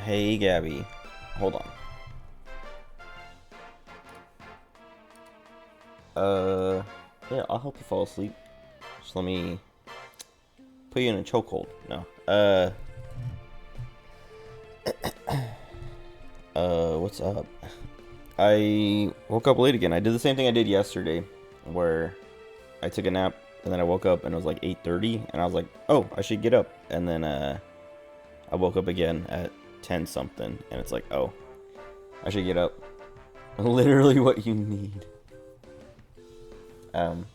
Hey, Gabby. Hold on. Uh, yeah, I'll help you fall asleep. Just let me put you in a chokehold. No. What's up? I woke up late again. I did the same thing I did yesterday, where I took a nap and then I woke up and it was like 8:30, and I was like, oh, I should get up. And then I woke up again at 10 something, and it's like, oh, I should get up. Literally what you need. Um,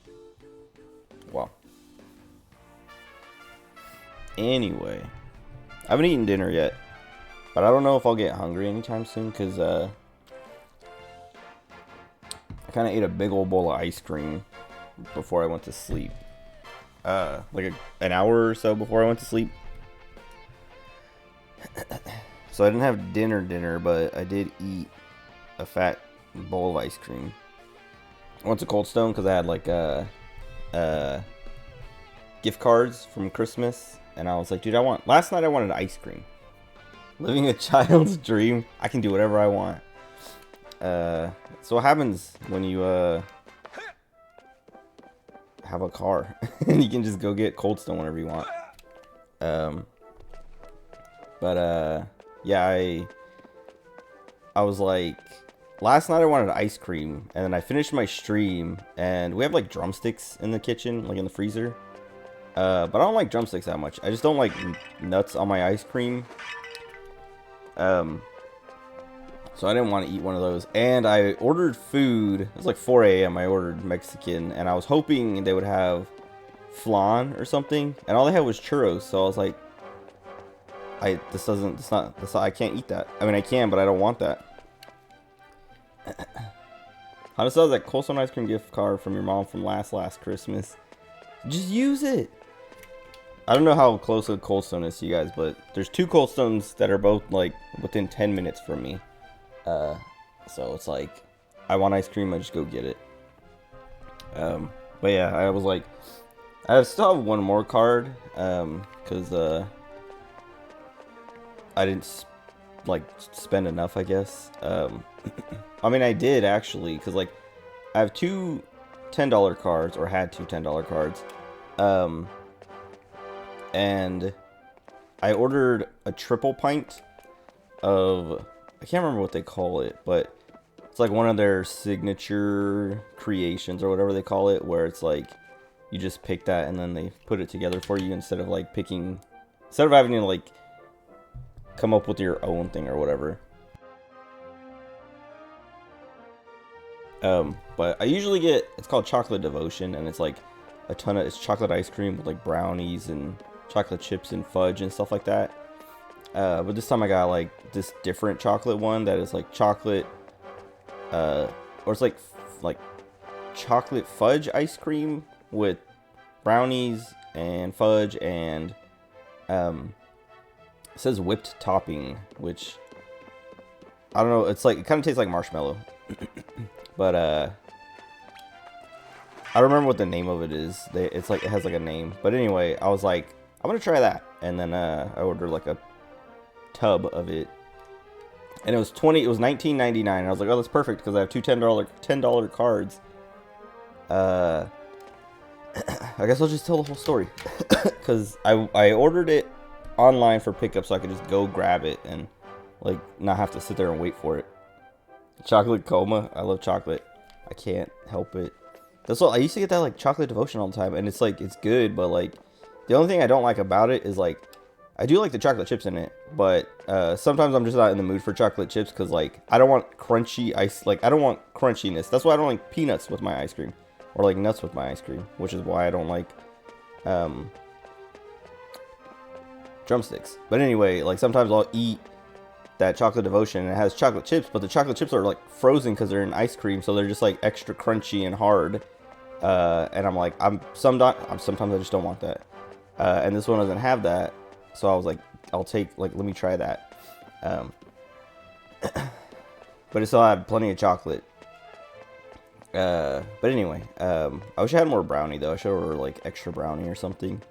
well, anyway, I haven't eaten dinner yet, but I don't know if I'll get hungry anytime soon because I kind of ate a big old bowl of ice cream before I went to sleep. An hour or so before I went to sleep. So I didn't have dinner, but I did eat a fat bowl of ice cream. I went to Cold Stone because I had like gift cards from Christmas, and I was like, dude, last night I wanted ice cream. Living a child's dream. I can do whatever I want. So what happens when you have a car and you can just go get Cold Stone whenever you want? Yeah, I was like, last night I wanted ice cream, and then I finished my stream, and we have like drumsticks in the kitchen, like in the freezer. But I don't like drumsticks that much. I just don't like nuts on my ice cream. So I didn't want to eat one of those. And I ordered food. It was like 4 a.m. I ordered Mexican, and I was hoping they would have flan or something, and all they had was churros. So I was like, I can't eat that. I mean, I can, but I don't want that. How does that Cold Stone ice cream gift card from your mom from last Christmas? Just use it. I don't know how close a Cold Stone is to you guys, but there's two Cold Stones that are both like within 10 minutes from me. So it's like, I want ice cream, I just go get it. But yeah, I was like, I still have one more card, cause I didn't spend enough, I guess. I mean, I did actually, cause like, I have two $10 cards, or had two $10 cards, and I ordered a triple pint of, I can't remember what they call it, but it's like one of their signature creations or whatever they call it, where it's like you just pick that and then they put it together for you instead of having to like come up with your own thing or whatever. But I usually get, it's called Chocolate Devotion, and it's like it's chocolate ice cream with like brownies and chocolate chips and fudge and stuff like that. But this time I got like this different chocolate one that is like chocolate, or it's like chocolate fudge ice cream with brownies and fudge, and it says whipped topping, which I don't know. It's like, it kind of tastes like marshmallow, but I don't remember what the name of it is. It's like, it has like a name, but anyway, I was like, I'm gonna try that, and then I ordered like a tub of it, and it was $19.99, and I was like, oh, that's perfect because I have two $10 cards. I guess I'll just tell the whole story because I ordered it online for pickup so I could just go grab it and like not have to sit there and wait for it. Chocolate coma. I love chocolate. I can't help it. That's what I used to get, that like chocolate devotion all the time, and it's like, it's good, but like the only thing I don't like about it is like, I do like the chocolate chips in it, but sometimes I'm just not in the mood for chocolate chips because like, I don't want crunchy ice, like I don't want crunchiness. That's why I don't like peanuts with my ice cream, or like nuts with my ice cream, which is why I don't like drumsticks. But anyway, like sometimes I'll eat that chocolate devotion and it has chocolate chips, but the chocolate chips are like frozen because they're in ice cream, so they're just like extra crunchy and hard. And I'm like, sometimes I just don't want that. And this one doesn't have that, so I was like, let me try that. But it still had plenty of chocolate. But anyway, I wish I had more brownie though. I should order like extra brownie or something.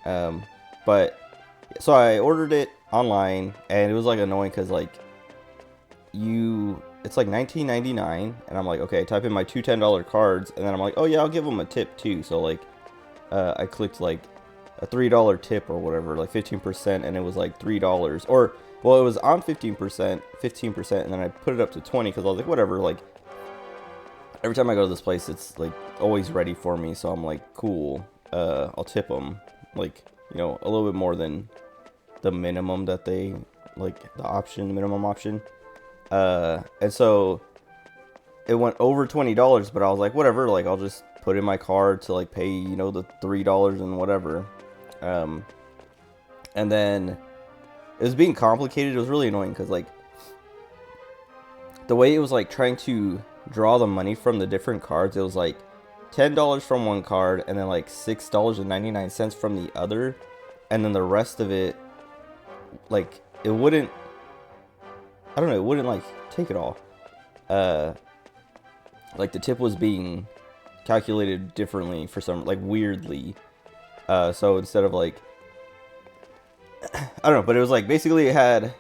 But so I ordered it online, and it was like annoying because like it's like $19.99, and I'm like, okay, I type in my two $10 cards, and then I'm like, oh yeah, I'll give them a tip too. So like I clicked like a $3 tip or whatever, like 15%, and it was like $3, or well, it was on 15%, and then I put it up to 20 because I was like, whatever, like every time I go to this place, it's like always ready for me, so I'm like, cool, I'll tip them, like, you know, a little bit more than the minimum that they, like, the minimum option, and so it went over $20, but I was like, whatever, like, I'll just put in my card to, like, pay, you know, the $3 and whatever, and then it was being complicated. It was really annoying because, like, the way it was, like, trying to draw the money from the different cards, it was, like, $10 from one card, and then, like, $6.99 from the other, and then the rest of it, like, it wouldn't, I don't know, it wouldn't, like, take it all. Like, the tip was being calculated differently for some, like, weirdly. So instead of, like, I don't know, but it was like basically it had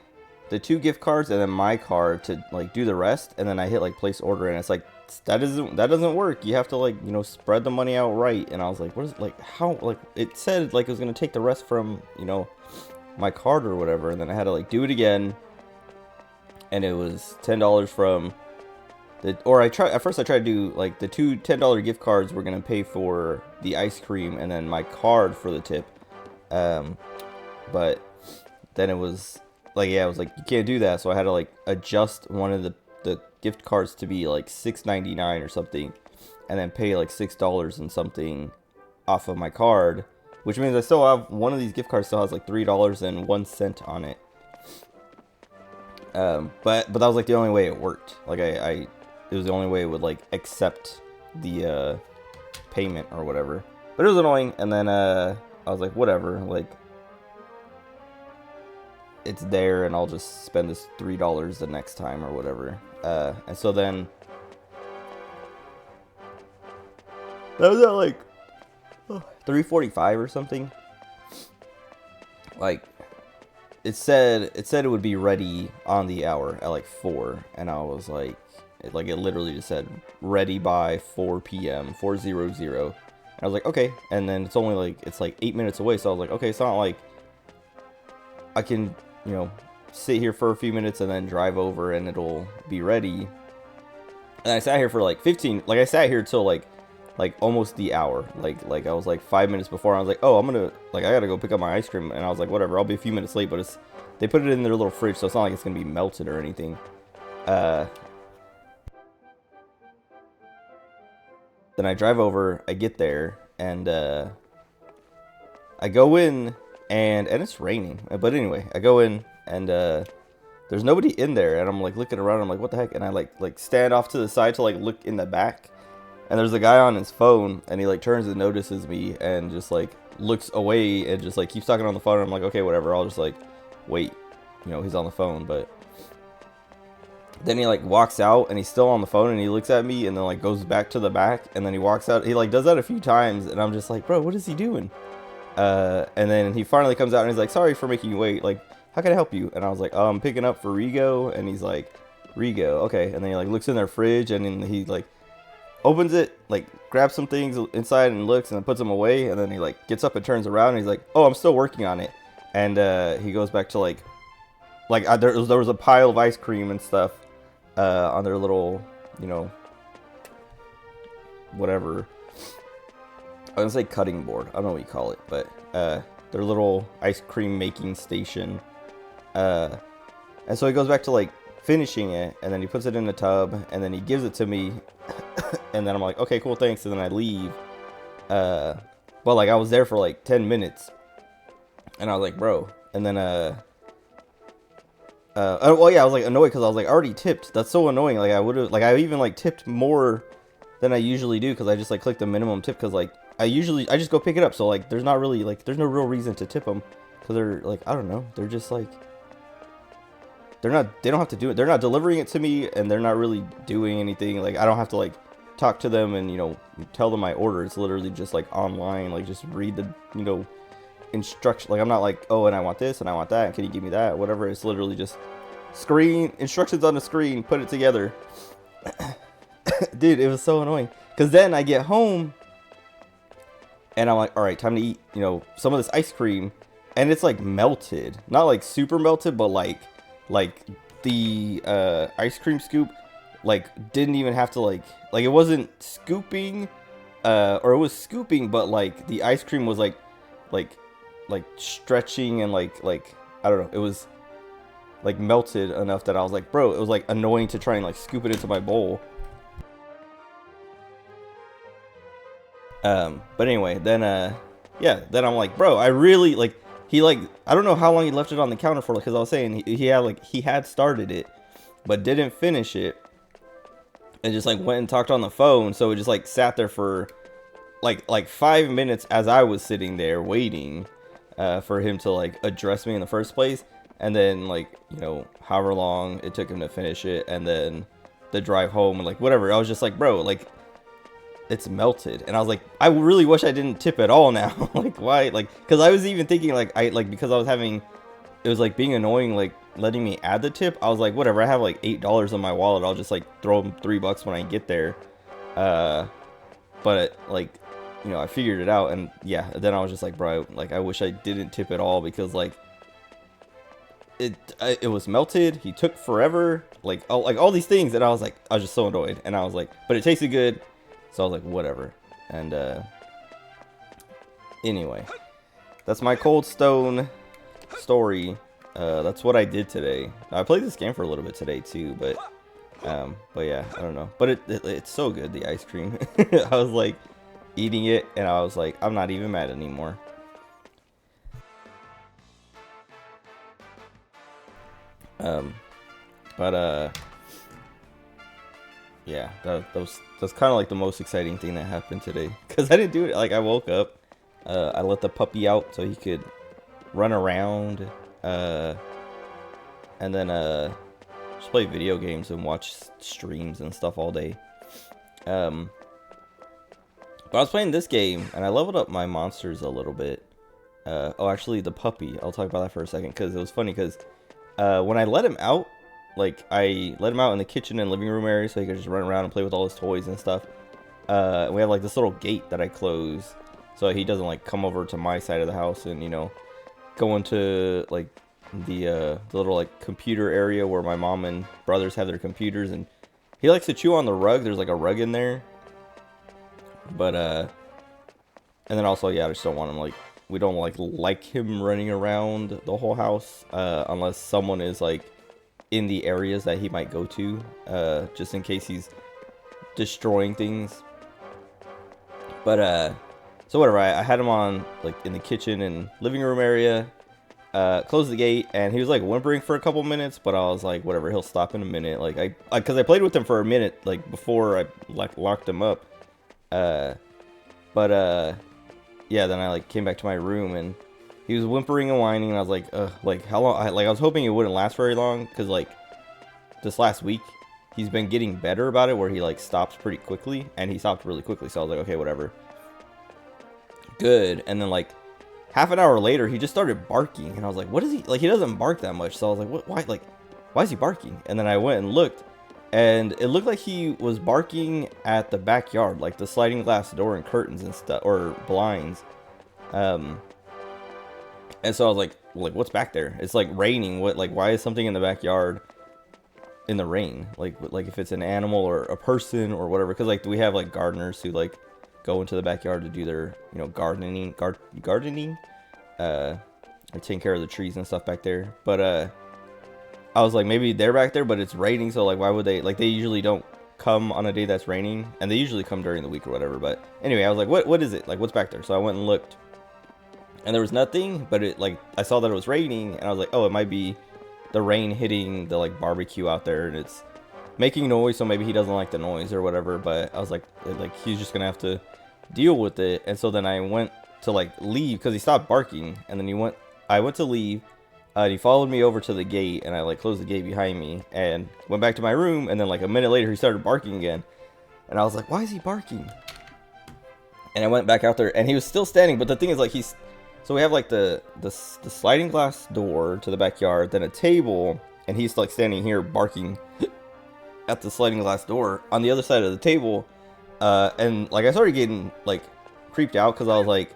the 2 gift cards and then my card to like do the rest, and then I hit like place order, and it's like that doesn't work. You have to, like, you know, spread the money out right. And I was like, what is, like, how, like, it said like it was gonna take the rest from, you know, my card or whatever, and then I had to like do it again, and it was $10 from the, or at first I tried to do like the 2 $10 gift cards were gonna pay for the ice cream, and then my card for the tip. But then it was like, yeah, it was like, you can't do that, so I had to like adjust one of the gift cards to be like $6.99 or something, and then pay like $6 and something off of my card, which means I still have one of these gift cards still has like $3.01 on it. But that was like the only way it worked. Like it was the only way it would like accept the payment or whatever. But it was annoying, and then I was like, whatever, like, it's there, and I'll just spend this $3 the next time or whatever. And so then that was at like 3:45 or something. Like, it said it would be ready on the hour at like 4, and I was like, it literally just said ready by 4 p.m. 4:00. And I was like, okay. And then it's only like, it's like 8 minutes away, so I was like, okay, it's not like I can, you know, sit here for a few minutes and then drive over and it'll be ready. And I sat here for like 15, like I sat here till like almost the hour. Like I was like 5 minutes before, I was like, oh, I gotta go pick up my ice cream, and I was like, whatever, I'll be a few minutes late, but they put it in their little fridge, so it's not like it's gonna be melted or anything. Then I drive over, I get there, and I go in, and it's raining. But anyway, I go in, and there's nobody in there, and I'm like looking around, I'm like, what the heck? And I like stand off to the side to like look in the back, and there's a guy on his phone, and he like turns and notices me, and just like looks away, and just like keeps talking on the phone. And I'm like, okay, whatever, I'll just like wait, you know, he's on the phone. But then he like walks out, and he's still on the phone, and he looks at me, and then like goes back to the back, and then he walks out. He like does that a few times, and I'm just like, bro, what is he doing? And then he finally comes out, and he's like, sorry for making you wait, like, how can I help you? And I was like, I'm picking up for Rigo. And he's like, Rigo, okay. And then he like looks in their fridge, and then he like opens it, like grabs some things inside and looks, and then puts them away, and then he like gets up and turns around, and he's like, oh, I'm still working on it. And he goes back to like there was a pile of ice cream and stuff on their little, you know, whatever, I was gonna say cutting board, I don't know what you call it, but their little ice cream making station. And so he goes back to like finishing it, and then he puts it in the tub, and then he gives it to me. And then I'm like, okay, cool, thanks. And then I leave. But like I was there for like 10 minutes, and I was like, bro. And then well, yeah, I was like annoyed because I was like, I already tipped. That's so annoying. Like I even like tipped more than I usually do, because I just like click the minimum tip, because like I just go pick it up. So like there's not really like, there's no real reason to tip them, because they're like, I don't know, they're just like, they don't have to do it. They're not delivering it to me, and they're not really doing anything. Like I don't have to like talk to them and, you know, tell them my order. It's literally just like online, like just read the, you know, instruction. Like I'm not like, oh, and I want this and I want that. Can you give me that? Whatever. It's literally just screen instructions on the screen. Put it together. Dude, it was so annoying. Cause then I get home and I'm like, all right, time to eat. You know, some of this ice cream, and it's like melted. Not like super melted, but like the ice cream scoop like didn't even have to like it wasn't scooping. Or it was scooping, but like the ice cream was like stretching and like I don't know, it was like melted enough that I was like, bro, it was like annoying to try and like scoop it into my bowl. But anyway, then then I'm like, bro, I really like he like I don't know how long he left it on the counter for, because I was saying he had started it but didn't finish it. And just like went and talked on the phone, so it just like sat there for like 5 minutes as I was sitting there waiting for him to like address me in the first place, and then like, you know, however long it took him to finish it, and then the drive home and like whatever. I was just like, bro, like it's melted. And I was like, I really wish I didn't tip at all now. Like why? Like because I was even thinking like because I was having, it was like being annoying like letting me add the tip. I was like, whatever, I have like $8 in my wallet, I'll just like throw him $3 when I get there. But like, you know, I figured it out, and yeah, then I was just like, bro, like I wish I didn't tip at all, because like it was melted. He took forever, like all these things, and I was just so annoyed. And I was like, but it tasted good, so I was like, whatever. And anyway, that's my Cold Stone story. That's what I did today. I played this game for a little bit today too, but yeah, I don't know. But it's so good, the ice cream. I was like eating it, and I was like, I'm not even mad anymore. Yeah, that's kind of like the most exciting thing that happened today, because I didn't do it. Like I woke up, I let the puppy out so he could run around, and then just play video games and watch streams and stuff all day. But I was playing this game, and I leveled up my monsters a little bit. Oh, actually, the puppy. I'll talk about that for a second, because it was funny, because when I let him out, like, I let him out in the kitchen and living room area so he could just run around and play with all his toys and stuff. We have, like, this little gate that I close so he doesn't, like, come over to my side of the house and, you know, go into, like, the little, like, computer area where my mom and brothers have their computers. And he likes to chew on the rug. There's, like, a rug in there. But, and then also, yeah, I just don't want him, like, we don't like him running around the whole house, unless someone is, like, in the areas that he might go to, just in case he's destroying things. But, so whatever, I had him on, like, in the kitchen and living room area, closed the gate, and he was, like, whimpering for a couple minutes, but I was like, whatever, he'll stop in a minute. Like, because I played with him for a minute, like, before I, like, locked him up. Yeah, then I, like, came back to my room, and he was whimpering and whining, and I was like, ugh, like, how long? I was hoping it wouldn't last very long, because, like, this last week, he's been getting better about it, where he, like, stops pretty quickly, and he stopped really quickly, so I was like, okay, whatever. Good. And then, like, half an hour later, he just started barking, and I was like, what is he? Like, he doesn't bark that much, so I was like, what? Why? Like, why is he barking? And then I went and looked, and it looked like he was barking at the backyard, like the sliding glass door and curtains and stuff, or blinds. And so I was like, what's back there? It's like raining. What? Like, why is something in the backyard in the rain? Like if it's an animal or a person or whatever. Because like we have like gardeners who like go into the backyard to do their, you know, gardening, like taking care of the trees and stuff back there. But I was like, maybe they're back there, but it's raining, so like why would they? Like, they usually don't come on a day that's raining, and they usually come during the week or whatever. But anyway, I was like, what is it? Like, what's back there? So I went and looked, and there was nothing, but it, like, I saw that it was raining, and I was like, oh, it might be the rain hitting the, like, barbecue out there, and it's making noise, so maybe he doesn't like the noise or whatever. But I was like he's just gonna have to deal with it. And so then I went to, like, leave, because he stopped barking, and then I went to leave. He followed me over to the gate, and I, like, closed the gate behind me and went back to my room. And then, like, a minute later, he started barking again. And I was like, why is he barking? And I went back out there, and he was still standing. But the thing is, like, So we have like the sliding glass door to the backyard, then a table, and he's like standing here barking at the sliding glass door on the other side of the table. And like I started getting like creeped out because I was like,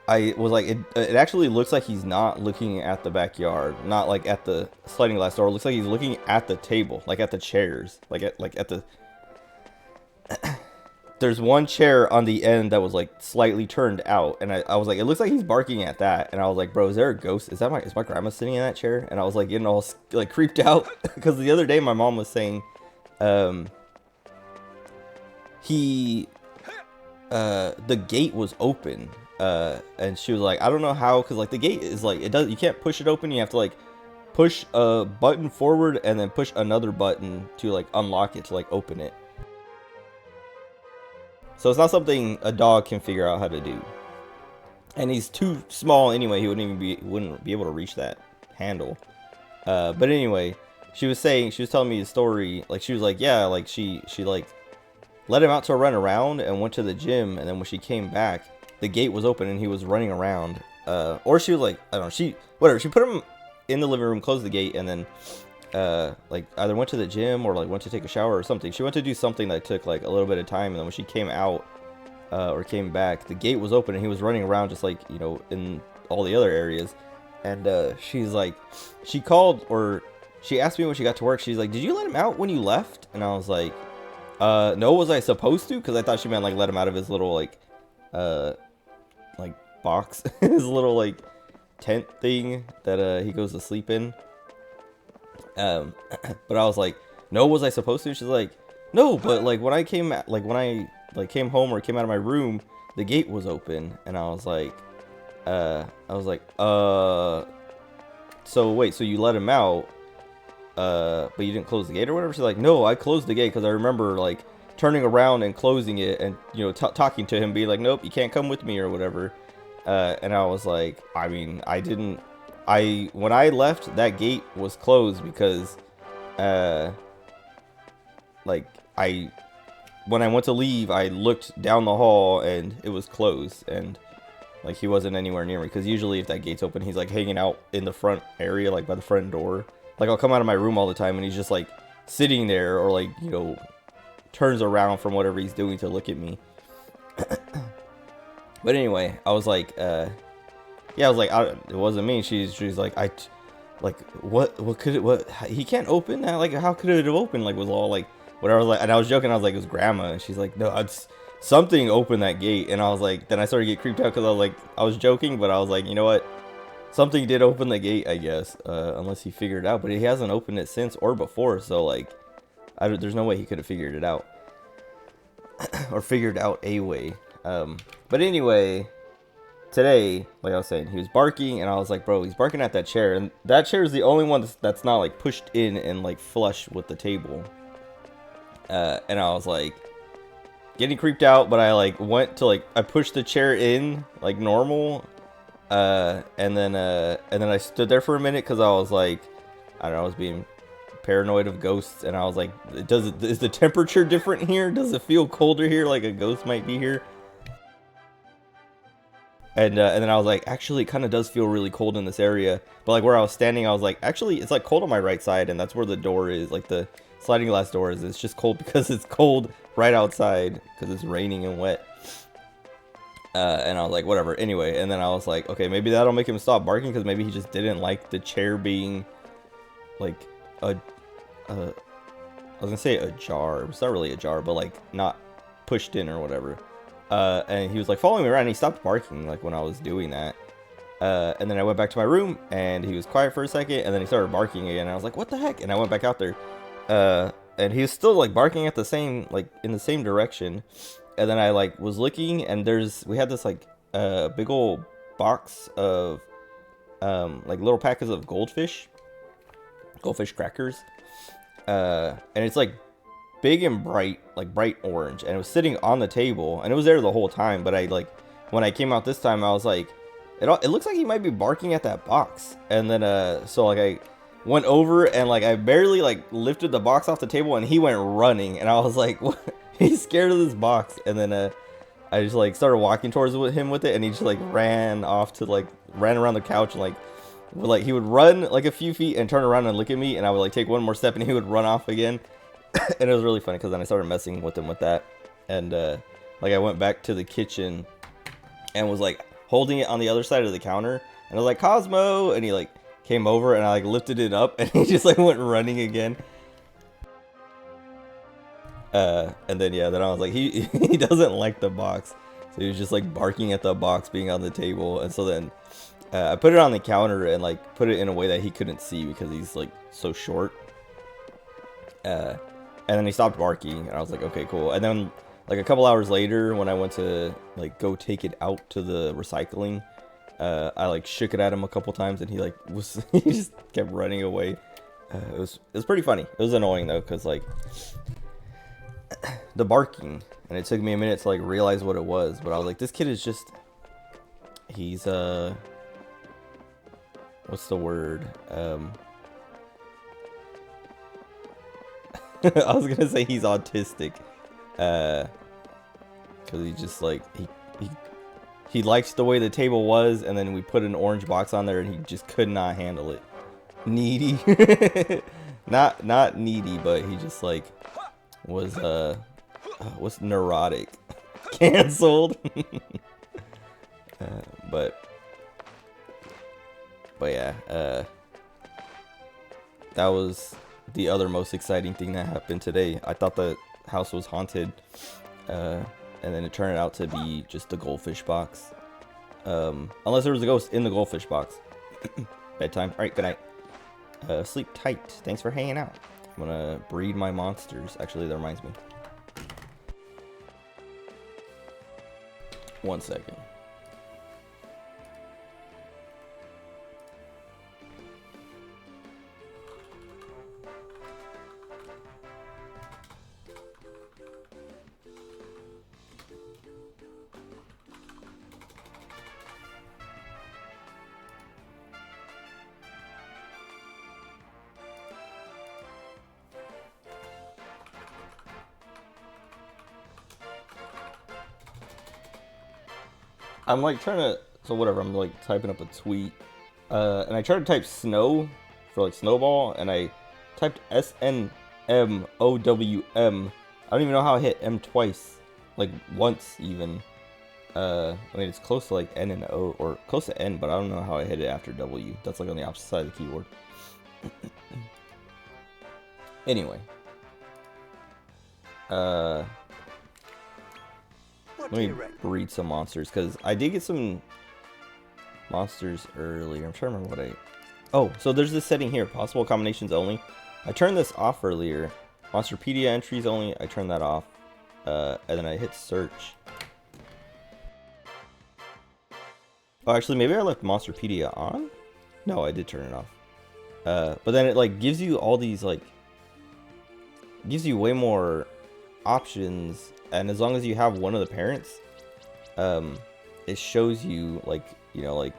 it actually looks like he's not looking at the backyard, not like at the sliding glass door. It looks like he's looking at the table, like at the chairs, like at the. There's one chair on the end that was like slightly turned out, and I was like, it looks like he's barking at that, and I was like, bro, is there a ghost? Is my grandma sitting in that chair? And I was like getting all like creeped out because the other day my mom was saying, the gate was open, and she was like, I don't know how, because like the gate is like, you can't push it open. You have to like push a button forward and then push another button to like unlock it to like open it. So it's not something a dog can figure out how to do. And he's too small anyway. He wouldn't be able to reach that handle. But anyway, she was telling me a story. Like she was like, yeah, like she like let him out to run around and went to the gym. And then when she came back, the gate was open and he was running around. Or she was like, I don't know. She put him in the living room, closed the gate, and then like either went to the gym or like went to take a shower or something. She went to do something that took like a little bit of time, and then when she came out or came back, the gate was open and he was running around just like, you know, in all the other areas. And she's like, she called, or she asked me when she got to work, she's like, did you let him out when you left? And I was like, no, was I supposed to? Because I thought she meant like let him out of his little like box, his little like tent thing that he goes to sleep in. But I was like, no, was I supposed to? She's like, no, but like when I came home or came out of my room, the gate was open. And I was like, so wait, so you let him out, but you didn't close the gate or whatever? She's like, no, I closed the gate because I remember like turning around and closing it and, you know, talking to him, being like, nope, you can't come with me or whatever. And I was like, I mean, when I left, that gate was closed because, when I went to leave, I looked down the hall and it was closed, and like he wasn't anywhere near me. Because usually if that gate's open, he's like hanging out in the front area, like by the front door. Like I'll come out of my room all the time and he's just like sitting there, or like, you know, turns around from whatever he's doing to look at me. But anyway, I was like, yeah, I was like, it wasn't me. She's like, what, he can't open that? Like, how could it have opened? Like, was all like, whatever. Like, and I was joking. I was like, it was grandma. And she's like, no, it's something opened that gate. And I was like, then I started to get creeped out because I was like, I was joking, but I was like, you know what? Something did open the gate, I guess, unless he figured it out. But he hasn't opened it since or before. So like, there's no way he could have figured it out or figured out a way. But anyway, today, like I was saying, he was barking, and I was like, bro, he's barking at that chair, and that chair is the only one that's not like pushed in and like flush with the table. And I was like getting creeped out, but I like went to like, I pushed the chair in like normal, and then I stood there for a minute because I was like, I don't know, I was being paranoid of ghosts, and I was like, is the temperature different here? Does it feel colder here, like a ghost might be here? And then I was like, actually, it kind of does feel really cold in this area. But like where I was standing, I was like, actually, it's like cold on my right side, and that's where the door is, like the sliding glass door is. It's just cold because it's cold right outside because it's raining and wet. And I was like, whatever. Anyway, and then I was like, okay, maybe that'll make him stop barking, because maybe he just didn't like the chair being like I was gonna say ajar. It's not really ajar, but like not pushed in or whatever. And he was like following me around, and he stopped barking like when I was doing that. And then I went back to my room, and he was quiet for a second, and then he started barking again. And I was like, what the heck? And I went back out there, and he was still like barking at the same, like in the same direction. And then I like was looking, and we had this like big old box of like little packets of goldfish crackers, and it's like big and bright, like bright orange, and it was sitting on the table, and it was there the whole time. But I like, when I came out this time, I was like, it looks like he might be barking at that box. And then so like I went over, and like I barely like lifted the box off the table, and he went running, and I was like, what? He's scared of this box. And then I just like started walking towards him with it, and he just like ran off to like ran around the couch and like he would run like a few feet and turn around and look at me, and I would like take one more step and he would run off again. And it was really funny because then I started messing with him with that, and like I went back to the kitchen and was like holding it on the other side of the counter, and I was like, Cosmo, and he like came over, and I like lifted it up, and he just like went running again. And then yeah, then I was like, he doesn't like the box, so he was just like barking at the box being on the table. And so then I put it on the counter and like put it in a way that he couldn't see because he's like so short. And then he stopped barking, and I was like, okay, cool. And then like a couple hours later, when I went to like go take it out to the recycling, I like shook it at him a couple times, and he like he just kept running away. It was pretty funny. It was annoying though, because like the barking, and it took me a minute to like realize what it was, but I was like, this kid is just, he's what's the word, I was gonna say he's autistic, because he just like he likes the way the table was, and then we put an orange box on there and he just could not handle it. Needy. not needy, but he just like was neurotic. Cancelled. But yeah, that was the other most exciting thing that happened today. I thought the house was haunted, and then it turned out to be just the goldfish box. Unless there was a ghost in the goldfish box. Bedtime. Alright, good night. Sleep tight. Thanks for hanging out. I'm gonna breed my monsters. Actually, that reminds me. 1 second. I'm like trying to, so whatever, I'm like typing up a tweet, and I tried to type snow for like snowball, and I typed SNMOWM. I don't even know how I hit M twice, like once even. I mean, it's close to like N and O, or close to N, but I don't know how I hit it after W. That's like on the opposite side of the keyboard. Anyway. Let me breed some monsters, because I did get some monsters earlier. I'm trying to remember what I... Oh, so there's this setting here, possible combinations only. I turned this off earlier. Monsterpedia entries only, I turned that off. And then I hit search. Oh, actually, maybe I left Monsterpedia on? No, I did turn it off. But then it like gives you all these like... gives you way more options, and as long as you have one of the parents, it shows you like, you know, like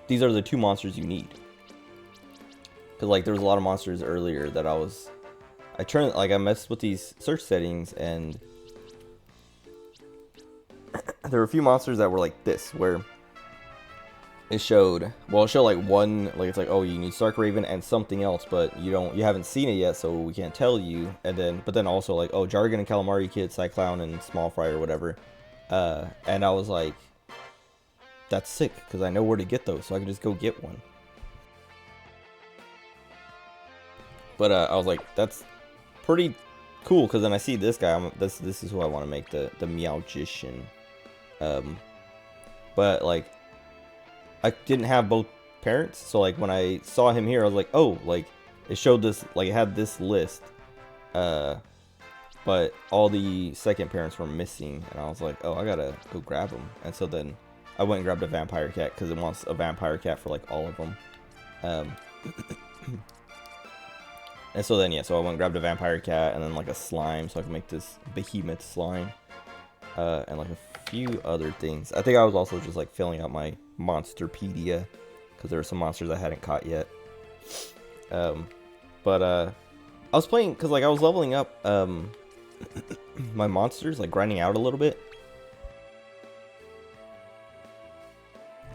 these are the 2 monsters you need. Because like there was a lot of monsters earlier that I messed with these search settings, and there were a few monsters that were like this, where it showed, well, it showed like one, like it's like, oh, you need Starkraven and something else, but you haven't seen it yet, so we can't tell you. And then, but then also like, oh, Jargon and Calamari Kid, Cyclown and Small Fry or whatever. And I was like, that's sick, because I know where to get those, so I can just go get one. But I was like, that's pretty cool, because then I see this guy. This is who I want to make, the Meowgician. But like, I didn't have both parents, so like when I saw him here, I was like, oh, like it showed this, like it had this list, but all the second parents were missing, and I was like, oh, I gotta go grab them. And so then I went and grabbed a vampire cat, because it wants a vampire cat for like all of them. And so then, yeah, so I went and grabbed a vampire cat, and then like a slime, so I can make this behemoth slime, and like a few other things. I think I was also just like filling out my Monsterpedia, because there were some monsters I hadn't caught yet. But I was playing, because like I was leveling up my monsters like grinding out a little bit.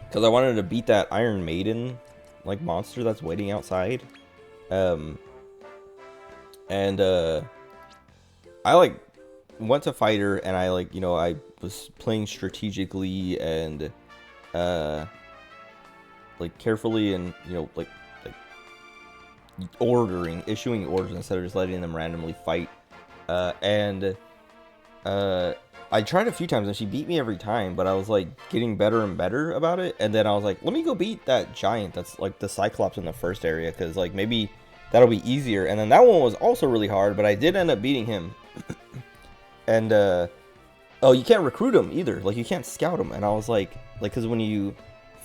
Because I wanted to beat that Iron Maiden like monster that's waiting outside. I like went to fight her, and I like, you know, I was playing strategically and like carefully, and you know, like issuing orders instead of just letting them randomly fight. I tried a few times and she beat me every time, but I was like getting better and better about it. And then I was like, let me go beat that giant that's like the Cyclops in the first area, because like maybe that'll be easier. And then that one was also really hard, but I did end up beating him. And oh, you can't recruit them either. Like you can't scout them. And I was like, because when you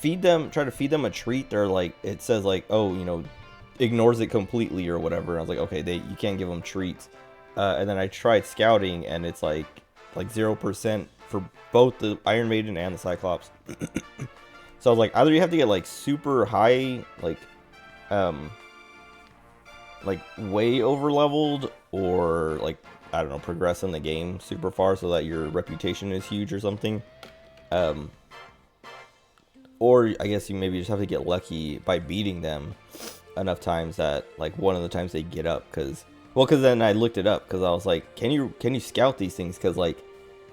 try to feed them a treat, they're like, it says like, oh, you know, ignores it completely or whatever. I was like, okay, you can't give them treats. And then I tried scouting, and it's like 0% for both the Iron Maiden and the Cyclops. So I was like, either you have to get like super high, like way over leveled, or like, I don't know, progress in the game super far so that your reputation is huge or something. Or I guess you maybe just have to get lucky by beating them enough times that like one of the times they get up. Because then I looked it up, because I was like, can you scout these things? Because like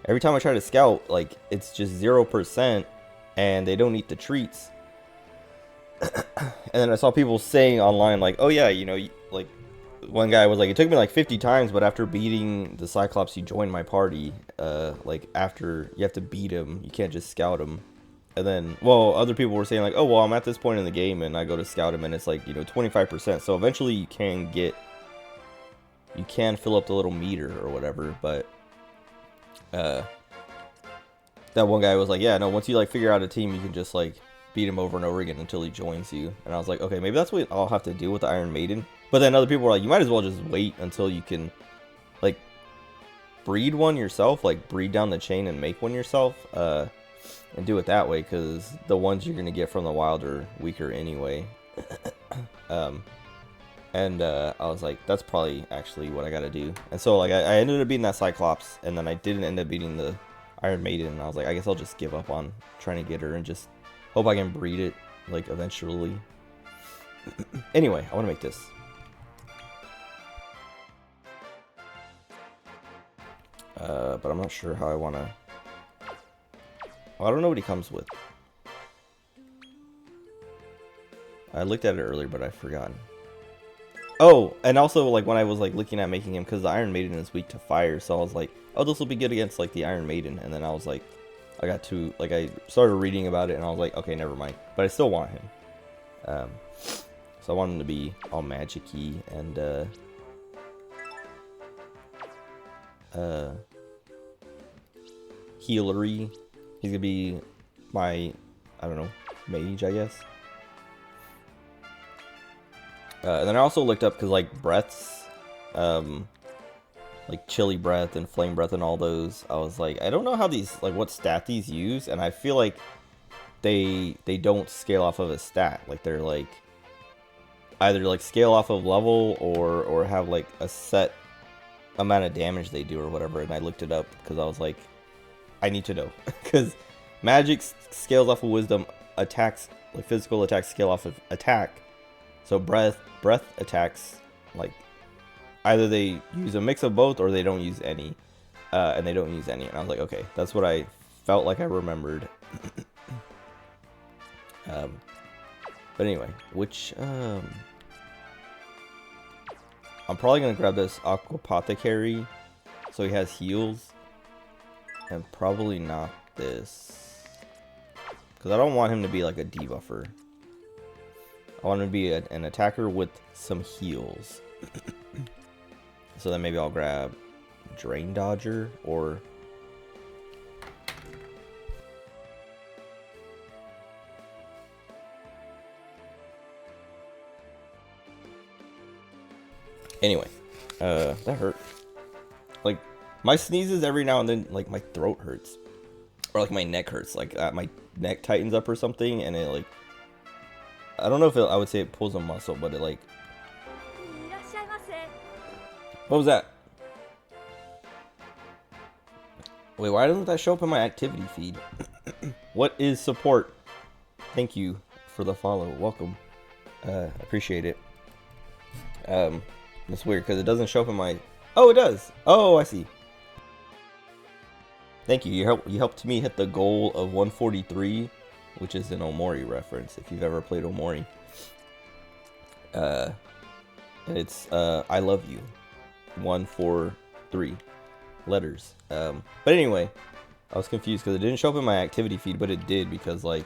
every time I try to scout, like it's just 0% and they don't eat the treats. And then I saw people saying online like, oh yeah, you know, like one guy was like, it took me like 50 times, but after beating the Cyclops, he joined my party. Like after you have to beat him, you can't just scout him. And then, well, other people were saying like, oh, well, I'm at this point in the game and I go to scout him and it's like, you know, 25%. So eventually you can fill up the little meter or whatever. But that one guy was like, yeah, no, once you like figure out a team, you can just like beat him over and over again until he joins you. And I was like, okay, maybe that's what I'll have to do with the Iron Maiden. But then other people were like, you might as well just wait until you can like breed one yourself, like breed down the chain and make one yourself, and do it that way, because the ones you're gonna get from the wild are weaker anyway. I was like, that's probably actually what I gotta do. And so like I ended up beating that Cyclops, and then I didn't end up beating the Iron Maiden, and I was like, I guess I'll just give up on trying to get her and just hope I can breed it like eventually. Anyway, I want to make this. But I'm not sure how I want to. Well, I don't know what he comes with. I looked at it earlier, but I've forgotten. Oh, and also like when I was like looking at making him, because the Iron Maiden is weak to fire, so I was like, oh, this will be good against like the Iron Maiden. And then I was like, I started reading about it, and I was like, okay, never mind. But I still want him. So I want him to be all magic-y and healery. He's gonna be my, I don't know, mage, I guess. And then I also looked up, because like breaths, like chilly breath and flame breath and all those, I was like, I don't know how these, like what stat these use, and I feel like they don't scale off of a stat. Like they're like either like scale off of level or have like a set amount of damage they do or whatever. And I looked it up because I was like, I need to know, because magic scales off of wisdom, attacks, like physical attacks scale off of attack. So breath attacks, like either they use a mix of both or they don't use any. And they don't use any. And I was like, okay, that's what I felt like I remembered. But anyway, which I'm probably gonna grab this Aquapothecary, so he has heals, and probably not this, because I don't want him to be like a debuffer. I want him to be an attacker with some heals. So then maybe I'll grab Drain Dodger or anyway, that hurt. Like my sneezes every now and then, like my throat hurts, or like my neck hurts, like my neck tightens up or something, and it like, I don't know if I would say it pulls a muscle, but it like, what was that? Wait, why doesn't that show up in my activity feed? What is support? Thank you for the follow. Welcome. Appreciate it. It's weird because it doesn't show up in my... Oh, it does. Oh, I see. Thank you. You helped me hit the goal of 143, which is an Omori reference, if you've ever played Omori. And it's I love you. 143 letters. But anyway, I was confused because it didn't show up in my activity feed, but it did because like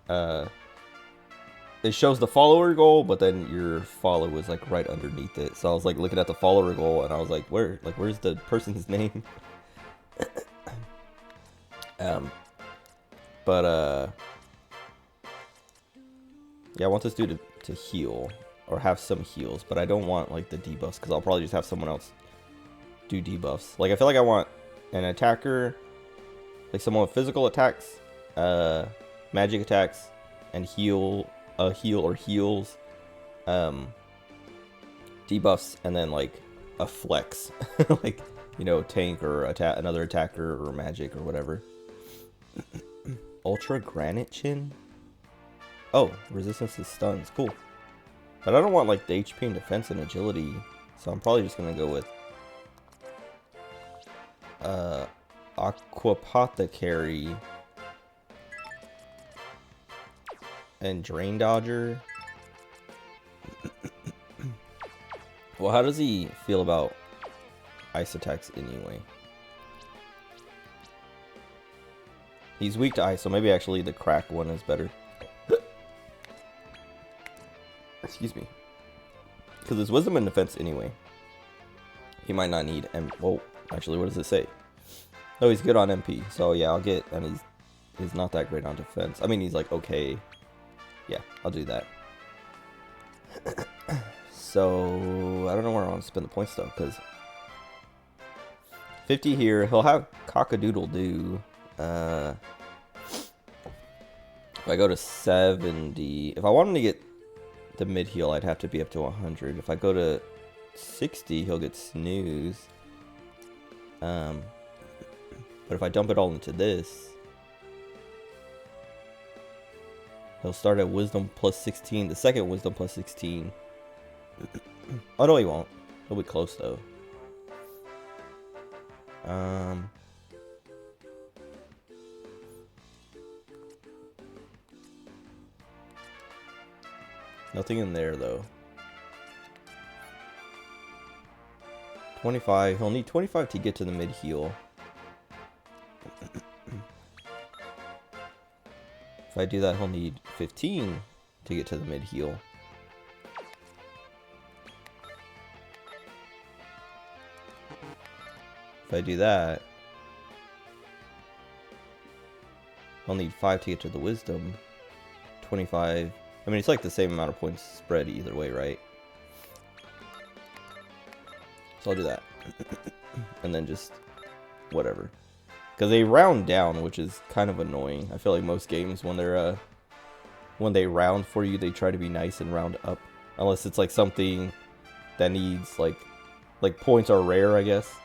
it shows the follower goal, but then your follow was like right underneath it. So I was like looking at the follower goal and I was like, where's the person's name? Yeah, I want this dude to heal or have some heals, but I don't want like the debuffs because I'll probably just have someone else do debuffs. Like I feel like I want an attacker, like someone with physical attacks, magic attacks, and heal or heals, debuffs, and then like a flex, like, you know, tank or another attacker or magic or whatever. Ultra Granite Chin? Oh, resistance to stuns. Cool. But I don't want like the HP and defense and agility, so I'm probably just gonna go with Aquapothecary and Drain Dodger. Well, how does he feel about ice attacks anyway? He's weak to ice, so maybe actually the crack one is better. Excuse me. Because it's wisdom and defense anyway. He might not need whoa, actually, what does it say? Oh, he's good on MP. So yeah, I'll get, and he's not that great on defense. I mean, he's like okay. Yeah, I'll do that. So I don't know where I want to spend the points though, because 50 here. He'll have Cock-a-doodle-doo. If I go to 70, if I want him to get the mid heal, I'd have to be up to 100. If I go to 60, he'll get snooze. But if I dump it all into this, he'll start at wisdom plus 16, the second wisdom plus 16. Oh no, he won't. He'll be close though. Nothing in there though. 25. He'll need 25 to get to the mid heal. If I do that, he'll need 15 to get to the mid heal. If I do that, he'll need 5 to get to the wisdom. 25. I mean, it's like the same amount of points spread either way, right? So I'll do that. And then just whatever. Because they round down, which is kind of annoying. I feel like most games, when they round for you, they try to be nice and round up. Unless it's like something that needs like points are rare, I guess.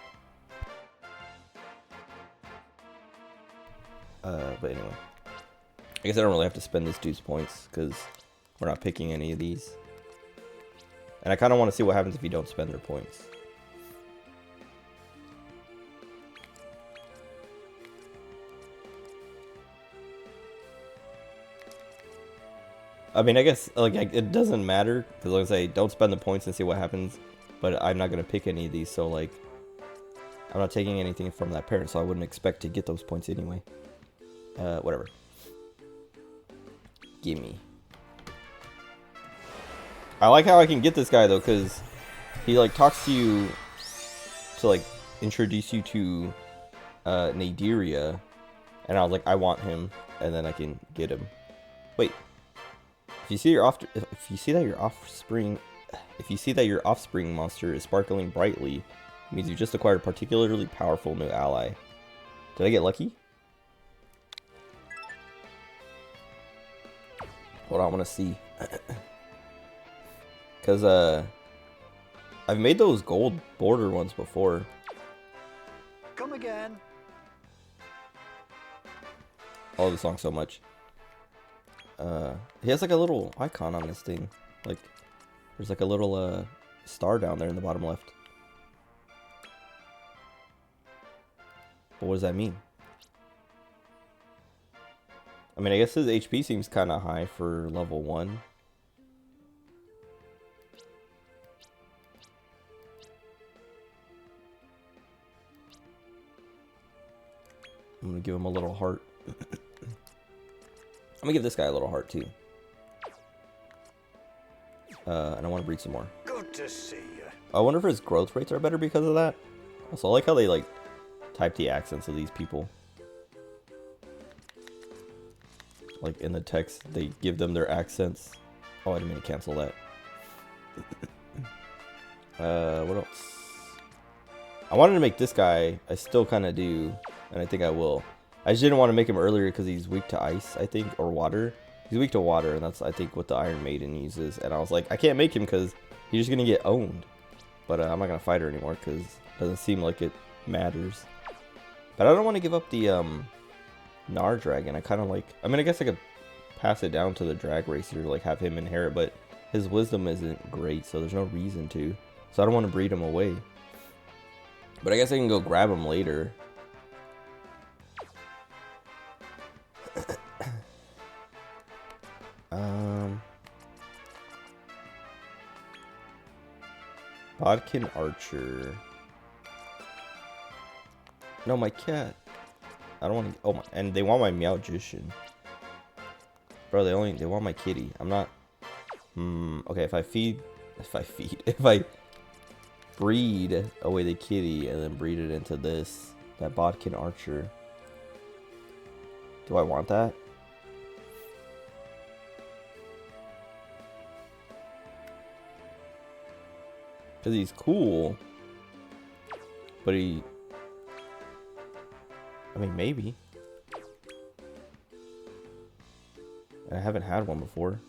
But anyway, I guess I don't really have to spend this dude's points because we're not picking any of these. And I kind of want to see what happens if you don't spend their points. I mean, I guess like it doesn't matter because like I say, don't spend the points and see what happens. But I'm not gonna pick any of these, so like I'm not taking anything from that parent, so I wouldn't expect to get those points anyway. Whatever. Gimme. I like how I can get this guy though, because he like talks to you to like introduce you to Naderia, and I was like, I want him, and then I can get him. Wait. If you see that your offspring monster is sparkling brightly, it means you just acquired a particularly powerful new ally. Did I get lucky? Hold on, I want to see. Because I've made those gold border ones before. Come again. I love the song so much. He has like a little icon on this thing. Like, there's like a little star down there in the bottom left. But what does that mean? I mean, I guess his HP seems kind of high for level 1. I'm gonna give him a little heart. I'm gonna give this guy a little heart too. And I want to breed some more. Good to see you. I wonder if his growth rates are better because of that. Also, I like how they like type the accents of these people. Like in the text, they give them their accents. Oh, I didn't mean to cancel that. What else? I wanted to make this guy. I still kind of do, and I think I will. I just didn't want to make him earlier because he's weak to ice, I think, or water. He's weak to water, and that's, I think, what the Iron Maiden uses. And I was like, I can't make him because he's just going to get owned. But I'm not going to fight her anymore because it doesn't seem like it matters. But I don't want to give up the Gnar Dragon. I kind of like... I mean, I guess I could pass it down to the Drag Racer, like have him inherit, but his wisdom isn't great, so there's no reason to. So I don't want to breed him away. But I guess I can go grab him later. Bodkin Archer. No, my cat. I don't want to. Oh my! And they want my Meowgician. Bro, they want my kitty. I'm not. Okay, if I breed away the kitty and then breed it into that Bodkin Archer. Do I want that? Because he's cool. But I mean, maybe. I haven't had one before.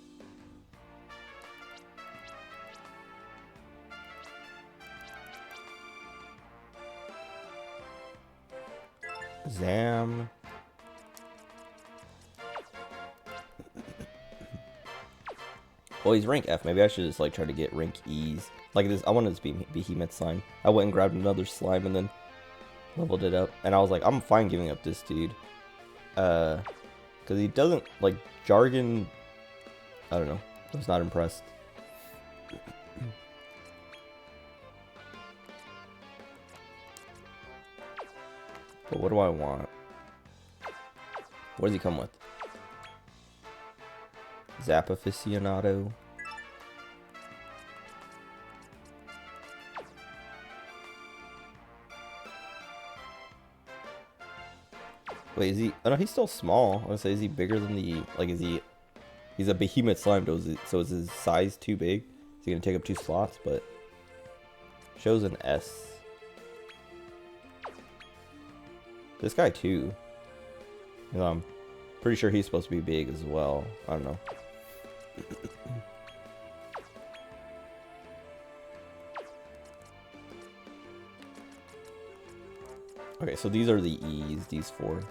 Zam. Well, he's rank F. Maybe I should just like try to get rank E's. Like this, I wanted this behemoth slime. I went and grabbed another slime and then leveled it up. And I was like, I'm fine giving up this dude. Because he doesn't, like, jargon. I don't know. I was not impressed. But what do I want? What does he come with? Zap Aficionado. Wait, is he? Oh no, he's still small. I was gonna say, is he bigger than the? Like, is he? He's a behemoth slime. So is his size too big? Is he gonna take up 2 slots? But shows an S. This guy too. You know, I'm pretty sure he's supposed to be big as well. I don't know. Okay, so these are the E's, these 4.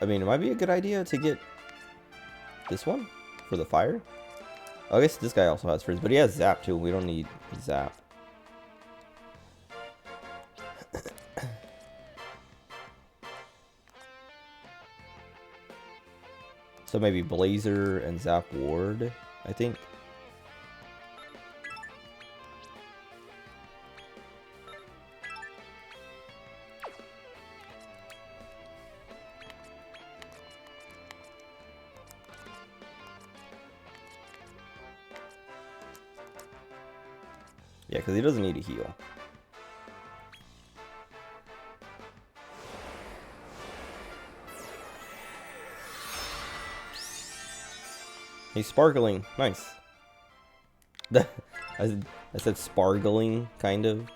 I mean, it might be a good idea to get this one for the fire. I guess this guy also has freeze, but he has zap too. We don't need zap. So maybe Blazer and Zap Ward, I think. Yeah, because he doesn't need a heal. He's sparkling. Nice. I said sparkling, kind of.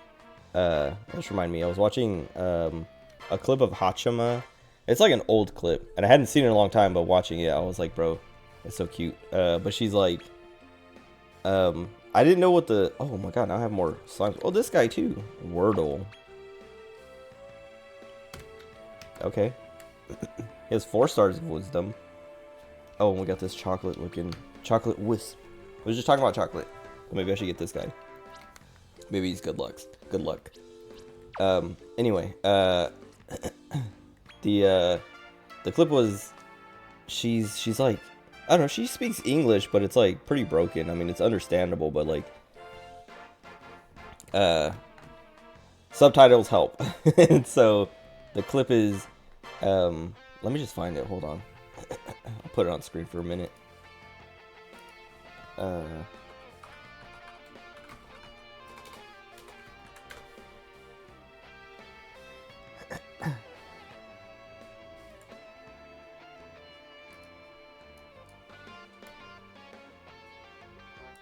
Just remind me, I was watching a clip of Hachima. It's like an old clip, and I hadn't seen it in a long time, but watching it, I was like, bro, it's so cute. But she's like, I didn't know what the... Oh my god, now I have more slimes. Oh, this guy too. Wordle. Okay. He has 4 stars of wisdom. Oh, and we got this chocolate looking... Chocolate wisp. I was just talking about chocolate. Maybe I should get this guy. Maybe he's good luck. Good luck. Anyway, the clip was... She's like... I don't know, she speaks English, but it's like pretty broken. I mean, it's understandable, but like... subtitles help. And so, the clip is... let me just find it, hold on. I'll put it on screen for a minute.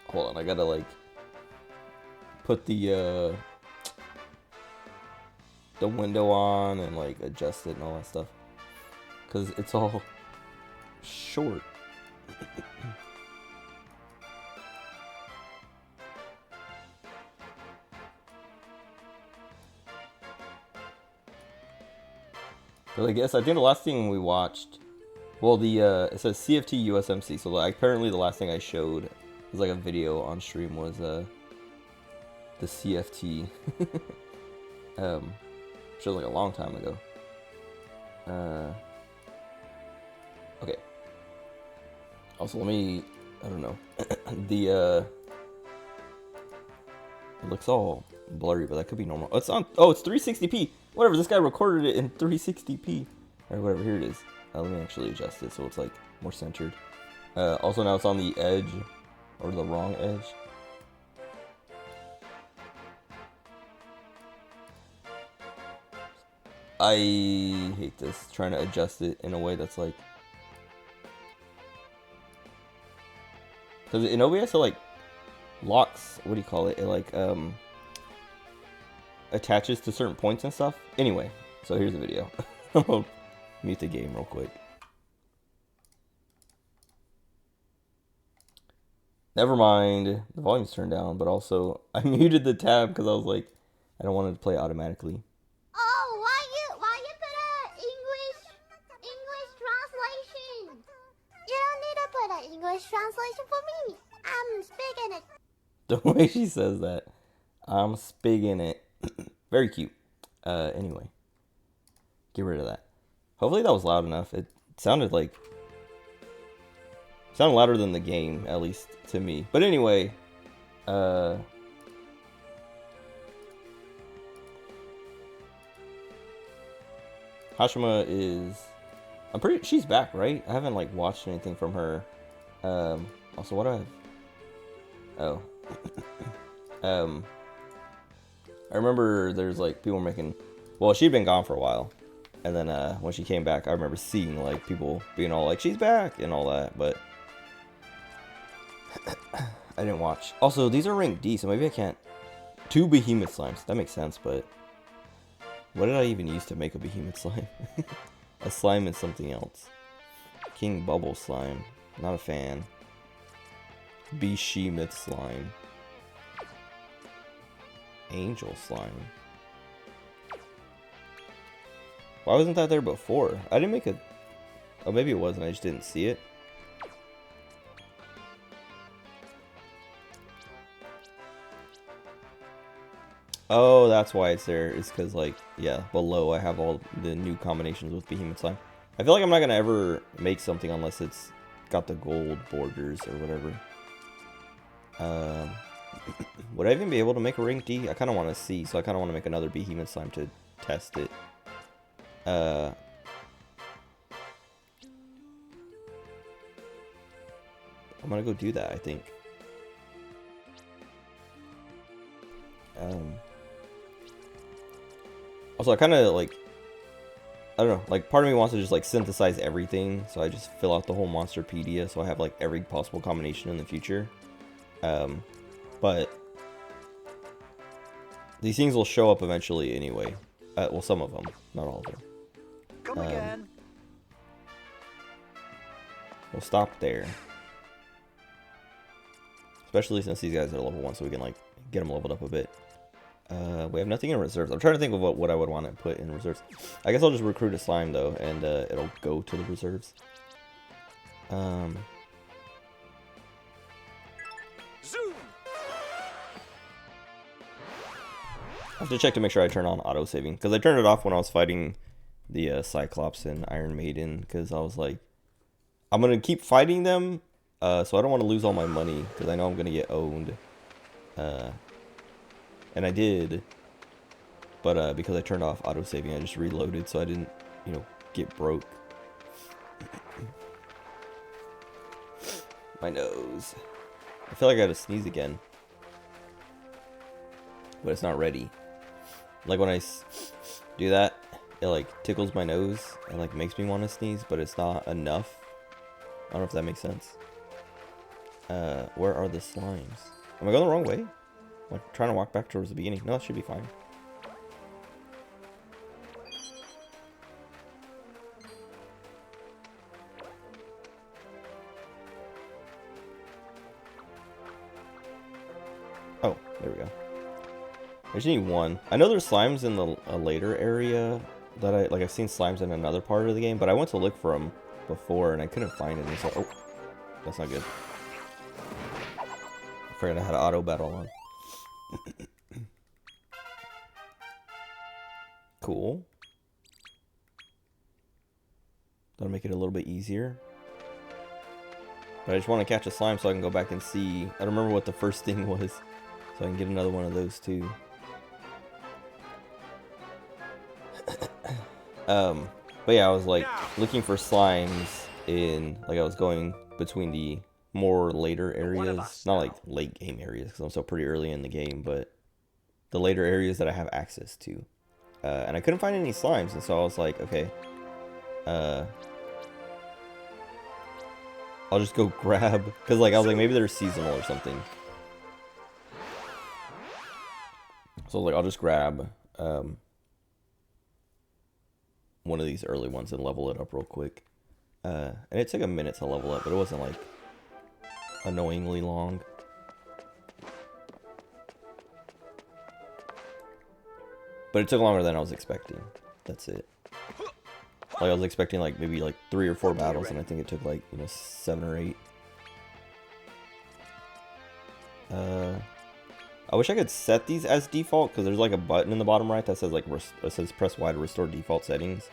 Hold on, I gotta like put the window on and like adjust it and all that stuff, because it's all short. But I guess I think the last thing we watched, well, the it says CFT USMC, so like apparently the last thing I showed was like a video on stream was the CFT. Showed like a long time ago. Okay. Also, let me, I don't know. It looks all blurry, but that could be normal. Oh, it's on. Oh, it's 360p. Whatever. This guy recorded it in 360p or whatever. Here it is. Let me actually adjust it so it's like more centered. Also, now it's on the edge or the wrong edge. I hate this. Trying to adjust it in a way that's like, because in OBS it like locks. What do you call it? It like attaches to certain points and stuff. Anyway, so here's the video. I'll mute the game real quick. Never mind. The volume's turned down, but also I muted the tab because I was like, I don't want it to play automatically. Oh, why you put a English translation? You don't need to put an English translation for me. I'm speaking it. The way she says that, I'm spigging it. Very cute. Anyway, get rid of that. Hopefully that was loud enough. It sounded louder than the game, at least to me. But anyway, Hashima is, she's back, right? I haven't like watched anything from her. Also, what do I have? Oh. I remember there's like people making, well, she'd been gone for a while. And then when she came back, I remember seeing like people being all like, she's back and all that, but I didn't watch. Also, these are rank D, so maybe I can't. 2 behemoth slimes. That makes sense, but what did I even use to make a behemoth slime? A slime is something else. King Bubble slime. Not a fan. Behemoth slime. Angel slime. Why wasn't that there before? I didn't make a... Oh, maybe it wasn't. I just didn't see it. Oh, that's why it's there. It's because, like, yeah, below I have all the new combinations with Behemoth Slime. I feel like I'm not going to ever make something unless it's got the gold borders or whatever. Would I even be able to make a rank D? I kind of want to see, so I kind of want to make another Behemoth Slime to test it. I'm going to go do that, I think. Also, I kind of like, I don't know, like part of me wants to just like synthesize everything, so I just fill out the whole Monsterpedia, so I have like every possible combination in the future. But these things will show up eventually anyway. Well, some of them, not all of them. Come again. We'll stop there. especially since these guys are level 1, so we can like get them leveled up a bit. We have nothing in reserves. I'm trying to think of what I would want to put in reserves. I guess I'll just recruit a slime though, and it'll go to the reserves. I have to check to make sure I turn on auto saving, because I turned it off when I was fighting the Cyclops and Iron Maiden, because I was like, I'm gonna keep fighting them, so I don't want to lose all my money, because I know I'm gonna get owned. And I did, but because I turned off auto saving, I just reloaded, so I didn't, you know, get broke. My nose. I feel like I gotta sneeze again, but it's not ready. Like when I do that, it like tickles my nose and like makes me want to sneeze, but it's not enough. I don't know if that makes sense. Where are the slimes? Am I going the wrong way? I'm trying to walk back towards the beginning. No, it should be fine. Oh, there we go. I just need one. I know there's slimes in the later area that I've seen slimes in another part of the game, but I went to look for them before and I couldn't find any. So, oh, that's not good. I forgot I had an auto battle on. Cool. That'll make it a little bit easier. But I just want to catch a slime so I can go back and see. I don't remember what the first thing was, so I can get another one of those too. But yeah, I was like looking for slimes in, like I was going between the more later areas, not like late game areas because I'm still pretty early in the game, but the later areas that I have access to. And I couldn't find any slimes, and so I was like, okay, I'll just go grab, because like I was like, maybe they're seasonal or something. So like I'll just grab one of these early ones and level it up real quick. And it took a minute to level up, but it wasn't like annoyingly long. But it took longer than I was expecting. That's it. Like I was expecting like maybe like 3 or 4 battles, and I think it took like, you know, 7 or 8. I wish I could set these as default, because there's like a button in the bottom right that says like it says press Y to restore default settings.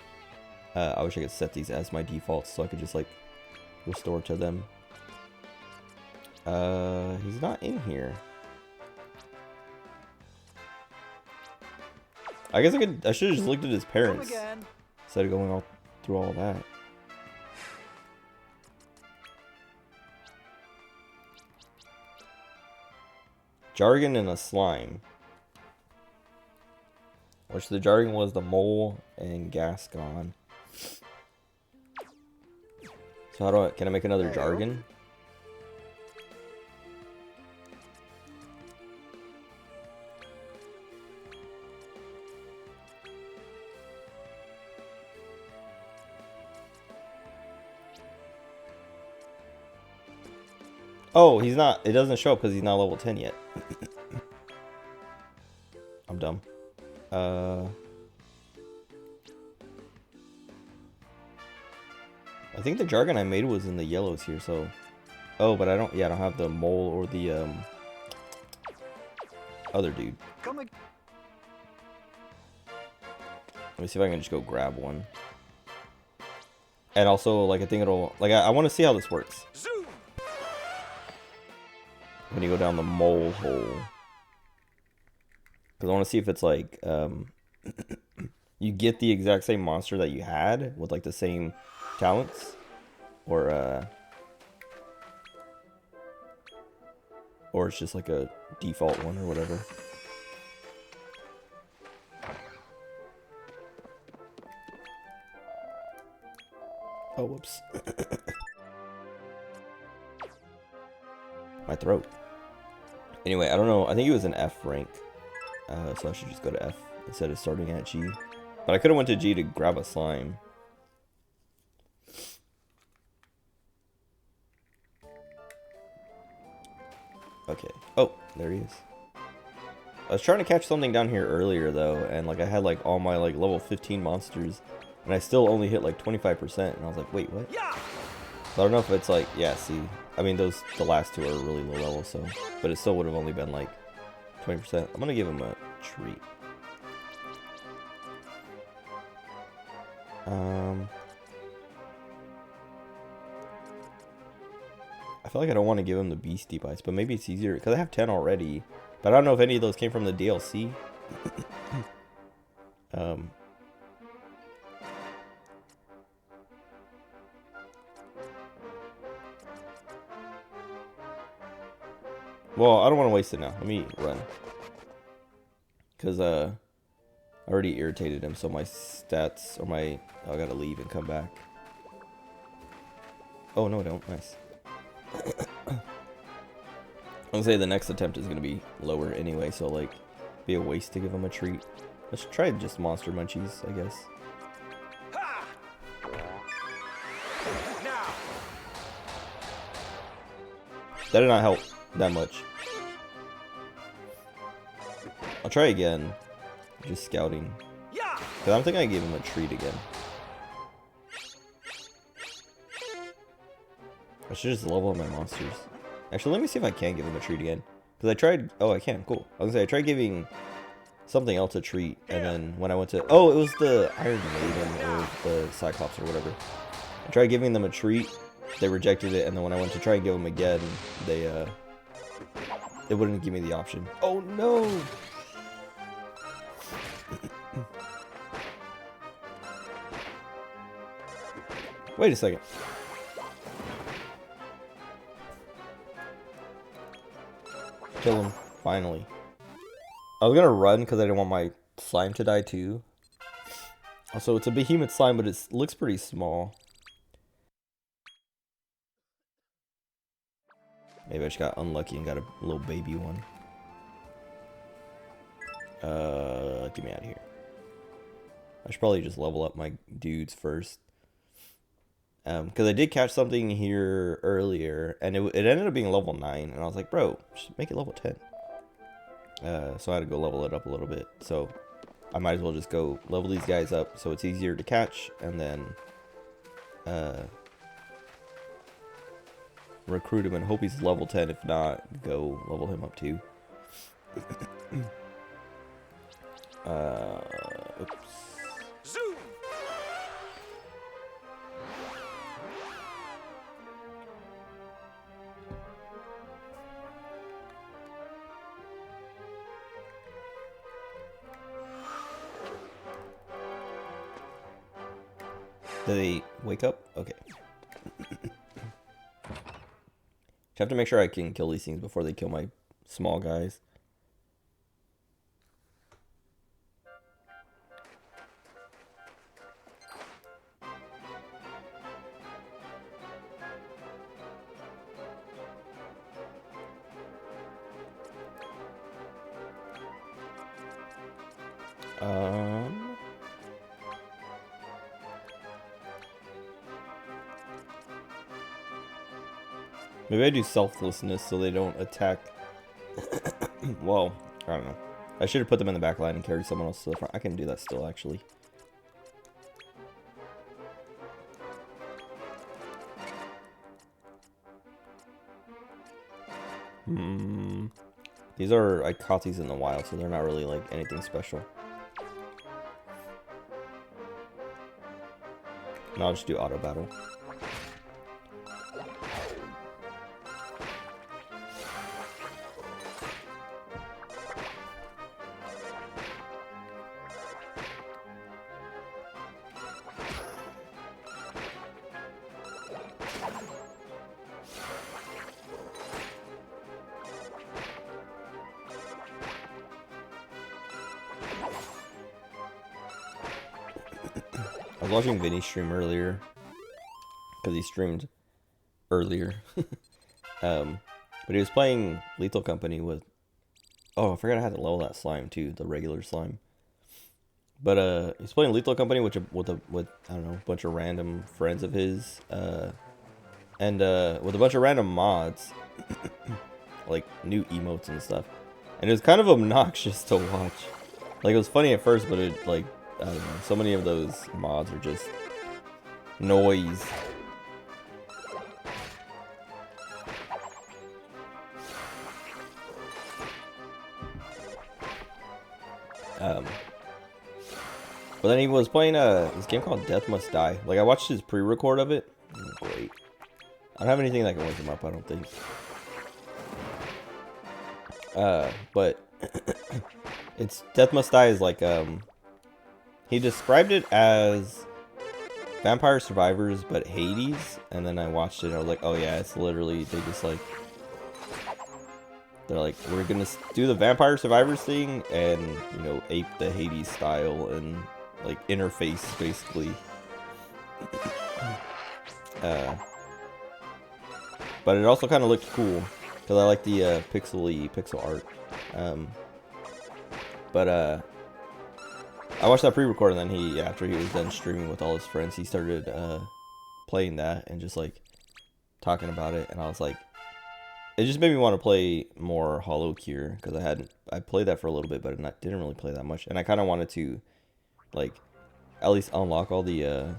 I wish I could set these as my defaults so I could just like restore to them. He's not in here. I guess I should have just looked at his parents instead of going all through all that. Jargon and a slime. Which the Jargon was the mole and Gascon. So how do can I make another Jargon? Oh, he's not. It doesn't show up because he's not level 10 yet. I'm dumb. I think the Jargon I made was in the yellows here, so. Oh, but I don't. Yeah, I don't have the mole or the other dude. Let me see if I can just go grab one. And also, like, I think it'll. Like, I want to see how this works. When you go down the mole hole. Because I want to see if it's like, you get the exact same monster that you had with like the same talents, or it's just like a default one or whatever. Oh, whoops. My throat. Anyway, I don't know. I think it was an F rank. So I should just go to F instead of starting at G. But I could have went to G to grab a slime. Okay. Oh, there he is. I was trying to catch something down here earlier though, and like I had like all my like level 15 monsters, and I still only hit like 25%, and I was like, wait, what? So I don't know if it's like, yeah, see, I mean the last two are really low level, so, but it still would have only been like 20%. I'm gonna give him a treat. I feel like I don't want to give him the Beastie Bites, but maybe it's easier because I have 10 already. But I don't know if any of those came from the DLC. Well, I don't want to waste it now. Let me run. Because I already irritated him, so my stats, or my... Oh, I gotta leave and come back. Oh, no, I don't. Nice. I'm gonna say the next attempt is gonna be lower anyway, so, like, be a waste to give him a treat. Let's try just Monster Munchies, I guess. That did not help that much. I'll try again. Just scouting. Because I'm thinking I gave him a treat again. I should just level up my monsters. Actually, let me see if I can give him a treat again. Because I tried... Oh, I can. Cool. I was gonna say, I tried giving something else a treat. And then when I went to... Oh, it was the Iron Maiden or the Cyclops or whatever. I tried giving them a treat. They rejected it. And then when I went to try and give them again, they wouldn't give me the option. Oh, no! Wait a second. Kill him, finally. I was gonna run because I didn't want my slime to die too. Also, it's a behemoth slime, but it looks pretty small. Maybe I just got unlucky and got a little baby one. Get me out of here. I should probably just level up my dudes first. Because I did catch something here earlier, and it ended up being level 9, and I was like, bro, just make it level 10. So I had to go level it up a little bit, so I might as well just go level these guys up so it's easier to catch, and then recruit him and hope he's level 10. If not, go level him up too. Oops. Zoom. Do they wake up? Okay. I have to make sure I can kill these things before they kill my small guys. Maybe I do selflessness so they don't attack. Well, I don't know. I should have put them in the back line and carried someone else to the front. I can do that still, actually. These are, I caught these in the wild, so they're not really like anything special. No, I'll just do auto battle. I was watching Vinny stream earlier because he streamed earlier. But he was playing Lethal Company with... Oh, I forgot I had to level that slime too, the regular slime. But he's playing Lethal Company with I don't know, a bunch of random friends of his, and with a bunch of random mods. like new emotes and stuff, and it was kind of obnoxious to watch. Like, it was funny at first, but it, like, I don't know, so many of those mods are just noise. But then he was playing this game called Death Must Die. Like, I watched his pre-record of it. Great. I don't have anything that can wake him up, I don't think. But it's Death Must Die is like he described it as Vampire Survivors but Hades, and then I watched it and I was like, oh yeah, it's literally they just like they're like, we're gonna do the Vampire Survivors thing and, you know, ape the Hades style and like interface basically. But it also kind of looked cool because I like the pixel art. I watched that pre-record, and then after he was done streaming with all his friends, he started playing that and just like talking about it, and I was like, it just made me want to play more Hollow Cure because I played that for a little bit, but didn't really play that much, and I kind of wanted to like at least unlock all the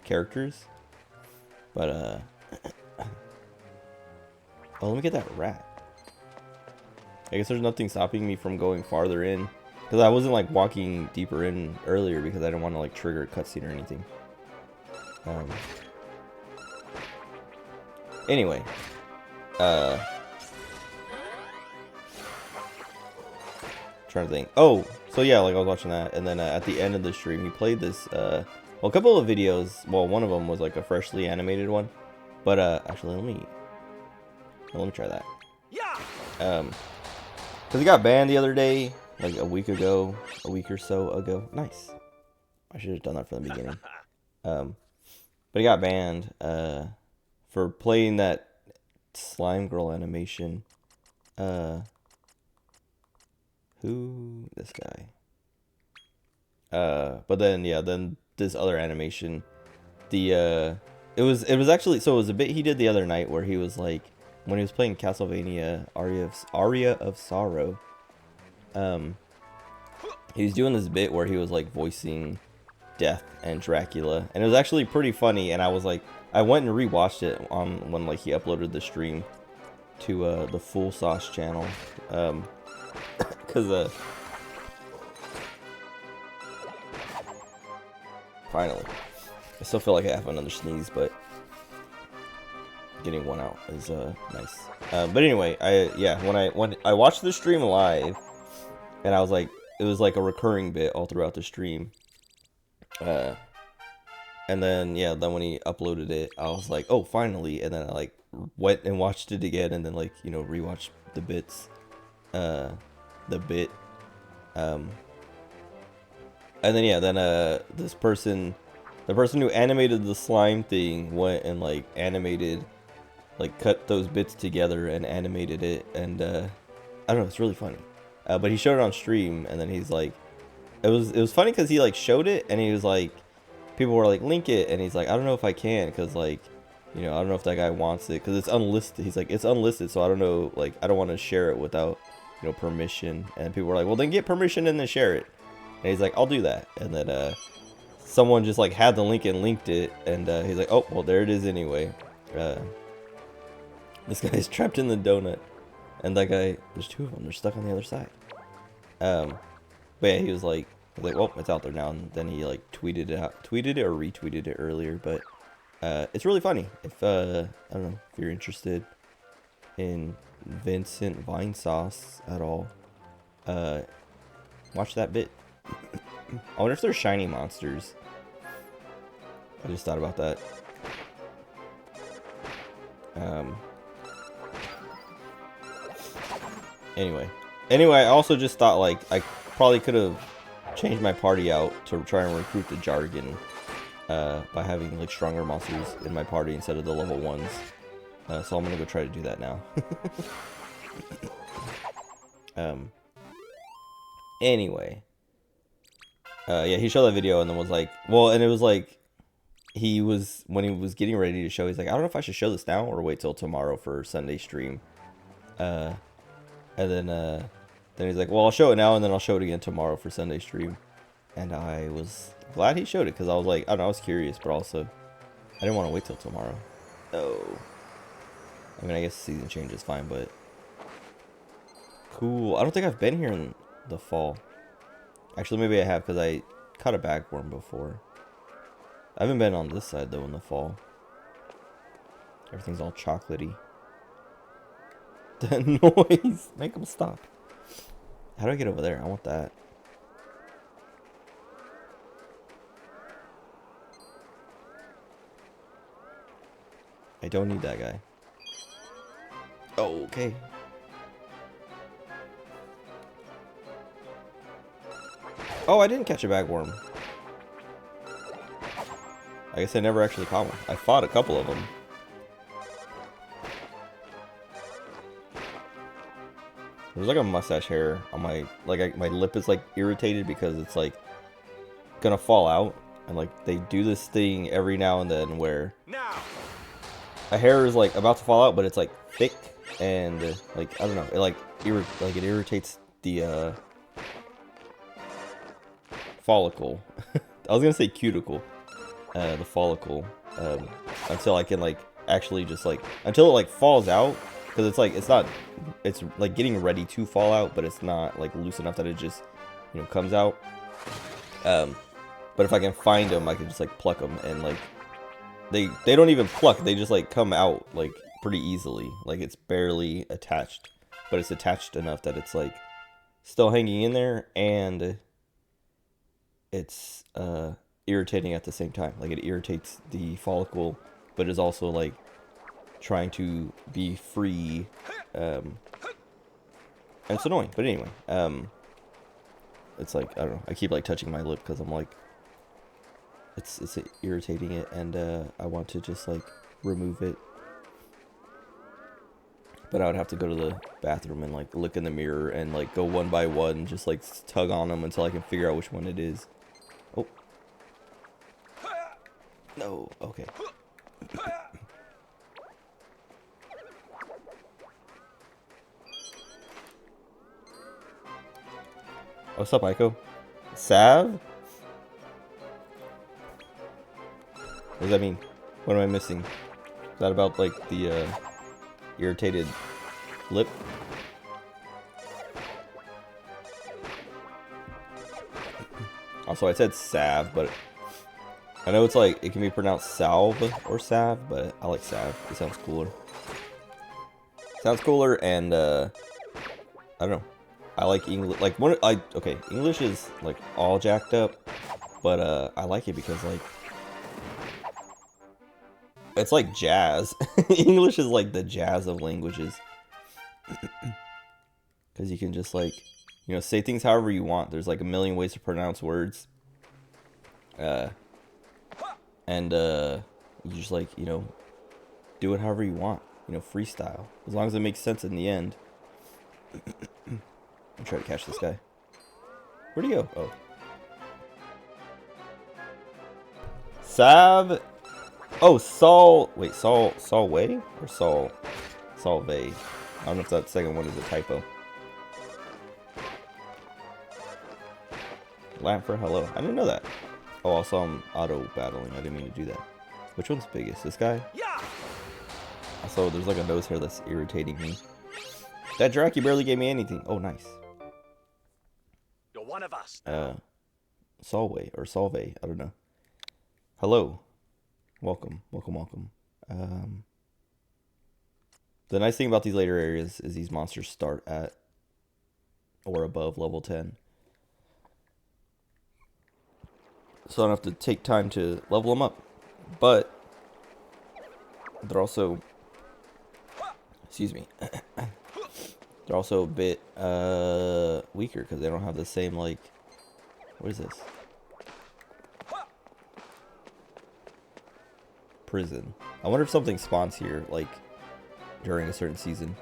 characters, but oh, let me get that rat. I guess there's nothing stopping me from going farther in, because I wasn't like walking deeper in earlier because I didn't want to like trigger a cutscene or anything. Anyway, trying to think. Oh, so yeah, like I was watching that, and then at the end of the stream, he played this. Well, a couple of videos. Well, one of them was like a freshly animated one, but actually, let me try that. Yeah. Because he got banned the other day, like a week or so ago. Nice. I should have done that from the beginning. But he got banned for playing that slime girl animation. Who? This guy. But then yeah, then this other animation. It was actually, so it was a bit he did the other night where he was like, when he was playing Castlevania Aria of Sorrow, he was doing this bit where he was like voicing Death and Dracula, and it was actually pretty funny, and I was like, I went and rewatched it on when like he uploaded the stream to the Full Sauce channel, because finally, I still feel like I have another sneeze, but getting one out is nice. But anyway, when I watched the stream live, and I was like, it was like a recurring bit all throughout the stream. And then when he uploaded it, I was like, oh, finally. And then I like went and watched it again, and then like, you know, rewatched the bits, and then this person, the person who animated the slime thing, went and like animated, like cut those bits together and animated it, and I don't know, it's really funny. But he showed it on stream, and then he's like, it was funny because he like showed it, and he was like, people were like, link it, and he's like, I don't know if I can, because like, you know, I don't know if that guy wants it because it's unlisted. He's like, it's unlisted, so I don't know, like, I don't want to share it without, you know, permission. And people were like, well, then get permission and then share it. And he's like, I'll do that. And then someone just like had the link and linked it, and he's like, oh, well, there it is anyway. This guy's trapped in the donut, and that guy, there's two of them, they're stuck on the other side. But yeah, he was like, well, it's out there now, and then he like tweeted it or retweeted it earlier. But it's really funny. If I don't know if you're interested in Vincent Vinesauce at all, watch that bit. I wonder if they're shiny monsters. I just thought about that. Anyway, I also just thought like I probably could have changed my party out to try and recruit the Jargon by having like stronger monsters in my party instead of the level 1s. So I'm gonna go try to do that now. Anyway, yeah, he showed that video and then was like, well, and it was like, he was, when he was getting ready to show, he's like, I don't know if I should show this now or wait till tomorrow for Sunday stream. And then he's like, well, I'll show it now and then I'll show it again tomorrow for Sunday stream. And I was glad he showed it because I was like, I don't know, I was curious, but also I didn't want to wait till tomorrow. Oh, I mean, I guess season change is fine, but cool. I don't think I've been here in the fall. Actually, maybe I have because I caught a bagworm before. I haven't been on this side though in the fall. Everything's all chocolatey. That noise! Make them stop. How do I get over there? I want that. I don't need that guy. Oh, okay. Oh, I didn't catch a bagworm. I guess I never actually caught one. I fought a couple of them. There's like a mustache hair on my, like, my lip is like irritated because it's like gonna fall out, and like they do this thing every now and then where a hair is like about to fall out, but it's like thick and like, I don't know, it like it irritates the follicle. I was gonna say cuticle, the follicle, until I can like actually just like, until it like falls out, because it's like, it's like getting ready to fall out, but it's not like loose enough that it just, you know, comes out. But if I can find them, I can just like pluck them, and like they don't even pluck, they just like come out like pretty easily. Like it's barely attached, but it's attached enough that it's like still hanging in there, and it's irritating at the same time. Like it irritates the follicle, but is also like trying to be free, and it's annoying. But anyway, it's like, I don't know, I keep like touching my lip because I'm like, it's irritating it, and I want to just like remove it, but I would have to go to the bathroom and like look in the mirror and like go one by one, just like tug on them until I can figure out which one it is. Oh no, okay. What's up, Aiko? Sav? What does that mean? What am I missing? Is that about like the irritated lip? Also, I said Sav, but I know it's like, it can be pronounced Salve or Sav, but I like Sav. It sounds cooler. Sounds cooler, and I don't know. I like English. Like, okay, English is like all jacked up, but I like it because like it's like jazz. English is like the jazz of languages, because you can just like, you know, say things however you want. There's like a million ways to pronounce words, and you just like, you know, do it however you want. You know, freestyle, as long as it makes sense in the end. I'm trying to catch this guy. Where'd he go? Oh. Sav. Oh, Saul. Wait, Solway? Or Solvay? I don't know if that second one is a typo. Latin for hello. I didn't know that. Oh, also I'm auto battling. I didn't mean to do that. Which one's biggest? This guy? Yeah. Also, there's like a nose hair that's irritating me. That Draki barely gave me anything. Oh, nice. One of us. Solway or Solve, I don't know. Hello. Welcome. The nice thing about these later areas is these monsters start at or above level 10. So I don't have to take time to level them up. But they're also, excuse me, they're also a bit weaker because they don't have the same, like, what is this? Prison. I wonder if something spawns here, like, during a certain season.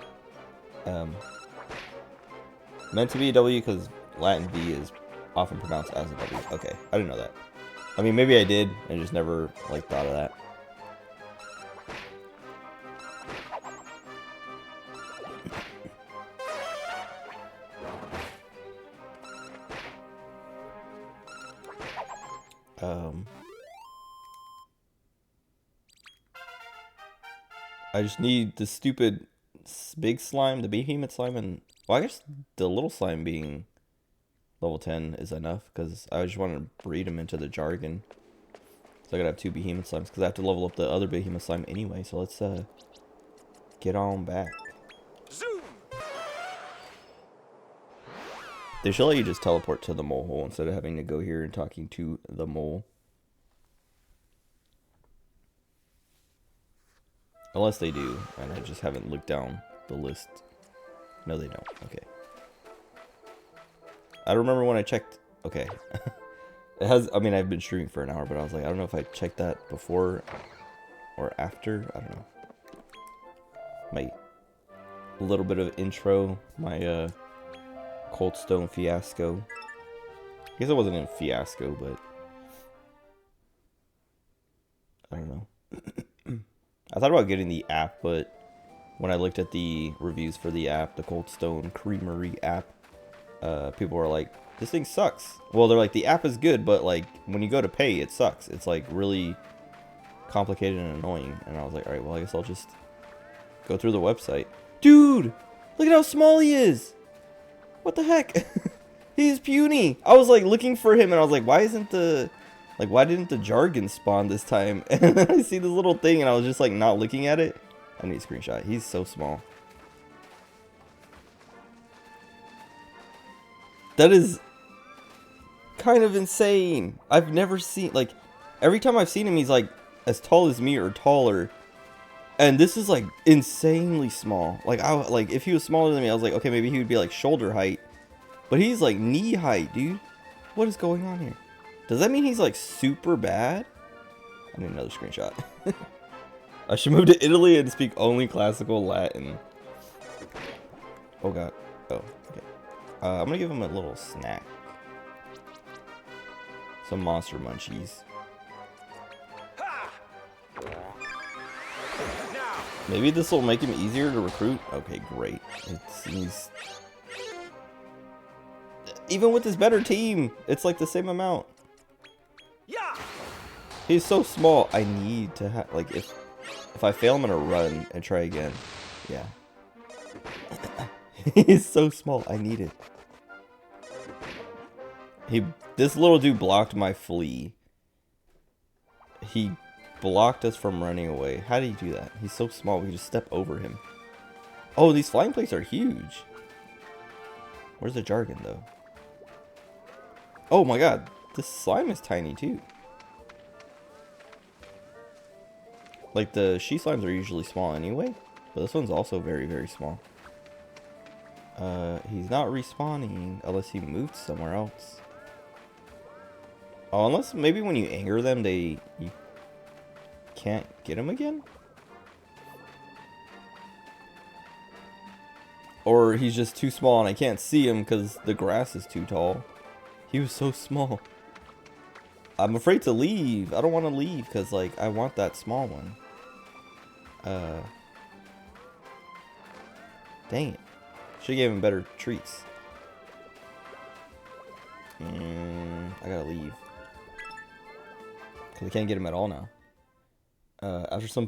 Meant to be a W because Latin V is often pronounced as a W. Okay, I didn't know that. I mean, maybe I did. I just never, like, thought of that. I just need the stupid big slime, the behemoth slime, and... Well, I guess the little slime being level 10 is enough, because I just want to breed them into the jargon. So I gotta have 2 behemoth slimes, because I have to level up the other behemoth slime anyway, so let's get on back. Zoom. They should let you just teleport to the mole hole instead of having to go here and talking to the mole. Unless they do, and I just haven't looked down the list. No, they don't. Okay. I don't remember when I checked. Okay. It has, I mean, I've been streaming for an hour, but I was like, I don't know if I checked that before or after. I don't know. My little bit of intro, my Cold Stone fiasco. I guess it wasn't a fiasco, but I don't know. I thought about getting the app, but when I looked at the reviews for the app, the Cold Stone Creamery app, people were like, this thing sucks. Well, they're like, the app is good, but like when you go to pay, it sucks. It's like really complicated and annoying. And I was like, all right, well, I guess I'll just go through the website. Dude, look at how small he is. What the heck? He's puny. I was like looking for him and I was like, why didn't the jargon spawn this time? And then I see this little thing and I was just like not looking at it. I need a screenshot. He's so small. That is kind of insane. I've never seen, like, every time I've seen him, he's like as tall as me or taller. And this is like insanely small. Like, if he was smaller than me, I was like, okay, maybe he would be like shoulder height. But he's like knee height, dude. What is going on here? Does that mean he's like super bad? I need another screenshot. I should move to Italy and speak only classical Latin. Oh god. Oh, okay. I'm gonna give him a little snack. Some monster munchies. Maybe this will make him easier to recruit. Okay, great. He's even with his better team, it's like the same amount. Yeah. He's so small. I need to have, like, if I fail, I'm gonna run and try again. Yeah. He's so small. I need it. This little dude blocked my flea. He blocked us from running away. How did he do that? He's so small. We can just step over him. Oh, these flying plates are huge. Where's the jargon, though? Oh my god. This slime is tiny, too. Like, the she slimes are usually small anyway. But this one's also very, very small. He's not respawning unless he moved somewhere else. Oh, unless maybe when you anger them, you can't get him again? Or he's just too small and I can't see him because the grass is too tall. He was so small. I'm afraid to leave. I don't want to leave because, like, I want that small one. Dang it. Should've gave him better treats. I gotta leave. Because I can't get him at all now. After a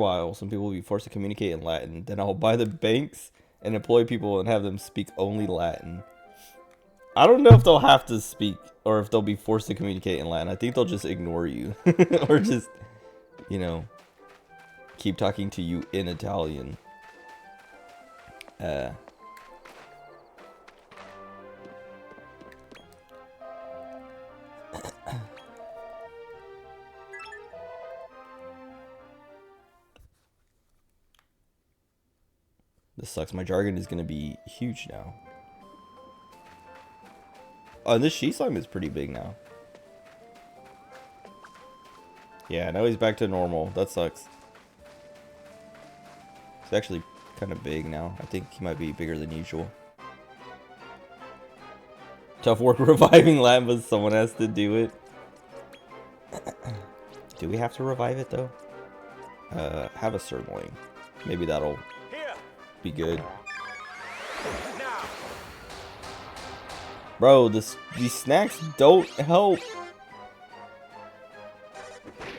while, some people will be forced to communicate in Latin. Then I'll buy the banks and employ people and have them speak only Latin. I don't know if they'll have to speak or if they'll be forced to communicate in Latin. I think they'll just ignore you. Or just, you know, keep talking to you in Italian. This sucks. My jargon is going to be huge now. Oh, and this she slime is pretty big now. Yeah, now he's back to normal. That sucks. He's actually kind of big now. I think he might be bigger than usual. Tough work reviving Lambas. Someone has to do it. Do we have to revive it though? Have a sirloin. Maybe that'll be good. Bro, these snacks don't help.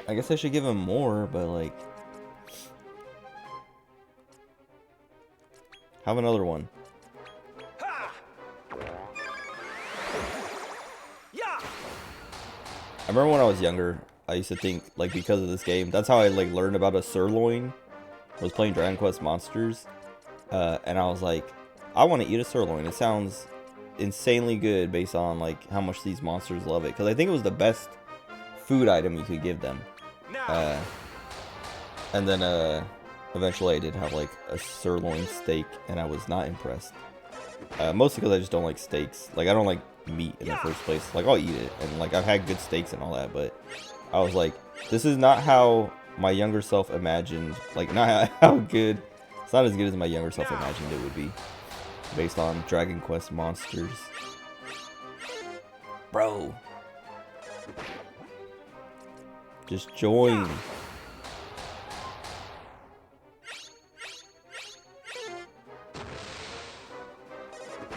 I guess I should give him more, but like... Have another one. I remember when I was younger, I used to think, like, because of this game, that's how I, like, learned about a sirloin. I was playing Dragon Quest Monsters, and I was like, I want to eat a sirloin. It sounds insanely good based on, like, how much these monsters love it. Because I think it was the best food item you could give them. And then, eventually I did have, like, a sirloin steak, and I was not impressed. Mostly because I just don't like steaks. Like, I don't like meat in the first place. Like, I'll eat it, and like I've had good steaks and all that, but I was like, this is not how my younger self imagined, like, not how good, it's not as good as my younger self imagined it would be based on Dragon Quest Monsters. Bro, just join.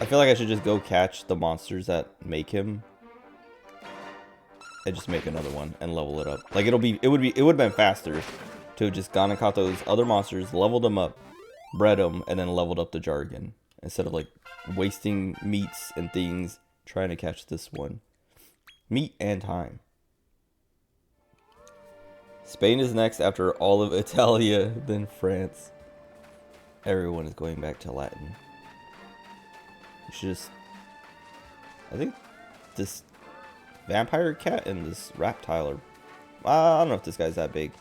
I feel like I should just go catch the monsters that make him and just make another one and level it up. Like, it would have been faster to have just gone and caught those other monsters, leveled them up, bred them, and then leveled up the Jargon instead of like wasting meats and things trying to catch this one. Meat and time. Spain is next after all of Italia, then France. Everyone is going back to Latin. We should just... I think this vampire cat and this reptile are... I don't know if this guy's that big.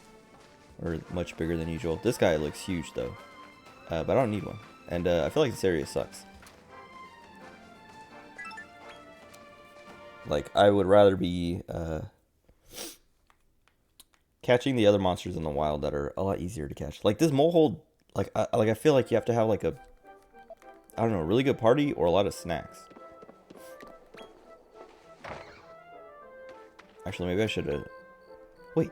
Or much bigger than usual. This guy looks huge though. But I don't need one. And I feel like this area sucks. Like, I would rather be catching the other monsters in the wild that are a lot easier to catch. Like, this molehold, like I feel like you have to have like a, I don't know, a really good party or a lot of snacks. Actually, maybe I should have... Wait.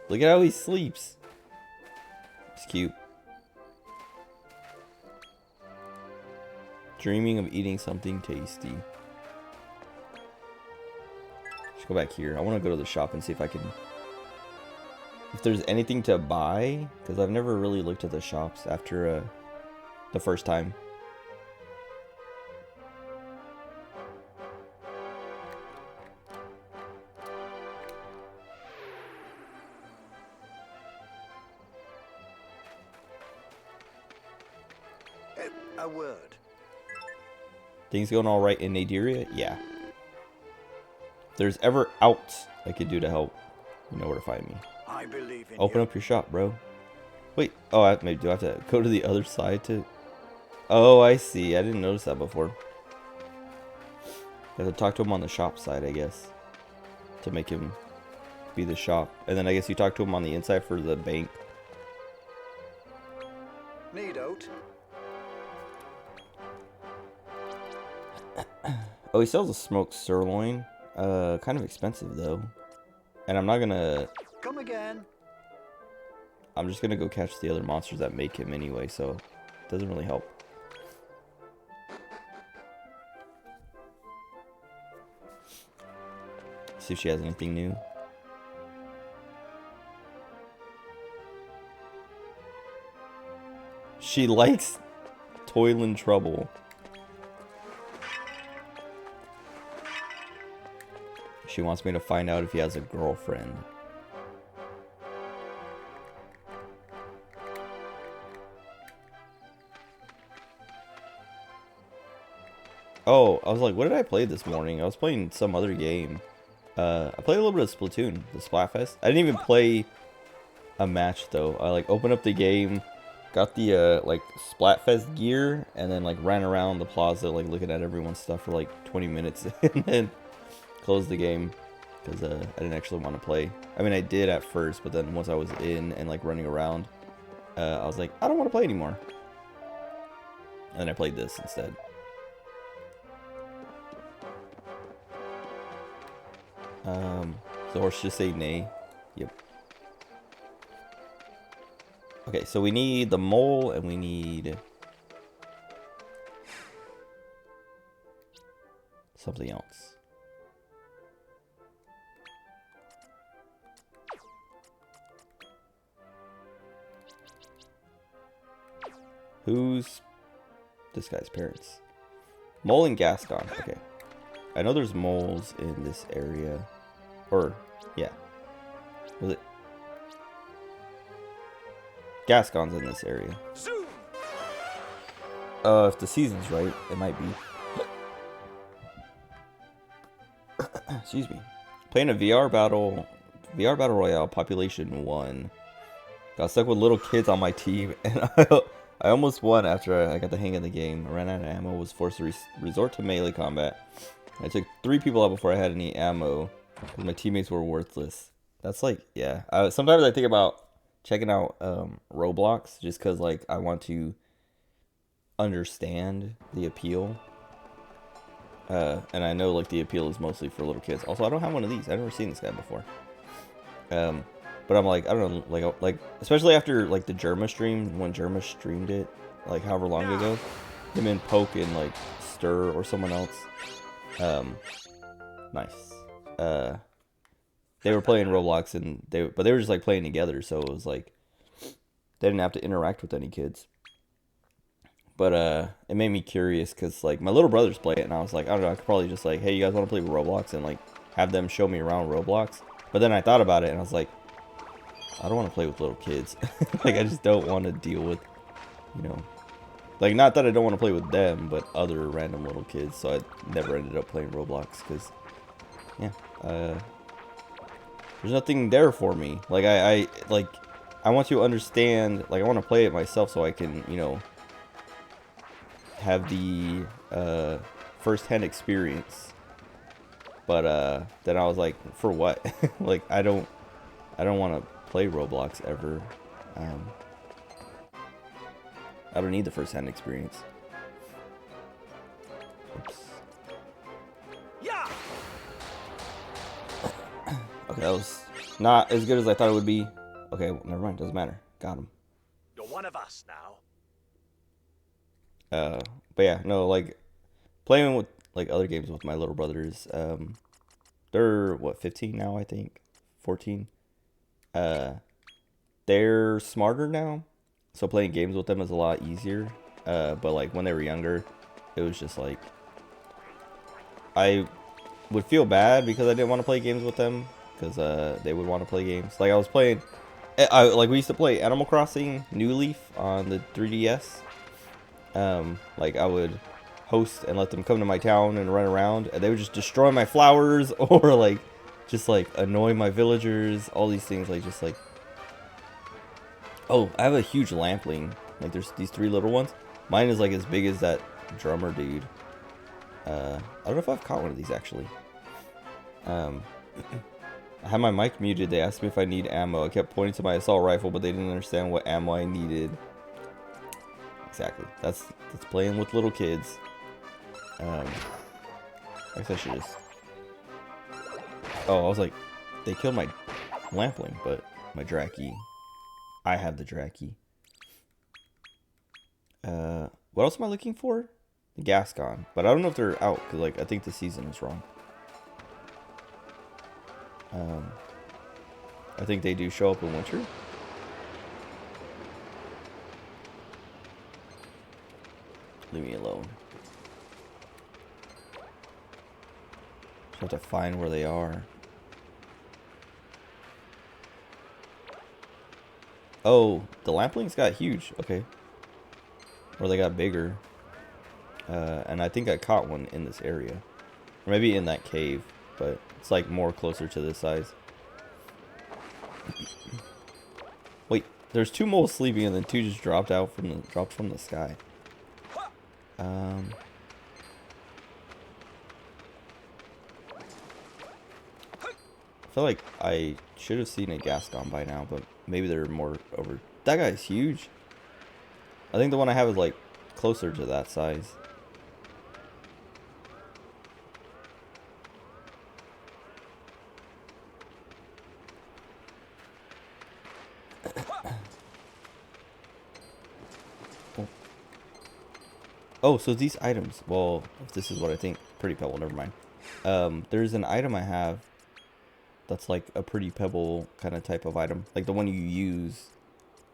Look at how he sleeps. It's cute. Dreaming of eating something tasty. Let's go back here. I want to go to the shop and see if I can... If there's anything to buy. Because I've never really looked at the shops after the first time. A word. Things going all right in Nadiria? Yeah. If there's ever outs I could do to help, you know where to find me. I believe in Open up your shop, bro. Wait. Oh, maybe do I have to go to the other side to... Oh, I see. I didn't notice that before. I have to talk to him on the shop side, I guess. To make him be the shop. And then I guess you talk to him on the inside for the bank. Need oat. Oh, he sells a smoked sirloin. Kind of expensive though. And I'm not gonna... Come again. I'm just gonna go catch the other monsters that make him anyway, so it doesn't really help. See if she has anything new. She likes toil and trouble. She wants me to find out if he has a girlfriend. Oh, I was like, what did I play this morning? I was playing some other game. I played a little bit of Splatoon, the Splatfest. I didn't even play a match though. I like opened up the game, got the like Splatfest gear, and then like ran around the plaza like looking at everyone's stuff for like 20 minutes, and then closed the game because I didn't actually want to play. I mean, I did at first, but then once I was in and like running around, I was like, I don't want to play anymore. And then I played this instead. The horse just say nay. Yep. Okay, so we need the mole and we need something else. Who's this guy's parents? Mole and Gascon. Okay. I know there's moles in this area. Or, yeah. Was it? Gascon's in this area. If the season's right, it might be. Excuse me. Playing a VR battle royale, population 1. Got stuck with little kids on my team, and I almost won after I got the hang of the game. I ran out of ammo, was forced to resort to melee combat. I took 3 people out before I had any ammo, because my teammates were worthless. That's like, yeah. Sometimes I think about checking out Roblox, just because like I want to understand the appeal. And I know like the appeal is mostly for little kids. Also, I don't have one of these. I've never seen this guy before. But I'm like, I don't know, like especially after like the Germa stream, when Germa streamed it, like however long ago, him and Poke and like Stir or someone else. Nice. They were playing Roblox and they were just like playing together, so it was like they didn't have to interact with any kids. But it made me curious because like my little brothers play it, and I was like, I don't know, I could probably just like, hey, you guys want to play Roblox, and like have them show me around Roblox. But then I thought about it, and I was like, I don't want to play with little kids. Like I just don't want to deal with, you know, like not that I don't want to play with them, but other random little kids. So I never ended up playing Roblox because, yeah, there's nothing there for me. Like I want to understand, like I want to play it myself so I can, you know, have the first-hand experience. But then I was like, for what? Like I don't want to play Roblox ever. I don't need the first-hand experience. Oops. Yeah. Okay, that was not as good as I thought it would be. Okay, well, never mind. Doesn't matter. Got him. You're one of us now. But yeah, no, like playing with like other games with my little brothers. They're what, 15 now, I think, 14. They're smarter now, so playing games with them is a lot easier. But like when they were younger, it was just like I would feel bad because I didn't want to play games with them because they would want to play games. Like I was playing, like we used to play Animal Crossing New Leaf on the 3DS. Like I would host and let them come to my town and run around, and they would just destroy my flowers or like just like annoy my villagers, all these things, like just like, oh, I have a huge lampling. Like there's these 3 little ones. Mine is like as big as that drummer dude. I don't know if I've caught one of these actually. I had my mic muted. They asked me if I need ammo. I kept pointing to my assault rifle, but they didn't understand what ammo I needed. Exactly. That's playing with little kids. I guess I should just... Oh, I was like, they killed my lampling, but my Draki. I have the Draki. What else am I looking for? The Gascon. But I don't know if they're out, because like I think the season is wrong. I think they do show up in winter. Leave me alone. Just have to find where they are. Oh, the lamplings got huge. Okay. Or they got bigger. And I think I caught one in this area. Or maybe in that cave. But it's like more closer to this size. Wait, there's 2 moles sleeping and then 2 just dropped from the sky. I feel like I should have seen a Gascon by now, but maybe they're more over. That guy's huge. I think the one I have is like closer to that size. Oh, so these items. Well, if this is what I think, Pretty Pebble. Never mind. There's an item I have that's like a Pretty Pebble kind of type of item, like the one you use.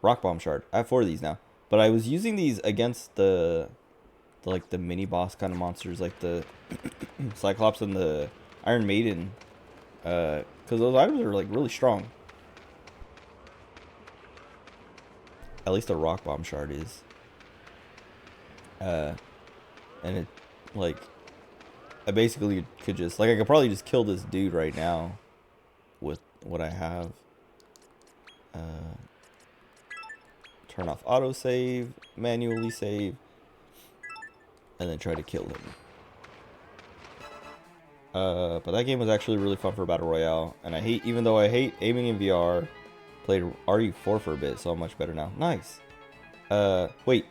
Rock Bomb Shard. I have 4 of these now, but I was using these against the like the mini boss kind of monsters, like the Cyclops and the Iron Maiden, because those items are like really strong. At least a Rock Bomb Shard is. And it, like, I basically could just, like, I could probably just kill this dude right now with what I have. Turn off autosave, manually save, and then try to kill him. But that game was actually really fun for Battle Royale, and I hate, even though I hate aiming in VR, played RE4 for a bit, so I'm much better now. Nice. Wait.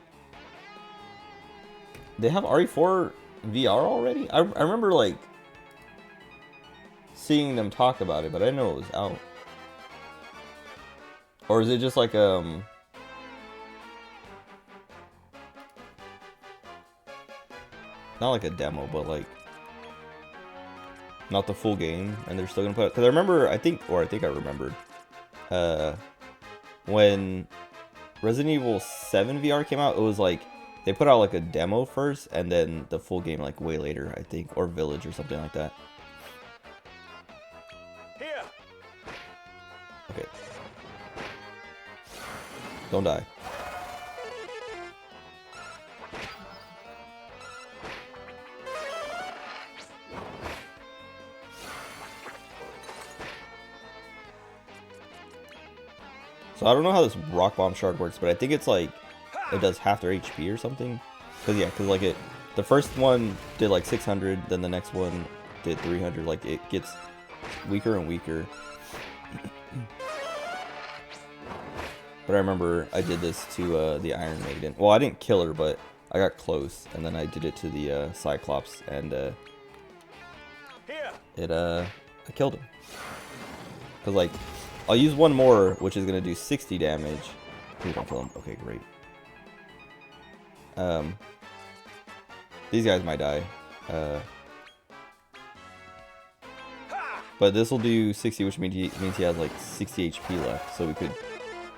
They have RE4 VR already? I remember, like, seeing them talk about it, but I didn't know it was out. Or is it just like, not like a demo, but like, not the full game, and they're still gonna put it? Because I remember, I think I remembered, when Resident Evil 7 VR came out, it was like, they put out like a demo first, and then the full game like way later, I think, or Village or something like that. Here. Okay. Don't die. So I don't know how this Rock Bomb Shard works, but I think it's like, it does half their HP or something. Cause yeah, cause like the first one did like 600, then the next one did 300. Like it gets weaker and weaker. But I remember I did this to the Iron Maiden. Well, I didn't kill her, but I got close, and then I did it to the Cyclops, and I killed him. Cause like, I'll use one more, which is gonna do 60 damage. Please don't kill him. Okay, great. These guys might die. But this will do 60, which means he has like 60 HP left. So we could,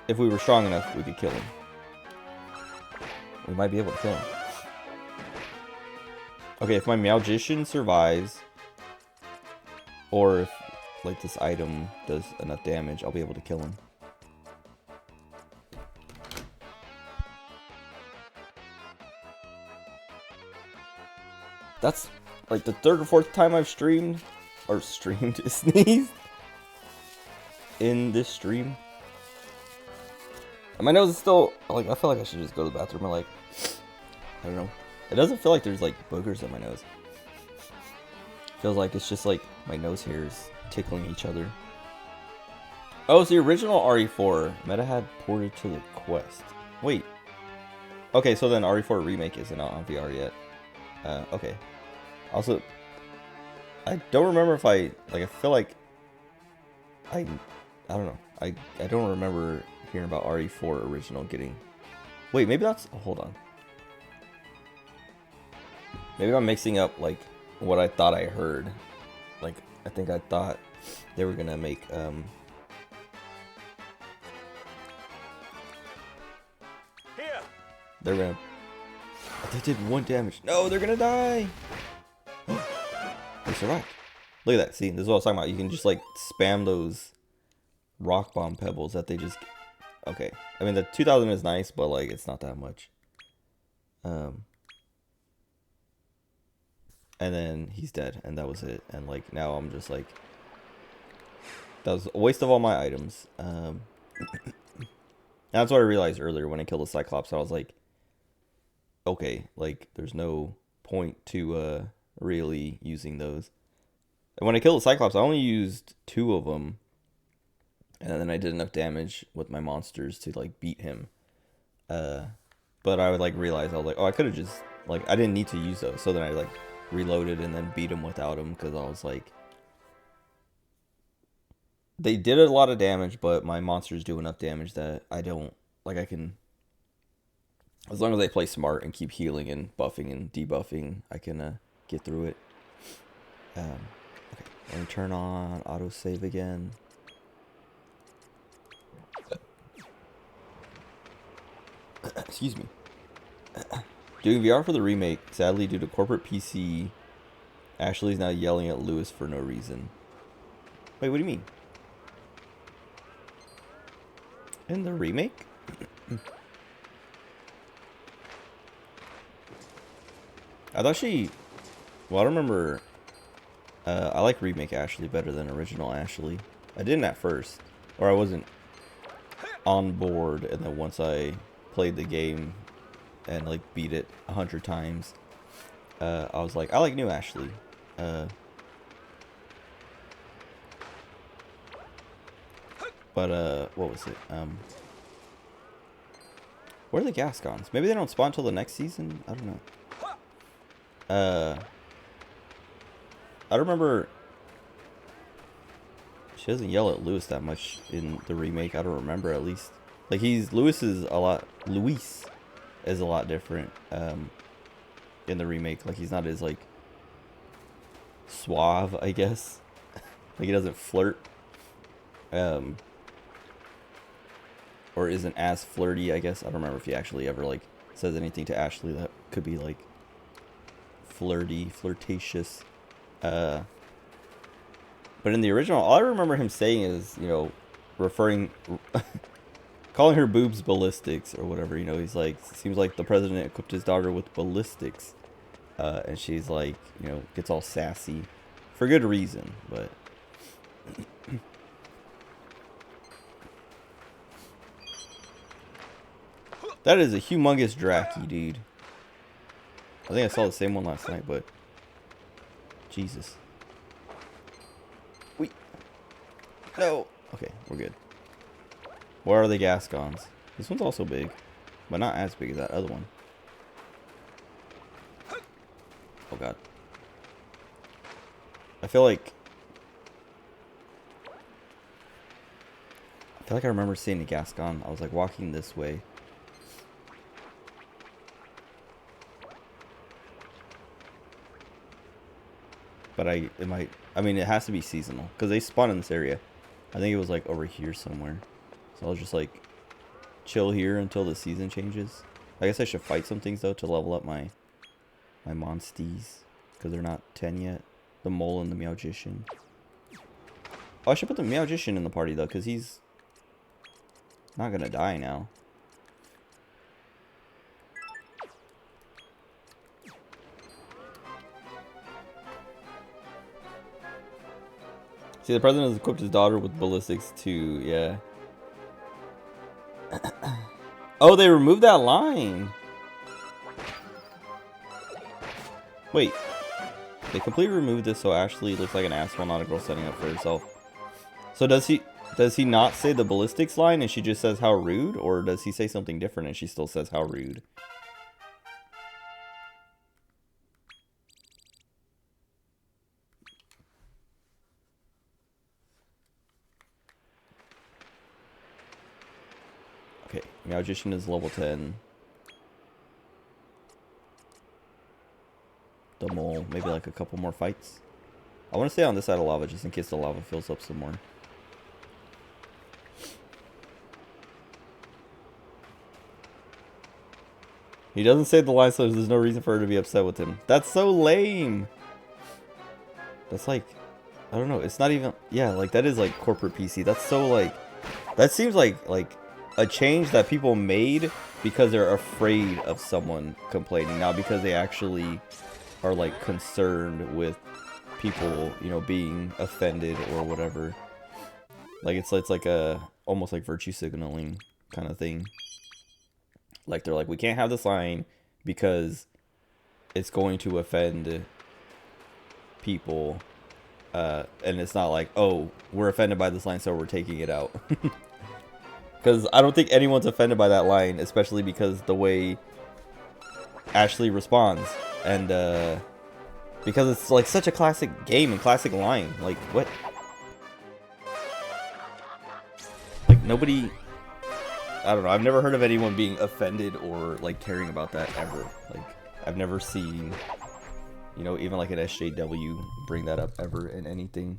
if we were strong enough, we could kill him. We might be able to kill him. Okay, if my Magician survives, or if like this item does enough damage, I'll be able to kill him. That's like the 3rd or 4th time I've streamed sneezed in this stream. And my nose is still, like, I feel like I should just go to the bathroom, or like, I don't know. It doesn't feel like there's like boogers in my nose. Feels like it's just like my nose hairs tickling each other. Oh, it's the original RE4 Meta had ported to the Quest. Wait. Okay, so then RE4 Remake isn't out on VR yet. Okay. Also, I don't remember if I feel like I don't know. I don't remember hearing about RE4 original getting. Wait, maybe that's, hold on. Maybe I'm mixing up like what I thought I heard. Like, I think I thought they were gonna make Here. they're gonna, they did 1 damage. No, they're gonna die. They survived. Look at that. See, this is what I was talking about. You can just like spam those rock bomb pebbles that they just. Okay, I mean the 2000 is nice, but like it's not that much. And then he's dead, and that was it. And like now I'm just like, that was a waste of all my items. That's what I realized earlier when I killed the Cyclops. I was like, okay, like there's no point to really using those. And when I killed the Cyclops, I only used 2 of them, and then I did enough damage with my monsters to like beat him. But I would like realize, I was like, oh, I could have just like, I didn't need to use those. So then I like reloaded and then beat him without him, because I was like, they did a lot of damage, but my monsters do enough damage that I don't, like, I can As long as I play smart and keep healing and buffing and debuffing, I can get through it. Okay, let me turn on autosave again. Excuse me. Doing VR for the remake, sadly due to corporate PC, Ashley's now yelling at Lewis for no reason. Wait, what do you mean? In the remake? I thought she... Well, I don't remember... I like remake Ashley better than original Ashley. I didn't at first. Or I wasn't on board, and then once I played the game and like beat it 100 times, I was like, I like new Ashley. But what was it? Where are the Gascons? Maybe they don't spawn until the next season? I don't know. I don't remember. She doesn't yell at Lewis that much in the remake. I don't remember, at least. Like, Luis is a lot different in the remake. Like, he's not as like suave, I guess. Like, he doesn't flirt. Or isn't as flirty, I guess. I don't remember if he actually ever like says anything to Ashley that could be like flirtatious. But in the original, all I remember him saying is, you know, calling her boobs ballistics or whatever. You know, he's like, seems like the president equipped his daughter with ballistics, and she's like, you know, gets all sassy for good reason, but. That is a humongous Draki, dude. I think I saw the same one last night, but Jesus. No. Okay, we're good. Where are the Gascons? This one's also big, but not as big as that other one. Oh god. I feel like I remember seeing a Gascon. I was like walking this way. But I mean, it has to be seasonal because they spawn in this area. I think it was like over here somewhere. So I'll just like chill here until the season changes. I guess I should fight some things though to level up my monsties because they're not 10 yet. The mole and the Meowgician. Oh, I should put the Meowgician in the party though because he's not gonna die now. See, the president has equipped his daughter with ballistics too, yeah. Oh, they removed that line. Wait. They completely removed this so Ashley looks like an asshole, not a girl setting up for herself. So does he not say the ballistics line and she just says how rude? Or does he say something different and she still says how rude? Okay, Meowgician is level 10. The mole, maybe like a couple more fights. I want to stay on this side of lava just in case the lava fills up some more. He doesn't say the line, so there's no reason for her to be upset with him. That's so lame. That's like, I don't know. It's not even, yeah, like that is like corporate PC. That's so like, that seems like a change that people made because they're afraid of someone complaining, not because they actually are like concerned with people, you know, being offended or whatever. Like it's like a almost like virtue signaling kind of thing. Like they're like, we can't have this line because it's going to offend people, and it's not like, oh, we're offended by this line, so we're taking it out. Because I don't think anyone's offended by that line, especially because the way Ashley responds, and because it's like such a classic game and classic line. Like what? Like nobody. I don't know. I've never heard of anyone being offended or like caring about that ever. Like I've never seen, you know, even like an SJW bring that up ever in anything.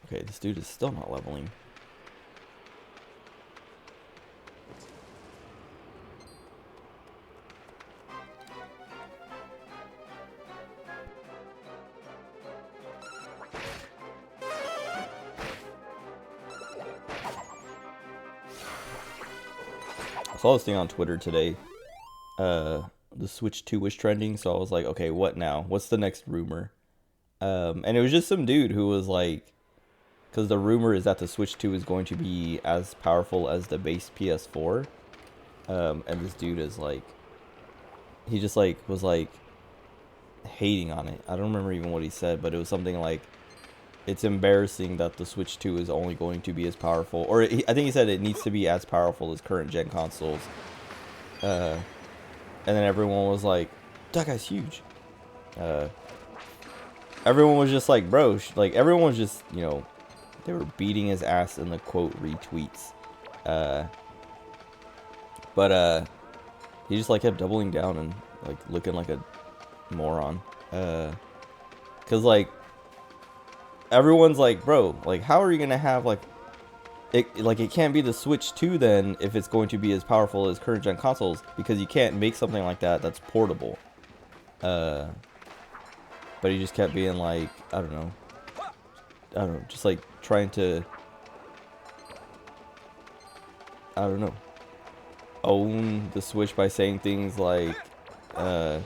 Okay, this dude is still not leveling. I saw this thing on Twitter today. The Switch 2 was trending, so I was like, okay, what now? What's the next rumor? And it was just some dude who was like, because the rumor is that the Switch 2 is going to be as powerful as the base PS4. And this dude is like, he just like was like hating on it. I don't remember even what he said, but it was something like, it's embarrassing that the Switch 2 is only going to be as powerful, or I think he said it needs to be as powerful as current gen consoles. And then everyone was like, that guy's huge. Everyone was just like, bro, like everyone was just, you know, they were beating his ass in the quote retweets. But he just like kept doubling down and like looking like a moron. Cause like everyone's like, bro, like how are you gonna have like it can't be the Switch 2 then if it's going to be as powerful as current gen consoles, because you can't make something like that that's portable. But he just kept being like, I don't know, just like trying to, I don't know, own the Switch by saying things like, I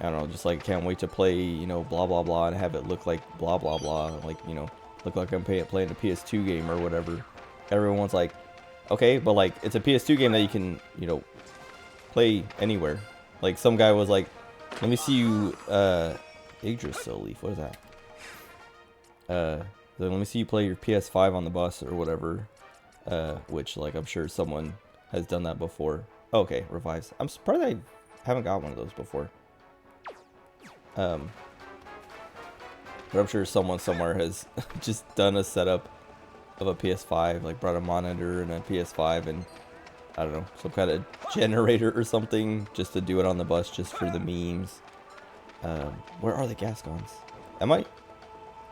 don't know, just like can't wait to play, you know, blah blah blah, and have it look like blah blah blah, like, you know, look like I'm playing a PS2 game or whatever. Everyone's like, okay, but like it's a PS2 game that you can, you know, play anywhere. Like some guy was like, let me see you, Yggdrasil Leaf, what is that? Let me see you play your PS5 on the bus or whatever. Which like I'm sure someone has done that before. Oh, okay, revives. I'm surprised I haven't got one of those before. But I'm sure someone somewhere has just done a setup of a PS5, like brought a monitor and a PS5 and I don't know, some kind of generator or something just to do it on the bus just for the memes. Where are the Gascons?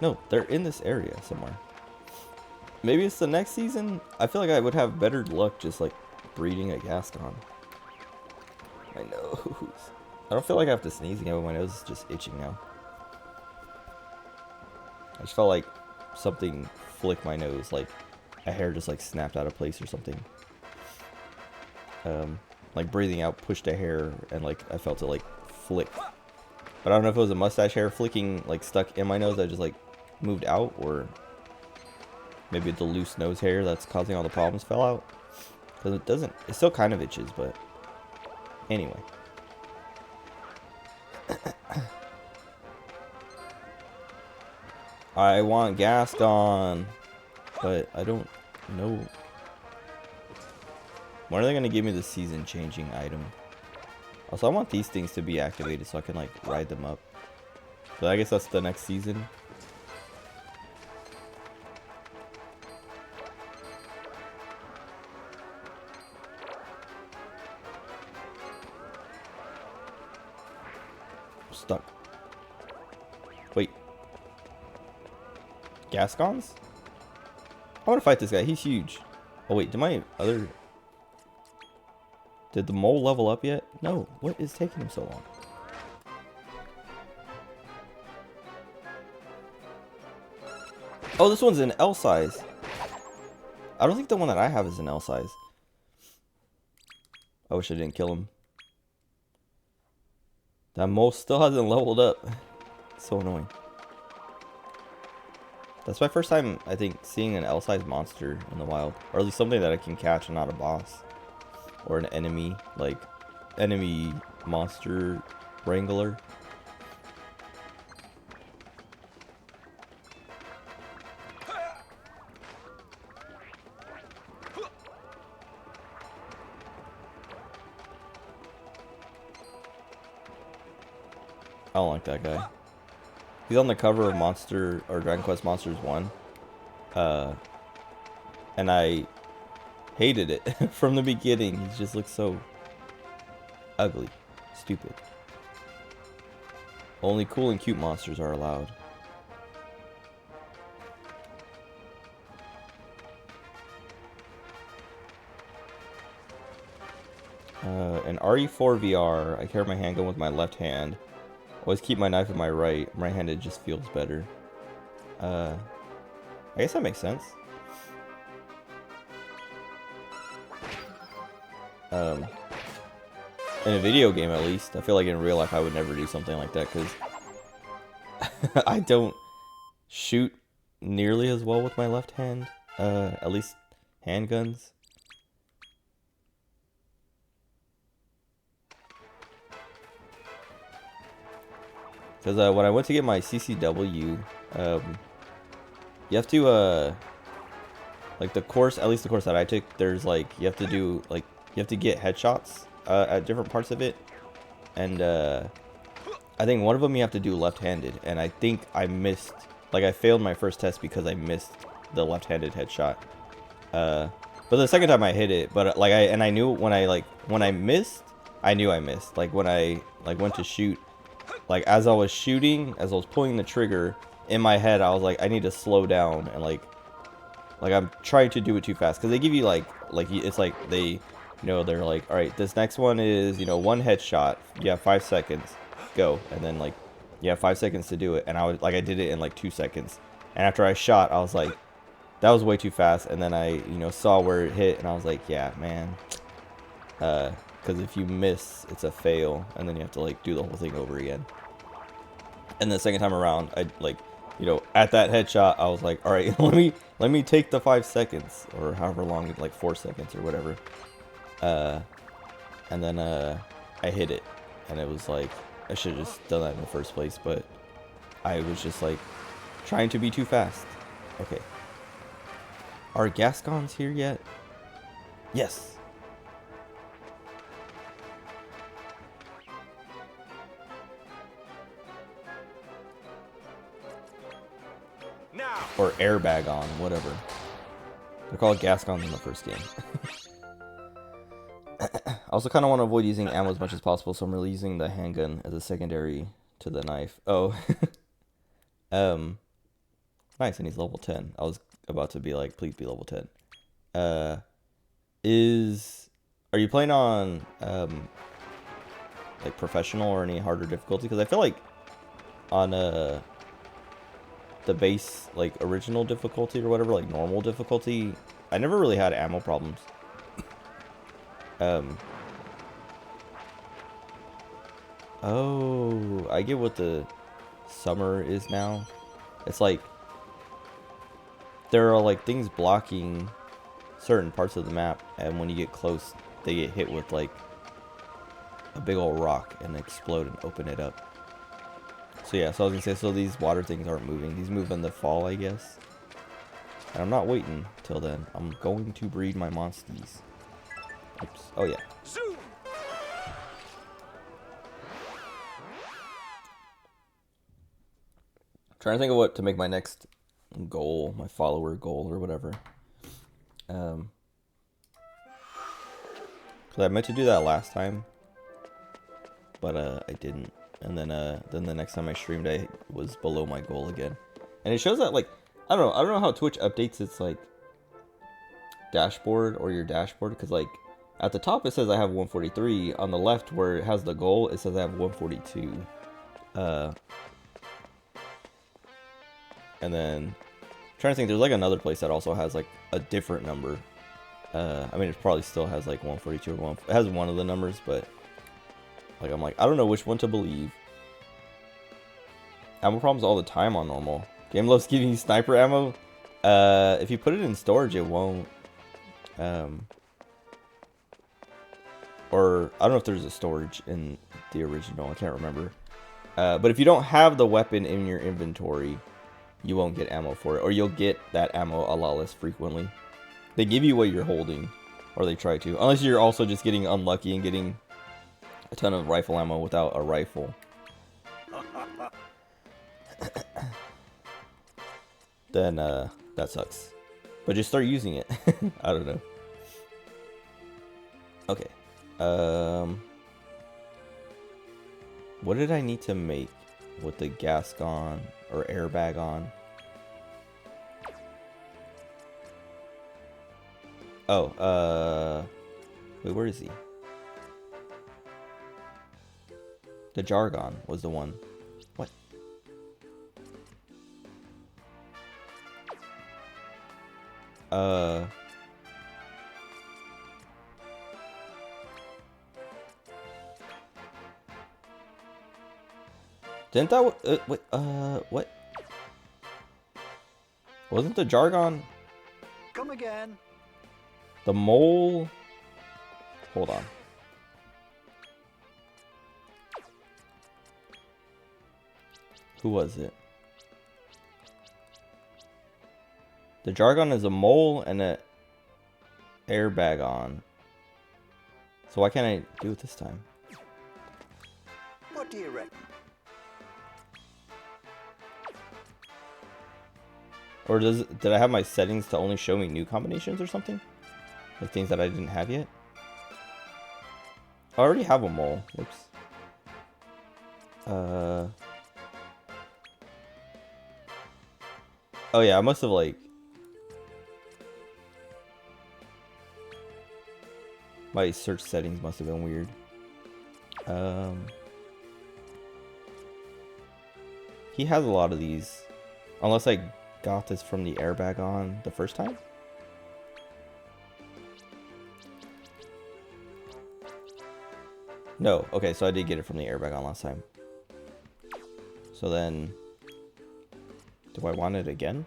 No, they're in this area somewhere. Maybe it's the next season? I feel like I would have better luck just like breeding a Gascon. My nose. I don't feel like I have to sneeze again, but my nose is just itching now. I just felt like something flicked my nose, like a hair just like snapped out of place or something. Like breathing out pushed a hair and like I felt it like flick. But I don't know if it was a mustache hair flicking like stuck in my nose that just like moved out, or maybe the loose nose hair that's causing all the problems fell out. Because it still kind of itches, but anyway. I want Gascon, but I don't know. When are they going to give me the season changing item? Also, I want these things to be activated so I can like ride them up. But I guess that's the next season. I'm stuck. Wait. Gascons? I want to fight this guy. He's huge. Oh wait, did the mole level up yet? No. What is taking him so long? Oh, this one's an L size. I don't think the one that I have is an L size. I wish I didn't kill him. That mole still hasn't leveled up. It's so annoying. That's my first time, I think, seeing an L-size monster in the wild. Or at least something that I can catch and not a boss. Or an enemy, like, enemy monster wrangler. I don't like that guy. He's on the cover of Monster or Dragon Quest Monsters 1. And I hated it from the beginning. He just looks so ugly, stupid. Only cool and cute monsters are allowed. An RE4 VR. I carry my handgun with my left hand. Always keep my knife in my right. Right-handed just feels better. I guess that makes sense. In a video game, at least. I feel like in real life, I would never do something like that because I don't shoot nearly as well with my left hand. At least handguns. Because when I went to get my CCW, you have to, like the course, at least the course that I took, there's like, you have to do, like, you have to get headshots at different parts of it. And I think one of them you have to do left-handed. And I think I missed, like I failed my first test because I missed the left-handed headshot. But the second time I hit it, but like I knew when I missed, I knew I missed. Like when I went to shoot, like as I was shooting, as I was pulling the trigger, in my head I was like, I need to slow down and like I'm trying to do it too fast because they give you like it's like they, you know, they're like, all right, this next one is, you know, one headshot, you have 5 seconds, go, and then like you have 5 seconds to do it, and I did it in like 2 seconds, and after I shot, I was like, that was way too fast, and then I, you know, saw where it hit, and I was like, yeah, man, because if you miss, it's a fail, and then you have to like do the whole thing over again. And the second time around, I like, you know, at that headshot, I was like, all right, let me take the 5 seconds or however long, like 4 seconds or whatever. And then I hit it, and it was like, I should have just done that in the first place, but I was just like trying to be too fast. Okay. Are Gascons here yet? Yes. Now. Or Airbag on, whatever. They're called Gascons in the first game. I also kind of want to avoid using ammo as much as possible, so I'm really using the handgun as a secondary to the knife. Oh. Nice, and he's level 10. I was about to be like, please be level 10. Are you playing on, like, professional or any harder difficulty? Because I feel like on, the base, like, original difficulty or whatever, like, normal difficulty, I never really had ammo problems. Oh, I get what the summer is now. It's like there are like things blocking certain parts of the map, and when you get close, they get hit with like a big old rock and explode and open it up. So yeah, so I was gonna say, so these water things aren't moving. These move in the fall, I guess. And I'm not waiting till then. I'm going to breed my monsties. Oops. Oh yeah. Zoom. Trying to think of what to make my next goal, my follower goal or whatever. Cause I meant to do that last time, but I didn't. And then the next time I streamed, I was below my goal again. And it shows that, like, I don't know how Twitch updates its like dashboard or your dashboard, because like at the top it says I have 143. On the left where it has the goal, it says I have 142. And then I'm trying to think, there's like another place that also has like a different number. I mean, it probably still has like 142 or 1. It has one of the numbers, but like I'm like, I don't know which one to believe. Ammo problems all the time on normal. Game loves giving you sniper ammo. If you put it in storage, it won't. Or I don't know if there's a storage in the original. I can't remember. But if you don't have the weapon in your inventory, you won't get ammo for it, or you'll get that ammo a lot less frequently. They give you what you're holding, or they try to, unless you're also just getting unlucky and getting a ton of rifle ammo without a rifle. then that sucks. But just start using it. I don't know. Okay. What did I need to make with the Gascon or airbag on? Oh, wait, where is he? The Jargon was the one. What? Didn't that wait, what? Wasn't the Jargon Come again. the mole? Hold on. Who was it? The Jargon is a mole and a airbag on. So why can't I do it this time? What do you reckon? Or did I have my settings to only show me new combinations or something? Like things that I didn't have yet? I already have a mole. Whoops. Oh yeah, I must have like... My search settings must have been weird. He has a lot of these. Unless I got this from the airbag on the first time? No, okay, so I did get it from the airbag on last time. So then... Do I want it again?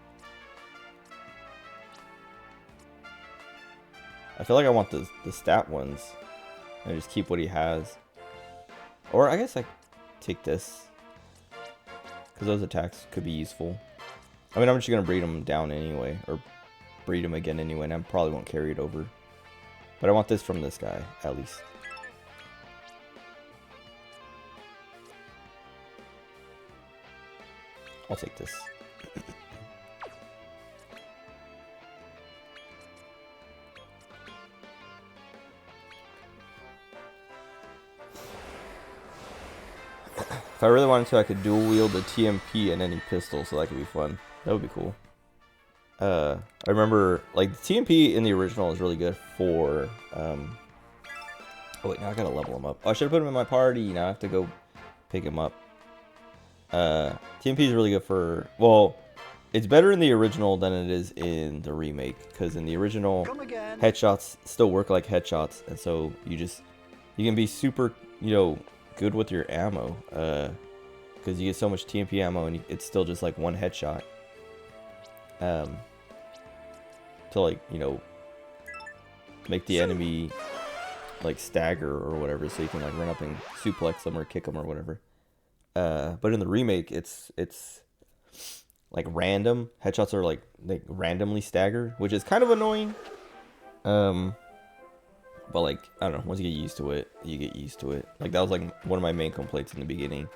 I feel like I want the stat ones. And just keep what he has. Or I guess I take this. Because those attacks could be useful. I mean, I'm just going to breed them down anyway. Or breed them again anyway. And I probably won't carry it over. But I want this from this guy, at least. I'll take this. If I really wanted to, I could dual wield the TMP and any pistol, so that could be fun. That would be cool. I remember, like, the TMP in the original is really good for, oh wait, now I gotta level him up. Oh, I should have put him in my party. Now I have to go pick him up. TMP is really good for, well, it's better in the original than it is in the remake, because in the original, headshots still work like headshots, and so you can be super, good with your ammo, because you get so much TMP ammo and it's still just like one headshot, to like, make the enemy like stagger or whatever, so you can like run up and suplex them or kick them or whatever. But in the remake, it's like random headshots are like they randomly stagger, which is kind of annoying. But like, I don't know, once you get used to it, you get used to it. Like that was like one of my main complaints in the beginning.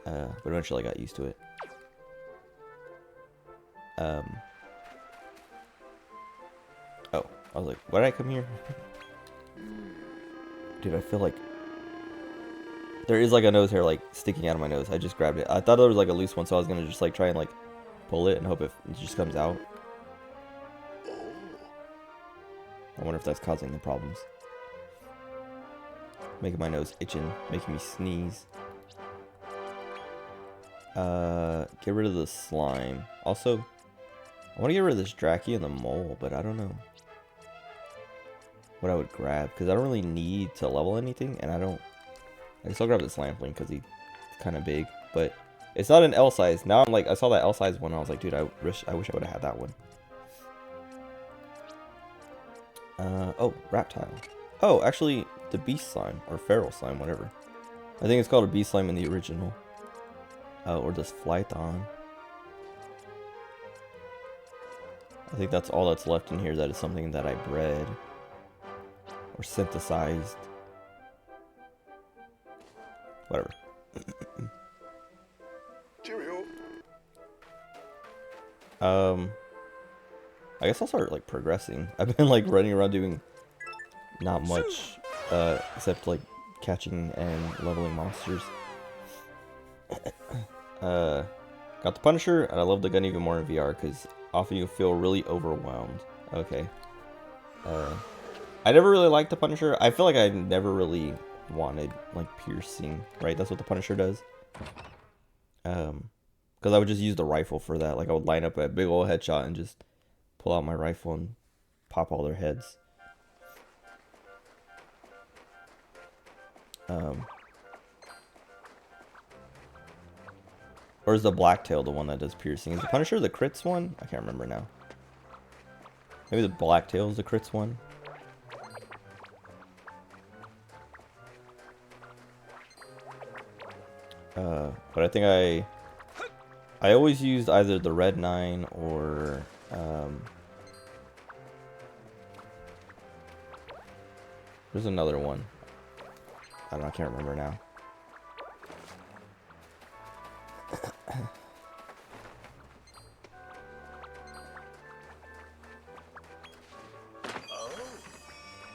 But eventually I got used to it. Oh, I was like, why did I come here? Dude, I feel like there is like a nose hair like sticking out of my nose. I just grabbed it. I thought there was like a loose one, so I was gonna just like try and like pull it and hope it just comes out. I wonder if that's causing the problems. Making my nose itching, making me sneeze. Get rid of the slime. Also, I want to get rid of this Draki and the mole, but I don't know what I would grab, because I don't really need to level anything, and I guess I'll grab the Slampling because he's kind of big, but it's not an L size. Now I'm like, I saw that L size one, I was like, dude, I wish I would have had that one. Oh, Reptile. Oh, actually, the Beast Slime, or Feral Slime, whatever. I think it's called a Beast Slime in the original. Or this Flython. I think that's all that's left in here that is something that I bred. Or synthesized. Whatever. Cheerio. I guess I'll start like progressing. I've been like running around doing not much, except like catching and leveling monsters. Got the Punisher, and I love the gun even more in VR because often you feel really overwhelmed. Okay. I never really liked the Punisher. I feel like I never really wanted like piercing, right? That's what the Punisher does. Because I would just use the rifle for that. Like I would line up a big old headshot and just pull out my rifle and pop all their heads. Or is the Blacktail the one that does piercing? Is the Punisher the crits one? I can't remember now. Maybe the Blacktail is the crits one. But I think I always used either the Red 9 or there's another one. I don't know, I can't remember now.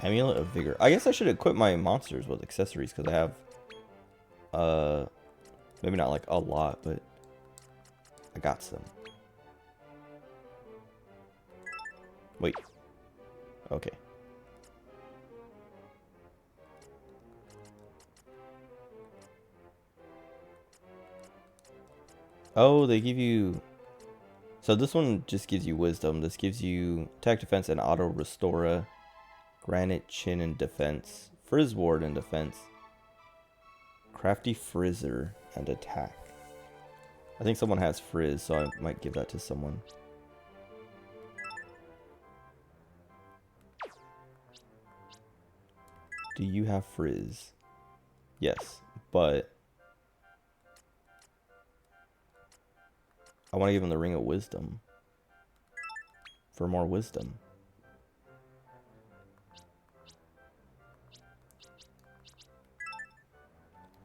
Amulet of Vigor. I guess I should equip my monsters with accessories because I have maybe not like a lot, but I got some. Wait. Okay. Oh, they give you... So this one just gives you wisdom. This gives you attack, defense, and auto restora. Granite, chin, and defense. Frizz ward and defense. Crafty frizzer and attack. I think someone has frizz, so I might give that to someone. Do you have frizz? Yes, but I want to give him the Ring of Wisdom for more wisdom.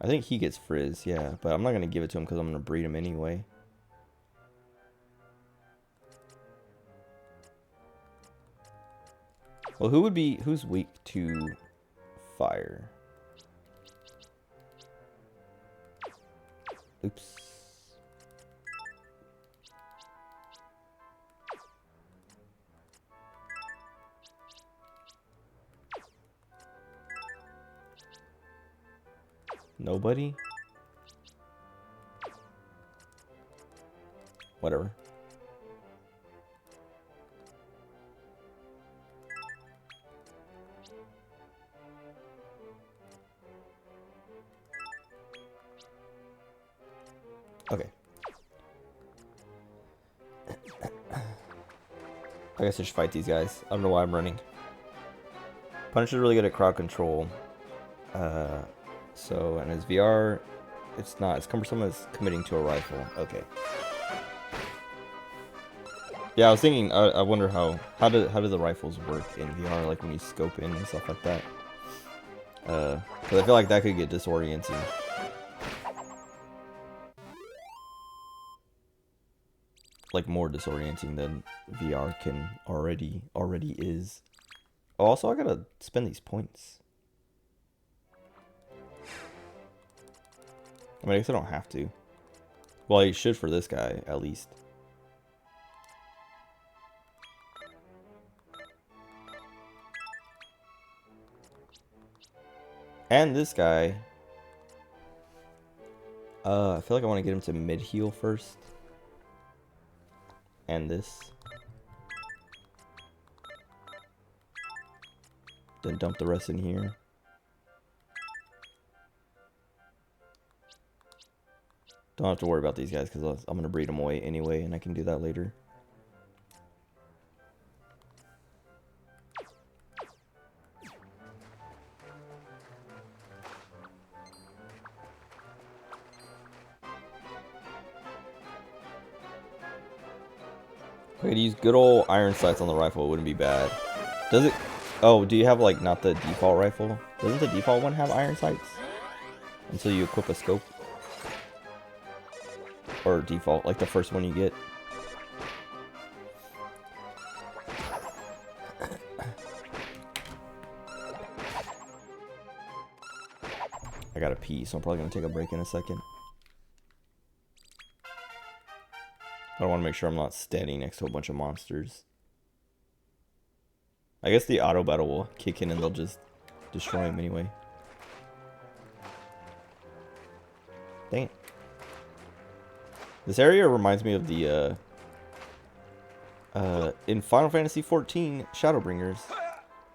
I think he gets frizz, yeah, but I'm not going to give it to him because I'm going to breed him anyway. Well, who's weak to fire? Oops. Nobody? Whatever. Okay. I guess I should fight these guys. I don't know why I'm running. Punisher's really good at crowd control. So, and his VR, it's not as cumbersome as committing to a rifle. Okay. Yeah, I was thinking, I wonder how do the rifles work in VR, like when you scope in and stuff like that. Because I feel like that could get disorienting. Like more disorienting than VR can already is. Oh, also I gotta spend these points. I mean, I guess I don't have to. Well, I should for this guy, at least. And this guy. I feel like I want to get him to mid-heal first. And this. Then dump the rest in here. Don't have to worry about these guys because I'm going to breed them away anyway, and I can do that later. If I could use good old iron sights on the rifle, it wouldn't be bad. Does it? Oh, do you have like not the default rifle? Doesn't the default one have iron sights? Until you equip a scope? or default, like the first one you get. I gotta pee, so I'm probably gonna take a break in a second. I want to make sure I'm not standing next to a bunch of monsters. I guess the auto battle will kick in and they'll just destroy him anyway. Dang it. This area reminds me of the in Final Fantasy XIV Shadowbringers.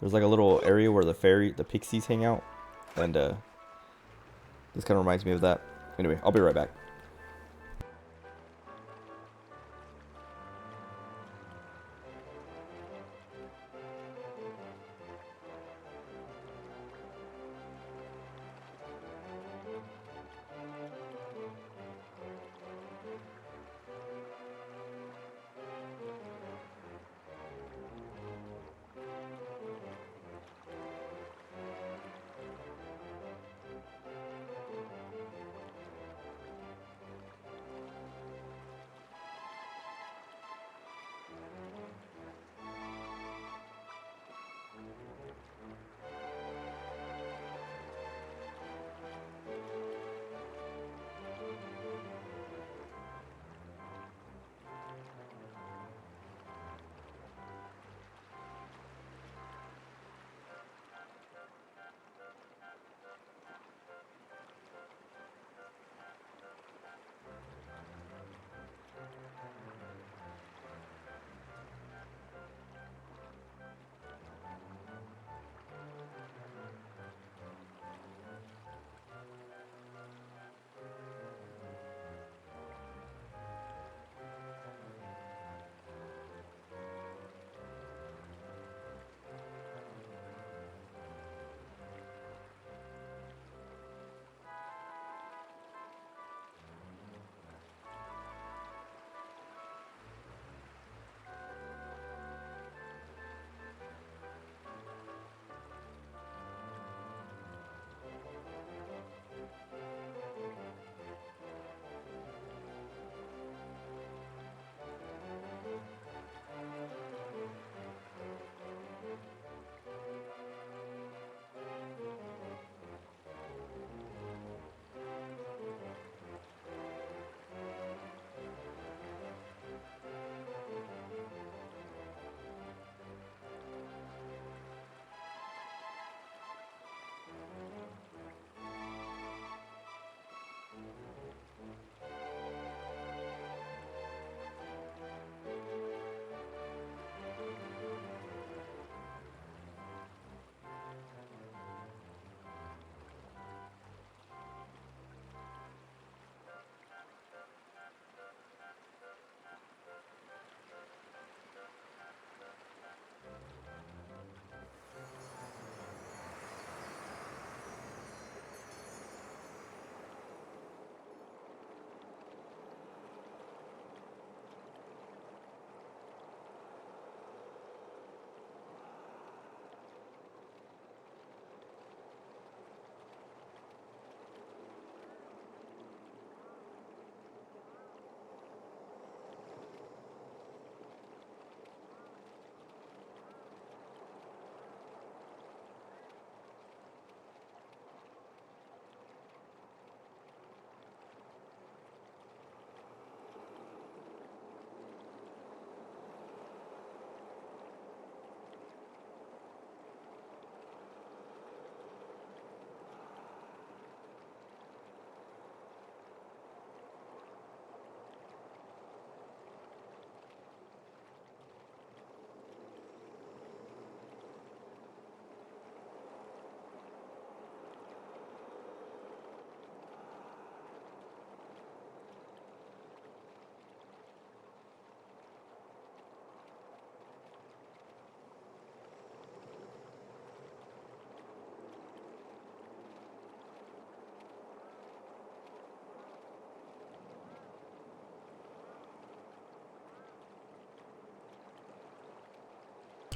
There's like a little area where the pixies hang out, and this kind of reminds me of that. Anyway, I'll be right back.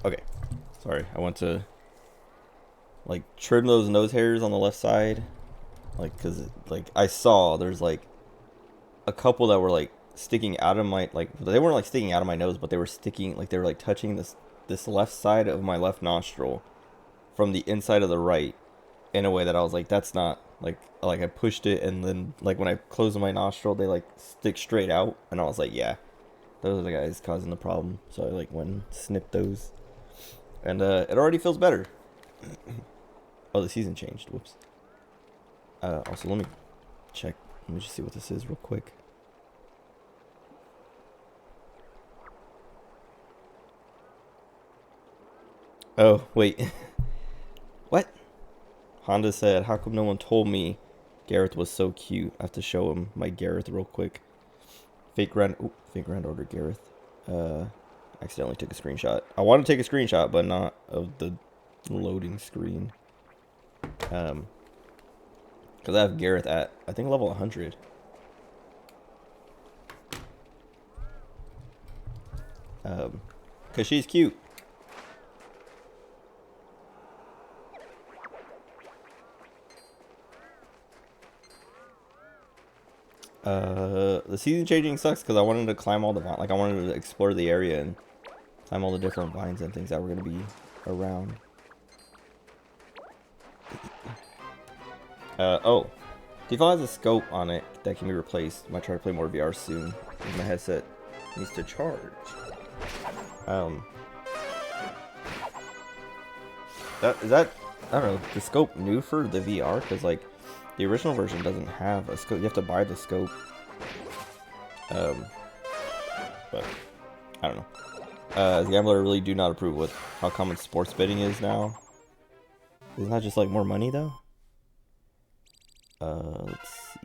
Okay, sorry. I want to like trim those nose hairs on the left side, like because like I saw there's like a couple that were like sticking out of my like they weren't like sticking out of my nose, but they were sticking like they were like touching this left side of my left nostril from the inside of the right in a way that I was like, that's not like I pushed it, and then like when I closed my nostril, they like stick straight out, and I was like, yeah, those are the guys causing the problem. So I like went and snipped those, and it already feels better. Oh, the season changed. Whoops. Also, let me check. Let me just see what this is real quick. Oh, wait. What? Honda said, how come no one told me Gareth was so cute? I have to show him my Gareth real quick. Fake grand order Gareth. Accidentally took a screenshot. I want to take a screenshot, but not of the loading screen. Because I have Gareth at, I think, level 100. Because she's cute. The season changing sucks because I wanted to climb all the vines. Like, I wanted to explore the area and climb all the different vines and things that were going to be around. Oh. Default has a scope on it that can be replaced. Might try to play more VR soon. My headset needs to charge. Is that I don't know, the scope new for the VR? Because like the original version doesn't have a scope. You have to buy the scope. But I don't know. As a gambler, I really do not approve with how common sports betting is now. Isn't that just like more money though? Let's see.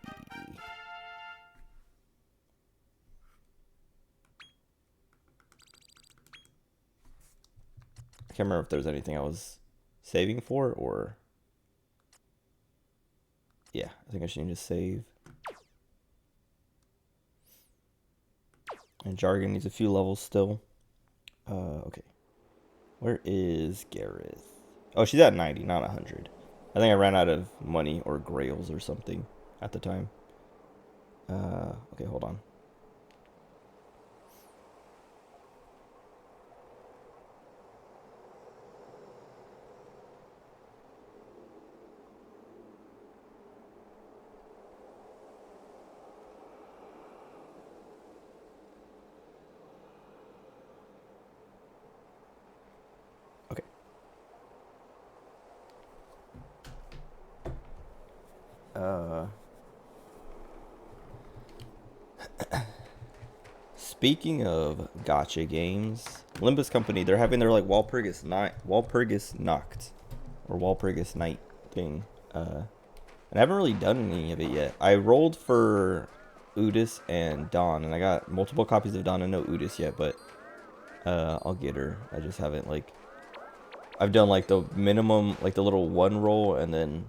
I can't remember if there's anything I was saving for or... Yeah, I think I should need to save. And Jargon needs a few levels still. Okay. Where is Gareth? Oh, she's at 90, not 100. I think I ran out of money or grails or something at the time. Okay, hold on. Okay. Speaking of gacha games, Limbus Company, they're having their like Walpurgis Nacht or Walpurgis Night thing. And I haven't really done any of it yet. I rolled for Udis and Dawn, and I got multiple copies of Dawn and no Udis yet, but I'll get her. I just haven't like I've done like the minimum, like the little one roll, and then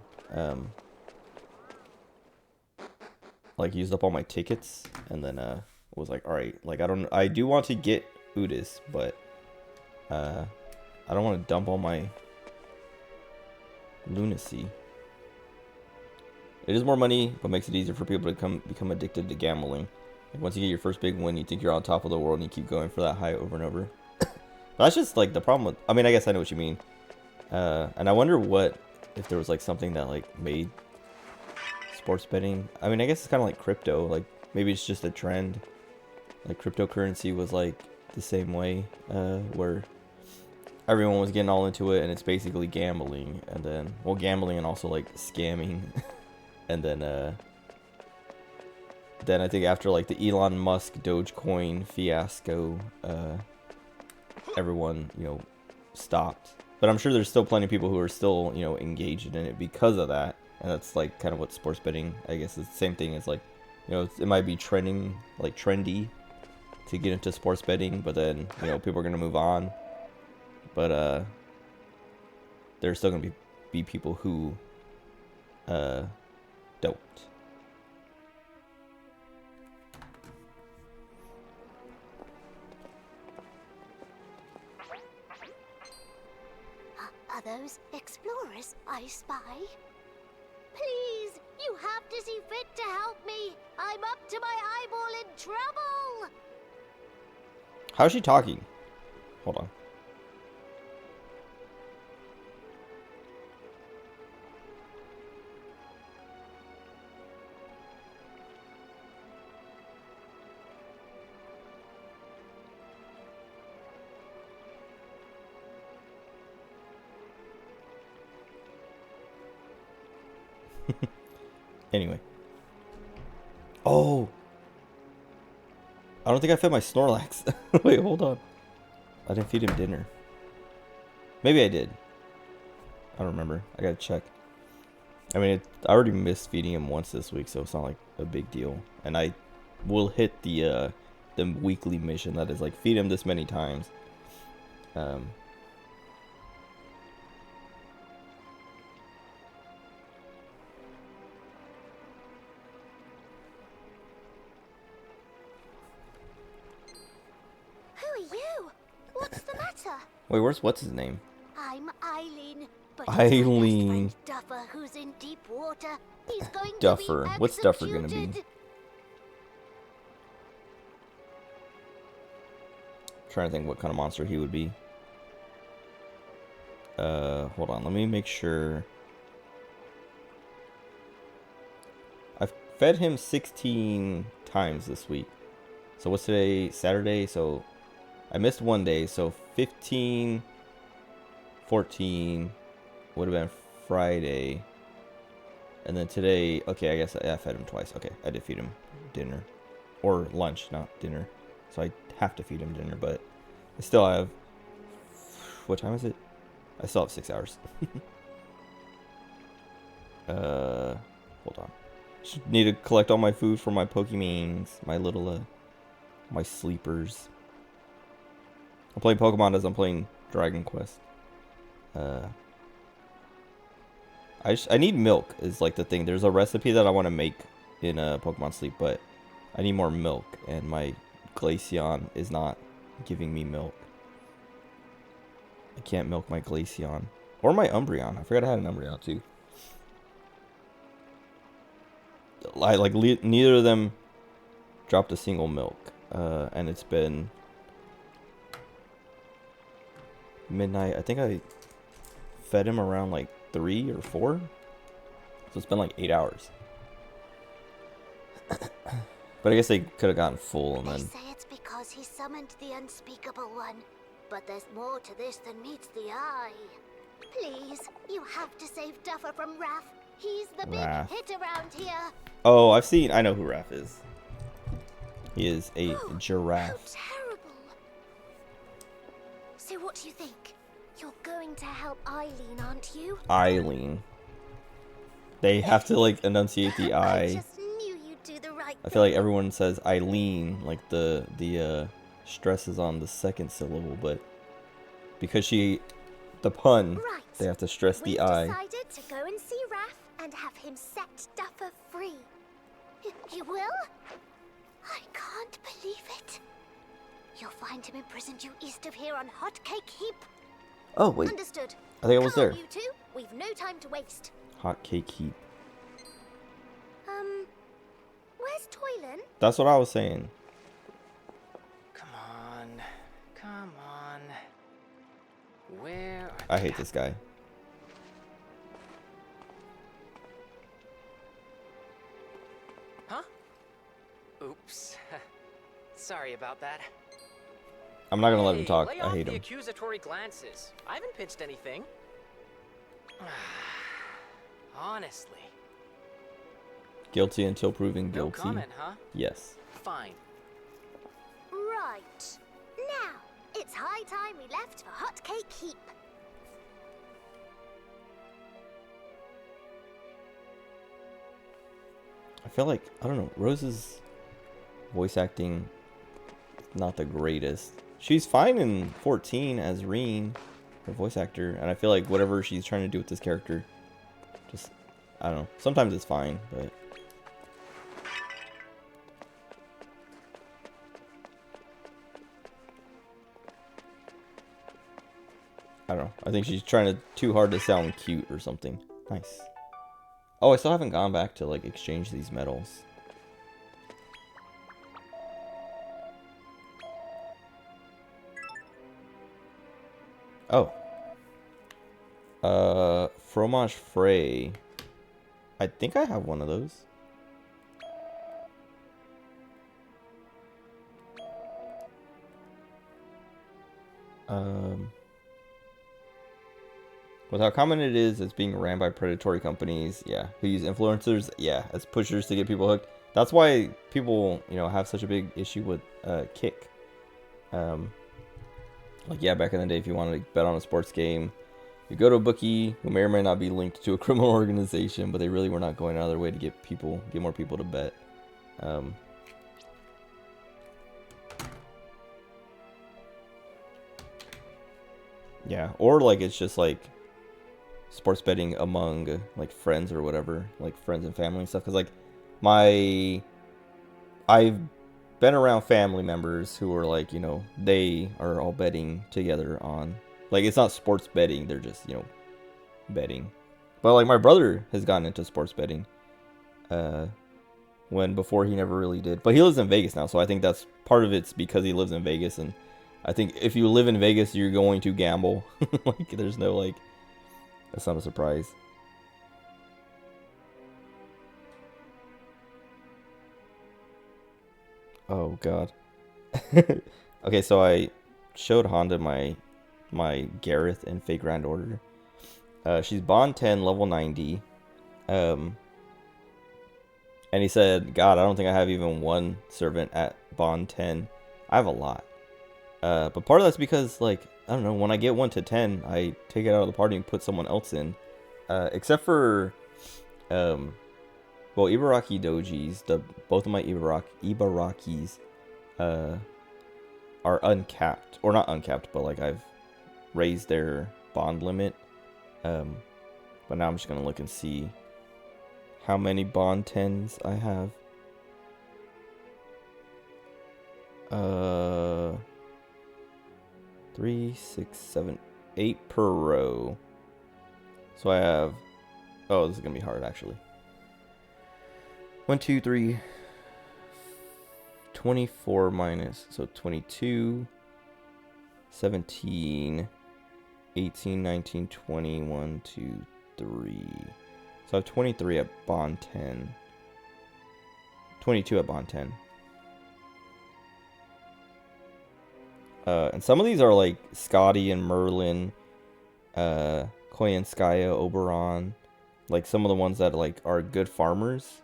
like used up all my tickets, and then was like, all right, like I do want to get Udis, but I don't want to dump all my lunacy. It is more money, but makes it easier for people to become addicted to gambling. Like once you get your first big win, you think you're on top of the world, and you keep going for that high over and over. That's just like the problem with. I mean, I guess I know what you mean. And I wonder if there was like something that like made sports betting. I mean, I guess it's kind of like crypto. Like maybe it's just a trend. Like cryptocurrency was like the same way, where everyone was getting all into it, and it's basically gambling, and then gambling and also like scamming, and then I think after like the Elon Musk Dogecoin fiasco, everyone stopped. But I'm sure there's still plenty of people who are still engaged in it because of that, and that's like kind of what sports betting, I guess, is the same thing as like it might be trending, like trendy to get into sports betting, but then people are gonna move on. But there's still gonna be people who don't. Are those explorers I spy? Please, you have to see fit to help me. I'm up to my How's she talking? Hold on. Anyway. Oh! I don't think I fed my Snorlax. Wait, hold on. I didn't feed him dinner. Maybe I did. I don't remember. I gotta check. I mean, I already missed feeding him once this week, so it's not like a big deal. And I will hit the weekly mission that is like feed him this many times. Who are you? What's the matter? Wait, what's his name? I'm Eileen. But Eileen. it's my best friend Duffer who's in deep water. He's going Duffer. to be What's Duffer gonna be? executed. Trying to think what kind of monster he would be. Hold on. Let me make sure. I've fed him 16 times this week. So what's today? Saturday. So I missed one day. So 15, 14 would have been Friday. And then today, okay, I guess I fed him twice. Okay, I did feed him dinner. Or lunch, not dinner. So I have to feed him dinner, but I still have... What time is it? I still have 6 hours. Hold on. Just need to collect all my food for my Pokemons. My little, my sleepers. I'm playing Pokemon as I'm playing Dragon Quest. I need milk is like the thing. There's a recipe that I want to make in Pokemon Sleep, but I need more milk, and my Glaceon is not giving me milk. I can't milk my Glaceon. Or my Umbreon. I forgot I had an Umbreon too. Neither of them dropped a single milk. And it's been midnight. I think I fed him around like 3 or 4. So it's been like 8 hours. But I guess they could have gotten full and They then... say it's because he summoned the unspeakable one. But there's more to this than meets the eye. Please, you have to save Duffer from Raph. He's the big Raph. hit around here. Oh, I know who Raph is. He is a How giraffe. terrible. So what do you think? You're going to help Eileen, aren't you? Eileen. They have to like enunciate the I I. just knew you'd do the right I feel like thing. everyone says Eileen, like the stress is on the second syllable, but because the pun, Right. they have to stress We've the I. decided to go and see Raph and have him set Duffer free. You will? I can't believe it. You'll find him imprisoned due east of here on Hot Cake Heap. Oh wait, Understood. I think I was Come on, there. you two. We've no time to waste. Hot cake heap. Where's Toylan? That's what I was saying. Come on. Come on. Where? I hate this guy. Huh? Oops. Sorry about that. I'm not gonna let him Hey, talk. lay I off hate the him. accusatory glances. I haven't pinched anything. Honestly. Guilty until proven No guilty. comment, huh? Yes. Fine. Right. Now, it's high time we left for Hot Cake Heap. I feel like, I don't know, Rose's voice acting not the greatest. She's fine in 14 as Reen, her voice actor, and I feel like whatever she's trying to do with this character, just, I don't know. Sometimes it's fine, but... I don't know. I think she's trying too hard to sound cute or something. Nice. Oh, I still haven't gone back to, like, exchange these medals. Oh. Fromage Frais. I think I have one of those. With how common it is, it's being ran by predatory companies, yeah, who use influencers, yeah, as pushers to get people hooked. That's why people, you know, have such a big issue with Kick. Like, yeah, back in the day, if you wanted to bet on a sports game, you go to a bookie who may or may not be linked to a criminal organization, but they really were not going out of their way to get more people to bet. Yeah, or like it's just like sports betting among like friends or whatever, like friends and family and stuff. Because like I've been around family members who are like, you know, they are all betting together on, like, it's not sports betting, they're just, you know, betting. But like my brother has gotten into sports betting, when before he never really did. But he lives in Vegas now, so I think that's part of it's because he lives in Vegas, and I think if you live in Vegas, you're going to gamble. Like, there's no, like, that's not a surprise. Oh, God. Okay, so I showed Honda my Gareth in Fate Grand Order. She's Bond 10, level 90. And he said, God, I don't think I have even one servant at Bond 10. I have a lot. But part of that's because, like, I don't know, when I get 1 to 10, I take it out of the party and put someone else in. Except for, well, Ibaraki Dojis, both of my Ibarakis, are uncapped. Or not uncapped, but, like, I've raised their bond limit. But now I'm just going to look and see how many Bond 10s I have. 3, 6, 7, 8 per row. So I have, oh, this is gonna be hard actually. 1, 2, 3, 24 minus, so 22, 17, 18, 19, 20, 1, 2, 3. So I have 23 at Bond 10. 22 at Bond 10. And some of these are like Scotty and Merlin, Koyanskaya, Oberon, like some of the ones that like are good farmers.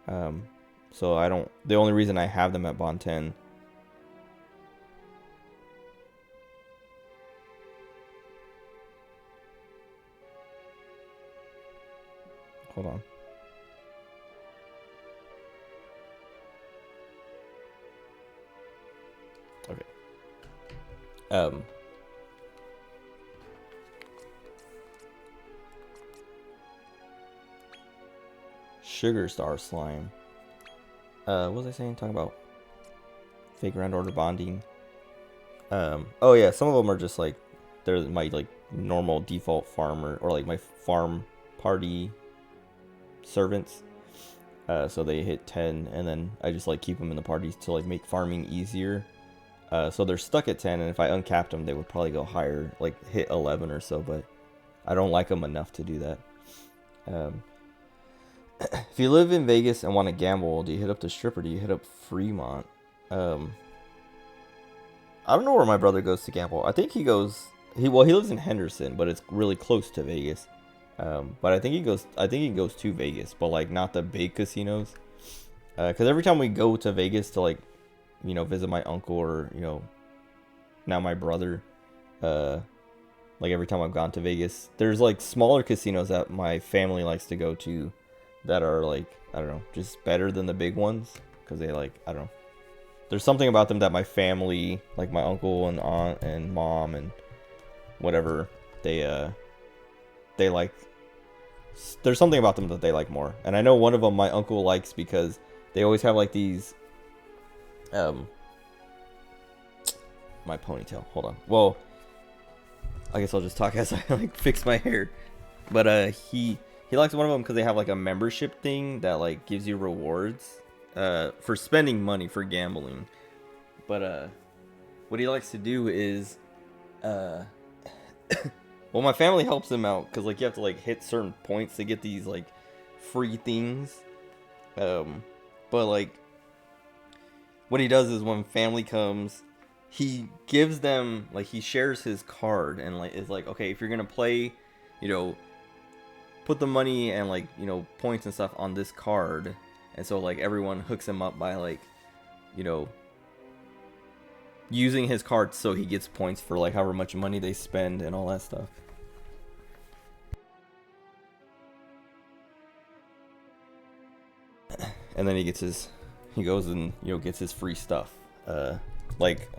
So I don't, the only reason I have them at Bond 10. Hold on. Okay. Sugar Star Slime. What was I saying? Talking about Fate Grand Order bonding. Oh yeah, some of them are just like, they're my like normal default farmer, or like my farm party servants. So they hit 10, and then I just like keep them in the parties to like make farming easier. So they're stuck at 10, and if I uncapped them, they would probably go higher, like hit 11 or so, but I don't like them enough to do that. If you live in Vegas and want to gamble, do you hit up the Strip or do you hit up Fremont? I don't know where my brother goes to gamble. I think he lives in Henderson, but it's really close to Vegas. But I think he goes to Vegas, but like not the big casinos. Because every time we go to Vegas to like, you know, visit my uncle or, you know, now my brother, like every time I've gone to Vegas, there's like smaller casinos that my family likes to go to that are like, I don't know, just better than the big ones. Because they like, I don't know, there's something about them that my family, like my uncle and aunt and mom and whatever, they like, there's something about them that they like more. And I know one of them my uncle likes because they always have like these, my ponytail, hold on. Well, I guess I'll just talk as I like fix my hair. But he likes one of them because they have like a membership thing that like gives you rewards for spending money for gambling. But what he likes to do is Well, my family helps him out because like you have to like hit certain points to get these like free things. But like what he does is when family comes, he gives them like he shares his card and like is like, okay, if you're gonna play, you know, put the money and like, you know, points and stuff on this card. And so like everyone hooks him up by like, you know, using his card so he gets points for like however much money they spend and all that stuff. And then he goes and, you know, gets his free stuff. Like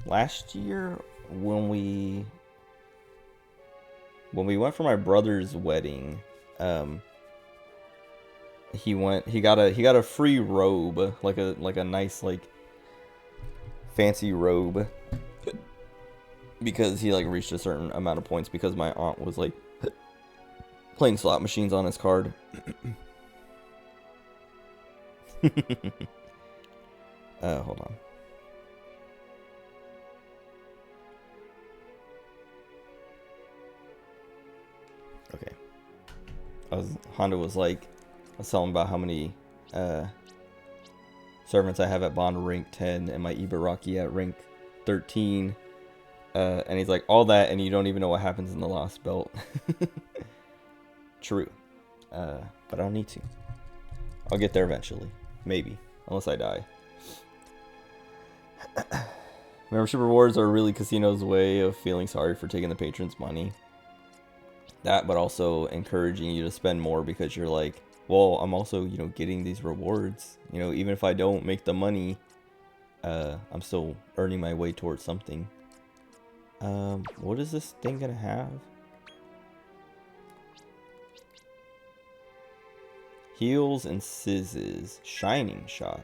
last year when we went for my brother's wedding, he got a free robe, like a nice like fancy robe, because he like reached a certain amount of points because my aunt was like playing slot machines on his card. Hold on. Okay. Honda was like, I was telling about how many servants I have at Bond rank 10 and my Ibaraki at rank 13. And he's like, all that and you don't even know what happens in the Lost Belt. True. But I don't need to. I'll get there eventually. Maybe. Unless I die. Membership rewards are really casinos' way of feeling sorry for taking the patrons' money. That, but also encouraging you to spend more because you're like, well, I'm also, you know, getting these rewards. You know, even if I don't make the money, I'm still earning my way towards something. What is this thing gonna have? Heals and Sizzes. Shining Shot.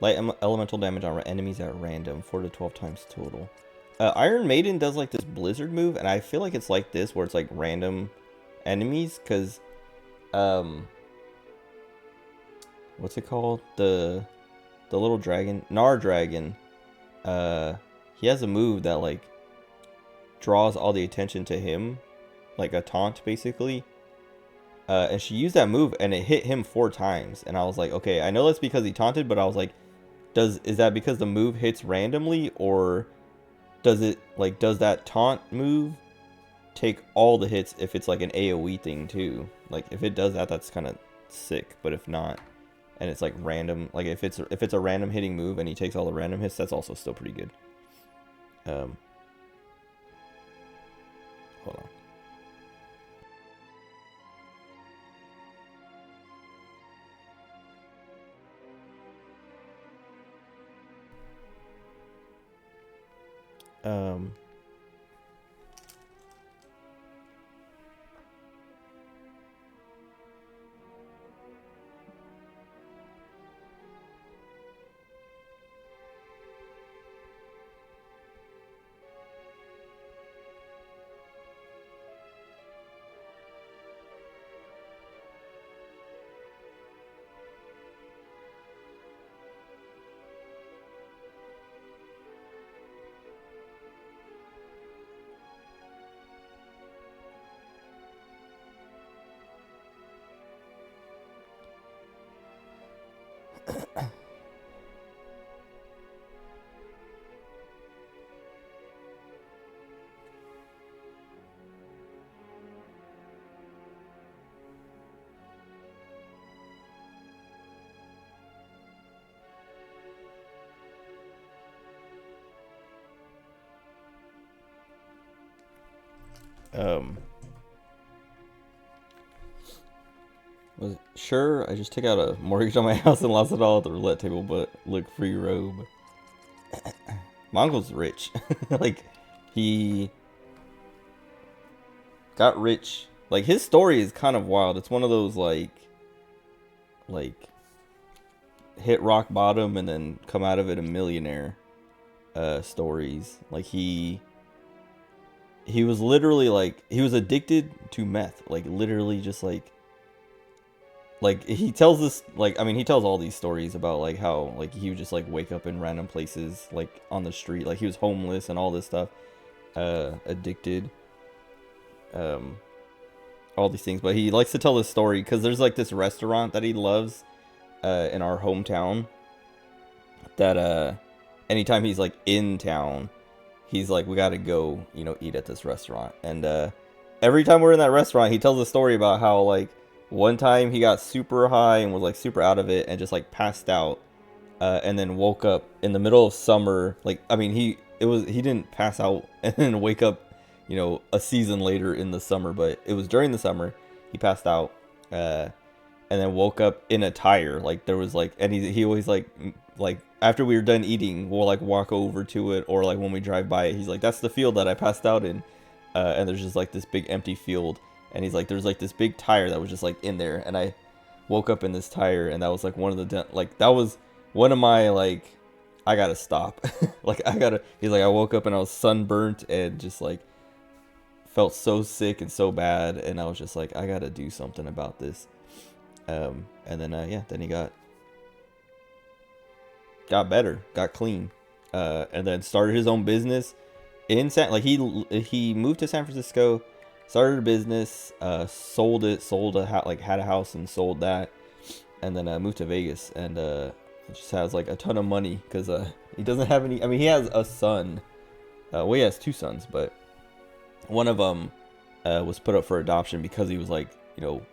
Light elemental damage on enemies at random, 4 to 12 times total. Iron Maiden does like this blizzard move, and I feel like it's like this, where it's like random enemies, because, what's it called? The little dragon, Gnar Dragon, he has a move that like draws all the attention to him, like a taunt basically. And she used that move and it hit him 4 times, and I was like, okay, I know that's because he taunted, but I was like, is that because the move hits randomly, or does that taunt move take all the hits if it's like an AoE thing too? Like if it does that, that's kind of sick, but if not, and it's like random, like if it's a random hitting move and he takes all the random hits, that's also still pretty good. Hold on. Sure, I just took out a mortgage on my house and lost it all at the roulette table, but look, free robe. My uncle's rich. Like, he got rich. Like, his story is kind of wild. It's one of those, like hit rock bottom and then come out of it a millionaire stories. Like, he was literally, like, he was addicted to meth. Like, literally just, like he tells this, like, I mean, he tells all these stories about, like, how, like, he would just, like, wake up in random places, like, on the street. Like, he was homeless and all this stuff. addicted, all these things. But he likes to tell this story because there's like this restaurant that he loves in our hometown that anytime he's like in town, he's like, we gotta go, you know, eat at this restaurant. And every time we're in that restaurant, he tells a story about how like one time he got super high and was like super out of it and just like passed out, and then woke up in the middle of summer. Like, I mean, he didn't pass out and then wake up, you know, a season later in the summer, but it was during the summer he passed out, and then woke up in a tire. Like there was like, and he always like after we were done eating, we'll like walk over to it, or like when we drive by it, he's like, that's the field that I passed out in, and there's just like this big empty field, and he's like, there's like this big tire that was just like in there, and I woke up in this tire, and that was like one of the that was one of my like, I gotta stop. Like he's like, I woke up and I was sunburnt and just like felt so sick and so bad, and I was just like, I gotta do something about this. And then yeah, then he got better, got clean, and then started his own business in he moved to San Francisco, started a business, sold had a house and sold that, and then moved to Vegas, and just has like a ton of money because he doesn't have any. I mean, he has a son. Well, he has two sons, but one of them was put up for adoption because he was like, you know,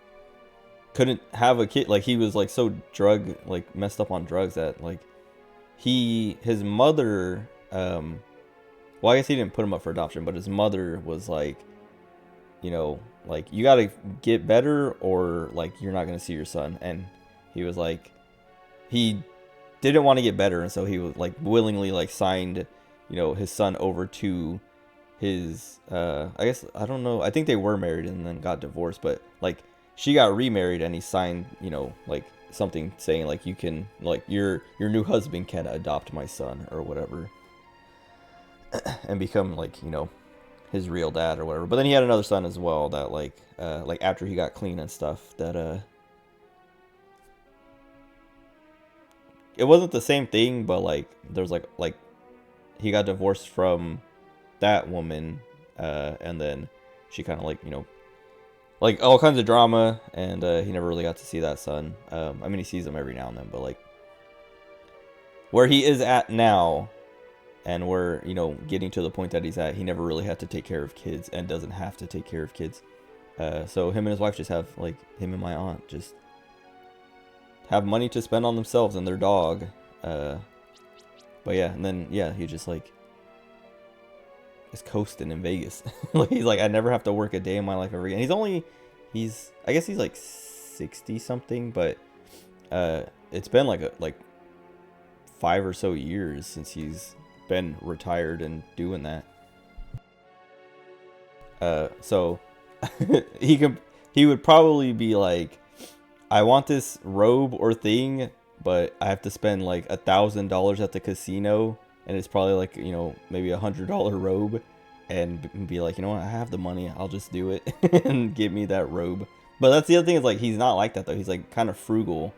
couldn't have a kid. Like he was like so messed up on drugs that like his mother. Well, I guess he didn't put him up for adoption, but his mother was like, you know, like, you gotta get better or like you're not gonna see your son. And he was like, he didn't want to get better, and so he was like willingly like signed, you know, his son over to his I guess, I don't know, I think they were married and then got divorced, but like she got remarried and he signed, you know, like something saying like, you can, like, your new husband can adopt my son or whatever, and become like, you know, his real dad or whatever. But then he had another son as well that like after he got clean and stuff, that it wasn't the same thing, but like there's like he got divorced from that woman, and then she kind of like, you know, like all kinds of drama, and he never really got to see that son. I mean, he sees him every now and then, but like where he is at now, and where, you know, getting to the point that he's at, he never really had to take care of kids and doesn't have to take care of kids. So him and his wife just have, like, him and my aunt just have money to spend on themselves and their dog. But yeah, and then, yeah, he just, like, is coasting in Vegas. Like, he's like, I never have to work a day in my life ever again. I guess he's, like, 60-something, but it's been, like 5 or so years since he's been retired and doing that. So he would probably be like, I want this robe or thing, but I have to spend like $1,000 at the casino, and it's probably like, you know, maybe $100 robe, and be like, you know what, I have the money, I'll just do it and give me that robe. But that's the other thing, is like, he's not like that though. He's like kind of frugal.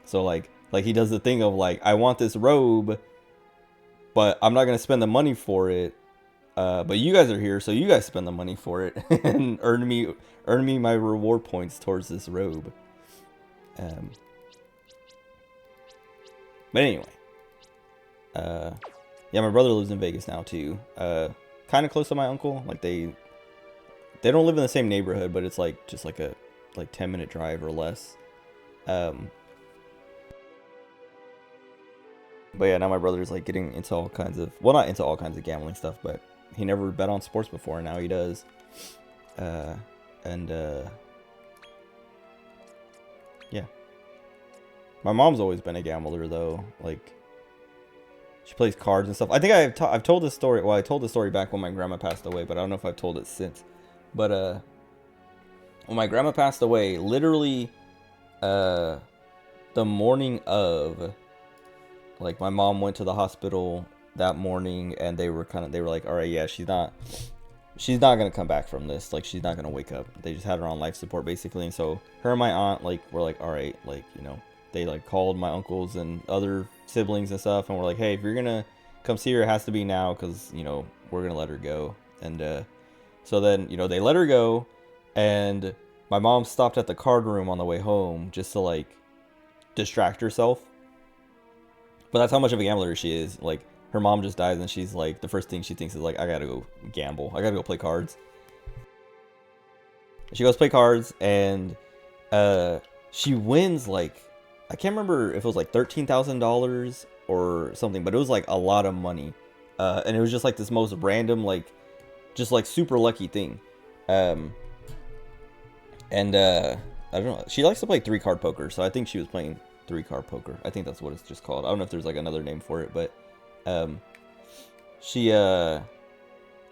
So like he does the thing of like, I want this robe, but I'm not gonna spend the money for it. But you guys are here, so you guys spend the money for it and earn me my reward points towards this robe. But anyway, yeah, my brother lives in Vegas now too. Kind of close to my uncle. Like they don't live in the same neighborhood, but it's like just like a 10-minute drive or less. But yeah, now my brother's like getting into all kinds of, well, not into all kinds of gambling stuff, but he never bet on sports before, and now he does. Yeah. My mom's always been a gambler though. Like, she plays cards and stuff. I think I've told this story. Well, I told this story back when my grandma passed away, but I don't know if I've told it since. But when my grandma passed away, literally the morning of, like, my mom went to the hospital that morning, and they were like, all right, yeah, she's not gonna come back from this. Like, she's not gonna wake up. They just had her on life support basically. And so her and my aunt, like, were like, all right, like, you know, they like called my uncles and other siblings and stuff, and we're like, hey, if you're gonna come see her, it has to be now, because, you know, we're gonna let her go. And so then, you know, they let her go, and my mom stopped at the card room on the way home just to like distract herself. But that's how much of a gambler she is. Like, her mom just dies, and she's like, the first thing she thinks is like, I gotta go gamble. I gotta go play cards. She goes play cards, and she wins like, I can't remember if it was like $13,000 or something, but it was like a lot of money. And it was just like this most random, like, just like super lucky thing. I don't know. She likes to play 3-card poker, so I think she was playing 3-card poker. I think that's what it's just called. I don't know if there's like another name for it, but she I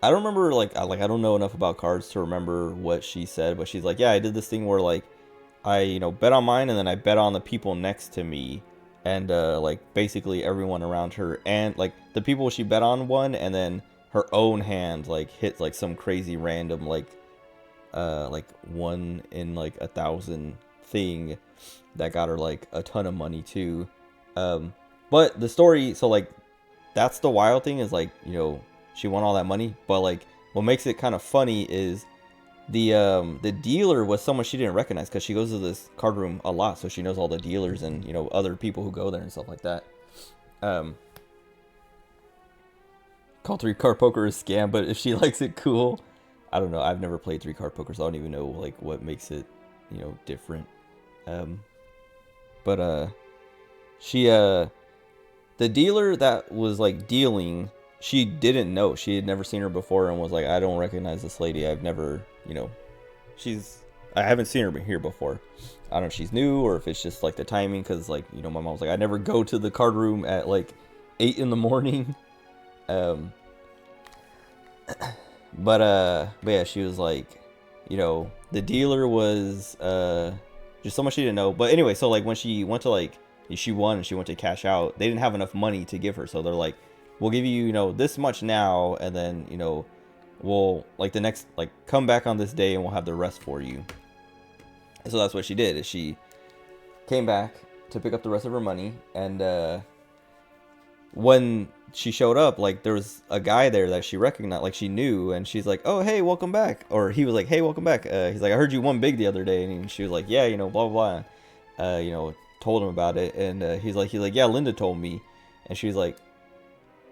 don't remember, like I don't know enough about cards to remember what she said, but she's like, yeah, I did this thing where like I, you know, bet on mine, and then I bet on the people next to me, and like basically everyone around her, and like the people she bet on won, and then her own hand like hit like some crazy random like 1 in like 1,000 thing that got her like a ton of money too. But the story, so like that's the wild thing, is like, you know, she won all that money, but like what makes it kind of funny is the dealer was someone she didn't recognize, because she goes to this card room a lot, so she knows all the dealers and, you know, other people who go there and stuff like that. Call 3-card poker a scam, but if she likes it, cool. I don't know. I've never played 3-card poker, so I don't even know like what makes it, you know, different. But she the dealer that was like dealing, she didn't know. She had never seen her before, and was like, I don't recognize this lady. I've never, you know, I haven't seen her here before. I don't know if she's new or if it's just like the timing, because like, you know, my mom's like, I never go to the card room at like 8 in the morning. But yeah, she was like, you know, the dealer was just someone she didn't know. But anyway, so like when she went to like, she won and she went to cash out, they didn't have enough money to give her, so they're like, we'll give you, you know, this much now, and then, you know, we'll like the next, like, come back on this day and we'll have the rest for you. And so that's what she did, is she came back to pick up the rest of her money, and when she showed up, like, there was a guy there that she recognized, like, she knew, and she's like, oh, hey, welcome back. Or he was like, hey, welcome back. He's like, I heard you won big the other day. And she was like, yeah, you know, blah, blah, blah. You know, told him about it, and he's like, yeah, Linda told me. And she's like,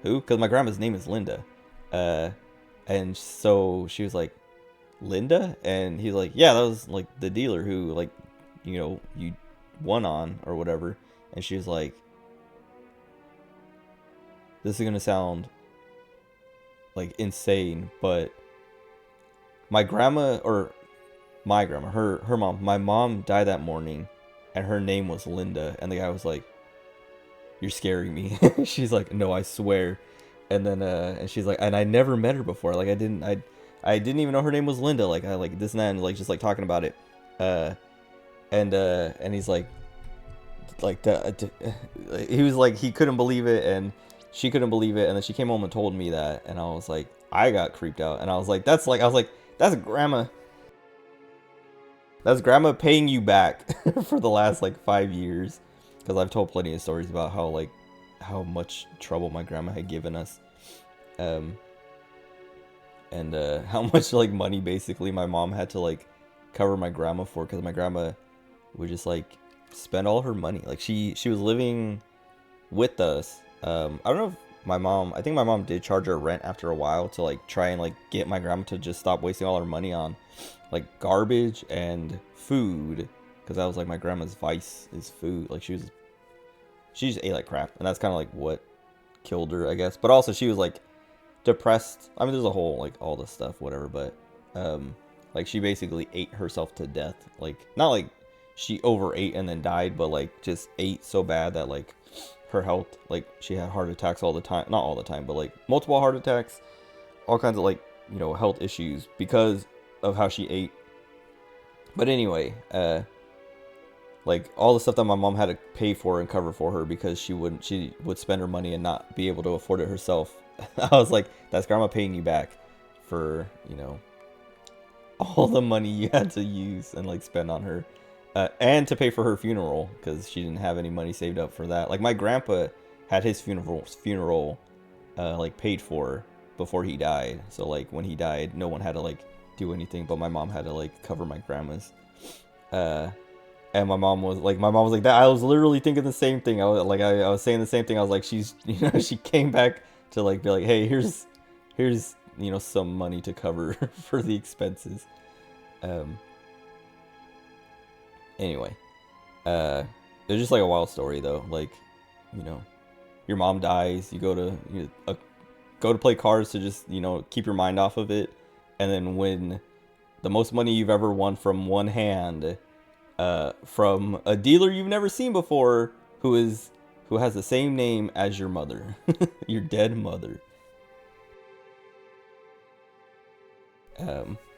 who? Because my grandma's name is Linda. And so she was like, Linda? And he's like, yeah, that was like the dealer who, like, you know, you won on or whatever. And she was like, this is gonna sound like insane, but my grandma, her mom, my mom died that morning, and her name was Linda. And the guy was like, you're scaring me. She's like, no, I swear. And then and she's like, and I never met her before, like I didn't even know her name was Linda, like I like this and that, and like just like talking about it. And he's like he was like, he couldn't believe it, and she couldn't believe it, and then she came home and told me that, and I was like, I got creeped out, and I was like, that's grandma. That's grandma paying you back for the last like 5 years, because I've told plenty of stories about how much trouble my grandma had given us, and how much like money basically my mom had to like cover my grandma for, because my grandma would just like spend all her money. Like she was living with us. I don't know if I think my mom did charge her rent after a while to like try and like get my grandma to just stop wasting all her money on like garbage and food, because that was like my grandma's vice, is food. Like she just ate like crap, and that's kind of like what killed her, I guess. But also she was like depressed. I mean, there's a whole like all this stuff, whatever, but like she basically ate herself to death. Like not like she overate and then died, but like just ate so bad that like her health, like she had heart attacks all the time. Not all the time, but like multiple heart attacks, all kinds of like, you know, health issues because of how she ate. But anyway, like all the stuff that my mom had to pay for and cover for her because she would spend her money and not be able to afford it herself. I was like, that's grandma paying you back for, you know, all the money you had to use and like spend on her. And to pay for her funeral, because she didn't have any money saved up for that. Like my grandpa had his funeral like paid for, before he died. So like when he died, no one had to like do anything, but my mom had to like cover my grandma's. And my mom was like that. I was literally thinking the same thing. I was saying the same thing. I was like, she's, she came back to like be like, hey, here's some money to cover for the expenses. Anyway, it's just like a wild story though. Like, your mom dies, you go to play cards to just keep your mind off of it, and then win the most money you've ever won from one hand, from a dealer you've never seen before, who has the same name as your mother, your dead mother.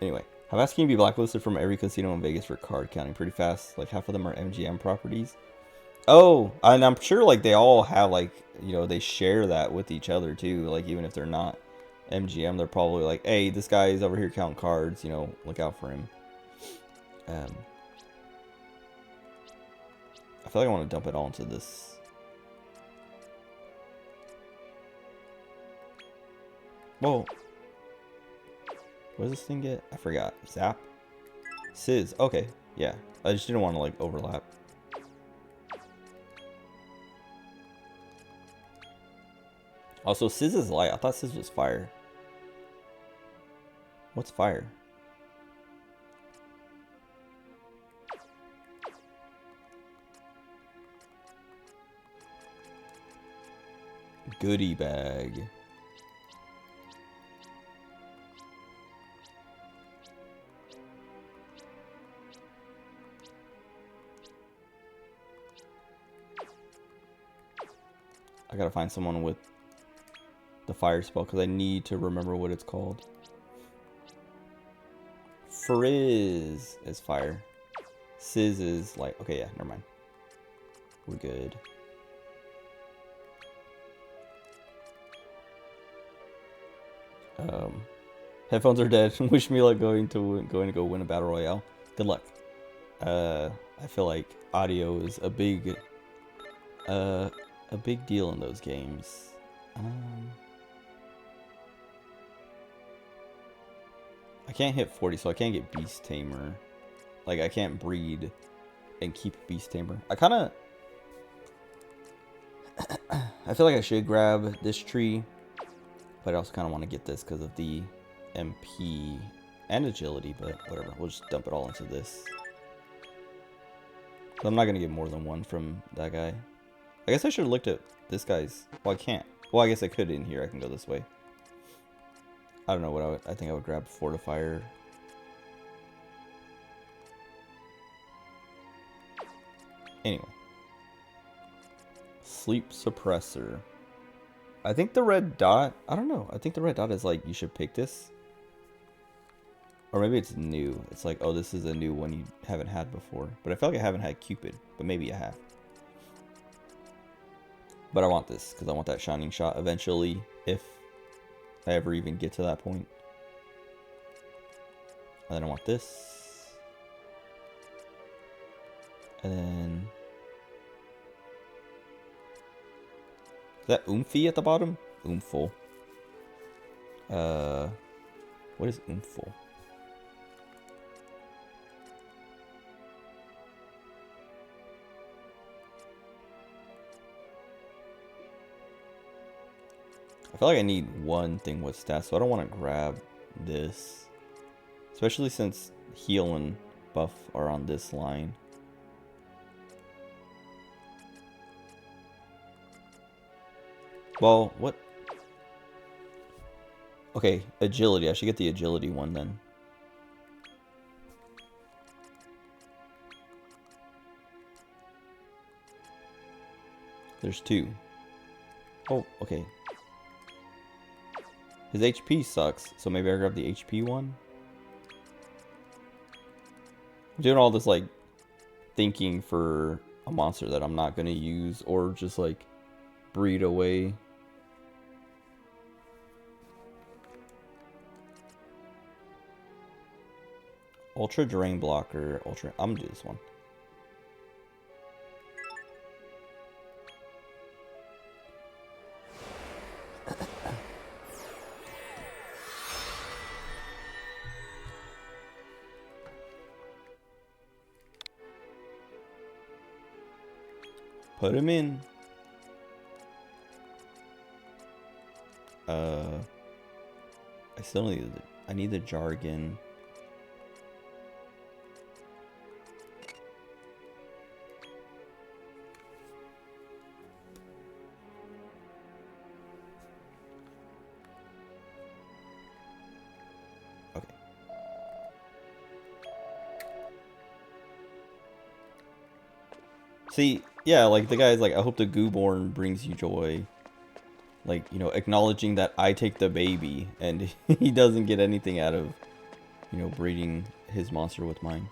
Anyway, I'm asking you to be blacklisted from every casino in Vegas for card counting pretty fast. Like half of them are MGM properties. Oh, and I'm sure like they all have like, they share that with each other too. Like even if they're not MGM, they're probably like, hey, this guy is over here counting cards, look out for him. I feel like I want to dump it all into this. Whoa. What does this thing get? I forgot. Zap? Sizz. Okay. Yeah. I just didn't want to like overlap. Also, Sizz is light. I thought Sizz was fire. What's fire? Goodie bag. I gotta find someone with the fire spell because I need to remember what it's called. Frizz is fire. Sizz is like, okay, yeah, never mind. We're good. Headphones are dead. Wish me luck going to go win a battle royale. Good luck. I feel like audio is a big deal in those games. I can't hit 40, so I can't get Beast Tamer. Like I can't breed and keep Beast Tamer. I feel like I should grab this tree, but I also kind of want to get this because of the MP and agility, but whatever. We'll just dump it all into this. So I'm not going to get more than one from that guy. I guess I should have looked at this guy's. Well, I can't. Well, I guess I could in here. I can go this way. I don't know what I think I would grab Fortifier. Anyway. Sleep Suppressor. I think the red dot, I don't know. I think the red dot is like, you should pick this. Or maybe it's new. It's like, oh, this is a new one you haven't had before. But I feel like I haven't had Cupid. But maybe I have. But I want this, because I want that Shining Shot eventually, if I ever even get to that point. And then I want this. And then... is that Oomphy at the bottom? Oompful. What is Oompful? I feel like I need one thing with stats, so I don't want to grab this. Especially since heal and buff are on this line. Well, what? Okay, agility. I should get the agility one then. There's two. Oh, okay. His HP sucks, so maybe I grab the HP one. I'm doing all this like thinking for a monster that I'm not gonna use or just like breed away. Ultra Drain Blocker, I'm gonna do this one. Put him in. I still need I need the jargon. Okay. See, yeah, like the guy's like, I hope the Gooborn brings you joy. Like, you know, acknowledging that I take the baby, and he doesn't get anything out of, you know, breeding his monster with mine.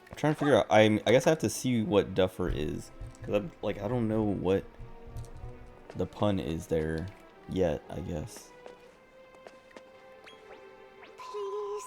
I'm trying to figure out, I guess I have to see what Duffer is, because I'm like, I don't know what the pun is there yet, I guess. Please.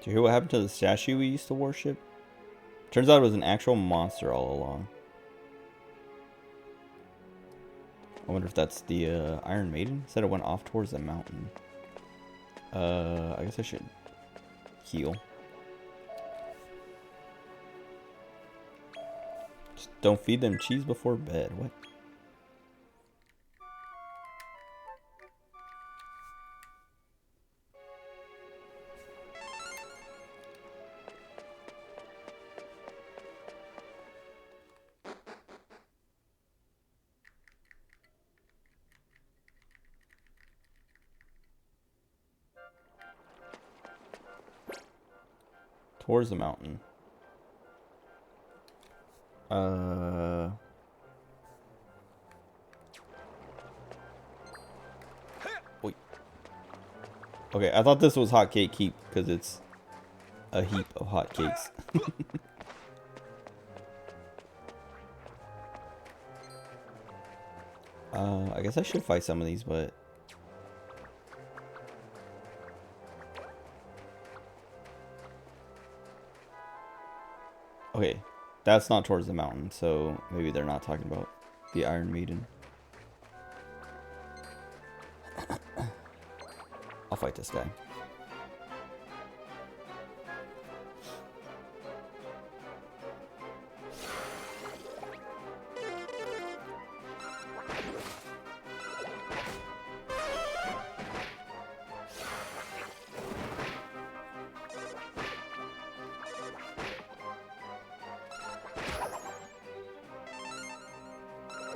Do you hear what happened to the statue we used to worship? Turns out it was an actual monster all along. I wonder if that's the Iron Maiden? Said it went off towards the mountain. I guess I should heal. Just don't feed them cheese before bed. What? Towards the mountain. Wait. Okay, I thought this was Hot Cake Heap because it's a heap of hot cakes. I guess I should fight some of these, but okay, that's not towards the mountain, so maybe they're not talking about the Iron Maiden. I'll fight this guy.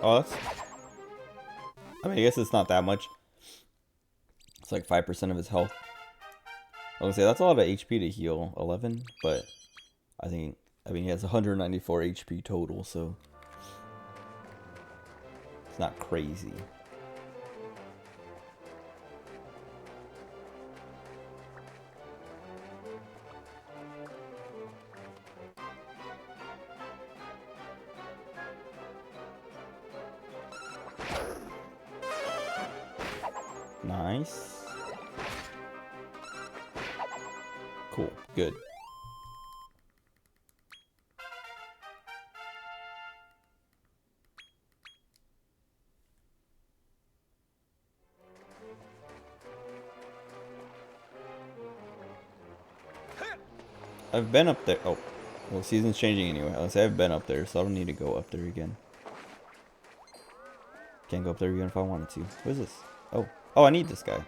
Oh, that's... I mean, I guess it's not that much. It's like 5% of his health. I was gonna say, that's a lot of HP to heal. 11, but I mean, he has 194 HP total, so it's not crazy. Nice. Cool. Good. I've been up there. Oh, well, season's changing anyway. I'll say I've been up there, so I don't need to go up there again. Can't go up there again if I wanted to. Who is this? Oh, I need this guy.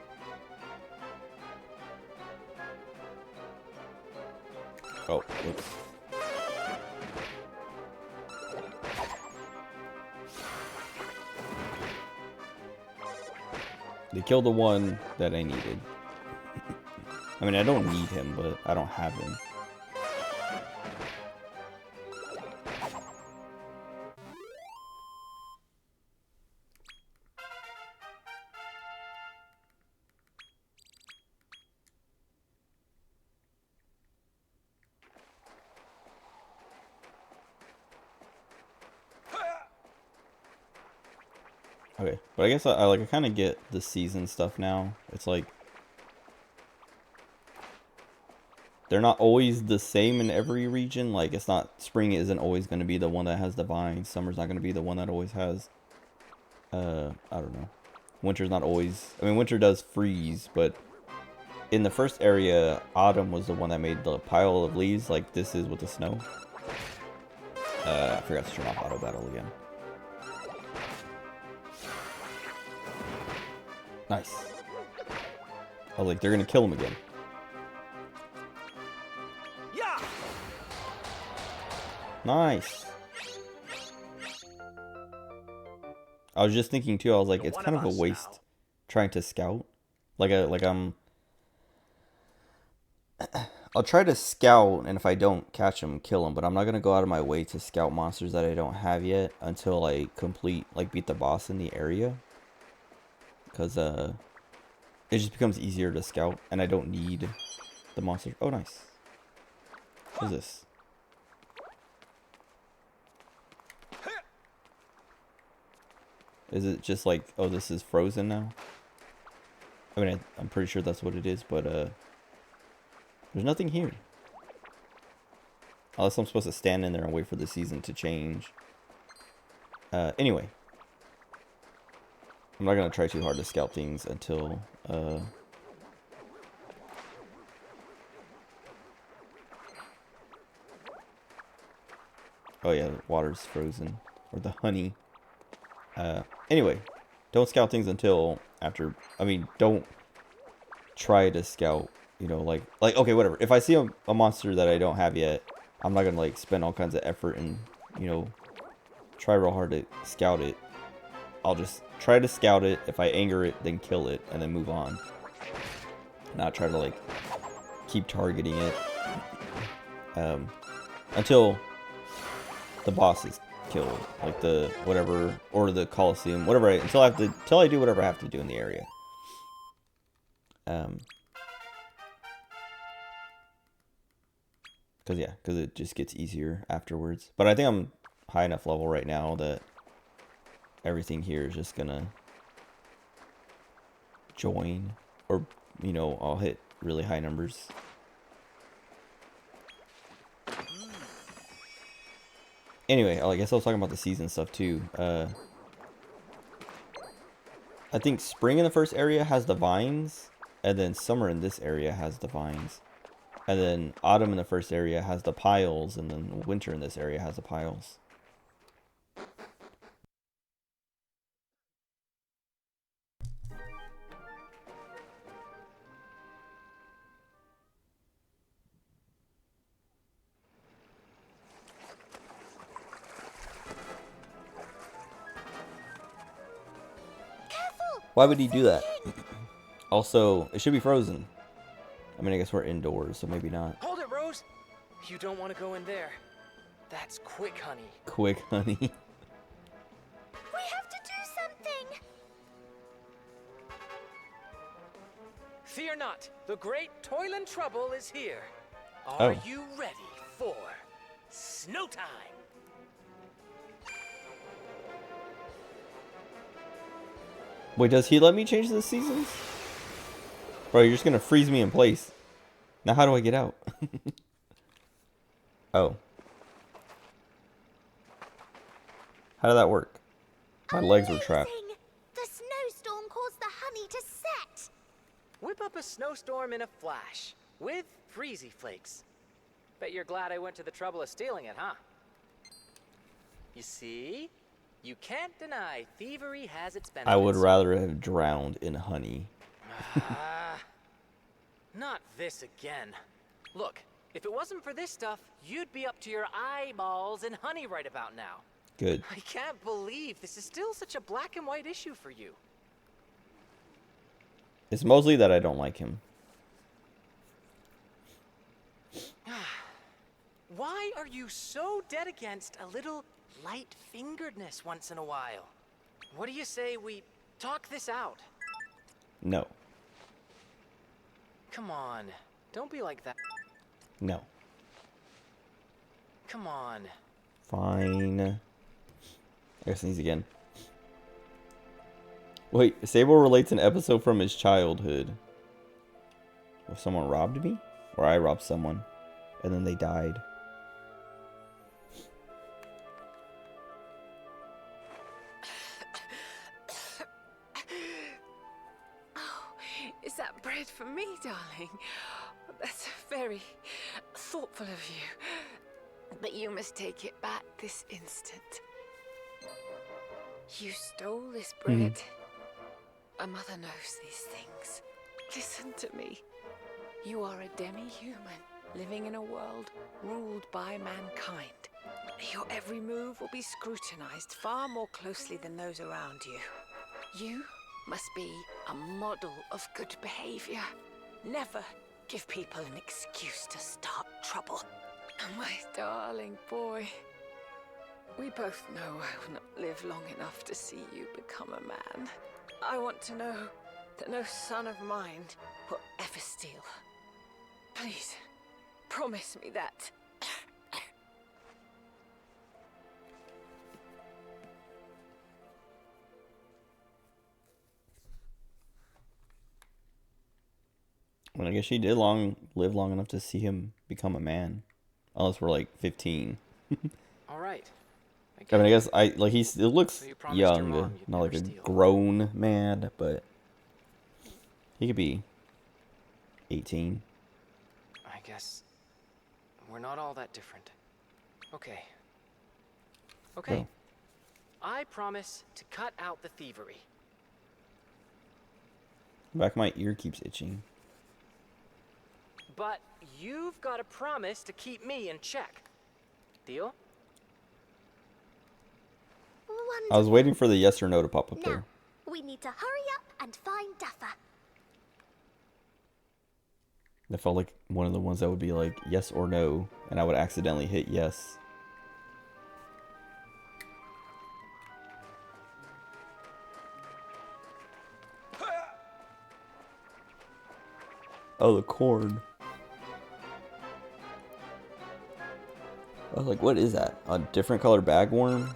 Oh, whoops. They killed the one that I needed. I mean, I don't need him, but I don't have him. Okay, but I guess I kind of get the season stuff now. It's like they're not always the same in every region. Like it's not spring isn't always going to be the one that has the vines. Summer's not going to be the one that always has. I don't know. Winter's not always. I mean, winter does freeze, but in the first area, autumn was the one that made the pile of leaves like this is with the snow. I forgot to turn off auto battle again. Nice. I was like, they're gonna kill him again. Yeah. Nice. I was just thinking too. I was like, it's kind of a waste trying to scout. I'll try to scout, and if I don't catch them, kill them. But I'm not gonna go out of my way to scout monsters that I don't have yet until I beat the boss in the area. Because it just becomes easier to scout, and I don't need the monster. Oh, nice. What is this? Is it just like, oh, this is frozen now? I mean, I'm pretty sure that's what it is, but there's nothing here. Unless I'm supposed to stand in there and wait for the season to change. Anyway. I'm not going to try too hard to scout things until, oh yeah, the water's frozen. Or the honey. Anyway. Don't scout things until after, I mean, don't try to scout, you know, like, okay, whatever. If I see a monster that I don't have yet, I'm not going to, like, spend all kinds of effort and, you know, try real hard to scout it. I'll just try to scout it. If I anger it, then kill it, and then move on. Not try to, like, keep targeting it. Until the boss is killed. Like the, whatever, or the Coliseum. Whatever, until I do whatever I have to do in the area. Because it just gets easier afterwards. But I think I'm high enough level right now that everything here is just gonna join, or, you know, I'll hit really high numbers. Anyway, I guess I was talking about the season stuff too. I think spring in the first area has the vines, and then summer in this area has the vines. And then autumn in the first area has the piles, and then winter in this area has the piles. Why would he do that? Also, it should be frozen. I mean, I guess we're indoors, so maybe not. Hold it, Rose! You don't want to go in there. That's quick, honey. Quick, honey. We have to do something! Fear not, the great toil and trouble is here. Oh. Are you ready for snow time? Wait, does he let me change the seasons? Bro, you're just gonna freeze me in place. Now how do I get out? Oh. How did that work? My legs were trapped. Amazing! The snowstorm caused the honey to set! Whip up a snowstorm in a flash, with freezy flakes. Bet you're glad I went to the trouble of stealing it, huh? You see? You can't deny thievery has its benefits. I would rather have drowned in honey. Not this again. Look, if it wasn't for this stuff, you'd be up to your eyeballs in honey right about now. Good. I can't believe this is still such a black and white issue for you. It's mostly that I don't like him. Why are you so dead against a little light-fingeredness once in a while? What do you say we talk this out? No. Come on, don't be like that. No. Come on. Fine. I guess I sneeze again. Wait, Sable relates an episode from his childhood. Where someone robbed me? Or I robbed someone. And then they died. Oh, is that bread for me, darling? That's very thoughtful of you. But you must take it back this instant. You stole this bread. A mother knows these things. Listen to me. You are a demi-human, living in a world ruled by mankind. Your every move will be scrutinized far more closely than those around you. You must be a model of good behavior. Never give people an excuse to start trouble. My darling boy, we both know I will not live long enough to see you become a man. I want to know that no son of mine will ever steal. Please, promise me that. Well, I guess she did live long enough to see him become a man. Unless we're like 15. All right. I mean, I guess he still looks So you promised your young, mom you'd not like never a steal. grown man, but he could be 18. I guess we're not all that different. Okay. Okay. So, I promise to cut out the thievery. back of my ear keeps itching. But you've got to promise to keep me in check. Deal? I was waiting for the yes or no to pop up Now, there. we need to hurry up and find Duffer. That felt like one of the ones that would be like yes or no, and I would accidentally hit yes. Oh, the corn. I was like, what is that? A different color bagworm?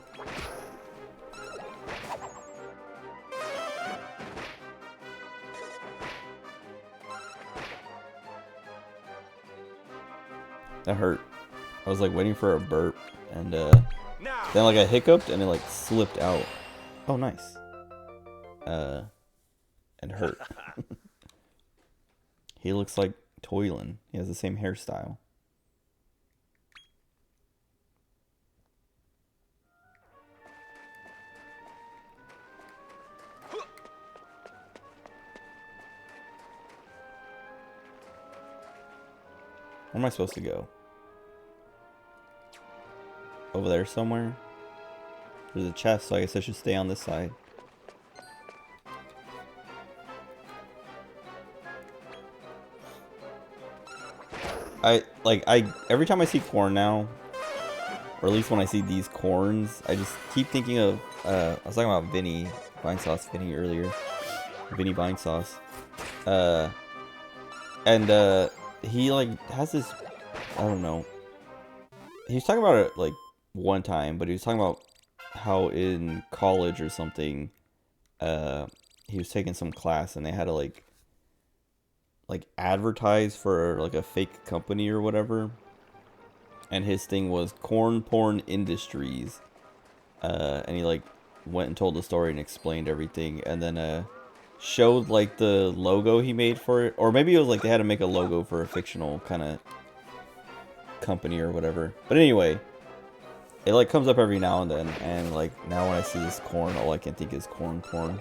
That hurt. I was like waiting for a burp, and Now. then like I hiccuped and it like slipped out. Oh, nice. And hurt. He looks like Toylan. He has the same hairstyle. Where am I supposed to go? Over there somewhere? There's a chest, so I guess I should stay on this side. Every time I see corn now, or at least when I see these corns, I just keep thinking of, I was talking about Vinny earlier. Vinny Vinesauce. And he like has this, I don't know. He was talking about it like one time, but he was talking about how in college or something, he was taking some class and they had to like advertise for like a fake company or whatever. And his thing was Corn Porn Industries. And he like went and told the story and explained everything, and then showed like the logo he made for it, or maybe it was like they had to make a logo for a fictional kind of company or whatever. But anyway, it like comes up every now and then, and like now when I see this corn, all I can think is corn porn.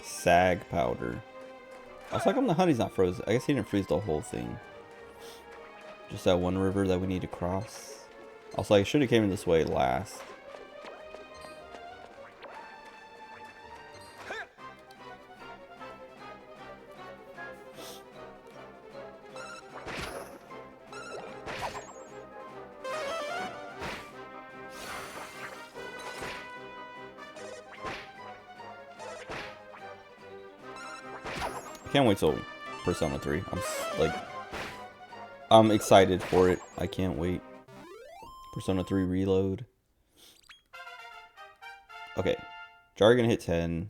Sag powder. I was like, the honey's not frozen. I guess he didn't freeze the whole thing. Just that one river that we need to cross. Also, I should have came in this way last. Can't wait till Persona 3. I'm excited for it. I can't wait. Persona 3 Reload. Okay. Jargon hit 10.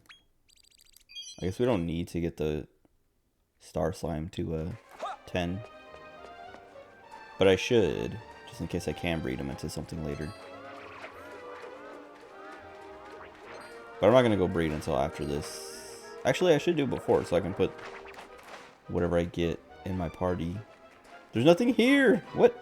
I guess we don't need to get the Star Slime to 10. But I should, just in case I can breed him into something later. But I'm not going to go breed until after this. Actually, I should do it before so I can put whatever I get in my party. There's nothing here! What?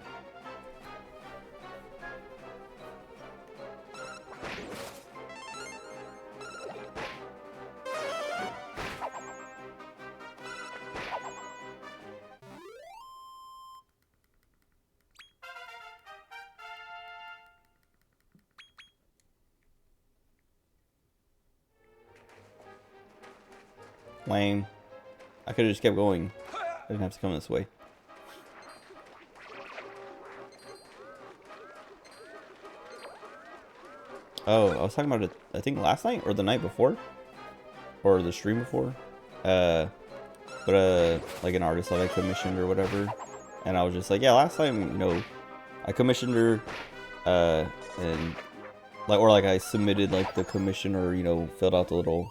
Lame. I could have just kept going. I didn't have to come this way. Oh, I was talking about it, I think last night or the night before, or the stream before. Like an artist that I commissioned or whatever, and I was just like, yeah, last time, you know, I commissioned her, and like I submitted like the commission, or you know, filled out the little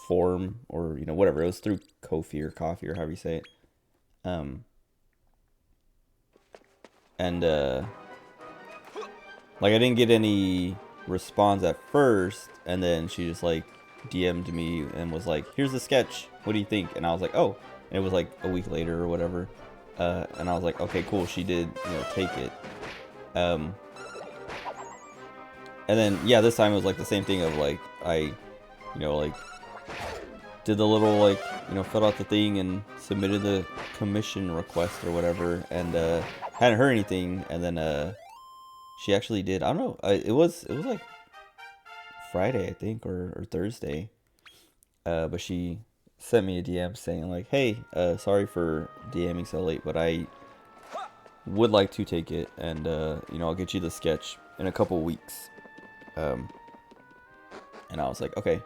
form, or you know, whatever. It was through Ko-fi or Coffee or however you say it. Like I didn't get any response at first, and then she just like DM'd me and was like, here's the sketch, what do you think? And I was like, oh, and it was like a week later or whatever, and I was like, okay, cool, she did, you know, take it. And then yeah, this time it was like the same thing of like I, you know, like did the little like, you know, filled out the thing and submitted the commission request or whatever, and hadn't heard anything, and then she actually did. I don't know. It was like Friday, I think, or Thursday. But she sent me a DM saying like, "Hey, sorry for DMing so late, but I would like to take it, and you know, I'll get you the sketch in a couple weeks." And I was like, "Okay,"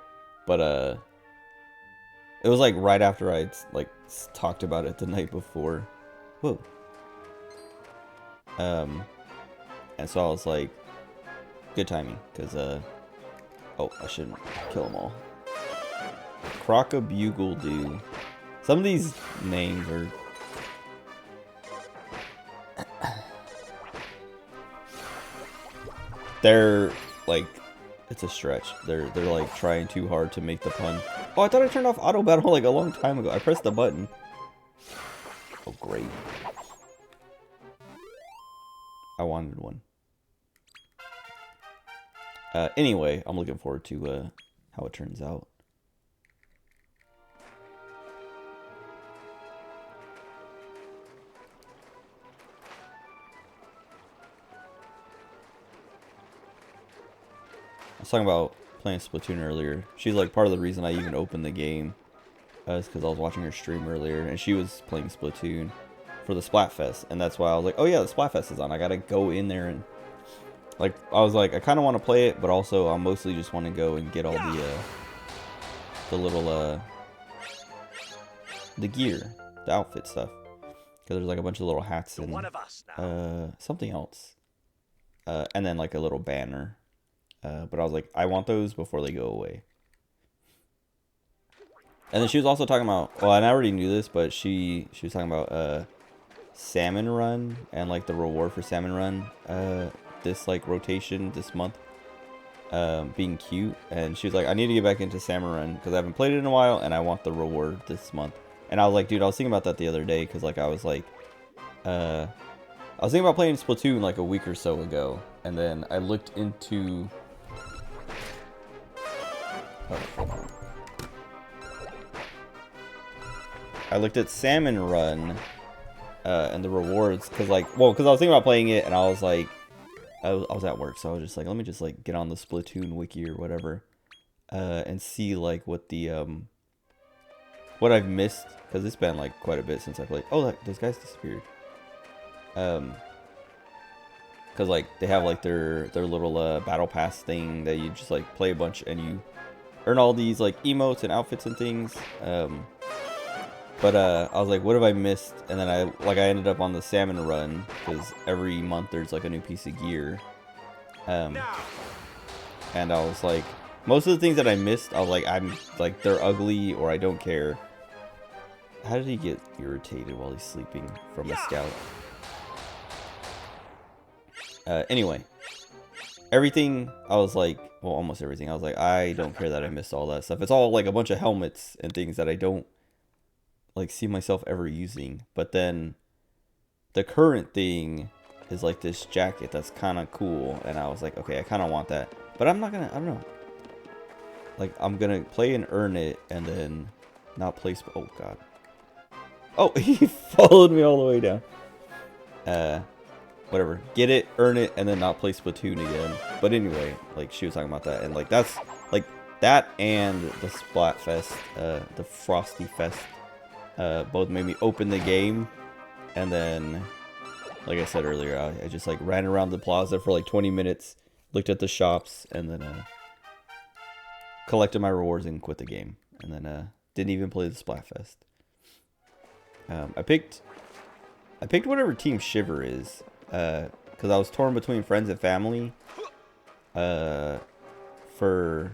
but it was like right after I'd like talked about it the night before. Whoa. And so I was like, good timing, because, oh, I shouldn't kill them all. Crocobugle-Doo. Some of these names are... They're, like, it's a stretch. They're like, trying too hard to make the pun. Oh, I thought I turned off auto battle, like, a long time ago. I pressed the button. Oh, great. I wanted one. Anyway, I'm looking forward to how it turns out. I was talking about playing Splatoon earlier. She's like part of the reason I even opened the game. Is because I was watching her stream earlier, and she was playing Splatoon for the Splatfest, and that's why I was like, oh yeah, the Splatfest is on. I gotta go in there, and like I was like, I kind of want to play it, but also I mostly just want to go and get all the little the gear, the outfit stuff, because there's like a bunch of little hats and something else, and then like a little banner. But I was like, I want those before they go away. And then she was also talking about, well, and I already knew this, but she was talking about Salmon Run and like the reward for Salmon Run this like rotation this month being cute, and she was like, I need to get back into Salmon Run because I haven't played it in a while, and I want the reward this month. And I was like, dude, I was thinking about that the other day, because like I was like I was thinking about playing Splatoon like a week or so ago, and then I looked into I looked at Salmon Run and the rewards, because like, well, because I was thinking about playing it, and I was like, I was at work, so I was just like, let me just like get on the Splatoon wiki or whatever, and see like what the what I've missed, because it's been like quite a bit since I played. Oh, those guys disappeared. Because like they have like their little battle pass thing that you just like play a bunch and you earn all these like emotes and outfits and things. But I was like, what have I missed? And then I ended up on the salmon run because every month there's like a new piece of gear. And I was like, most of the things that I missed, I was like, I'm like, they're ugly or I don't care. How did he get irritated while he's sleeping from a scout? Anyway, everything, I was like, well, almost everything. I was like, I don't care that I missed all that stuff. It's all like a bunch of helmets and things that I don't like see myself ever using. But then the current thing is like this jacket that's kind of cool. And I was like, okay, I kind of want that. But I'm not gonna, I don't know. Like, I'm gonna play and earn it and then not play. Oh, God. Oh, he followed me all the way down. Whatever. Get it, earn it, and then not play Splatoon again. But anyway, like, she was talking about that. And, like, that's, like, that and the Splatfest, the Frosty Fest, both made me open the game. And then, like I said earlier, I just, like, ran around the plaza for, like, 20 minutes, looked at the shops, and then, collected my rewards and quit the game. And then, didn't even play the Splatfest. I picked whatever Team Shiver is, because I was torn between friends and family, for,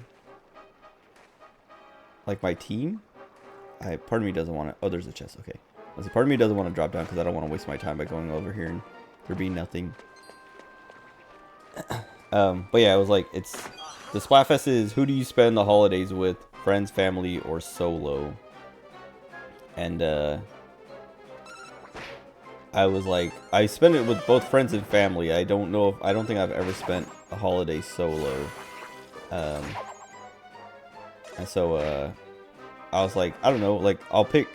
like, my team. Part of me doesn't want to, oh, there's a chest, okay. Part of me doesn't want to drop down because I don't want to waste my time by going over here and there being nothing. But yeah, it was like, the Splatfest is, who do you spend the holidays with? Friends, family, or solo? And, I was like, I spend it with both friends and family. I don't think I've ever spent a holiday solo. And so, I was like, I don't know, like, I'll pick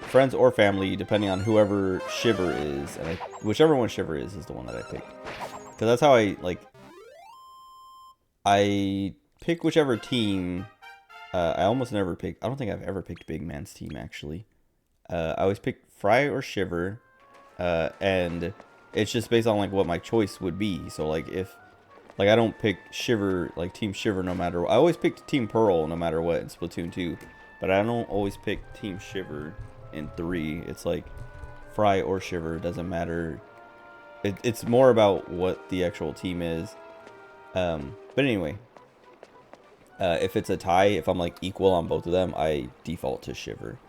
friends or family depending on whoever Shiver is. And whichever one Shiver is the one that I picked. Because that's how I pick whichever team. I almost never pick, I don't think I've ever picked Big Man's team, actually. I always pick Fry or Shiver. And it's just based on like what my choice would be. So like if like I don't pick Shiver, like Team Shiver no matter what. I always picked Team Pearl no matter what in Splatoon 2, but I don't always pick Team Shiver in 3. It's like Fry or Shiver, doesn't matter. It's more about what the actual team is. But anyway, if it's a tie, if I'm like equal on both of them, I default to Shiver.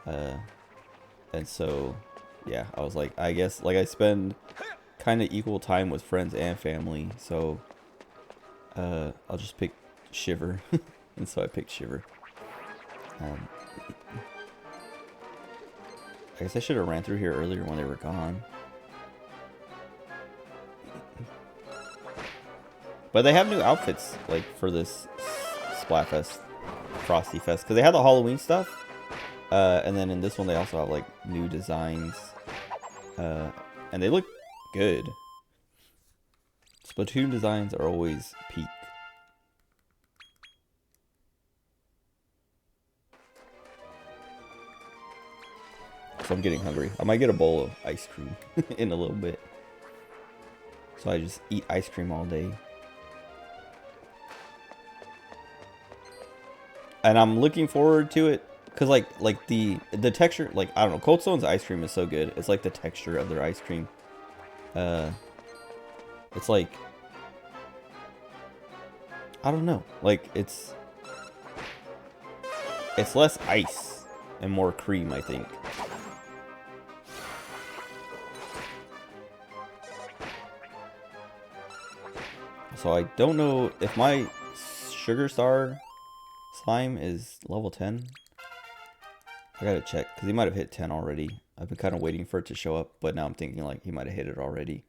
And so yeah, I was like, I guess, like, I spend kind of equal time with friends and family, so, I'll just pick Shiver, and so I picked Shiver. I guess I should have ran through here earlier when they were gone. But they have new outfits, like, for this Splatfest, Frosty Fest, because they had the Halloween stuff, and then in this one they also have, like, new designs. And they look good. Splatoon designs are always peak. So I'm getting hungry. I might get a bowl of ice cream in a little bit. So I just eat ice cream all day. And I'm looking forward to it. Cause like the texture, like, I don't know, Cold Stone's ice cream is so good. It's like the texture of their ice cream. It's like, I don't know, like it's less ice and more cream, I think. So I don't know if my Sugar Star slime is level 10. I gotta check, because he might have hit 10 already. I've been kind of waiting for it to show up, but now I'm thinking, like, he might have hit it already.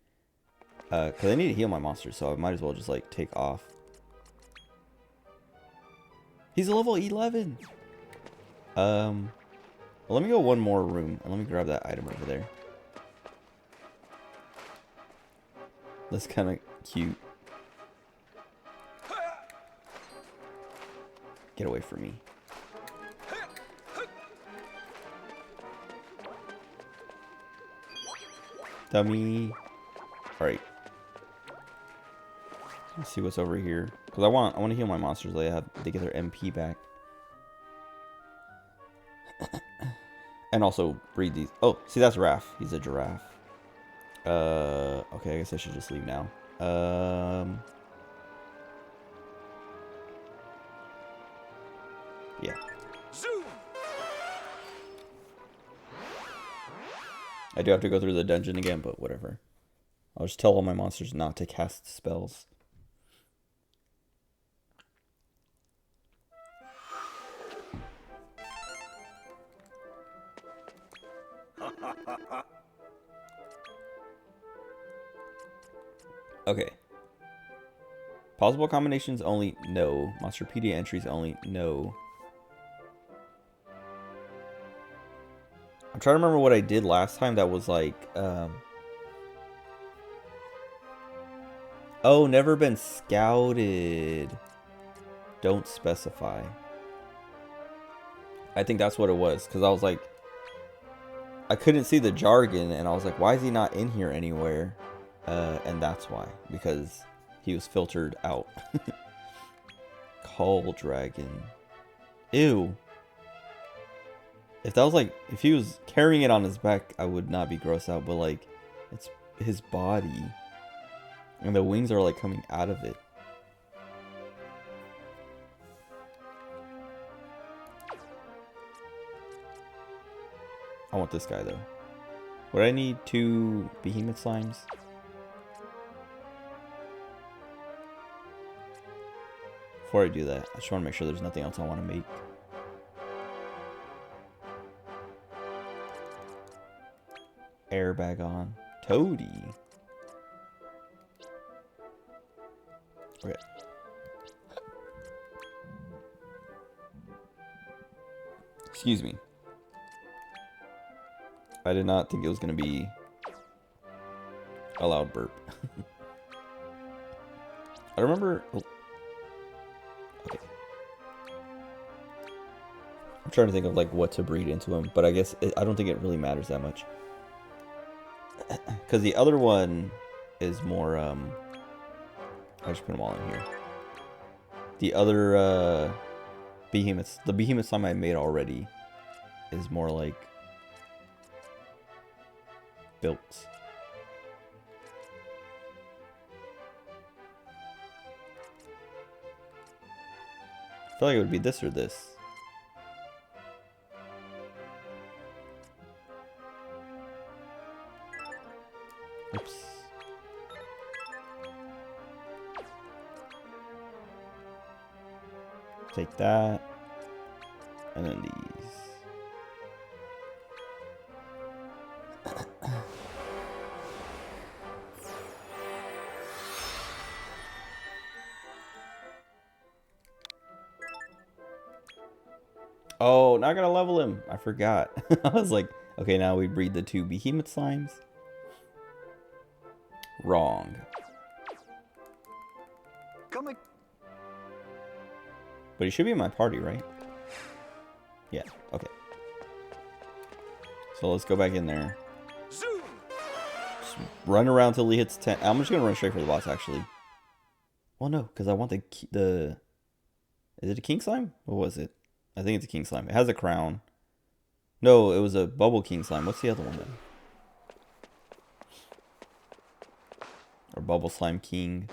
Because I need to heal my monster, so I might as well just, like, take off. He's a level 11! Well, let me go one more room, and let me grab that item over there. That's kind of cute. Get away from me. Dummy. Alright. Let's see what's over here. Because I want to heal my monsters. They get their MP back. And also breed these. Oh, see, that's Raph. He's a giraffe. Okay, I guess I should just leave now. Yeah. Zoom! I do have to go through the dungeon again, but whatever. I'll just tell all my monsters not to cast spells. Okay. Possible combinations only, no. Monsterpedia entries only, no. I'm trying to remember what I did last time that was like, oh, never been scouted. Don't specify. I think that's what it was, because I was like, I couldn't see the jargon, and I was like, why is he not in here anywhere? And that's why, because he was filtered out. Call Dragon. Ew. If that was like, if he was carrying it on his back, I would not be grossed out, but like, it's his body. And the wings are like coming out of it. I want this guy though. Would I need 2 behemoth slimes? Before I do that, I just want to make sure there's nothing else I want to make. Airbag on. Toady. Okay. Excuse me. I did not think it was going to be a loud burp. I remember... Oh. Okay. I'm trying to think of like what to breed into him, but I guess I don't think it really matters that much. Because the other one is more... I just put them all in here. The other behemoths... The behemoth slime I made already is more like... built. I feel like it would be this or this. Oops. Take that. And then these. Oh, not gonna level him. I forgot. I was like, okay, now we breed the 2 behemoth slimes. Wrong. Coming. But he should be in my party, right? Yeah, okay. So let's go back in there. Zoom! Just run around till he hits 10. I'm just gonna run straight for the boss, actually. Well, no, because I want the... Is it a king slime? What was it? I think it's a king slime. It has a crown. No, it was a bubble king slime. What's the other one then? Or bubble slime king.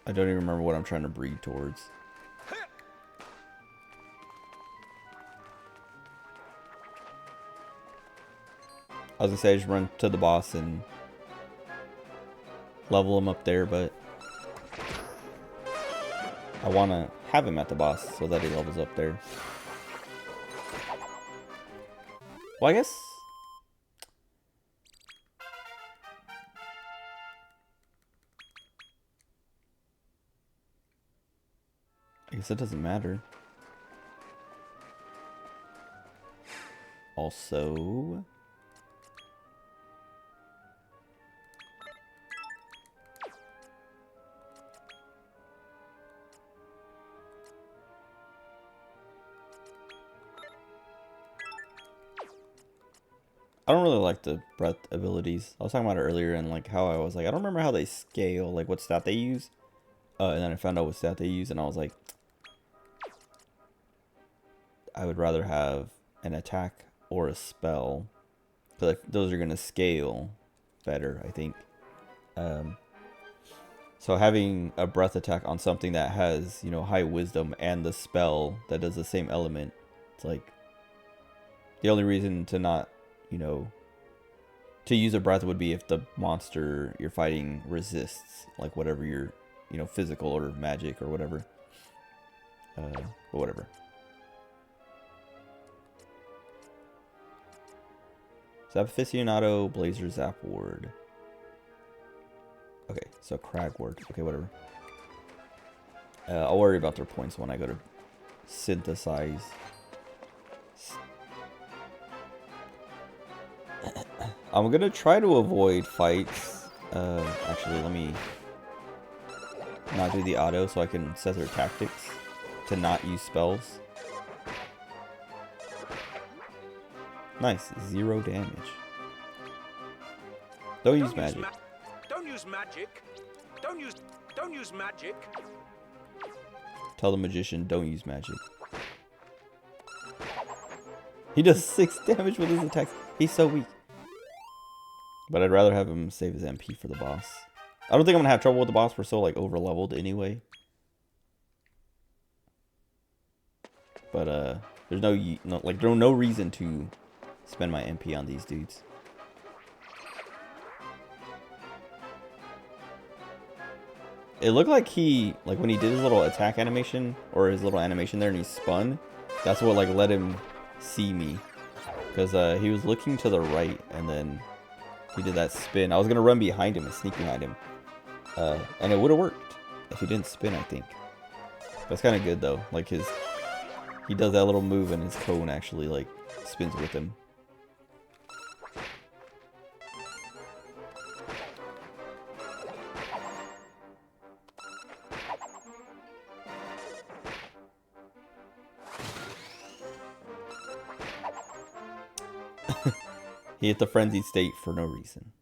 I don't even remember what I'm trying to breed towards. I was gonna say I just run to the boss and level him up there, but I want to have him at the boss so that he levels up there. Well, I guess... it doesn't matter. Also... I don't really like the breath abilities. I was talking about it earlier and like how I was like, I don't remember how they scale, like what stat they use. And then I found out what stat they use and I was like, I would rather have an attack or a spell. Because those are going to scale better, I think. So having a breath attack on something that has, you know, high wisdom and the spell that does the same element, it's like the only reason to not, you know, to use a breath would be if the monster you're fighting resists, like whatever your, you know, physical or magic or whatever. But whatever. Zap Aficionado, Blazer Zap Ward. Okay, so Crag Ward. Okay, whatever. I'll worry about their points when I go to synthesize. I'm gonna try to avoid fights. Actually, let me not do the auto so I can set their tactics to not use spells. Nice, 0 damage. Don't use magic. Don't use magic. Don't use magic. Tell the magician, don't use magic. He does 6 damage with his attacks. He's so weak. But I'd rather have him save his MP for the boss. I don't think I'm gonna have trouble with the boss. We're so like over leveled anyway. But there's no reason to spend my MP on these dudes. It looked like when he did his little attack animation or his little animation there and he spun, that's what like let him see me, because he was looking to the right and then he did that spin. I was gonna run behind him and sneak behind him, and it would have worked if he didn't spin, I think. That's kind of good though. Like he does that little move and his cone actually like spins with him. He hit the frenzied state for no reason.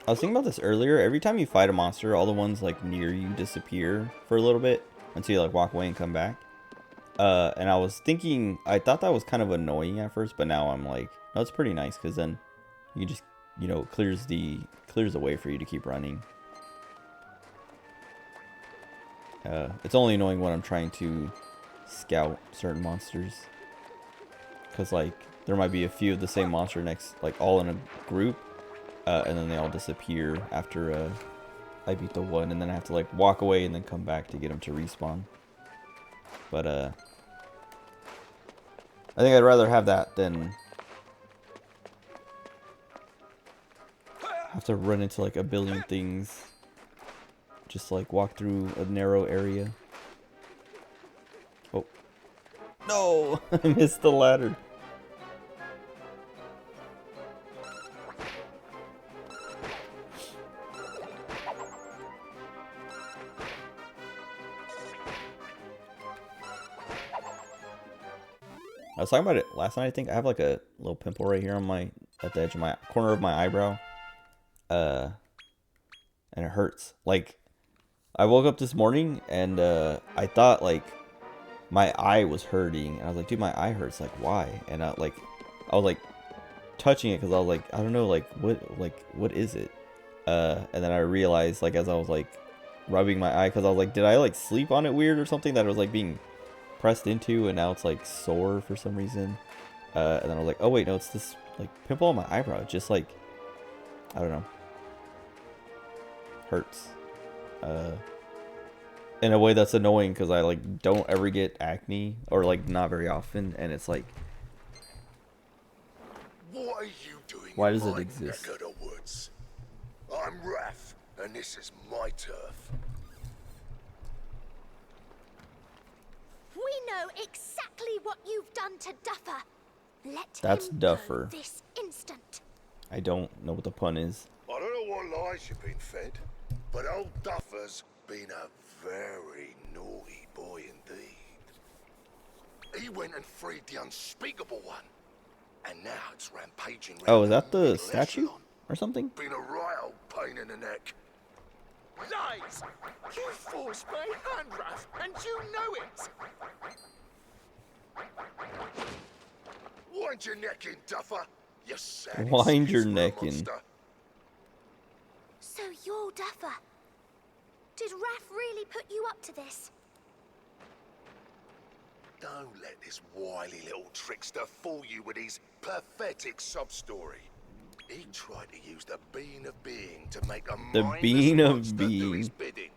I was thinking about this earlier. Every time you fight a monster, all the ones like near you disappear for a little bit until you like walk away and come back. And I was thinking, I thought that was kind of annoying at first, but now I'm like, no, it's pretty nice because then you just, you know, clears the way for you to keep running. It's only annoying when I'm trying to scout certain monsters, because like there might be a few of the same monster next, like all in a group, and then they all disappear after I beat the one, and then I have to like walk away and then come back to get them to respawn. But I think I'd rather have that than have to run into like a billion things. Just like walk through a narrow area. Oh. No! I missed the ladder. I was talking about it last night, I think. I have like a little pimple right here on at the edge of my corner of my eyebrow. And it hurts. Like, I woke up this morning and I thought like my eye was hurting, and I was like, dude, my eye hurts. Like, why? And I was like touching it because I was like, I don't know, like what is it? And then I realized, like, as I was like rubbing my eye, because I was like, did I like sleep on it weird or something, that it was like being pressed into, and now it's like sore for some reason. And then I was like, oh wait, no, it's this like pimple on my eyebrow. It just like, I don't know, hurts. In a way that's annoying, because I like don't ever get acne, or like not very often, and it's like, What are you doing? Why does in it my exist? neck of the woods? I'm Raph, and this is my turf. We know exactly what you've done to Duffer. Let That's him Duffer. go this instant. I don't know what the pun is. I don't know what lies you've been fed, but old Duffer's been a very naughty boy indeed. He went and freed the unspeakable one, and now it's rampaging. Oh, round is that the middle statue? echelon. or something. Been a right old pain in the neck. Lies! You forced my hand, Raph, and you know it! Wind your neck in, Duffer. You sad Wind your excuse for a neck in. monster. So you're Duffer. Did Raph really put you up to this? Don't let this wily little trickster fool you with his pathetic sub-story. He tried to use the Bean of Being to make a The mindless Bean of monster do his Being. bidding.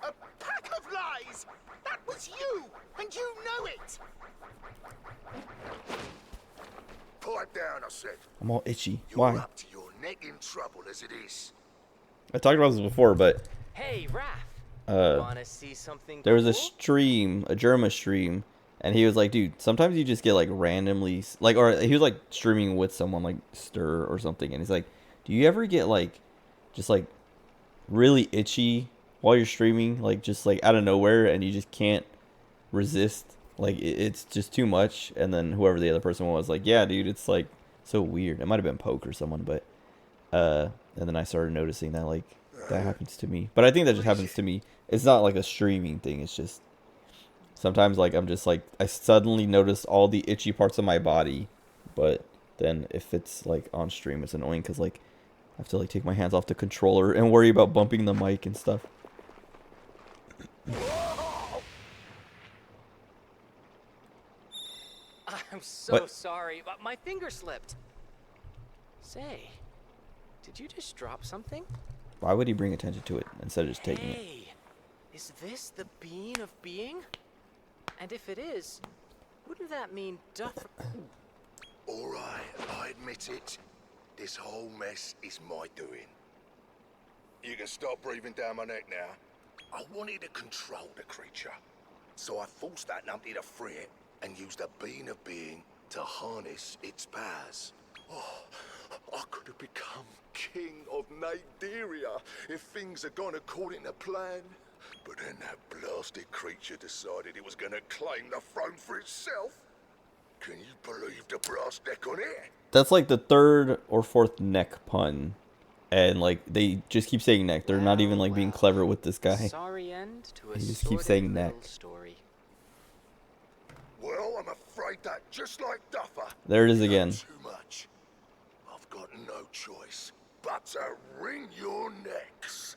A pack of lies! That was you, and you know it! Pipe down, I said. I'm all itchy. You're Why? up to your neck in trouble as it is. I talked about this before, but Hey, Raph. uh, Wanna see something there was a cool? stream, a Germa stream, and he was like, dude, sometimes you just get like randomly, like, or he was like streaming with someone like Stir or something, and he's like, do you ever get like, just like really itchy while you're streaming, like just like out of nowhere, and you just can't resist, like it's just too much? And then whoever the other person was like, yeah, dude, it's like so weird. It might have been Poke or someone, but and then I started noticing that like that happens to me. But I think that just happens to me. It's not like a streaming thing. It's just sometimes like I'm just like I suddenly notice all the itchy parts of my body, but then if it's like on stream, it's annoying because like I have to like take my hands off the controller and worry about bumping the mic and stuff. I'm so What? sorry, but my finger slipped. Say, did you just drop something? Why would he bring attention to it instead of just taking it? Hey, is this the Bean of Being? And if it is, wouldn't that mean Duffer? All right, I admit it. This whole mess is my doing. You can stop breathing down my neck now. I wanted to control the creature, so I forced that numpty to free it and used the Bean of Being to harness its powers. Oh, I could have become king of Naderia if things had gone according to plan. But then that blasted creature decided it was gonna claim the throne for itself. Can you believe the brass neck on it? That's like the third or fourth neck pun, and like they just keep saying neck. They're not even like being clever with this guy. Sorry end to a He just keeps sordid saying little neck. story. Well, I'm afraid that just like Duffer. There it is you know again. Too much. I've got no choice but to wring your necks.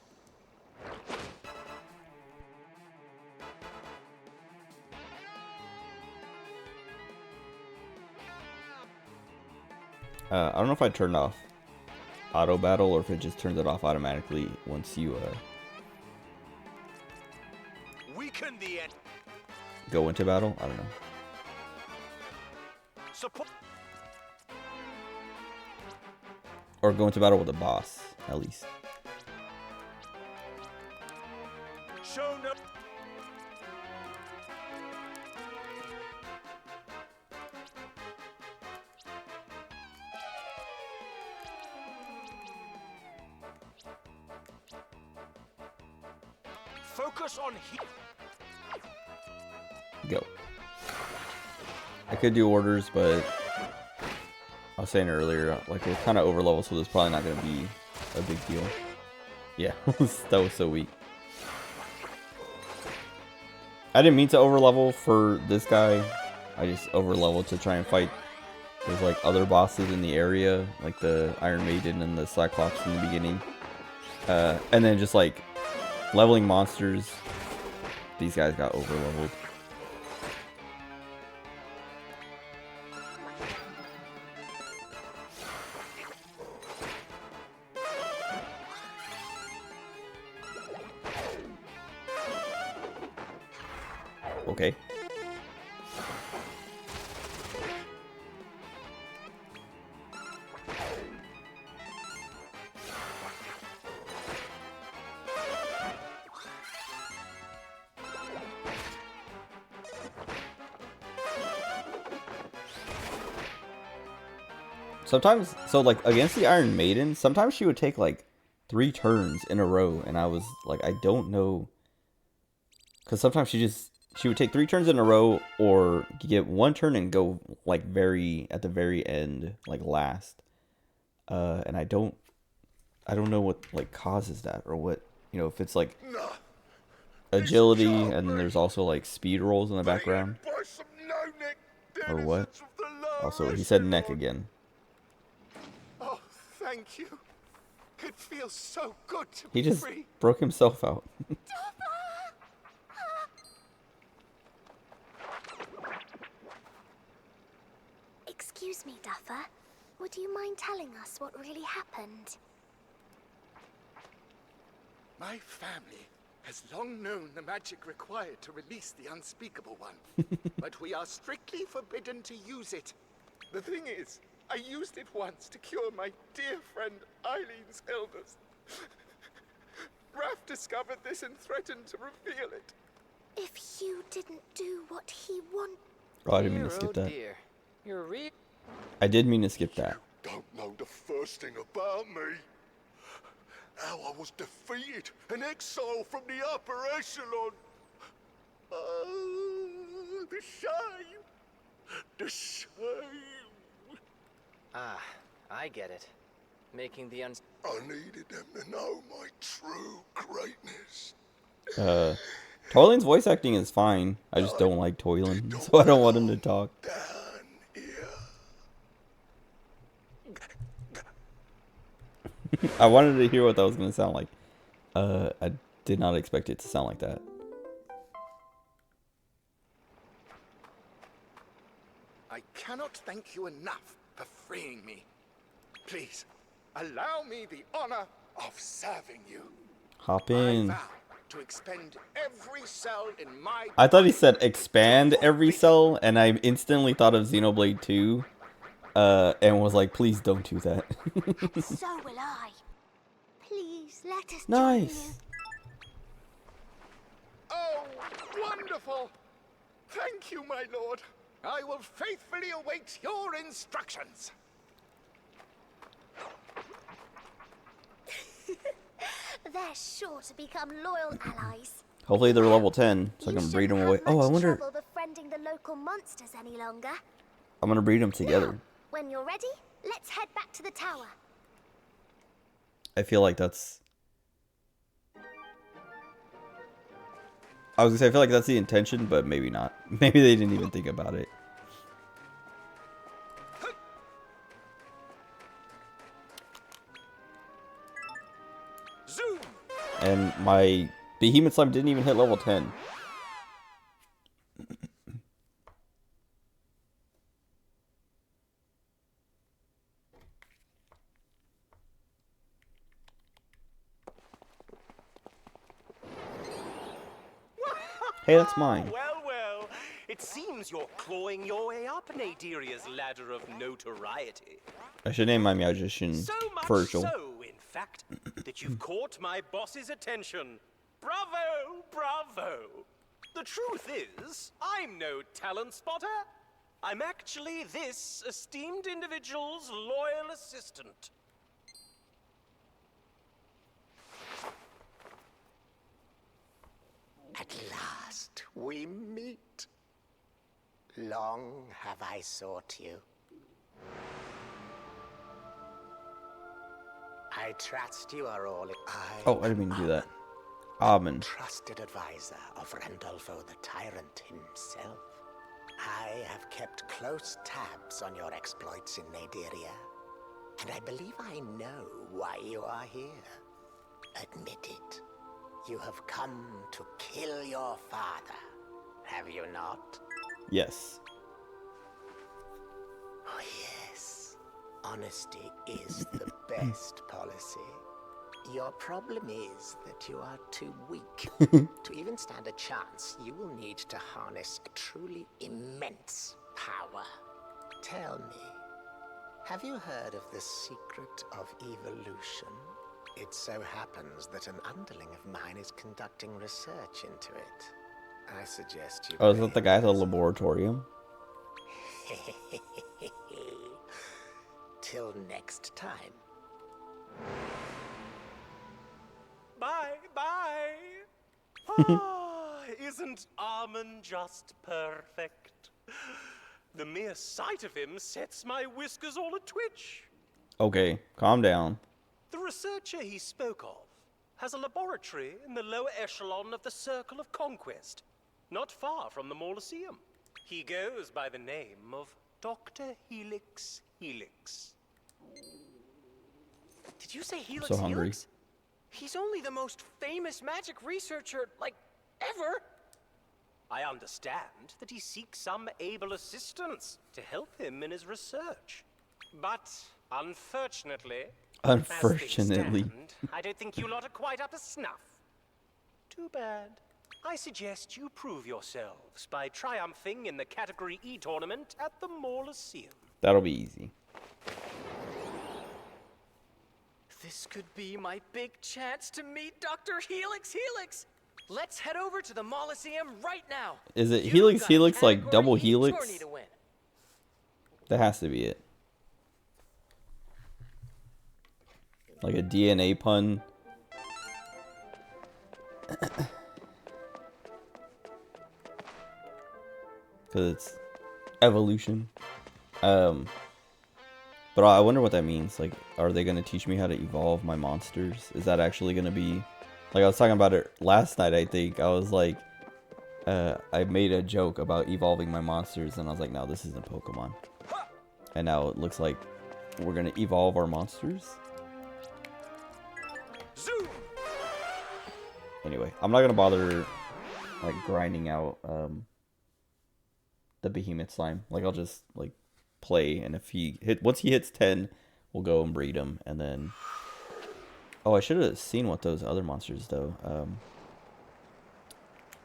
I don't know if I turned off auto battle or if it just turns it off automatically once you Weaken the end. go into battle. I don't know. Support. Or go into battle with a boss, at least. Show no. Focus on he. Go. I could do orders, but I was saying earlier, like it's kind of over level, so there's probably not going to be a big deal. Yeah, that was so weak. I didn't mean to over level for this guy. I just over leveled to try and fight. There's like other bosses in the area, like the Iron Maiden and the Cyclops in the beginning. And then just like leveling monsters. These guys got over leveled. Okay. Sometimes, so like against the Iron Maiden, sometimes she would take like 3 turns in a row, and I was like, I don't know, because sometimes she would take 3 turns in a row, or get 1 turn and go like at the very end, like last. and I don't know what like causes that, or what, you know, if it's like No. agility and then there's also like speed rolls in the background, By some no-neck or what. denizens of the lower Also, he said neck echelon. again. Oh, thank you. It feels so good to He be just free. broke himself out. Excuse me, Duffer. Would you mind telling us what really happened? My family has long known the magic required to release the unspeakable one. But we are strictly forbidden to use it. The thing is, I used it once to cure my dear friend Eileen's illness. Raph discovered this and threatened to reveal it. If you didn't do what he wanted... Oh, I didn't mean to Dear, skip oh that. dear. You're I did mean to skip that. Don't know the first thing about me. How I was defeated and exiled from the upper echelon. Oh, the shame. The shame. Ah, I get it. Making the I needed them to know my true greatness. Toylin's voice acting is fine. I just don't like Toylin, so I don't want him to talk. Down here. I wanted to hear what that was gonna sound like. I did not expect it to sound like that. I cannot thank you enough for freeing me. Please, allow me the honor of serving you. Hop I in. vow to expend every cell in my... I thought he said expand every cell, and I instantly thought of Xenoblade 2, and was like, please don't do that. So will I. Please, let us join you. Nice. Oh, wonderful! Thank you, my lord. I will faithfully await your instructions. They're sure to become loyal allies. Hopefully they're level 10, so I You can breed them shouldn't away. have Oh, I much wonder. trouble befriending the local monsters any longer. I'm gonna breed them together. Now, when you're ready, let's head back to the tower. I feel like that's... I was gonna say, I feel like that's the intention, but maybe not. Maybe they didn't even think about it. Zoom! And my Behemoth Slime didn't even hit level 10. Hey, that's mine. Well, well. It seems you're clawing your way up Nadiria's ladder of notoriety. I should name my magician So much Virgil. so, in fact, that you've caught my boss's attention. Bravo, bravo. The truth is, I'm no talent spotter. I'm actually this esteemed individual's loyal assistant. At last, we meet. Long have I sought you. I trust you are all... Oh, I didn't mean to do that. Almond. Trusted advisor of Randolfo the Tyrant himself. I have kept close tabs on your exploits in Nadiria, and I believe I know why you are here. Admit it. You have come to kill your father, have you not? Yes. Oh, yes. Honesty is the best policy. Your problem is that you are too weak. To even stand a chance, you will need to harness a truly immense power. Tell me, have you heard of the secret of evolution? It so happens that an underling of mine is conducting research into it. I suggest you... Oh, is that the guy at the laboratorium? Till next time. Bye, bye. Ah, isn't Armand just perfect? The mere sight of him sets my whiskers all a twitch. Okay, calm down. The researcher he spoke of has a laboratory in the lower echelon of the Circle of Conquest, not far from the Mauloseum. He goes by the name of Dr. Helix Helix. Did you say Helix So hungry. Helix? He's only the most famous magic researcher, like, ever. I understand that he seeks some able assistance to help him in his research. But, unfortunately, as things Unfortunately. stand, I don't think you lot are quite up to snuff. Too bad. I suggest you prove yourselves by triumphing in the Category E tournament at the Mauloseum. That'll be easy. This could be my big chance to meet Dr. Helix Helix. Let's head over to the Mauloseum right now. Is it You've Helix got a Helix like Category double E helix? tourney to win. That has to be it. Like a DNA pun. Because it's evolution. But I wonder what that means. Like, are they going to teach me how to evolve my monsters? Is that actually going to be... Like, I was talking about it last night, I think. I was like... I made a joke about evolving my monsters, and I was like, no, this isn't Pokemon. And now it looks like we're going to evolve our monsters. Zoom! Anyway, I'm not going to bother, like, grinding out the Behemoth Slime. Like, I'll just, like, play, and if once he hits 10, we'll go and breed him, and then... Oh, I should have seen what those other monsters, though.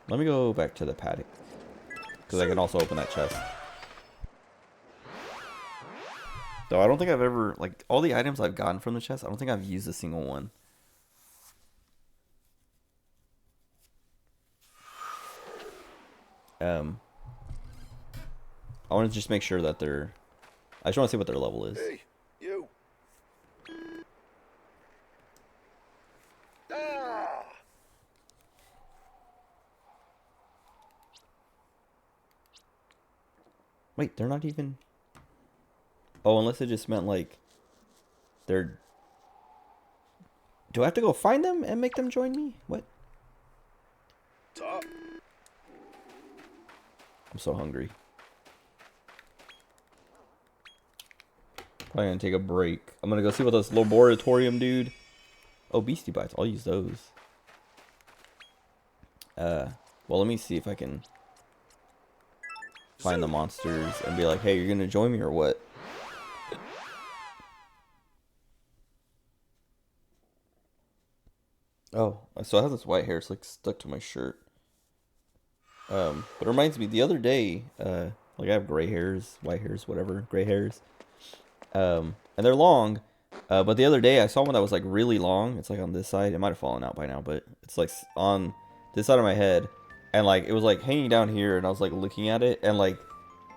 Let me go back to the paddock, because I can also open that chest. Though I don't think I've ever, like, all the items I've gotten from the chest, I don't think I've used a single one. I want to just make sure that they're... I just want to see what their level is. Hey, you. Ah! Wait, they're not even... Oh, unless it just meant, like, they're... Do I have to go find them and make them join me? What? Top. I'm so hungry. Probably gonna take a break. I'm gonna go see what this laboratorium dude... Oh, Beastie Bites. I'll use those. Well, let me see if I can find the monsters and be like, hey, you're gonna join me or what? Oh, so I have this white hair. It's like stuck to my shirt. But it reminds me, the other day, like I have gray hairs, white hairs, whatever, gray hairs. And they're long. But the other day I saw one that was like really long. It's like on this side. It might have fallen out by now, but it's like on this side of my head. And like it was like hanging down here, and I was like looking at it, and like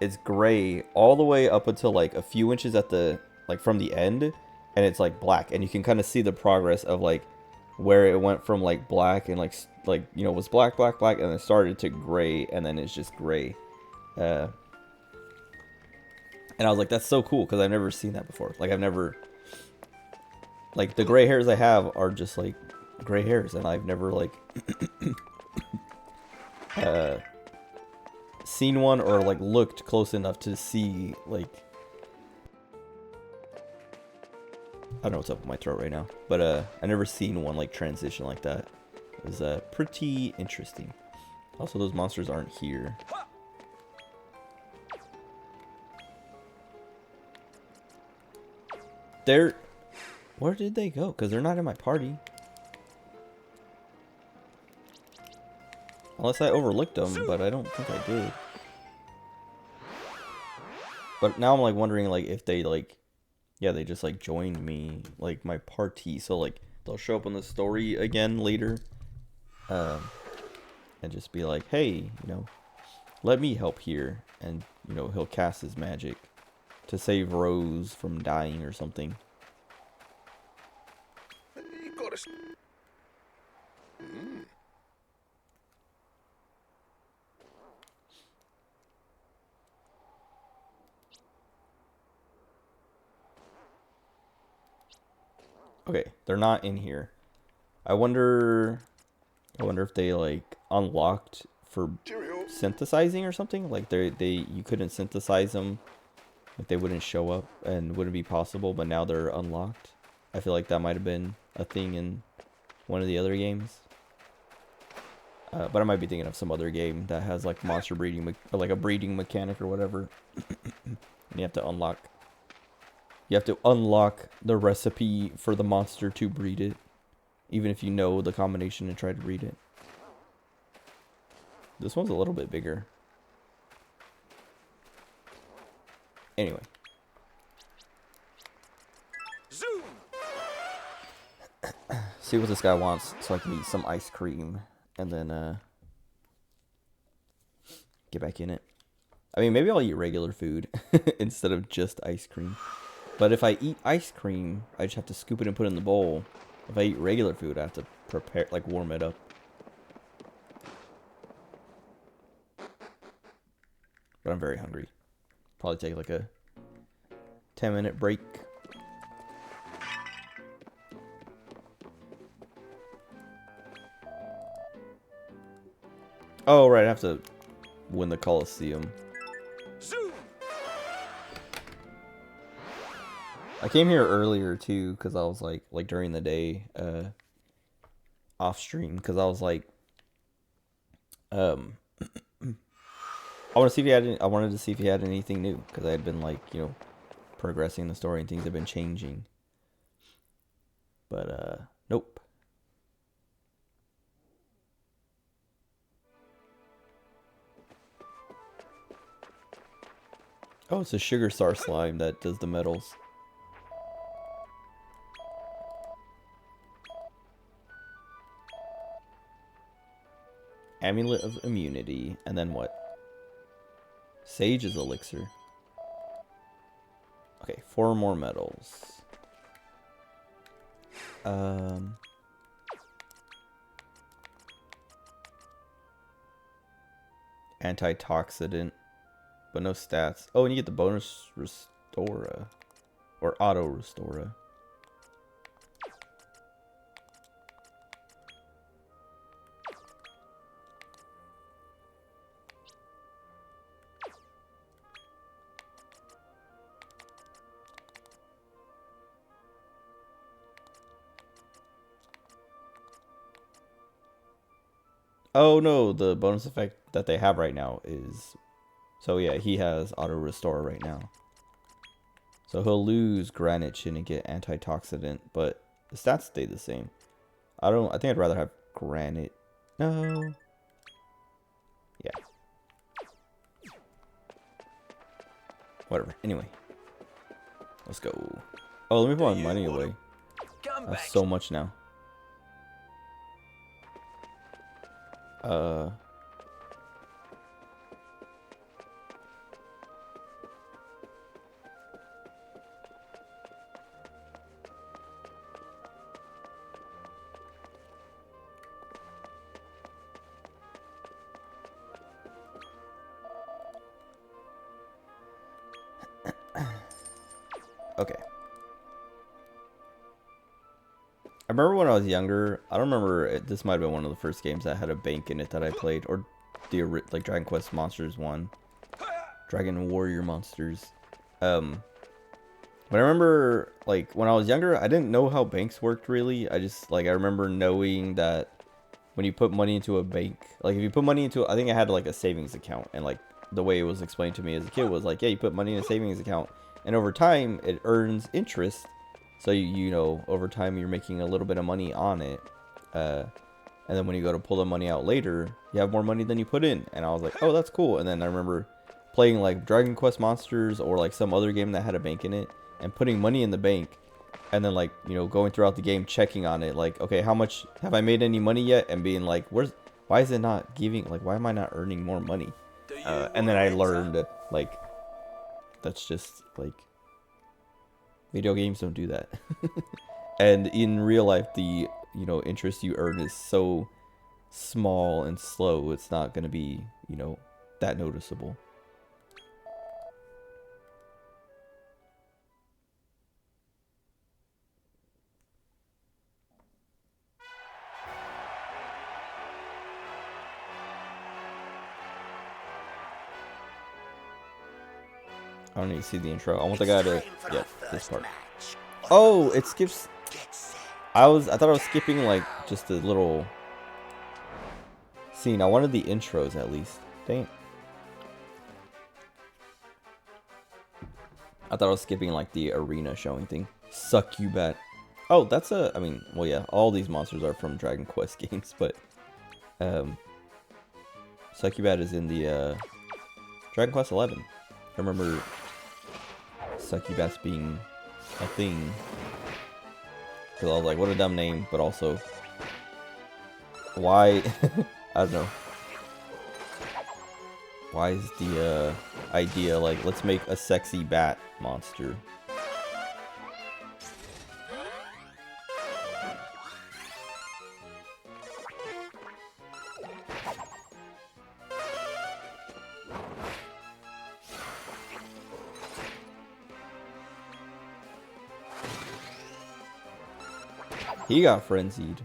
it's gray all the way up until like a few inches at the like from the end, and it's like black, and you can kind of see the progress of like where it went from like black and like you know, was black, and then it started to gray, and then it's just gray. And I was like, that's so cool, because I've never seen that before. Like I've never, like the gray hairs I have are just like gray hairs, and I've never like seen one or like looked close enough to see like, I don't know what's up with my throat right now, but I never seen one like transition like that. It was pretty interesting. Also, those monsters aren't here. Where did they go? Because they're not in my party. Unless I overlooked them, but I don't think I did. But now I'm like wondering like if they like, yeah, they just like joined me, like my party. So like they'll show up on the story again later. And just be like, hey, you know, let me help here. And, you know, he'll cast his magic to save Rose from dying or something. You gotta... Okay, they're not in here. I wonder if they like unlocked for Cheerio. synthesizing or something. Like you couldn't synthesize them, like they wouldn't show up and wouldn't be possible. But now they're unlocked. I feel like that might have been a thing in one of the other games. But I might be thinking of some other game that has like monster breeding, or like a breeding mechanic or whatever. And you have to unlock. You have to unlock the recipe for the monster to breed it, even if you know the combination and try to breed it. This one's a little bit bigger. Anyway. Zoom! See what this guy wants so I can eat some ice cream and then get back in it. I mean, maybe I'll eat regular food instead of just ice cream. But if I eat ice cream, I just have to scoop it and put it in the bowl. If I eat regular food, I have to prepare, like warm it up. But I'm very hungry. Probably take like a 10-minute break. Oh, right, I have to win the Coliseum. Zoom! I came here earlier too because I was like during the day, off stream, because I was like, I want to see if he had. I wanted to see if he had anything new because I had been like, you know, progressing the story and things have been changing. But nope. Oh, it's a Sugar Star slime that does the medals. Amulet of Immunity, and then what? Sage's Elixir. Okay, 4 more medals. Antitoxidant, but no stats. Oh, and you get the bonus Restora, or Auto Restora. Oh no, the bonus effect that they have right now is... So yeah, he has Auto Restore right now. So he'll lose Granite Chin and get Antitoxidant, but the stats stay the same. I think I'd rather have Granite. No. Yeah. Whatever. Anyway. Let's go. Oh, let me put my money away. I have so much now. Okay. I remember when I was younger, I don't remember, this might have been one of the first games that had a bank in it that I played, or the like Dragon Quest Monsters 1. Dragon Warrior Monsters. But I remember, like, when I was younger, I didn't know how banks worked really. I just, like, I remember knowing that when you put money into a bank, like, if you put money into, I think I had, like, a savings account, and, like, the way it was explained to me as a kid was, like, yeah, you put money in a savings account, and over time, it earns interest. So, you know, over time, you're making a little bit of money on it. And then when you go to pull the money out later, you have more money than you put in. And I was like, oh, that's cool. And then I remember playing, like, Dragon Quest Monsters or, like, some other game that had a bank in it. And putting money in the bank. And then, like, you know, going throughout the game, checking on it. Like, okay, how much, have I made any money yet? And being like, why is it not giving, like, why am I not earning more money? And then I learned, like, that's just, like, video games don't do that. And in real life, the, you know, interest you earn is so small and slow, it's not going to be, you know, that noticeable. I don't need to see the intro. I want the guy to get this part. Match. Oh, it skips. Get set. I thought I was skipping like just a little scene. I wanted the intros at least. Dang it. I thought I was skipping like the arena showing thing. Succubat. Oh, that's I mean, well, yeah, all these monsters are from Dragon Quest games, but Succubat is in the Dragon Quest 11. I remember Succubats being a thing. Because I was like, what a dumb name, but also, why, I don't know. Why is the idea like, let's make a sexy bat monster? He got frenzied.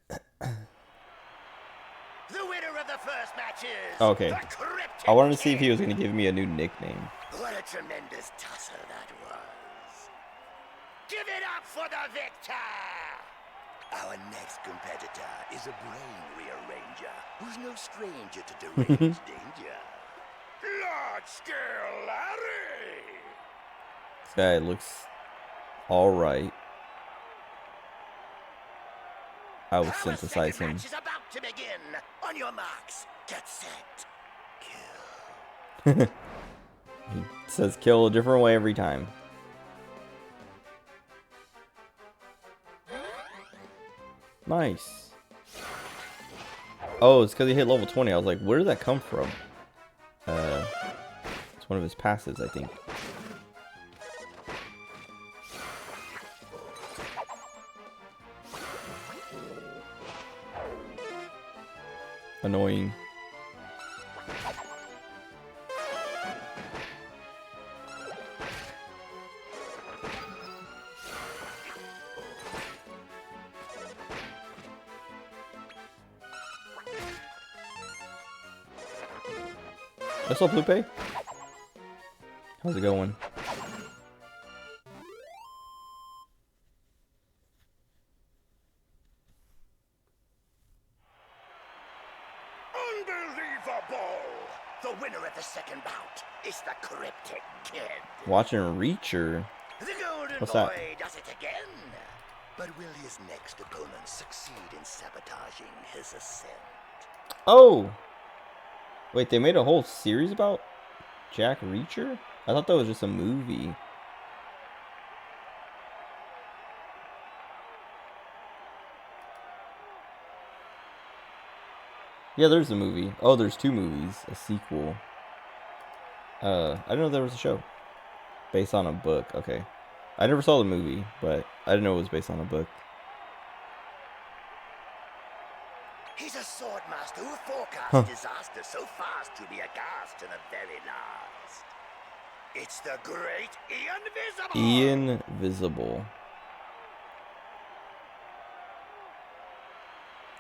The winner of the first match is Okay. the Cryptic I wanted to see if he Kid. was going to give me a new nickname. What a tremendous tussle that was. Give it up for the victor! Our next competitor is a brain rearranger who's no stranger to deranged danger. Large-scale Larry! This guy looks alright. I will Our synthesize second him. match is about to begin. On your marks, get set, kill. He says kill a different way every time. Nice. Oh, it's because he hit level 20. I was like, where did that come from? It's one of his passes, I think. Annoying. What's up, Lupe? How's it going? Unbelievable! The winner of the second bout is the Cryptic Kid. Watching Reacher. The Golden What's Boy that? does it again. But will his next opponent succeed in sabotaging his ascent? Oh! Wait, they made a whole series about Jack Reacher? I thought that was just a movie. Yeah, there's a movie. Oh, there's two movies. A sequel. I didn't know there was a show. Based on a book. Okay. I never saw the movie, but I didn't know it was based on a book. He's a sword master who forecasts disaster so fast to be aghast to the very last. It's the great Ian Visible! Ian Visible.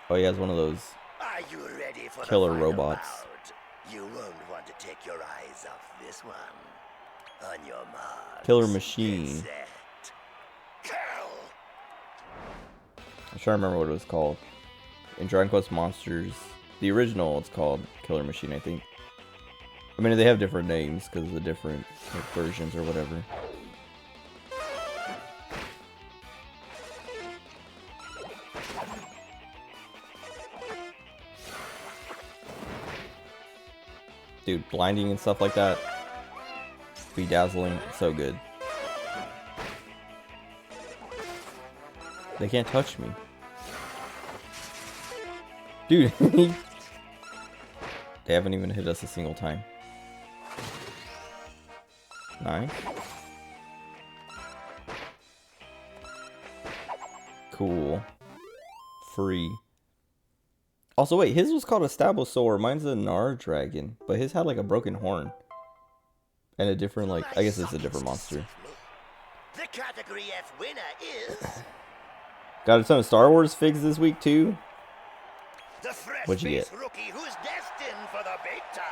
Oh, he has one of those Are you ready for killer the final robots. bout? You won't want to take your eyes off this one. On your marks. Killer get Machine. set, kill! I'm trying to remember what it was called. In Dragon Quest Monsters, the original, it's called Killer Machine, I think. I mean, they have different names because of the different like, versions or whatever. Dude, blinding and stuff like that. Bedazzling, so good. They can't touch me. Dude, they haven't even hit us a single time. Nice. Cool. Free. Also, wait, his was called a Stabosaur. Mine's a Gnar Dragon. But his had like a broken horn. And a different, like, I guess it's a different monster. The category F winner is Got a ton of Star Wars figs this week too. The fresh What'd you faced get? rookie who's destined for the big time.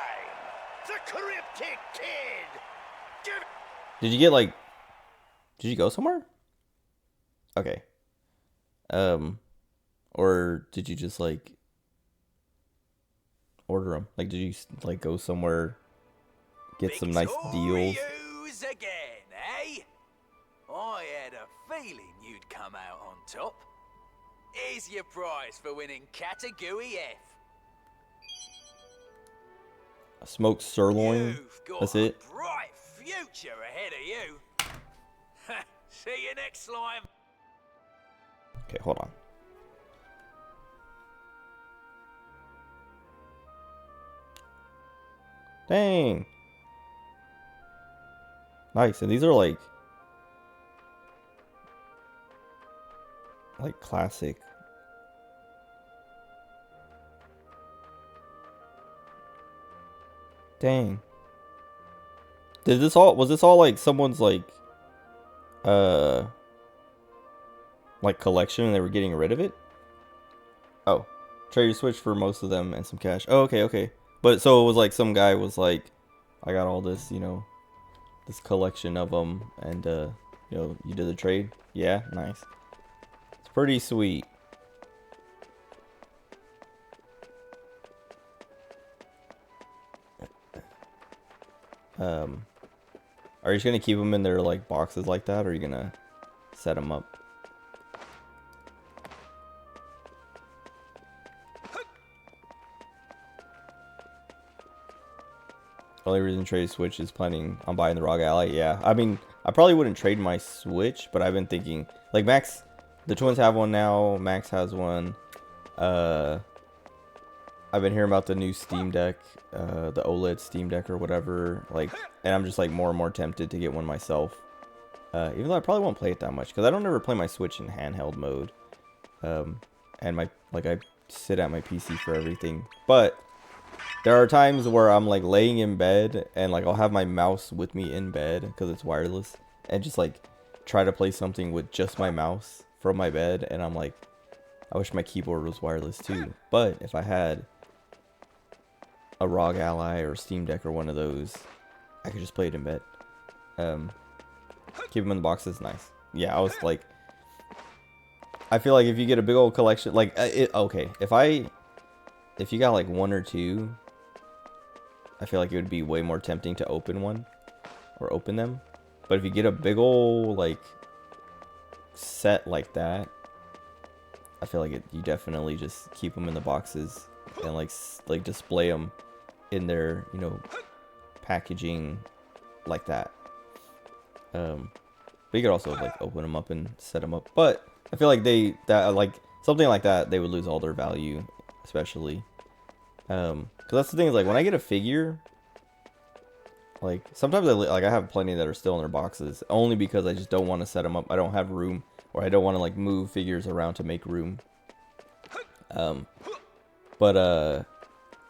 The Cryptic Kid. Give Did you get like? Did you go somewhere? Okay. Or did you just like order them? Like, did you like go somewhere, get some nice deals? Victorious again, eh? I had a feeling you'd come out on top. Here's your prize for winning Category F. A smoked sirloin. You've got That's a it. bright future ahead of you. See you next slime. Okay, hold on. Dang. Nice. And these are like classic. Dang. Was this all like someone's like collection and they were getting rid of it? Oh. Trade your Switch for most of them and some cash. Oh, okay, okay. But so it was like some guy was like, I got all this, you know, this collection of them, and you know, you did the trade. Yeah, nice. It's pretty sweet. Are you just gonna keep them in their like boxes like that, or are you gonna set them up? Only reason to trade Switch is planning on buying the ROG Ally. Yeah, I mean, I probably wouldn't trade my Switch, but I've been thinking, like Max, the twins have one now. Max has one. I've been hearing about the new Steam Deck, the OLED Steam Deck or whatever. Like, and I'm just like more and more tempted to get one myself. Even though I probably won't play it that much because I don't ever play my Switch in handheld mode. And I sit at my PC for everything, but there are times where I'm like laying in bed and like I'll have my mouse with me in bed because it's wireless and just like try to play something with just my mouse from my bed, and I'm like, I wish my keyboard was wireless too. But if I had a ROG Ally or Steam Deck or one of those, I could just play it in bed. Keep them in the box is nice. Yeah, I was like, I feel like if you get a big old collection, like okay, if you got like one or two, I feel like it would be way more tempting to open one or open them. But if you get a big old like set like that, I feel like you definitely just keep them in the boxes and like display them in their, you know, packaging like that. But you could also like open them up and set them up. But I feel like something like that, they would lose all their value, especially. Cause that's the thing is like when I get a figure, like sometimes I have plenty that are still in their boxes only because I just don't want to set them up. I don't have room, or I don't want to like move figures around to make room.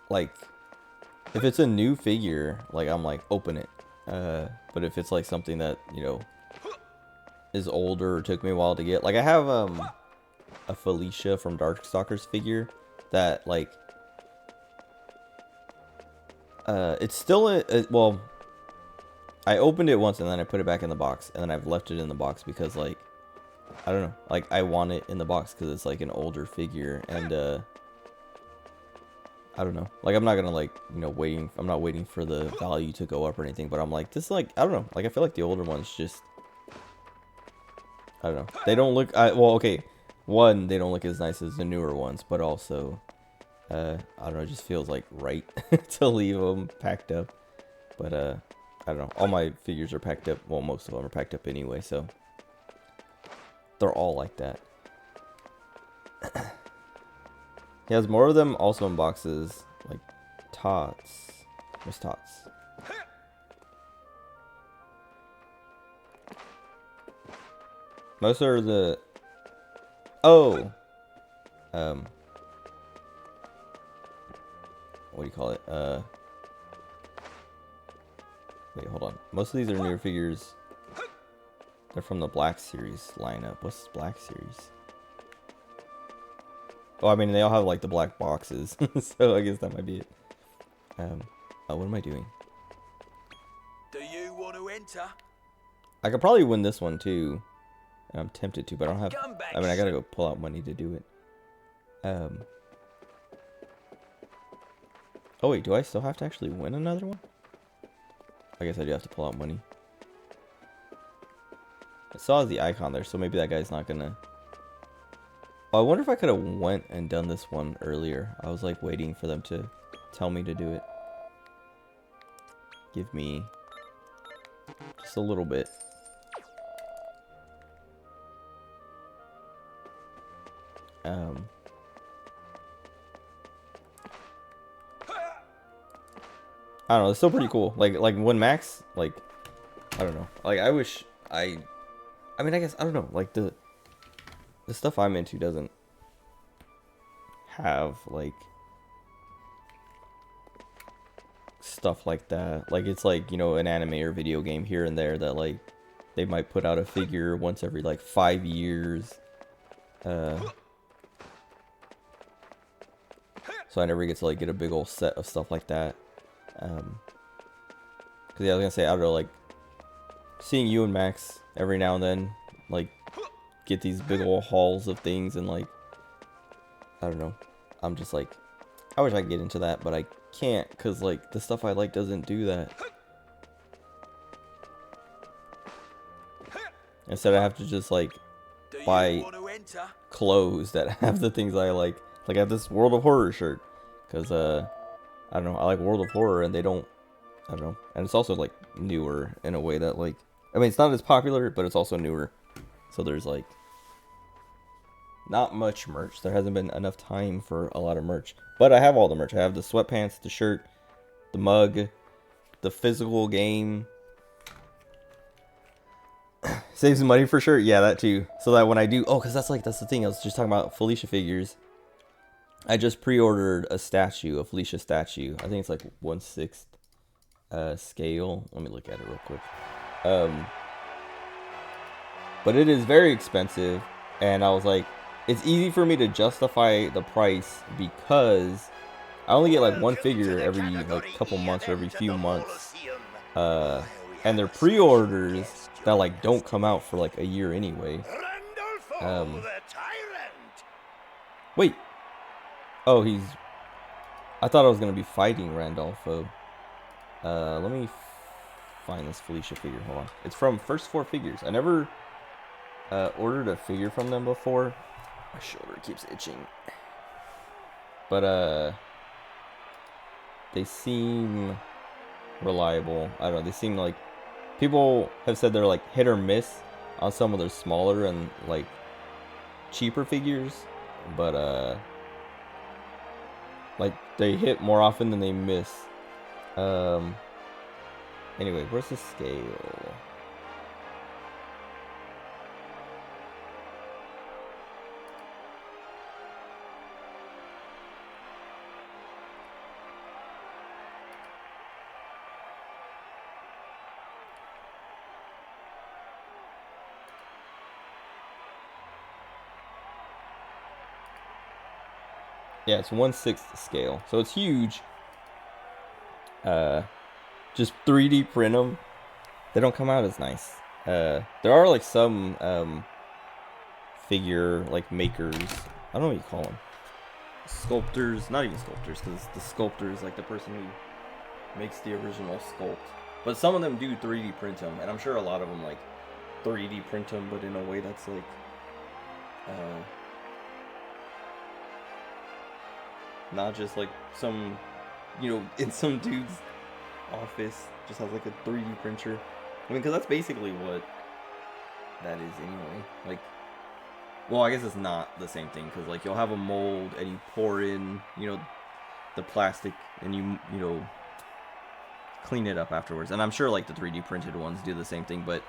Like if it's a new figure, like I'm like open it. But if it's like something that, you know, is older or took me a while to get, like I have a Felicia from Darkstalkers figure that like it's still well, I opened it once and then I put it back in the box, and then I've left it in the box because like I don't know, like I want it in the box because it's like an older figure, and I don't know, like I'm not gonna like, you know, I'm not waiting for the value to go up or anything, but I'm like, this, like, I don't know, like I feel like the older ones just, I don't know, they don't look, well, okay, one, they don't look as nice as the newer ones, but also I don't know, it just feels like right to leave them packed up. But I don't know, all my figures are packed up, well, most of them are packed up anyway, so they're all like that. He has more of them also in boxes, like Tots. Where's Tots? Most are the, oh, what do you call it? Wait, hold on. Most of these are newer figures. They're from the Black Series lineup. What's Black Series? Oh, I mean, they all have like the black boxes, so I guess that might be it. Oh, what am I doing? Do you want to enter? I could probably win this one too. And I'm tempted to, but I don't have. Come back, I mean, I gotta go pull out money to do it. Oh wait, do I still have to actually win another one? I guess I do have to pull out money. I saw the icon there, so maybe that guy's not gonna. Oh, I wonder if I could have went and done this one earlier. I was like waiting for them to tell me to do it. Give me just a little bit. I don't know, it's still pretty cool. Like when Max, like, I don't know. Like, I wish I mean, I guess, I don't know. Like, the stuff I'm into doesn't have, like, stuff like that. Like, it's like, you know, an anime or video game here and there that, like, they might put out a figure once every, like, 5 years. So I never get to, like, get a big old set of stuff like that. Cause yeah, I was gonna say, I don't know, like, seeing you and Max every now and then, like, get these big old hauls of things, and like, I don't know, I'm just like, I wish I could get into that, but I can't, cause like, the stuff I like doesn't do that. Instead I have to just like, buy clothes that have the things I like. Like, I have this World of Horror shirt, cause I don't know, I like World of Horror, and they don't, I don't know. And it's also, like, newer in a way that, like, I mean, it's not as popular, but it's also newer. So there's, like, not much merch. There hasn't been enough time for a lot of merch. But I have all the merch. I have the sweatpants, the shirt, the mug, the physical game. Save some money for sure. Yeah, that too. So that when I do, oh, because that's the thing. I was just talking about Felicia figures. I just pre-ordered a statue, a Felicia statue. I think it's like 1/6 scale. Let me look at it real quick. But it is very expensive, and I was like, it's easy for me to justify the price because I only get like one figure every like couple months or every few months. And they're pre-orders that like don't come out for like a year anyway. Wait. Oh, I thought I was gonna be fighting Randolpho. Let me find this Felicia figure. Hold on. It's from First 4 Figures. I never ordered a figure from them before. My shoulder keeps itching. But they seem reliable. I don't know. They seem like, people have said they're like hit or miss on some of their smaller and like cheaper figures, but like they hit more often than they miss. Anyway, where's the scale? Yeah, it's 1/6 scale, so it's huge. Just 3D print them. They don't come out as nice. There are like some figure like makers. I don't know what you call them. Sculptors, not even sculptors, because the sculptor is like the person who makes the original sculpt. But some of them do 3D print them, and I'm sure a lot of them like 3D print them, but in a way that's like not just like some, you know, in some dude's office just has like a 3D printer. I mean, because that's basically what that is anyway. Like, well, I guess it's not the same thing, because like you'll have a mold and you pour in, you know, the plastic, and you know, clean it up afterwards. And I'm sure like the 3D printed ones do the same thing, but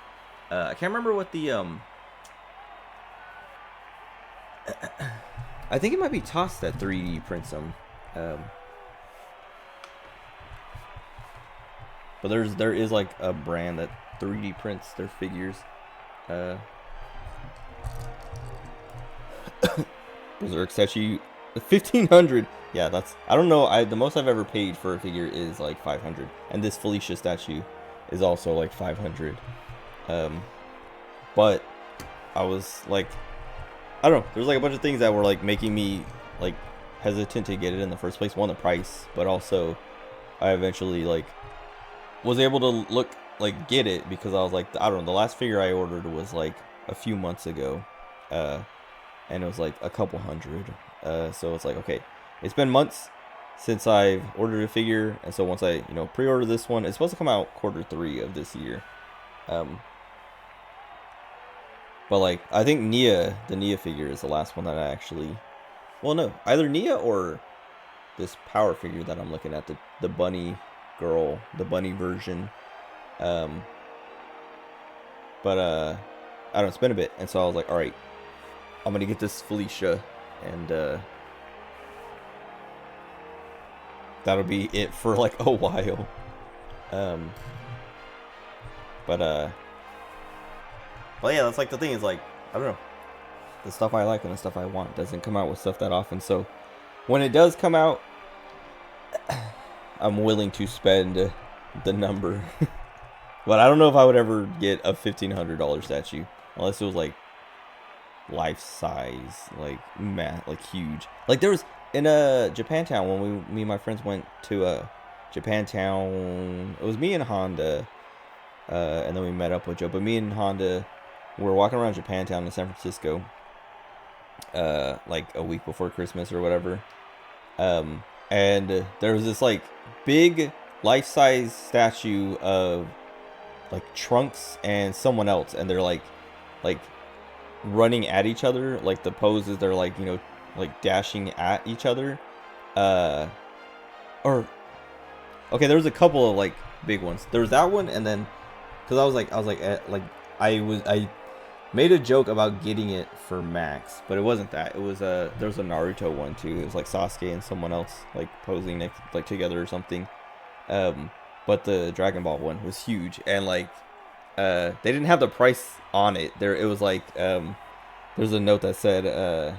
I can't remember what the I think it might be Toss that 3D prints them. But there is like a brand that 3D prints their figures. Berserk statue 1,500. Yeah, that's, I don't know. The most I've ever paid for a figure is like 500, and this Felicia statue is also like 500. But I was like, I don't know. There's like a bunch of things that were like making me like hesitant to get it in the first place. One, the price, but also I eventually like was able to get it because I was like, I don't know. The last figure I ordered was like a few months ago, and it was like a couple hundred. So it's like, okay, it's been months since I've ordered a figure, and so once I pre-order this one, it's supposed to come out Q3 of this year. But like, I think Nia, the Nia figure is the last one that I actually, well, no, either Nia or this power figure that I'm looking at, the bunny girl, the bunny version. But I don't know, it's been a bit, and so I was like, all right, I'm gonna get this Felicia, and that'll be it for like a while. But yeah, that's like the thing is like, I don't know, the stuff I like and the stuff I want doesn't come out with stuff that often. So when it does come out, I'm willing to spend the number. But I don't know if I would ever get a $1,500 statue unless it was like life size, like huge. Like there was in Japantown when me and my friends went to Japantown. It was me and Honda, and then we met up with Joe. But me and Honda were walking around Japantown in San Francisco, like a week before Christmas or whatever. And there was this like big life-size statue of like Trunks and someone else, and they're like running at each other. Like the poses, they're like like dashing at each other. Or okay, there was a couple of like big ones. There was that one, and then because I made a joke about getting it for Max, but it wasn't that. It was there was a Naruto one too. It was like Sasuke and someone else like posing next, like together or something. But the Dragon Ball one was huge, and like they didn't have the price on it. It was like there's a note that said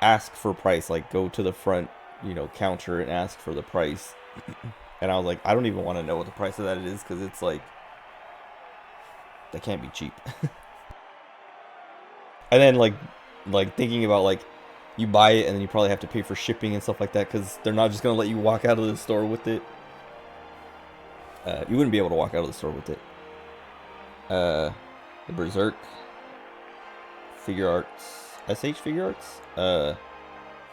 ask for price, like go to the front counter and ask for the price. And I was like, I don't even want to know what the price of that is, because it's like, that can't be cheap. And then like thinking about like, you buy it and then you probably have to pay for shipping and stuff like that, because they're not just gonna let you walk out of the store with it. You wouldn't be able to walk out of the store with it. The Berserk Figure Arts, SH Figure Arts,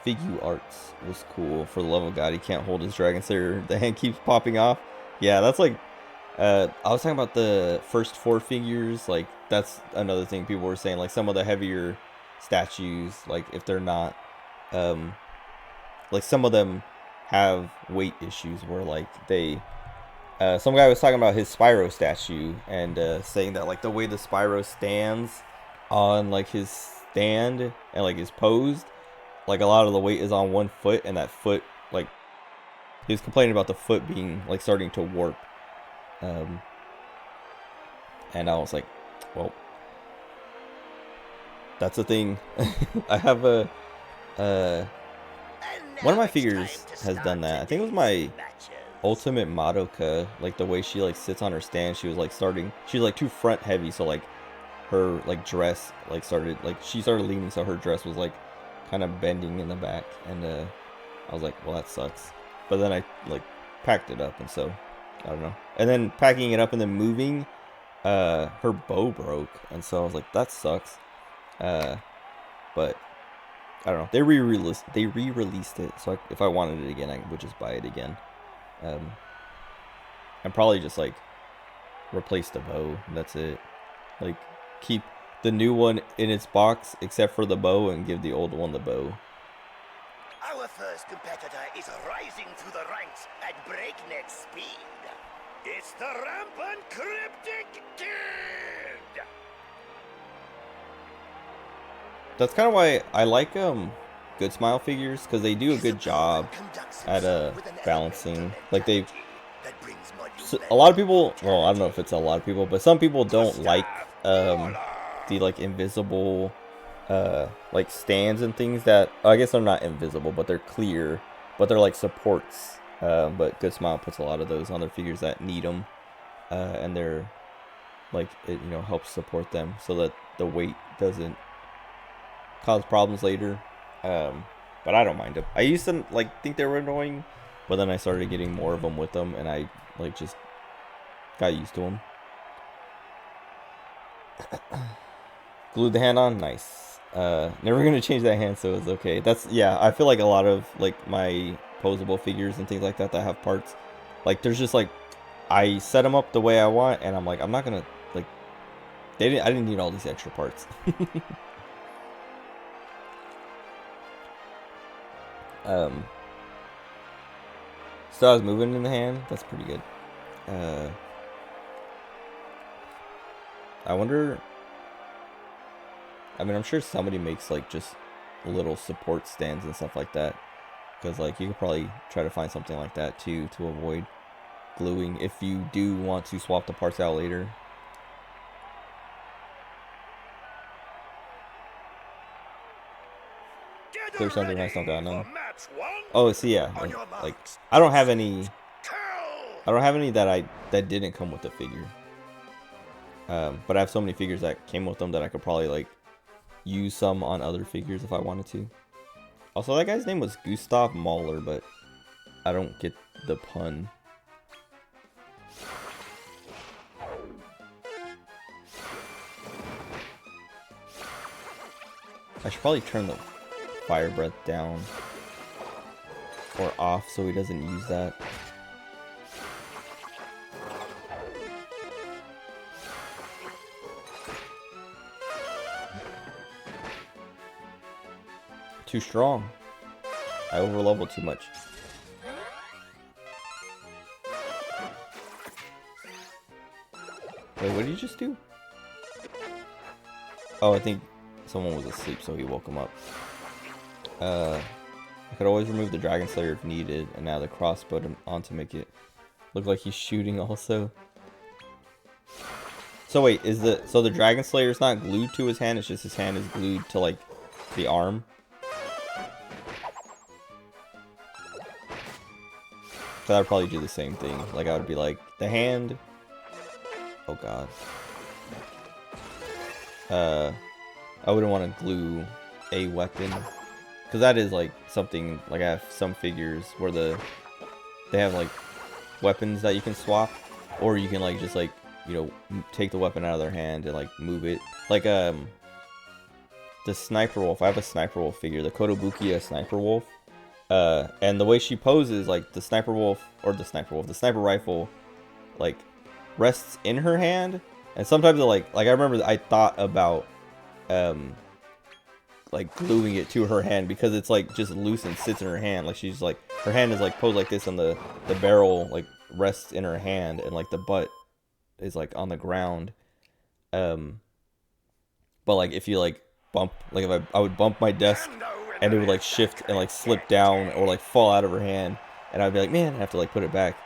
Figu Arts was cool. For the love of God, he can't hold his Dragon Slayer. The hand keeps popping off. Yeah, that's like, I was talking about the first 4 figures. Like, that's another thing people were saying. Like, some of the heavier statues, like, if they're not, like, some of them have weight issues where, like, they, some guy was talking about his Spyro statue and saying that, like, the way the Spyro stands on, like, his stand and, like, is posed, like, a lot of the weight is on one foot, and that foot, like, he was complaining about the foot being, like, starting to warp. And I was like, well, that's the thing. I have a, one of my figures has done that. I think it was my Ultimate Madoka, like, the way she, like, sits on her stand. She was, like, she's, like, too front heavy, so, like, her, like, dress, like, she started leaning, so her dress was, like, kind of bending in the back, and I was like, well, that sucks. But then I like packed it up, and so I don't know. And then packing it up and then moving, her bow broke, and so I was like, that sucks. But I don't know. They re-released it, so if I wanted it again, I would just buy it again. And probably just like replace the bow. That's it. Like, keep the new one in its box except for the bow, and give the old one the bow. Our first competitor is rising through the ranks at breakneck speed. It's the rampant Cryptic Kid! That's kind of why I like Good Smile figures, because they do a good job at balancing. Like, a lot of people, well, I don't know if it's a lot of people, but some people don't like the like invisible like stands and things that I guess they're not invisible, but they're clear, but they're like supports. But Good Smile puts a lot of those on their figures that need them, and they're like it, you know, helps support them so that the weight doesn't cause problems later. But I don't mind them. I used to like think they were annoying, but then I started getting more of them with them, and I like just got used to them. Glued the hand on, nice. Never gonna change that hand, so it's okay. That's, yeah, I feel like a lot of like my posable figures and things like that that have parts, like there's just like I set them up the way I want, and I'm like, I'm not gonna like I didn't need all these extra parts. Still has movement in the hand. That's pretty good. I wonder. I mean, I'm sure somebody makes like just little support stands and stuff like that, because like you could probably try to find something like that too to avoid gluing if you do want to swap the parts out later. There's something nice on that now. Oh, see, yeah, like I don't have any that didn't come with the figure. But I have so many figures that came with them that I could probably like use some on other figures if I wanted to. Also, that guy's name was Gustav Mahler, but I don't get the pun. I should probably turn the fire breath down or off so he doesn't use that. Too strong. I overleveled too much. Wait, what did you just do? Oh, I think someone was asleep, so he woke him up. I could always remove the Dragon Slayer if needed, and now the crossbow on to make it look like he's shooting also. So wait, so the Dragon Slayer is not glued to his hand, it's just his hand is glued to like the arm? So I would probably do the same thing. Like I would be like, the hand. Oh god. I wouldn't want to glue a weapon, because that is like something, like I have some figures where they have like weapons that you can swap, or you can like just like, you know, take the weapon out of their hand and like move it. Like the Sniper Wolf. I have a Sniper Wolf figure, the Kotobukiya Sniper Wolf. And the way she poses, like the Sniper Rifle, like rests in her hand, and sometimes like I remember I thought about like gluing it to her hand, because it's like just loose and sits in her hand. Like she's like, her hand is like posed like this, and the barrel like rests in her hand, and like the butt is like on the ground. But like if you like bump, like if I would bump my desk, and it would like shift and like slip down or like fall out of her hand, and I'd be like, man, I have to like put it back.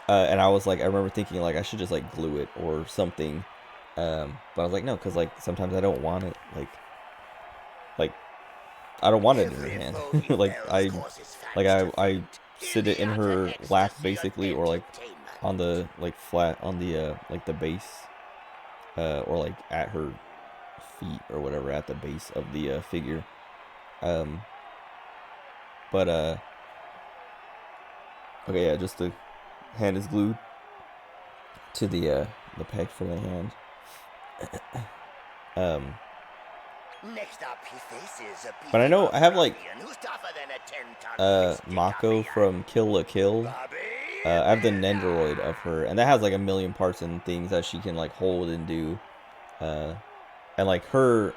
And I was like, I remember thinking like I should just like glue it or something. But I was like, no, because like sometimes I don't want it. Like I don't want it in her hand. like I sit it in her lap basically, or like on the like flat on the like the base, or like at her feet or whatever, at the base of the figure. But okay, yeah, just the hand is glued to the peg for the hand. Next up, he faces a but I know I have like who's tougher than a 10-ton Mako from Kill la Kill. I have the Nendoroid of her, and that has like a million parts and things that she can like hold and do. And like her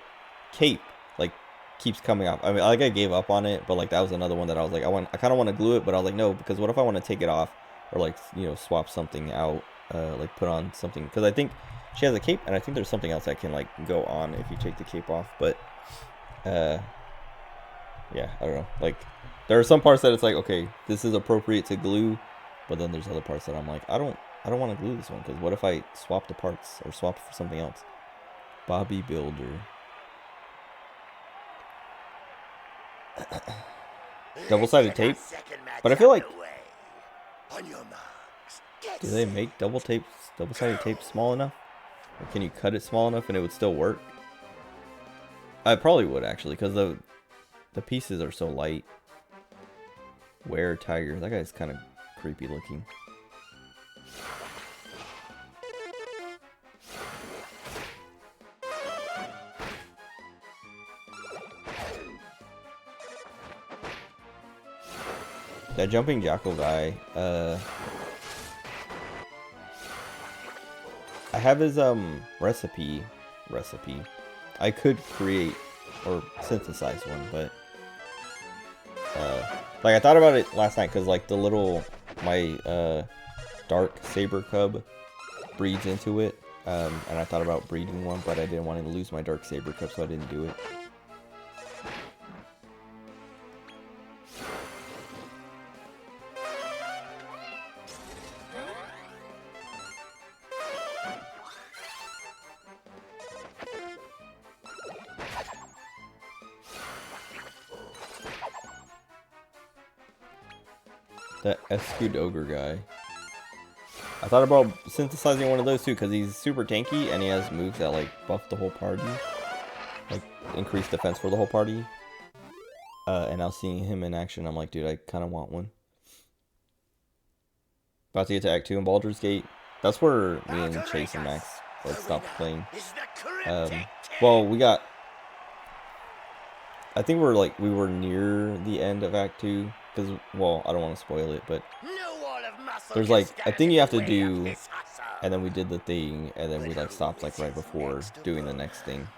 cape like keeps coming off. I mean, like I gave up on it, but like that was another one that I was like, I kind of want to glue it, but I was like, no, because what if I want to take it off, or like, you know, swap something out, like put on something, because I think she has a cape, and I think there's something else that can like go on if you take the cape off. But yeah, I don't know, like there are some parts that it's like, okay, this is appropriate to glue, but then there's other parts that I'm like, I don't want to glue this one, because what if I swap the parts or swap for something else? Bobby Builder. Double-sided tape? But I feel like, On your marks. do they make double-sided tape small enough? Or can you cut it small enough and it would still work? I probably would actually, because the pieces are so light. Were Tiger. That guy's kind of creepy looking. That jumping jackal guy, I have his recipe. I could create or synthesize one, but like I thought about it last night because like my dark saber cub breeds into it, and I thought about breeding one, but I didn't want to lose my dark saber cub, so I didn't do it. That Escudogre guy. I thought about synthesizing one of those too, because he's super tanky and he has moves that like buff the whole party, like increase defense for the whole party. And now seeing him in action, I'm like, dude, I kind of want one. About to get to Act 2 in Baldur's Gate. That's where me and Chase and Max like stopped playing. Well, we got. I think we were near the end of Act 2. Because, well, I don't want to spoil it, but there's like a thing you have to do, and then we did the thing, and then we like stopped like right before doing the next thing.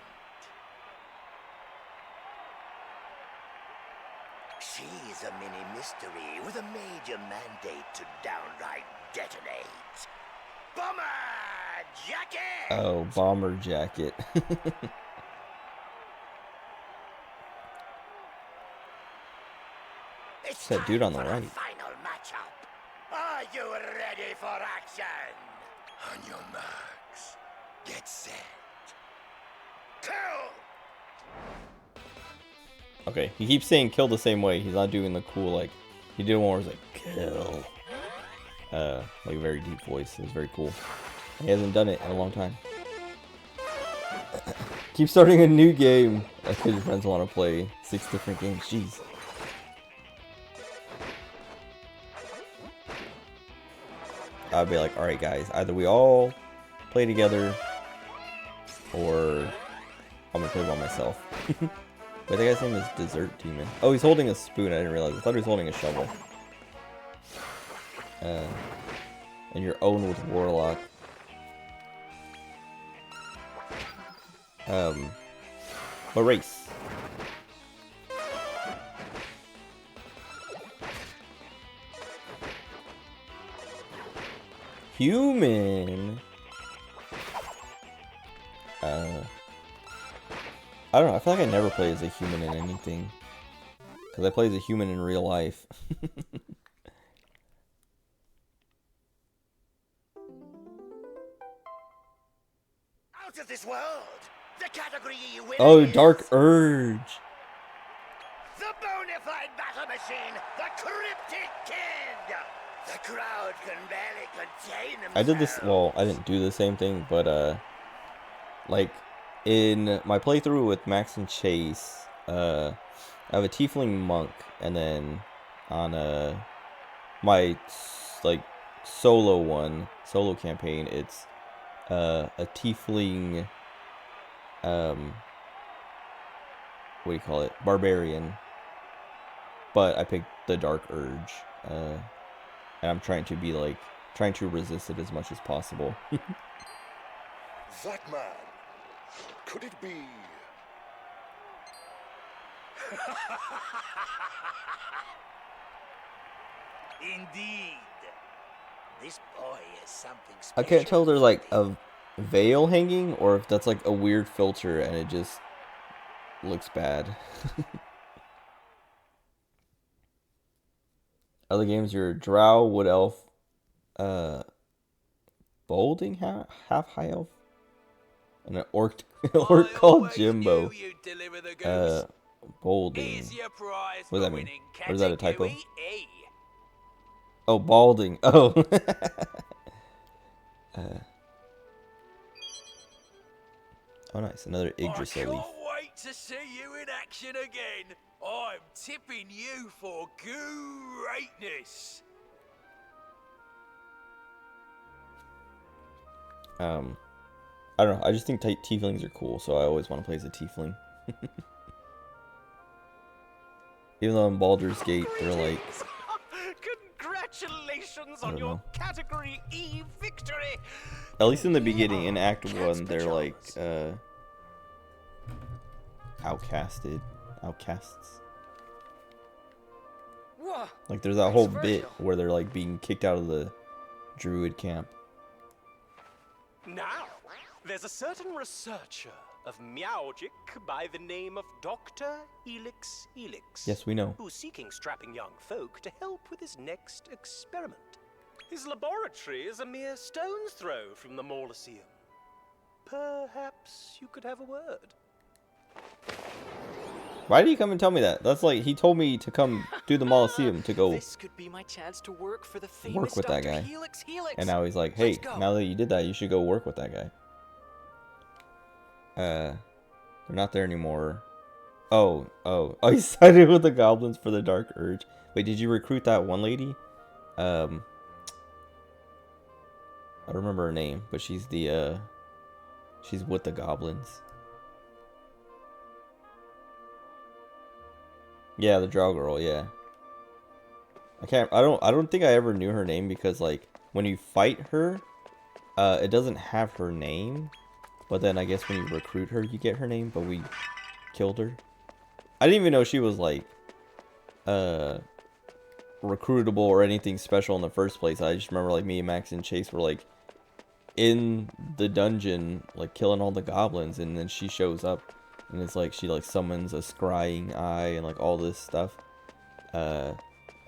She's a mini mystery with a major mandate to downright detonate. Bomber Jacket! Oh, Bomber Jacket. It's that dude on the time for a right. Final matchup. Are you ready for action? On your marks, get set. Kill! Okay, he keeps saying kill the same way. He's not doing the cool, like, he did one where he's like, kill. Like a very deep voice. It was very cool. He hasn't done it in a long time. Keep starting a new game. That's because your friends want to play 6 different games. Jeez. I'd be like, alright guys, either we all play together, or I'm gonna play by myself. But that guy's name is Desert Demon. Oh, he's holding a spoon, I didn't realize. I thought he was holding a shovel. And you're owned with Warlock. What race? Human. I don't know. I feel like I never play as a human in anything, because I play as a human in real life. Out of this world. The category you win. Oh, is Dark Urge. The bona fide battle machine, the Cryptic Kid. The crowd can barely contain themselves. I did this. Well, I didn't do the same thing, but like in my playthrough with Max and Chase, I have a Tiefling monk, and then on my like solo campaign, it's a Tiefling. What do you call it? Barbarian. But I picked the Dark Urge. And I'm trying to resist it as much as possible. That man. Could it be? Indeed. This boy is something special. I can't tell there's like a veil hanging, or if that's like a weird filter and it just looks bad. Other games, you're a drow, wood elf, bolding half high elf, and an orc called Jimbo. Bolding. Here's your prize What does for that mean? winning Or is that a typo? Category E. Oh, balding. Oh. Oh, nice. Another I Yggdrasil can't leaf. wait to see you in action again. I'm tipping you for greatness. I don't know. I just think tieflings are cool, so I always want to play as a tiefling. Even though in Baldur's Gate, they're like... Congratulations I on don't your know. Category E victory! At least in the beginning, in Act 1, they're like, outcasted. Outcasts. Whoa. Like, there's that whole Thanks, bit Virgil. where they're like being kicked out of the druid camp. Now, there's a certain researcher of Meowgic by the name of Dr. Elix Elix. Yes, we know. Who's seeking strapping young folk to help with his next experiment. His laboratory is a mere stone's throw from the Mauloseum. Perhaps you could have a word. Why did he come and tell me that? That's like, he told me to come do the Mauloseum to go This could be my chance to work for the famous work with that Dr. guy. Helix Helix. And now he's like, hey, Let's go. now that you did that, you should go work with that guy. They're not there anymore. Oh, he sided with the goblins for the Dark Urge. Wait, did you recruit that one lady? I don't remember her name, but she's the, she's with the goblins. Yeah, the Drow girl, yeah. I don't think I ever knew her name because, like, when you fight her, it doesn't have her name. But then I guess when you recruit her, you get her name, but we killed her. I didn't even know she was, like, recruitable or anything special in the first place. I just remember, like, me and Max and Chase were, like, in the dungeon, like, killing all the goblins, and then she shows up, and it's like, she, like, summons a scrying eye and, like, all this stuff. And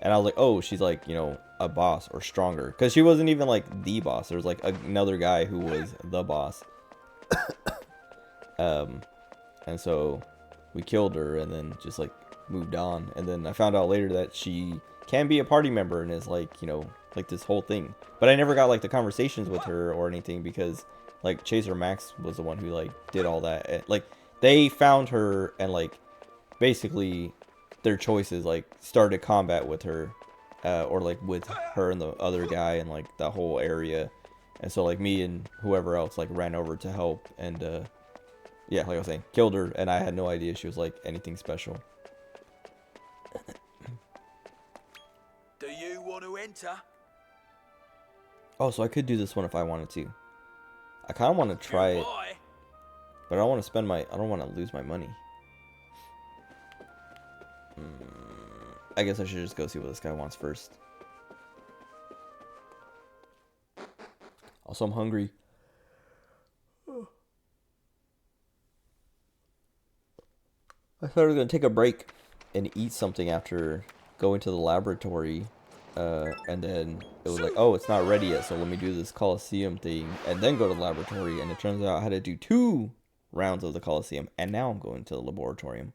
I was like, oh, she's, like, you know, a boss or stronger. Because she wasn't even, like, the boss. There was, like, another guy who was the boss. And so we killed her and then just like moved on. And then I found out later that she can be a party member and is like, you know, like this whole thing. But I never got like the conversations with her or anything because like Chaser Max was the one who like did all that. And, like they found her and like basically their choices like started combat with her or like with her and the other guy and like the whole area. And so, like, me and whoever else, like, ran over to help. And, yeah, like I was saying, killed her. And I had no idea she was, like, anything special. Do you want to enter? Oh, so I could do this one if I wanted to. I kind of want to try it. Goodbye. But I don't want to spend my... I don't want to lose my money. I guess I should just go see what this guy wants first. Also, I'm hungry. I thought I was going to take a break and eat something after going to the laboratory. And then it was like, oh, it's not ready yet, so let me do this Colosseum thing and then go to the laboratory. And it turns out I had to do 2 rounds of the Colosseum, and now I'm going to the laboratorium.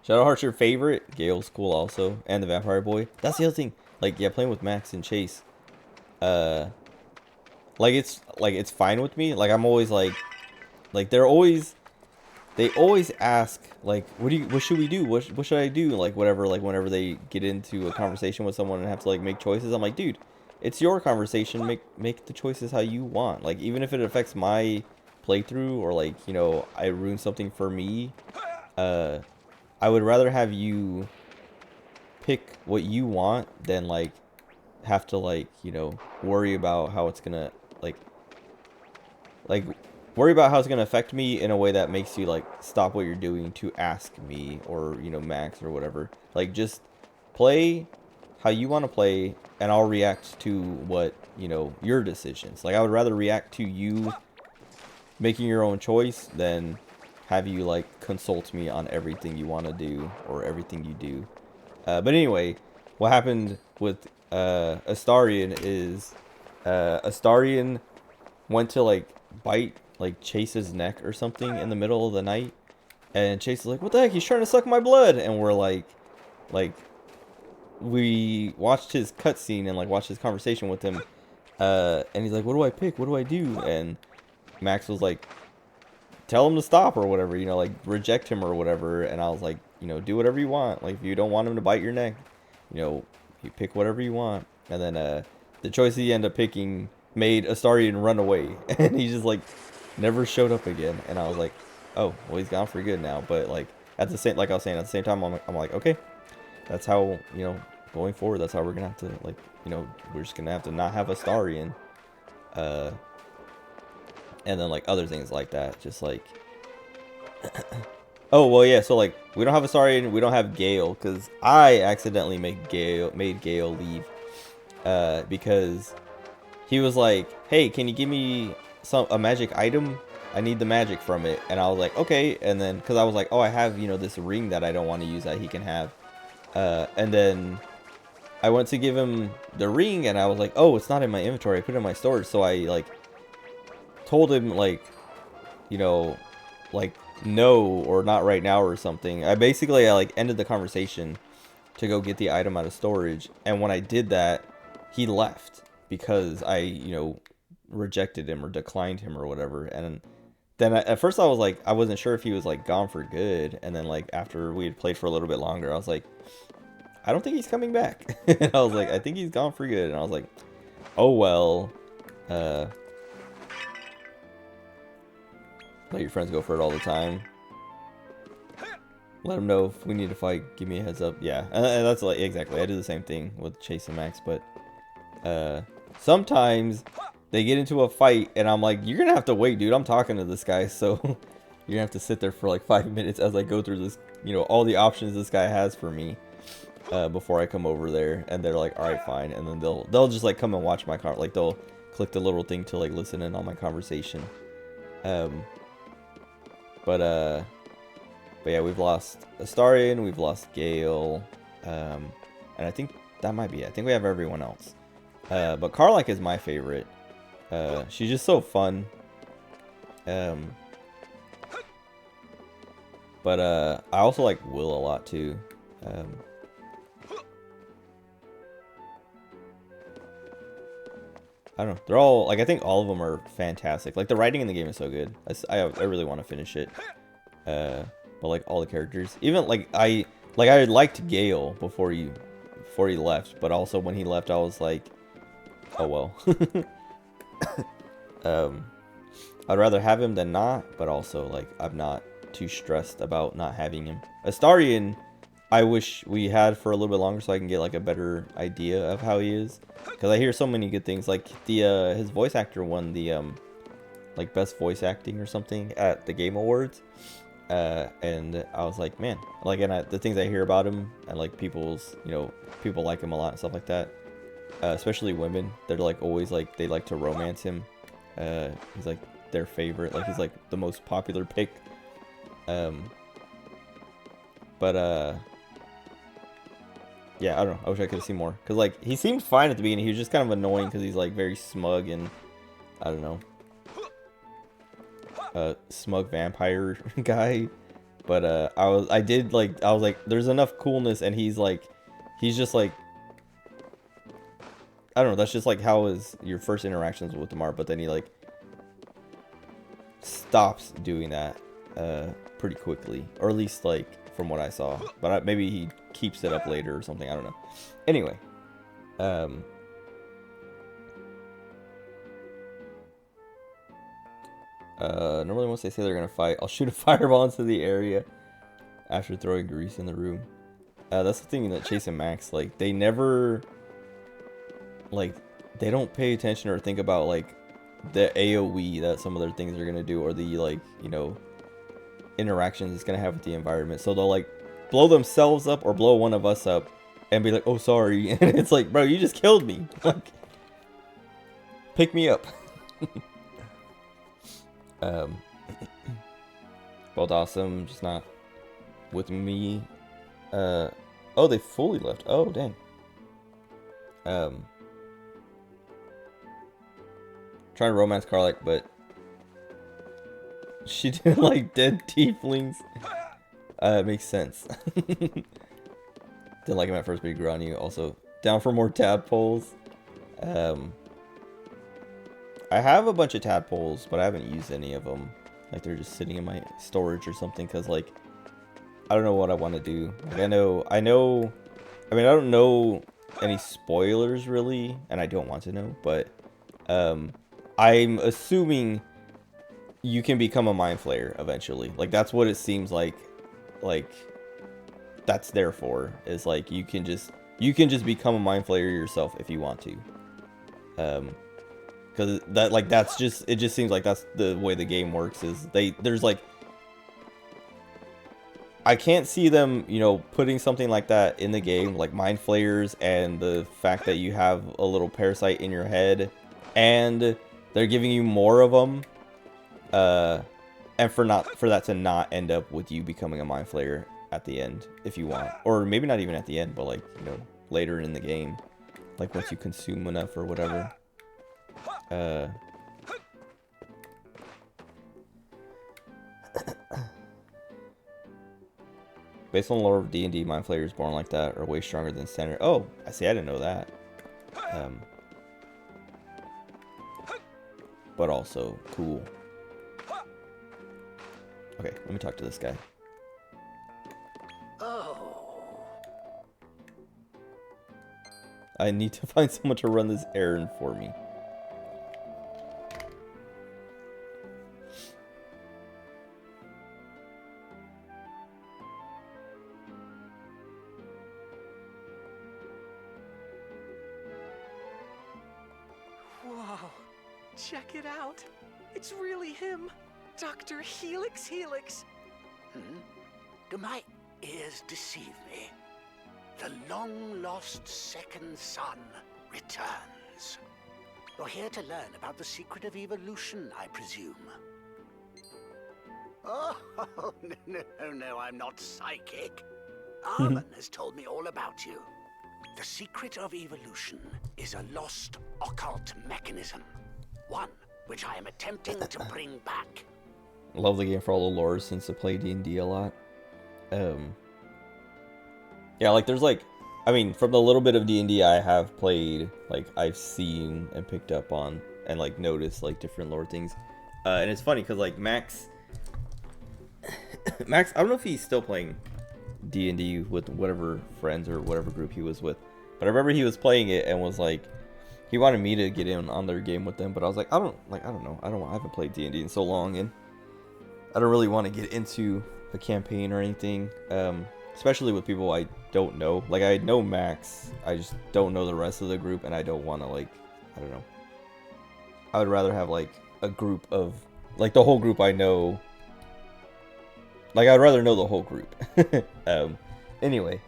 Shadowheart's your favorite? Gale's cool also, and the Vampire Boy. That's the other thing. Like, yeah, playing with Max and Chase. Like it's fine with me. Like I'm always like they always ask like what should we do? What should I do? Like whatever, like whenever they get into a conversation with someone and have to like make choices, I'm like, dude, it's your conversation. Make the choices how you want. Like even if it affects my playthrough or like, you know, I ruin something for me, I would rather have you pick what you want than like have to like, you know, worry about how it's gonna like worry about how it's gonna affect me in a way that makes you like stop what you're doing to ask me or, you know, Max or whatever. Like just play how you want to play and I'll react to what, you know, your decisions. Like I would rather react to you making your own choice than have you like consult me on everything you want to do or everything you do. But anyway, what happened with Astarion is Astarion went to like bite like Chase's neck or something in the middle of the night, And Chase is like, what the heck? He's trying to suck my blood. And we're like, we watched his cutscene and like watched his conversation with him. And he's like, what do I pick? What do I do? And Max was like, tell him to stop or whatever, you know, like reject him or whatever. And I was like, you know, do whatever you want. Like if you don't want him to bite your neck, you know, you pick whatever you want. And then the choice he ended up picking made Astarion run away. And he just like never showed up again. And I was like, oh, well, he's gone for good now. But like at the same, like I was saying, at the same time, I'm like, okay, that's how, you know, going forward, that's how we're gonna have to, like, you know, we're just gonna have to not have Astarion. And then like other things like that, just like oh well, yeah, so like we don't have Astarion, we don't have Gale, because I accidentally made Gale leave because he was like, hey, can you give me a magic item? I need the magic from it. And I was like, okay. And then because I was like, oh, I have, you know, this ring that I don't want to use that he can have. And then I went to give him the ring and I was like, oh, it's not in my inventory, I put it in my storage. So I like told him, like, you know, like, no, or not right now or something. I like ended the conversation to go get the item out of storage. And when I did that, he left because I, you know, rejected him or declined him or whatever. And then at first I was like, I wasn't sure if he was like gone for good. And then like after we had played for a little bit longer, I was like, I don't think he's coming back. And I was like, I think he's gone for good. And I was like, oh well, let your friends go for it all the time. Let them know if we need to fight, give me a heads up. Yeah, and that's like exactly, I do the same thing with Chase and Max. But sometimes they get into a fight and I'm like, you're gonna have to wait, dude, I'm talking to this guy. So you're gonna have to sit there for like 5 minutes as I go through this, you know, all the options this guy has for me before I come over there. And they're like, all right, fine. And then they'll just like come and watch my like they'll click the little thing to like listen in on my conversation. But yeah, we've lost Astarion, we've lost Gale, and I think that might be it. I think we have everyone else. But Karlach is my favorite. She's just so fun. But I also like Will a lot too. I don't know. They're all, like, I think all of them are fantastic. Like, the writing in the game is so good. I really want to finish it. But, like, all the characters. Even, like, I liked Gale before he left. But also, when he left, I was like, oh, well. I'd rather have him than not. But also, like, I'm not too stressed about not having him. Astarion, I wish we had for a little bit longer so I can get, like, a better idea of how he is. Because I hear so many good things. Like, his voice actor won the, like, best voice acting or something at the Game Awards. And I was like, man. Like, and the things I hear about him, and, like, people like him a lot and stuff like that. Especially women. They're, like, always, like, they like to romance him. He's, like, their favorite. Like, he's, like, the most popular pick. Yeah, I don't know. I wish I could have seen more. Because, like, he seemed fine at the beginning. He was just kind of annoying because he's, like, very smug and, I don't know, smug vampire guy. But, I was like, there's enough coolness, and he's just, like, I don't know, that's just, like, how your first interactions with him are. But then he, like, stops doing that, pretty quickly. Or at least, like, from what I saw. But maybe he keeps it up later or something, I don't know. Anyway, normally once they say they're gonna fight, I'll shoot a fireball into the area after throwing grease in the room. That's the thing that Chase and Max, like, they never, like, they don't pay attention or think about, like, the AoE that some of their things are gonna do, or the, like, you know, interactions it's gonna have with the environment. So they'll, like, blow themselves up or blow one of us up and be like, oh, sorry. And it's like, bro, you just killed me. Like, pick me up. Both awesome, just not with me. Oh, they fully left. Oh, dang. Trying to romance Karlach, but she didn't like dead tieflings. It makes sense. Didn't like him at first, but he grew on you. Also, down for more tadpoles. I have a bunch of tadpoles, but I haven't used any of them. Like, they're just sitting in my storage or something, because, like, I don't know what I want to do. Like, I mean, I don't know any spoilers, really, and I don't want to know, but, I'm assuming you can become a Mind Flayer eventually. Like, that's what it seems like, that's there for, is, like, you can just become a Mind Flayer yourself if you want to. Because it just seems like that's the way the game works, is there's like, I can't see them, you know, putting something like that in the game, like Mind Flayers, and the fact that you have a little parasite in your head, and they're giving you more of them, and for that to not end up with you becoming a Mind Flayer at the end, if you want, or maybe not even at the end, but like, you know, later in the game, like once you consume enough or whatever. Based on the lore of D&D, Mind Flayers born like that are way stronger than standard. Oh, I see. I didn't know that. But also cool. Okay, let me talk to this guy. Oh. I need to find someone to run this errand for me. Whoa, check it out. It's really him, Dr. Helix. Do my ears deceive me? The long-lost second son returns. You're here to learn about the secret of evolution, I presume. Oh, no, I'm not psychic. Armen has told me all about you. The secret of evolution is a lost occult mechanism. One which I am attempting to bring back. Love the game for all the lore since I play D&D a lot. Yeah, like there's like, I mean, from the little bit of D&D I have played, like I've seen and picked up on and like noticed like different lore things. And it's funny because like Max, I don't know if he's still playing D&D with whatever friends or whatever group he was with, but I remember he was playing it and was like, he wanted me to get in on their game with them, but I was like, I haven't played D&D in so long, and I don't really want to get into a campaign or anything, especially with people I don't know. Like, I know Max, I just don't know the rest of the group, and I don't want to, like, I don't know. I would rather have, like, a group of, like, the whole group I know. Like, I'd rather know the whole group. Anyway,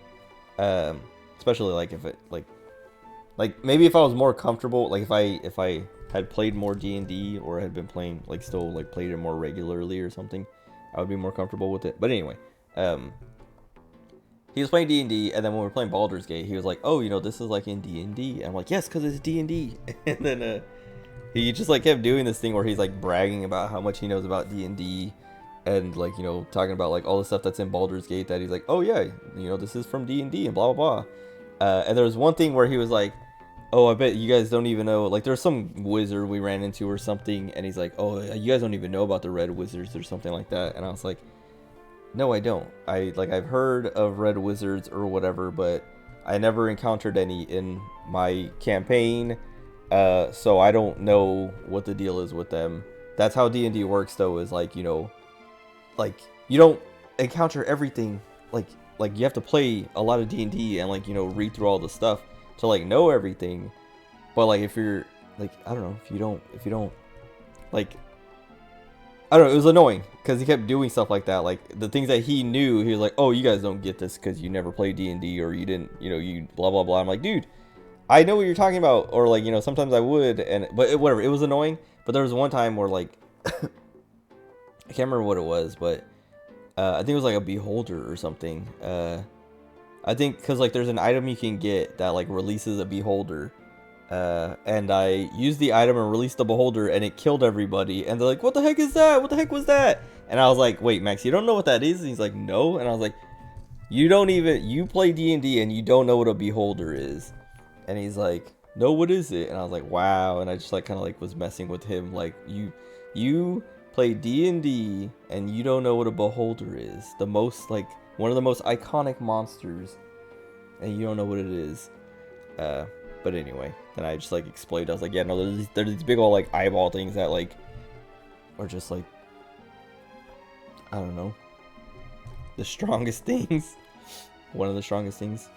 especially, like, if it, like, maybe if I was more comfortable, like, if I had played more D&D, or had been playing, like, still, like, played it more regularly or something, I would be more comfortable with it. But anyway, he was playing D&D, and then when we were playing Baldur's Gate, he was like, oh, you know, this is, like, in D&D. And I'm like, yes, because it's D&D. And then, he just, like, kept doing this thing where he's, like, bragging about how much he knows about D&D, and, like, you know, talking about, like, all the stuff that's in Baldur's Gate, that he's like, oh, yeah, you know, this is from D&D, and blah, blah, blah. And there was one thing where he was like, oh, I bet you guys don't even know, like, there's some wizard we ran into or something, and he's like, oh, you guys don't even know about the red wizards or something like that. And I was like, no, I don't. I've heard of red wizards or whatever, but I never encountered any in my campaign, so I don't know what the deal is with them. That's how D&D works, though, is, like, you know, like, you don't encounter everything, like you have to play a lot of D&D and, like, you know, read through all the stuff to, like, know everything. But, like, if you're, like, I don't know, if you don't, like, I don't know, it was annoying, because he kept doing stuff like that, like, the things that he knew, he was like, oh, you guys don't get this because you never played D&D, or you didn't, you know, you blah, blah, blah. I'm like, dude, I know what you're talking about, or, like, you know, sometimes I would, but whatever, it was annoying. But there was one time where, like, I can't remember what it was, but I think it was, like, a beholder or something. I think because, like, there's an item you can get that, like, releases a beholder, and I used the item and released the beholder, and it killed everybody, and they're like, what the heck is that? What the heck was that? And I was like, wait, Max, you don't know what that is? And he's like, no. And I was like, you play D&D and you don't know what a beholder is. And he's like, no, what is it? And I was like, wow. And I just like kind of like was messing with him. Like, you play D&D and you don't know what a beholder is. The most, like, one of the most iconic monsters. And you don't know what it is. But anyway, then I just like explained. I was like, yeah, no, there's these big old like eyeball things that like are just like, I don't know, the strongest things. One of the strongest things.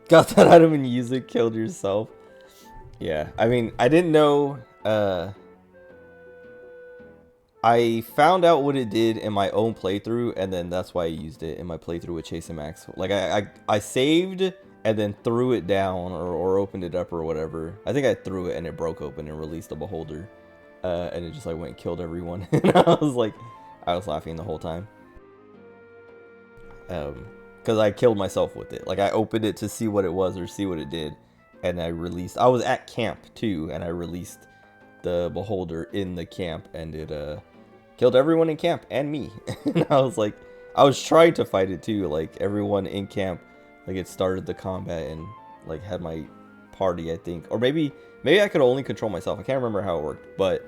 Got that item and use it, killed yourself. Yeah, I mean, I didn't know. I found out what it did in my own playthrough, and then that's why I used it in my playthrough with Chase and Max. Like, I saved and then threw it down or opened it up or whatever. I think I threw it and it broke open and released the beholder. And it just like went and killed everyone. And I was laughing the whole time. Because I killed myself with it. Like, I opened it to see what it was or see what it did. And I was at camp too, and I released the beholder in the camp, and it killed everyone in camp and me. And I was trying to fight it too, like everyone in camp, like it started the combat and like had my party, I think, or maybe I could only control myself. I can't remember how it worked, but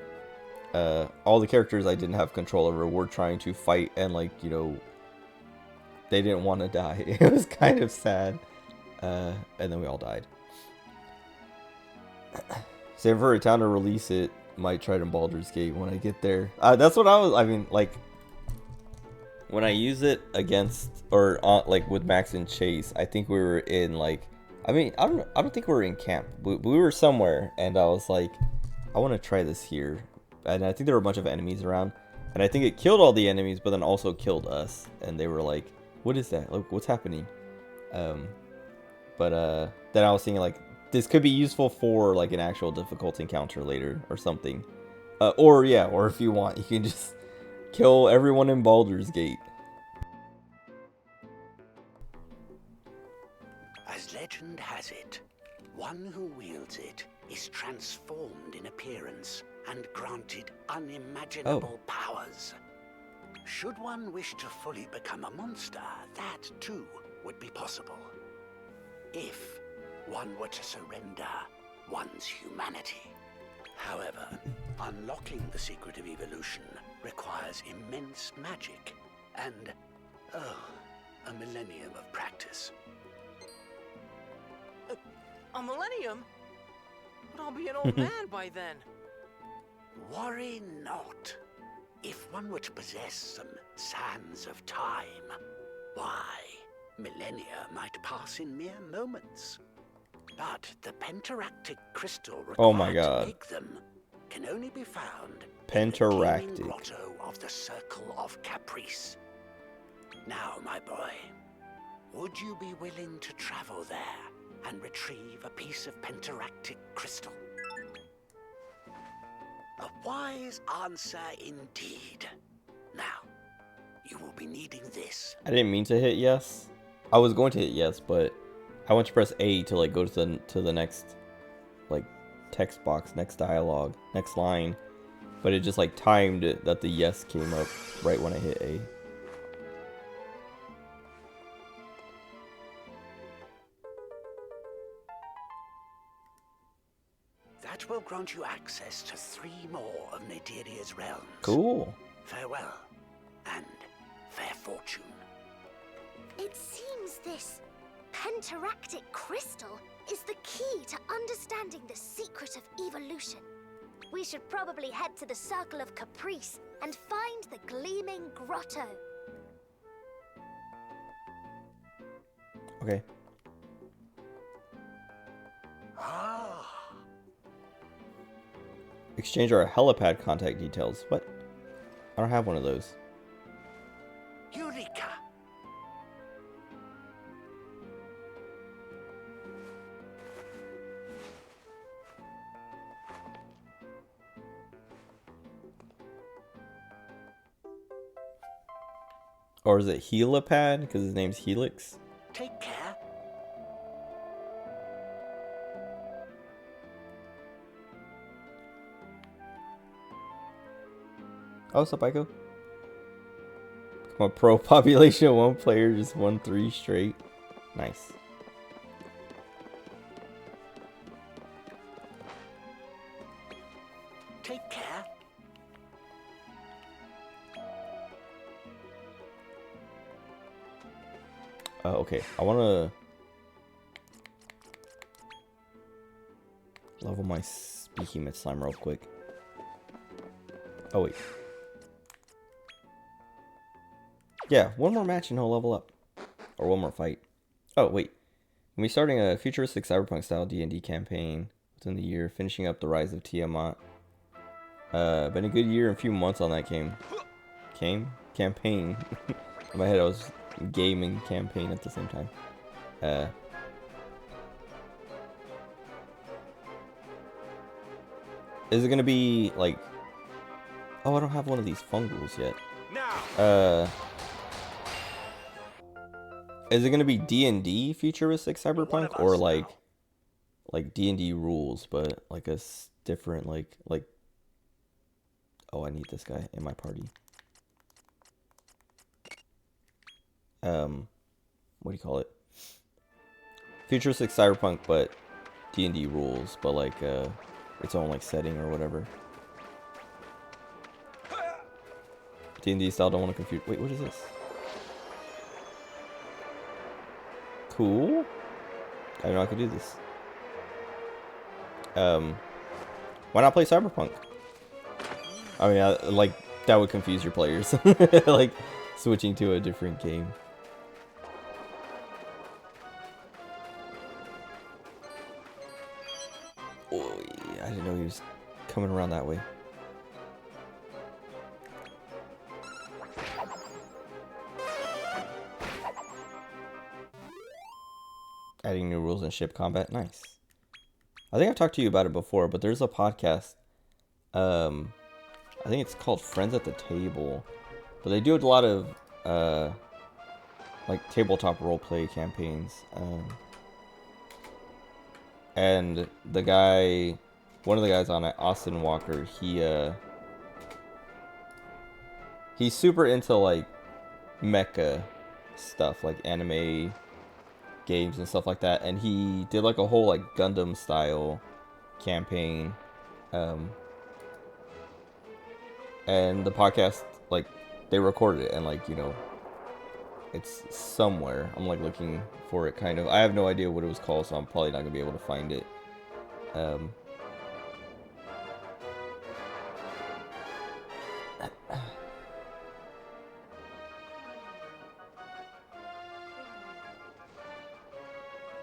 all the characters I didn't have control over were trying to fight, and like, you know, they didn't want to die. It was kind of sad. And then we all died. Save for a town to release it. Might try it in Baldur's Gate when I get there. That's what I mean, like, when I use it against, or on, like with Max and Chase, I think we were in like, I mean, I don't think we were in camp. We were somewhere, and I was like, I want to try this here. And I think there were a bunch of enemies around, and I think it killed all the enemies, but then also killed us. And they were like, what is that? Like, what's happening? But then I was thinking like, this could be useful for like an actual difficult encounter later or something. Or if you want, you can just kill everyone in Baldur's Gate. As legend has it, one who wields it is transformed in appearance and granted unimaginable powers. Should one wish to fully become a monster, that too would be possible. If one were to surrender one's humanity. However, unlocking the secret of evolution requires immense magic and, a millennium of practice. A millennium? But I'll be an old man by then. Worry not. If one were to possess some sands of time, why, millennia might pass in mere moments. But the pentaractic crystal required to make them can only be found in the gleaming grotto of the Circle of Caprice. Now, my boy, would you be willing to travel there and retrieve a piece of pentaractic crystal? A wise answer indeed. Now, you will be needing this. I didn't mean to hit yes. I was going to hit yes, but I went to press A to like go to the next like text box, next dialogue, next line, but it just like timed it that the yes came up right when I hit A. That will grant you access to 3 more of Nadiria's realms. Cool. Farewell, and fair fortune. It seems this pentaractic crystal is the key to understanding the secret of evolution. We should probably head to the Circle of Caprice and find the Gleaming Grotto. Okay. Exchange our helipad contact details. What? I don't have one of those. Eureka! Or is it helipad? Because his name's Helix? Take care. Oh, what's up, Ico? Come on, pro population 1 player just won 3 straight. Nice. Take care. Okay, I want to level my Behemoth Slime real quick. Oh, wait. Yeah, one more match and he'll level up. Or one more fight. Oh, wait. We'll be starting a futuristic cyberpunk style D&D campaign within the year, finishing up the Rise of Tiamat. Been a good year and a few months on that campaign. In my head I was gaming campaign at the same time. Is it gonna be like... Oh, I don't have one of these fungals yet. Is it gonna be D&D futuristic cyberpunk, or like D&D rules, but like a different like? Oh, I need this guy in my party. What do you call it? Futuristic cyberpunk, but D&D rules, but like its own like setting or whatever. D&D style, don't want to confuse. Wait, what is this? Cool. I didn't know I could do this. Why not play Cyberpunk? I mean, like, that would confuse your players. Like, switching to a different game. Oh, yeah, I didn't know he was coming around that way. Adding new rules in ship combat. Nice. I think I've talked to you about it before, but there's a podcast. I think it's called Friends at the Table. But they do a lot of like tabletop roleplay campaigns. And the guy, one of the guys on it, Austin Walker, he's super into like mecha stuff, like anime games and stuff like that, and he did like a whole like Gundam style campaign, and the podcast, like, they recorded it, and like, you know, it's somewhere. I'm like looking for it, kind of. I have no idea what it was called, so I'm probably not gonna be able to find it.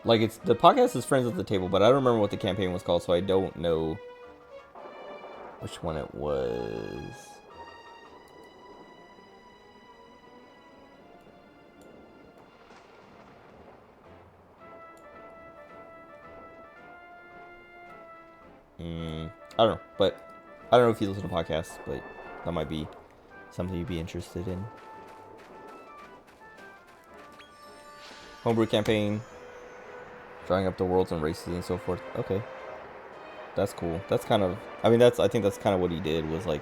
Like, it's, the podcast is Friends at the Table, but I don't remember what the campaign was called, so I don't know which one it was. I don't know, but I don't know if you listen to podcasts, but that might be something you'd be interested in. Homebrew campaign. Drawing up the worlds and races and so forth. Okay. That's cool. That's kind of, I mean, I think that's kind of what he did, was like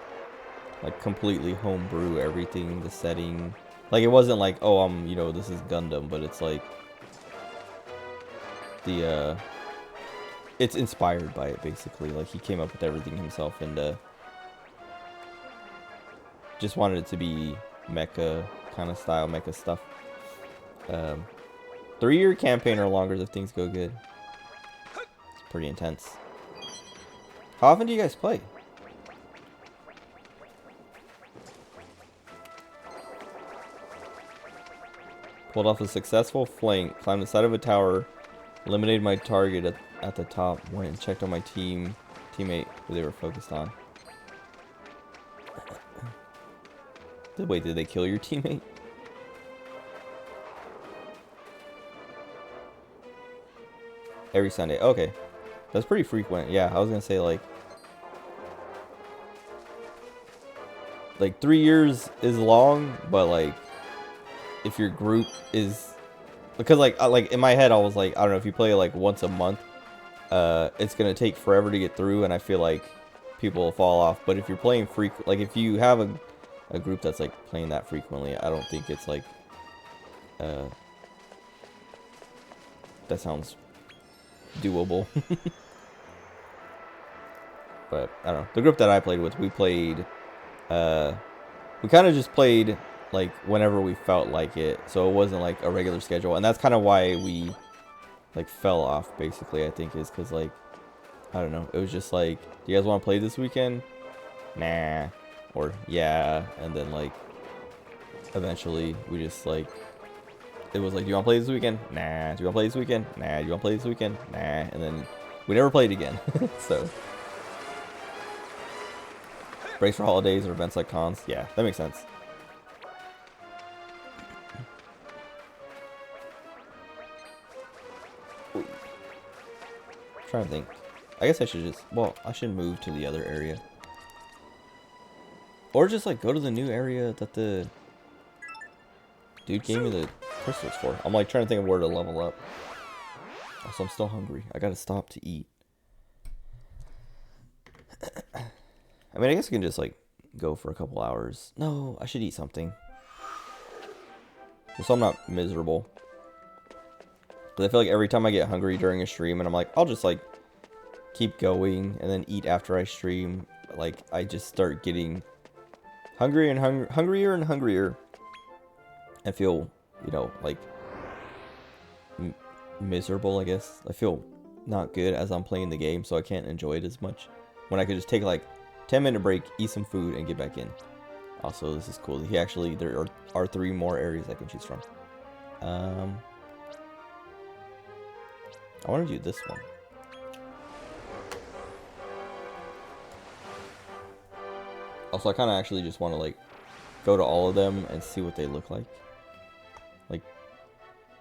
completely homebrew everything, the setting. Like, it wasn't like, oh, you know, this is Gundam, but it's like it's inspired by it, basically. Like, he came up with everything himself, and just wanted it to be mecha kind of style, mecha stuff. 3-year campaign or longer if things go good. It's pretty intense. How often do you guys play? Pulled off a successful flank, climbed the side of a tower, eliminated my target at the top, went and checked on my teammate who they were focused on. Wait, did they kill your teammate? Every Sunday. Okay. That's pretty frequent. Yeah, I was gonna say like 3 years is long, but like if your group is, because like in my head I was like, I don't know, if you play like once a month, it's gonna take forever to get through, and I feel like people will fall off. But if you're playing like if you have a group that's like playing that frequently. I don't think it's like that sounds doable. But I don't know. The group that I played with, we played we kind of just played like whenever we felt like it. So it wasn't like a regular schedule, and that's kind of why we like fell off basically, I think, is because like I don't know, it was just like, do you guys want to play this weekend? Nah. Or yeah. And then like eventually we just like, it was like, do you want to play this weekend? Nah. Do you want to play this weekend? Nah. Do you want to play this weekend? Nah. And then we never played again. So breaks for holidays or events like cons. Yeah, that makes sense. Ooh. Trying to think. I guess I should just, well, I should move to the other area. Or just like go to the new area that the dude gave me the crystals for. I'm like trying to think of where to level up. Also, I'm still hungry. I gotta stop to eat. I mean, I guess I can just like go for a couple hours. No, I should eat something. Just so I'm not miserable. Because I feel like every time I get hungry during a stream and I'm like, I'll just like keep going and then eat after I stream, like I just start getting hungry and hungrier and hungrier. I feel, you know, like miserable, I guess. I feel not good as I'm playing the game, so I can't enjoy it as much. When I could just take like 10-minute break, eat some food, and get back in. Also, this is cool. He actually, there are 3 more areas I can choose from. I want to do this one. Also, I kind of actually just want to like go to all of them and see what they look like. Like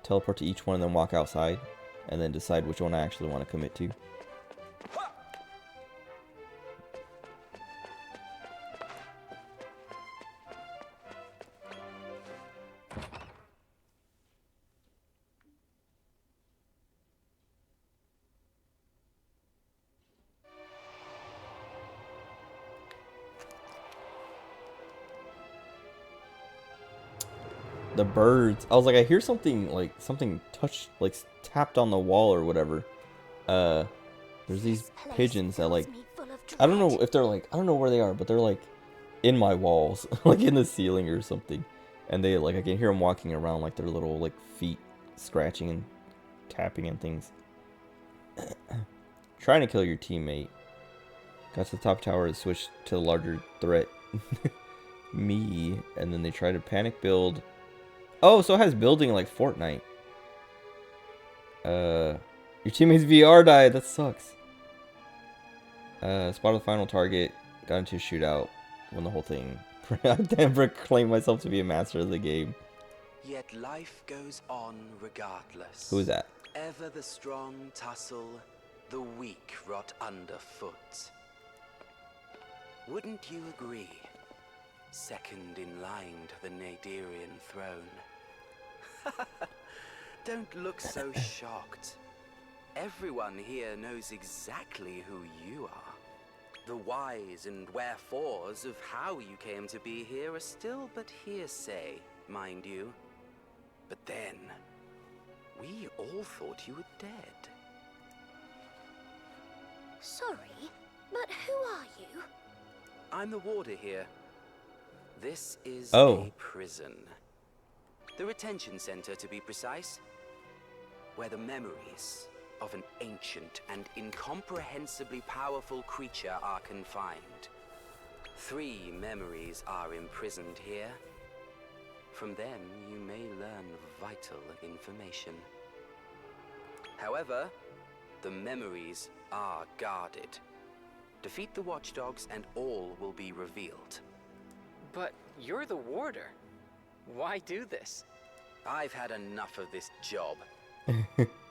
teleport to each one and then walk outside and then decide which one I actually want to commit to. The birds. I was like, I hear something like something touched, like tapped on the wall or whatever. There's these pigeons that like, I don't know if they're like, I don't know where they are, but they're like in my walls, like in the ceiling or something. And they like, I can hear them walking around like their little like feet scratching and tapping and things. Trying to kill your teammate. Got to the top tower and switched to the larger threat. Me. And then they try to panic build. Oh, so it has building like Fortnite. Your teammate's VR died. That sucks. Spotted the final target. Got into a shootout. Won the whole thing. I never claimed myself to be a master of the game. Yet life goes on regardless. Who is that? Ever the strong tussle, the weak rot underfoot. Wouldn't you agree? Second in line to the Nadirian throne. Don't look so shocked. Everyone here knows exactly who you are. The whys and wherefores of how you came to be here are still but hearsay, mind you. But then, we all thought you were dead. Sorry, but who are you? I'm the warder here. This is Oh. a prison. The retention center, to be precise, where the memories of an ancient and incomprehensibly powerful creature are confined. 3 memories are imprisoned here. From them, you may learn vital information. However, the memories are guarded. Defeat the watchdogs and all will be revealed. But you're the warder. Why do this? I've had enough of this job.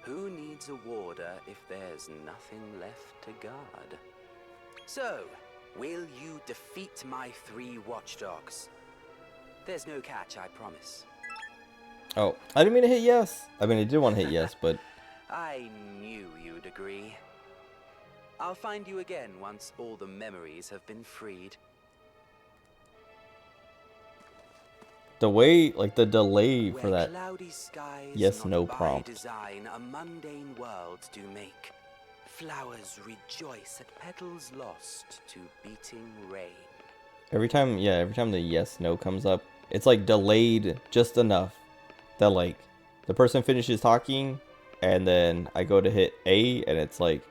Who needs a warder if there's nothing left to guard? So, will you defeat my 3 watchdogs? There's no catch, I promise. Oh, I didn't mean to hit yes. I mean, I did want to hit yes, but... I knew you'd agree. I'll find you again once all the memories have been freed. the way, like the delay for Where that cloudy skies yes, not no by prompt. design a mundane world do make. Flowers rejoice at petals lost to beating rain. Every time the yes, no comes up, it's like delayed just enough that like the person finishes talking and then I go to hit A and it's like,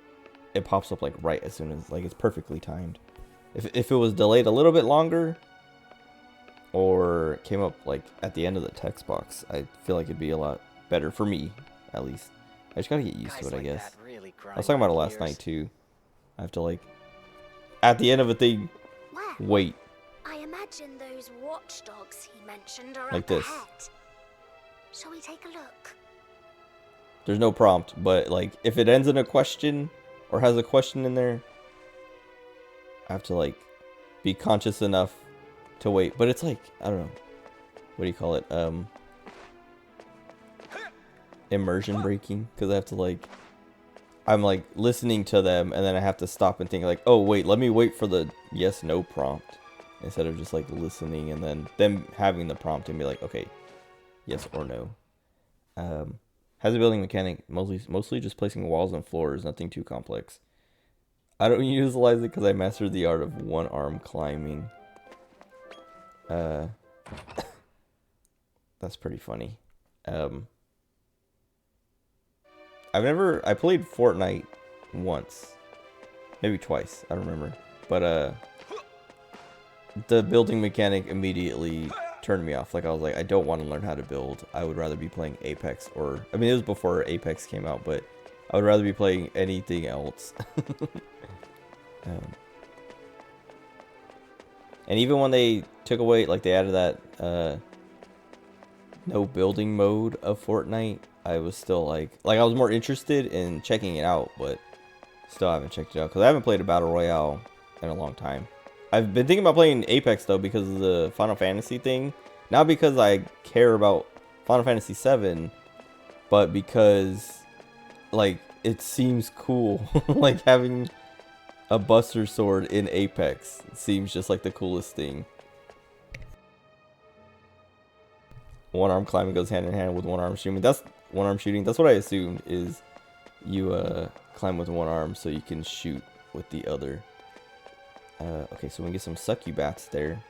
it pops up like right as soon as, like it's perfectly timed. If it was delayed a little bit longer or came up like at the end of the text box, I feel like it'd be a lot better for me, at least. I just gotta get used to it, I guess. Really I was talking about it last night too. I have to like, at the end of a thing, wait. I imagine those watchdogs he mentioned are Like up this. ahead. Shall we take a look? There's no prompt, but like if it ends in a question or has a question in there, I have to like be conscious enough to wait. But it's like, I don't know, what do you call it? Immersion breaking, because I have to like, I'm like listening to them and then I have to stop and think like, oh wait, let me wait for the yes no prompt instead of just like listening and then them having the prompt and be like, okay, yes or no. Has a building mechanic, mostly just placing walls and floors, nothing too complex. I don't utilize it because I mastered the art of one arm climbing. That's pretty funny. I played Fortnite once, maybe twice, I don't remember, but the building mechanic immediately turned me off. Like I was like, I don't want to learn how to build. I would rather be playing Apex, or I mean it was before Apex came out, but I would rather be playing anything else. And even when they took away, like they added that no building mode of Fortnite, I was still like I was more interested in checking it out, but still haven't checked it out because I haven't played a battle royale in a long time. I've been thinking about playing Apex though because of the Final Fantasy thing, not because I care about Final Fantasy 7, but because like it seems cool. Like having a Buster Sword in Apex seems just like the coolest thing. One arm climbing goes hand in hand with one arm shooting. That's one arm shooting. That's what I assumed, is you climb with one arm so you can shoot with the other. Okay, so we get some succubats there.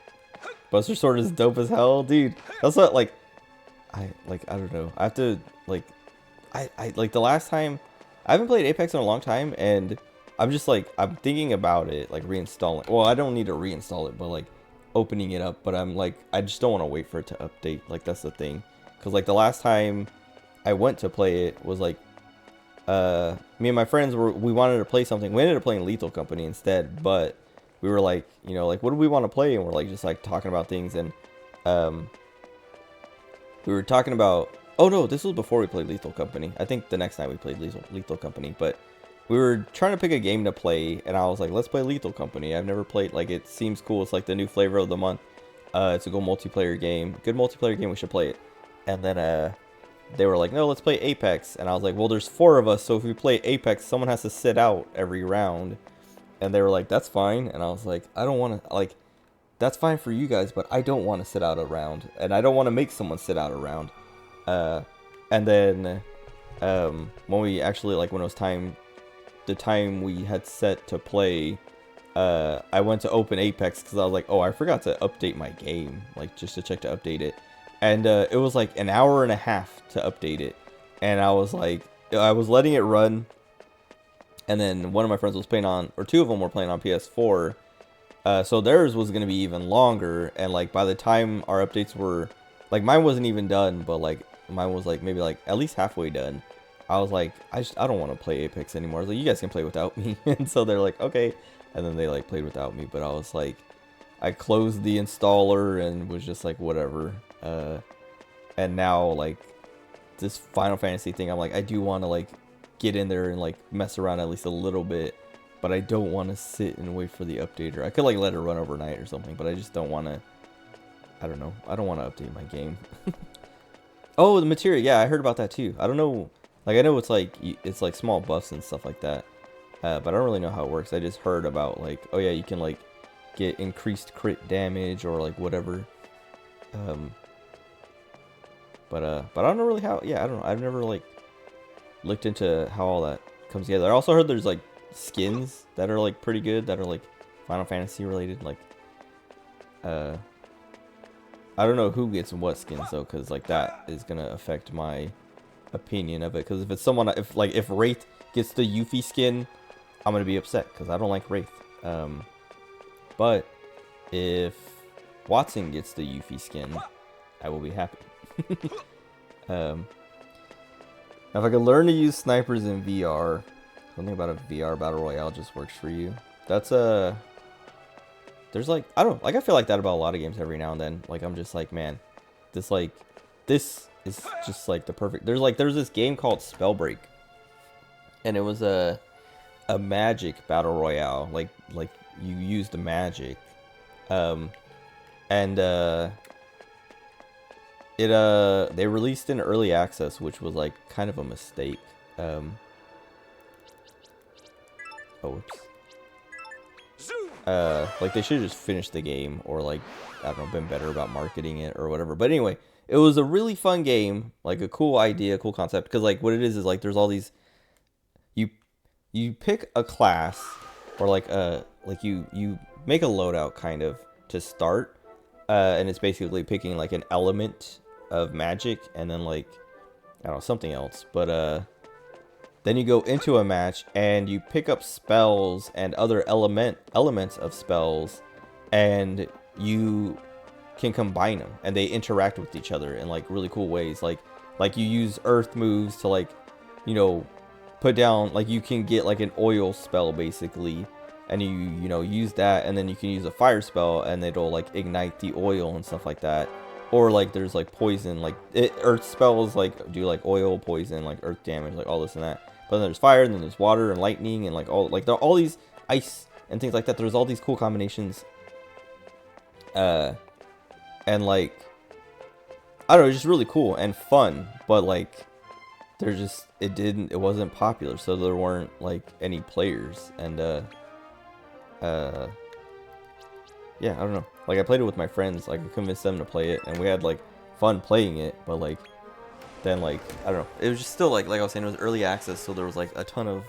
Buster Sword is dope as hell, dude. That's what I don't know. I have to I like the last time, I haven't played Apex in a long time, and I'm just like, I'm thinking about it, like reinstalling. Well, I don't need to reinstall it, but like opening it up. But I'm like, I just don't want to wait for it to update. Like that's the thing, because like the last time I went to play it was like, me and my friends we wanted to play something. We ended up playing Lethal Company instead, but we were like, you know, like what do we want to play? And we're like just like talking about things, and we were talking about, oh no, this was before we played Lethal Company. I think the next night we played Lethal Company, but we were trying to pick a game to play, and I was like, let's play Lethal Company. I've never played, like it seems cool. It's like the new flavor of the month. It's a good multiplayer game. Good multiplayer game, we should play it. And then they were like, no, let's play Apex. And I was like, well, there's 4 of us, so if we play Apex, someone has to sit out every round. And they were like, that's fine. And I was like, I don't want to, like, that's fine for you guys, but I don't want to sit out a round. And I don't want to make someone sit out a round. And then when we actually, like, when it was time, the time we had set to play, I went to open Apex because I was like, oh, I forgot to update my game, like, just to check to update it. And it was like an hour and a half to update it. And I was like, I was letting it run. And then one of my friends was playing on, or 2 of them were playing on PS4. So theirs was going to be even longer. And like by the time our updates were, like mine wasn't even done, but like mine was like maybe like at least halfway done. I was like, I don't want to play Apex anymore. I was like, you guys can play without me. And so they're like, okay. And then they like played without me. But I was like, I closed the installer and was just like, whatever. And now like this Final Fantasy thing, I'm like, I do want to like get in there and like mess around at least a little bit, but I don't want to sit and wait for the updater. I could like let it run overnight or something, but I just don't want to, I don't know. I don't want to update my game. Oh, the materia. Yeah, I heard about that too. I don't know. Like, I know it's like small buffs and stuff like that. But I don't really know how it works. I just heard about like, oh yeah, you can like get increased crit damage or like whatever. But I don't know really how. Yeah, I don't know. I've never like looked into how all that comes together. I also heard there's like skins that are like pretty good that are like Final Fantasy related. Like, I don't know who gets what skins though, because like that is gonna affect my opinion of it. Because if it's someone, if Wraith gets the Yuffie skin, I'm gonna be upset because I don't like Wraith. But if Watson gets the Yuffie skin, I will be happy. Now if I could learn to use snipers in VR, something about a VR battle royale just works for you. That's there's like, I don't, like I feel like that about a lot of games every now and then. Like I'm just like, man, this is just like the perfect. There's this game called Spellbreak, and it was a magic battle royale. Like you use the magic, they released in early access, which was like kind of a mistake. Oh, whoops. Like they should have just finished the game, or like, I don't know, been better about marketing it or whatever. But anyway, it was a really fun game, like a cool idea, cool concept. Because like what it is like there's all these, you pick a class, or like you make a loadout kind of to start, and it's basically picking like an element of magic and then like, I don't know, something else. But then you go into a match and you pick up spells and other elements of spells, and you can combine them, and they interact with each other in like really cool ways. Like you use earth moves to like, you know, put down, like you can get like an oil spell basically, and you know use that, and then you can use a fire spell and it'll like ignite the oil and stuff like that. Or like there's like poison, like earth spells like do like oil, poison, like earth damage, like all this and that. But then there's fire, and then there's water and lightning, and like there are all these ice and things like that. There's all these cool combinations. And like, I don't know, it's just really cool and fun. But like, it wasn't popular, so there weren't like any players. And yeah, I don't know. Like I played it with my friends. Like I convinced them to play it, and we had like fun playing it. But like, then like, I don't know, it was just still like I was saying, it was early access, so there was like a ton of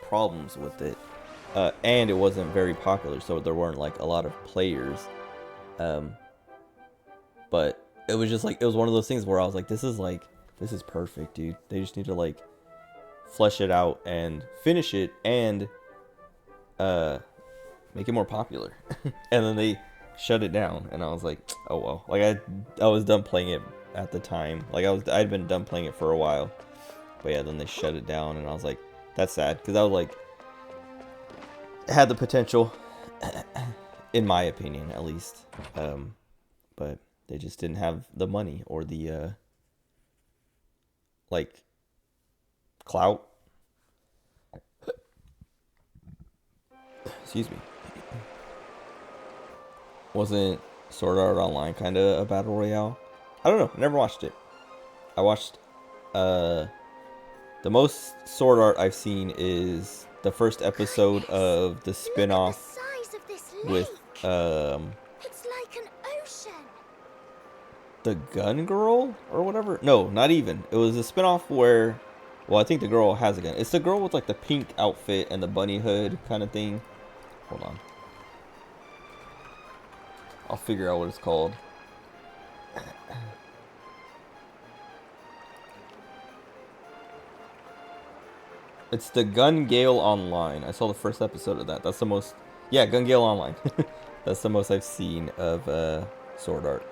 problems with it, and it wasn't very popular, so there weren't like a lot of players. But it was just like, it was one of those things where I was like, this is perfect, dude. They just need to like flesh it out and finish it and make it more popular. And then they shut it down, and I was like, oh well. Like I was done playing it at the time. Like I'd been done playing it for a while. But yeah, then they shut it down, and I was like, that's sad, because I was like, it had the potential, in my opinion at least. But they just didn't have the money or the like clout. Excuse me. Wasn't Sword Art Online kind of a battle royale? I don't know. I never watched it. I watched the most Sword Art I've seen is the first episode of the spin-off with It's like an ocean. the Gun Girl or whatever. No, not even. It was a spin-off where, well, I think the girl has a gun. It's the girl with like the pink outfit and the bunny hood kind of thing. Hold on. I'll figure out what it's called. It's the Gun Gale Online. I saw the first episode of that. That's the most... Yeah, Gun Gale Online. That's the most I've seen of Sword Art.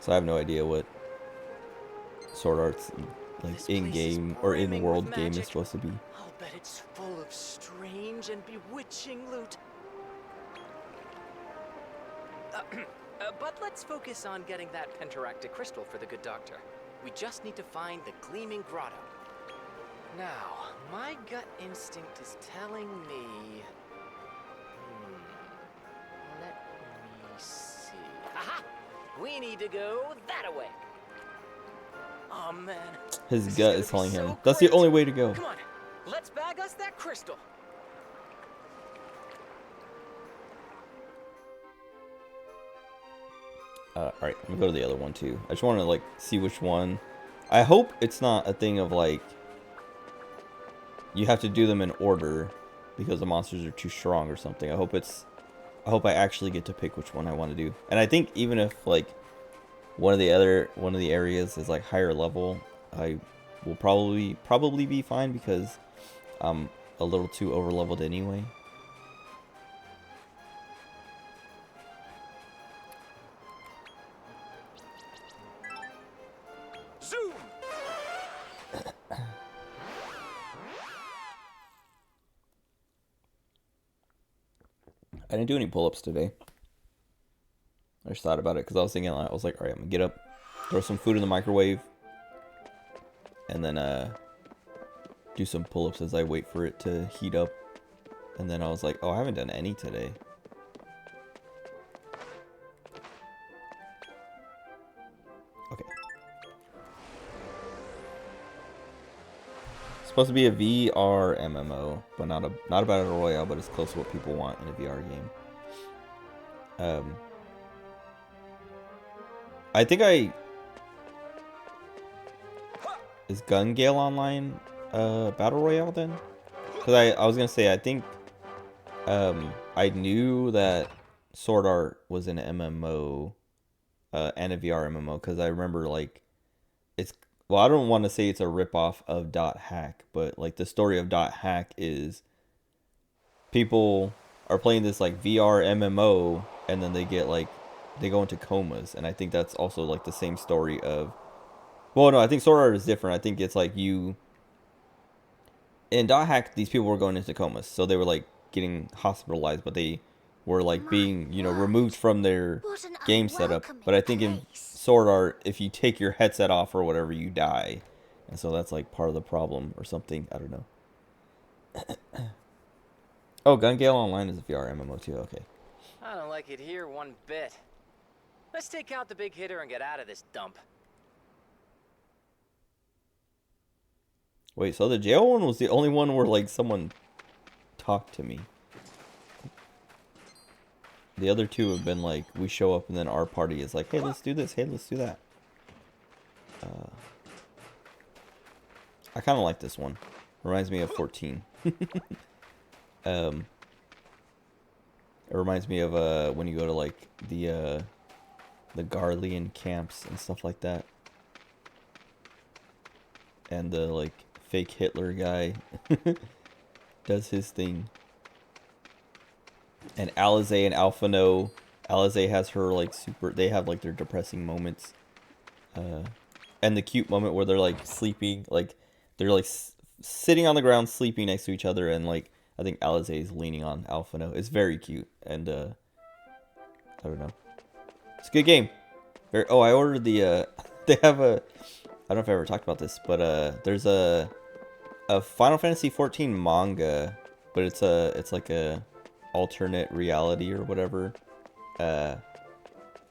So I have no idea what Sword Art's like in-game or in-world game is supposed to be. I'll bet it's full of strange and bewitching loot. But let's focus on getting that pentaractic crystal for the good doctor. We just need to find the Gleaming Grotto. Now, my gut instinct is telling me... Let me see... Aha! We need to go that-a-way. Oh, man. His gut is telling him, that's the only way to go. Come on, let's bag us that crystal. Alright, let me go to the other one too. I just want to like see which one. I hope it's not a thing of like you have to do them in order because the monsters are too strong or something. I hope I actually get to pick which one I want to do. And I think even if like one of the areas is like higher level, I will probably be fine because I'm a little too over leveled anyway. Zoom! I didn't do any pull-ups today. I just thought about it because I was thinking, I was like, all right, I'm gonna get up, throw some food in the microwave, and then do some pull-ups as I wait for it to heat up. And then I was like, oh, I haven't done any today. Okay. It's supposed to be a VR MMO, but not a battle royale, but it's close to what people want in a VR game. I think is Gun Gale Online battle royale then? Because I was gonna say I think I knew that Sword Art was an MMO and a VR MMO because I remember like well, I don't want to say it's a ripoff of Dot Hack, but like the story of Dot Hack is people are playing this like VR MMO and then they go into comas, and I think that's also like the same story of, well, no, I think Sword Art is different. I think it's like in Dot Hack, these people were going into comas, so they were like getting hospitalized, but they were like being, removed from their game setup. But I think in Sword Art, if you take your headset off or whatever, you die, and so that's like part of the problem or something. I don't know. Oh, Gun Gale Online is a VR MMO too. Okay. I don't like it here one bit. Let's take out the big hitter and get out of this dump. Wait, so the jail one was the only one where like someone talked to me. The other two have been like, we show up and then our party is like, hey, let's do this. Hey, let's do that. I kind of like this one. Reminds me of 14. It reminds me of when you go to like the Garlean camps and stuff like that. And the like fake Hitler guy does his thing. And Alisaie and Alphinaud. Alisaie has her like they have like their depressing moments. And the cute moment where they're like sleeping, like they're like sitting on the ground sleeping next to each other, and like I think Alisaie is leaning on Alphinaud. It's very cute, and I don't know. It's a good game. I ordered the they have a, I don't know if I ever talked about this, but there's a Final Fantasy 14 manga, but it's like a alternate reality or whatever,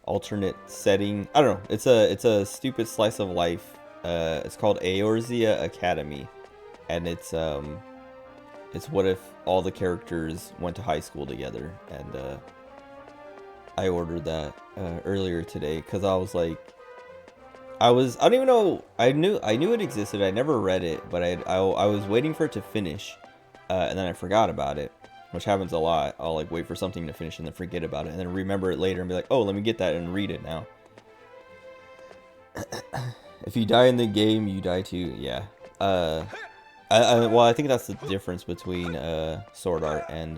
alternate setting. I don't know. It's a stupid slice of life. It's called Eorzea Academy, and it's what if all the characters went to high school together. And I ordered that earlier today because I was like, I don't even know. I knew it existed. I never read it, but I was waiting for it to finish, and then I forgot about it, which happens a lot. I'll like wait for something to finish and then forget about it, and then remember it later and be like, oh, let me get that and read it now. If you die in the game, you die too. Yeah. Well, I think that's the difference between Sword Art and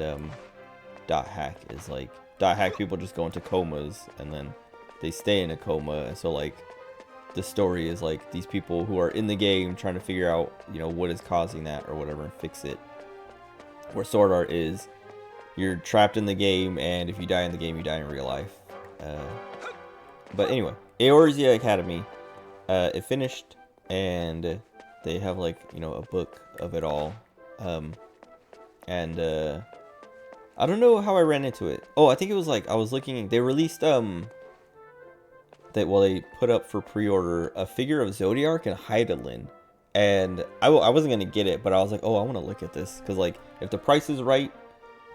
Dot Hack. Is like Dot Hack, people just go into comas and then they stay in a coma, and so like the story is like these people who are in the game trying to figure out, what is causing that or whatever and fix it. Where Sword Art is, you're trapped in the game, and if you die in the game, you die in real life. But anyway, Eorzea Academy, it finished, and they have like, a book of it all. And I don't know how I ran into it. Oh, I think it was like, I was looking, they released, they put up for pre-order a figure of Zodiark and Hydaelyn. And I wasn't going to get it, but I was like, oh, I want to look at this. Because, like, if the price is right,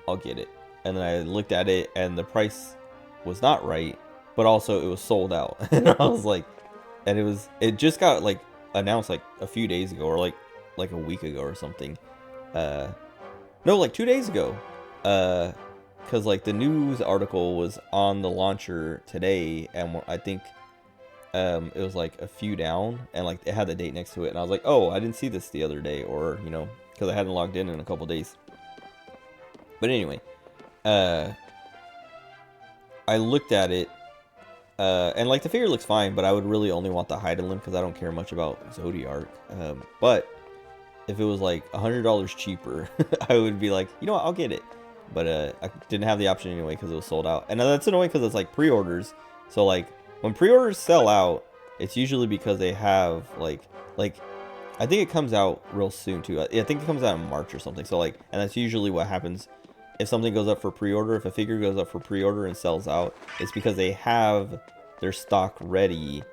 I'll get it. And then I looked at it, and the price was not right. but also it was sold out. And I was like, and it just got like announced like a few days ago, or like a week ago or something. No, like 2 days ago. Because like the news article was on the launcher today, and I think it was like a few down, and like it had the date next to it, and I was like, oh, I didn't see this the other day, or you know, because I hadn't logged in a couple days. But anyway, I looked at it, and like the figure looks fine, but I would really only want the Hydaelyn because I don't care much about Zodiark. But if it was like $100 cheaper, I would be like, you know what, I'll get it. But I didn't have the option anyway because it was sold out. And that's annoying because it's like pre-orders. So like when pre-orders sell out, it's usually because they have like I think it comes out real soon too. I think it comes out in March or something. So like, and that's usually what happens if something goes up for pre-order. If a figure goes up for pre-order and sells out, it's because they have their stock ready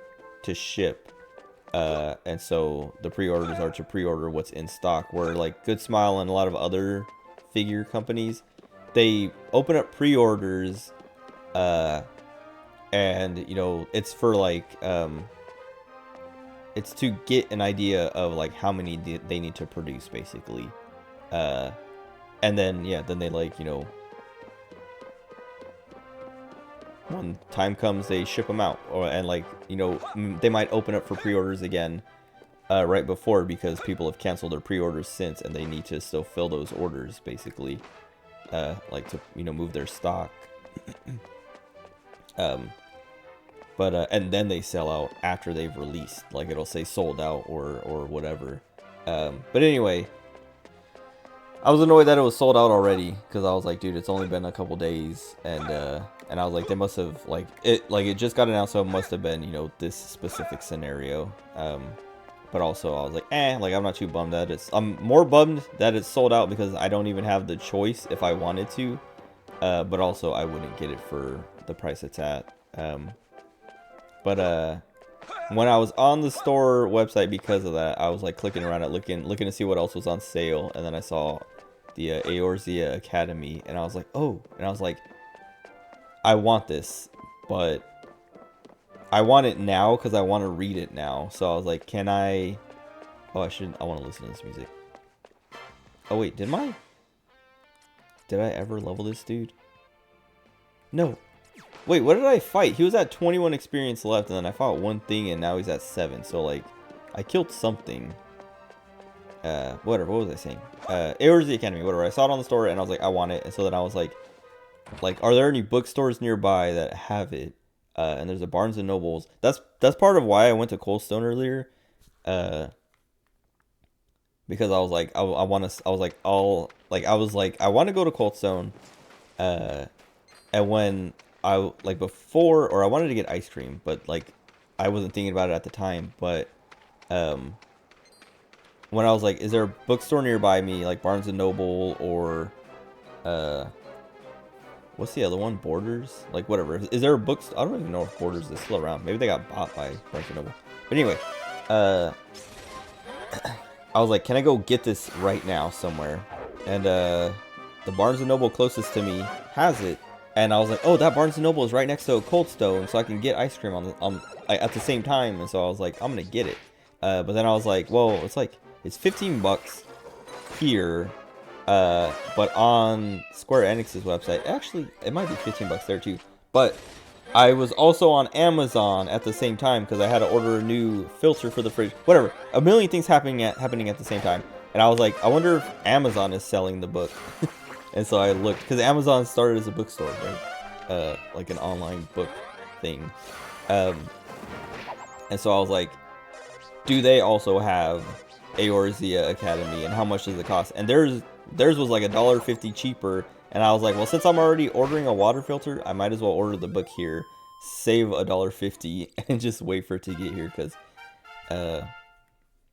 to ship. And so the pre-orders are to pre-order what's in stock. Where like Good Smile and a lot of other figure companies, they open up pre-orders, and you know, it's for like it's to get an idea of like how many they need to produce basically, and then yeah, then they like, you know, when time comes they ship them out, and like, you know, they might open up for pre-orders again right before, because people have canceled their pre-orders since, and they need to still fill those orders basically, like to, you know, move their stock. But and then they sell out after they've released, like it'll say sold out or whatever. But anyway, I was annoyed that it was sold out already, because I was like, dude, it's only been a couple days, and I was like, they must have like it just got announced, so it must have been, you know, this specific scenario. But also I was like, like I'm not too bummed that I'm more bummed that it's sold out because I don't even have the choice if I wanted to. But also I wouldn't get it for the price it's at. But when I was on the store website because of that, I was like clicking around it, looking to see what else was on sale, and then I saw the Eorzea Academy, and I was like, oh, and I was like, I want this, but I want it now because I want to read it now. So I was like, can I? Oh, I want to listen to this music. Oh wait, did I ever level this dude? No. Wait, what did I fight? He was at 21 experience left, and then I fought one thing, and now he's at 7. So, like, I killed something. Whatever, what was I saying? Eorzea Academy, whatever. I saw it on the store, and I was like, I want it. And so then I was like, are there any bookstores nearby that have it? And there's a Barnes & Nobles. That's part of why I went to Cold Stone earlier. Because I was like, I want to go to Cold Stone. And when I wanted to get ice cream, but like I wasn't thinking about it at the time. But when I was like, is there a bookstore nearby me, like Barnes and Noble, or what's the other one, Borders, like whatever, is there a bookstore? I don't even know if Borders is still around. Maybe they got bought by Barnes and Noble. But anyway, I was like, can I go get this right now somewhere? And the Barnes and Noble closest to me has it. And I was like, oh, that Barnes & Noble is right next to a Cold Stone, so I can get ice cream at the same time. And so I was like, I'm going to get it. But then I was like, well, it's 15 bucks here. But on Square Enix's website, actually, it might be 15 bucks there too. But I was also on Amazon at the same time because I had to order a new filter for the fridge. Whatever. A million things happening at the same time. And I was like, I wonder if Amazon is selling the book. And so I looked, because Amazon started as a bookstore, right? Like an online book thing. And so I was like, do they also have Eorzea Academy, and how much does it cost? And theirs was like $1.50 cheaper. And I was like, well, since I'm already ordering a water filter, I might as well order the book here, save $1.50, and just wait for it to get here, because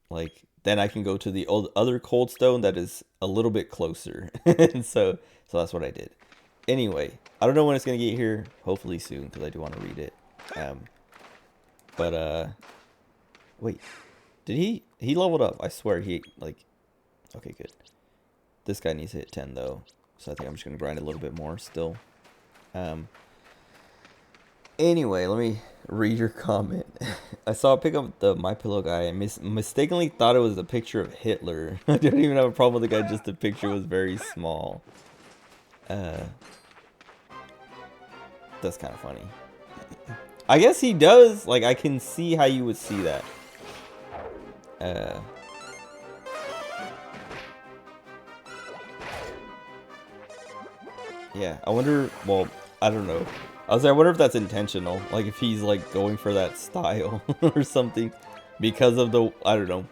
like, then I can go to the other Cold Stone that is a little bit closer. And so that's what I did. Anyway, I don't know when it's going to get here. Hopefully soon, because I do want to read it. Wait. Did he leveled up? I swear he, like... Okay, good. This guy needs to hit 10, though. So I think I'm just going to grind a little bit more still. Anyway, let me read your comment. I saw a pic of the My Pillow guy and mistakenly thought it was a picture of Hitler. I didn't even have a problem with the guy, just the picture was very small. That's kind of funny. I guess he does. Like, I can see how you would see that. Yeah, I wonder, well, I don't know. I wonder if that's intentional. Like, if he's, like, going for that style or something. Because of the, I don't know.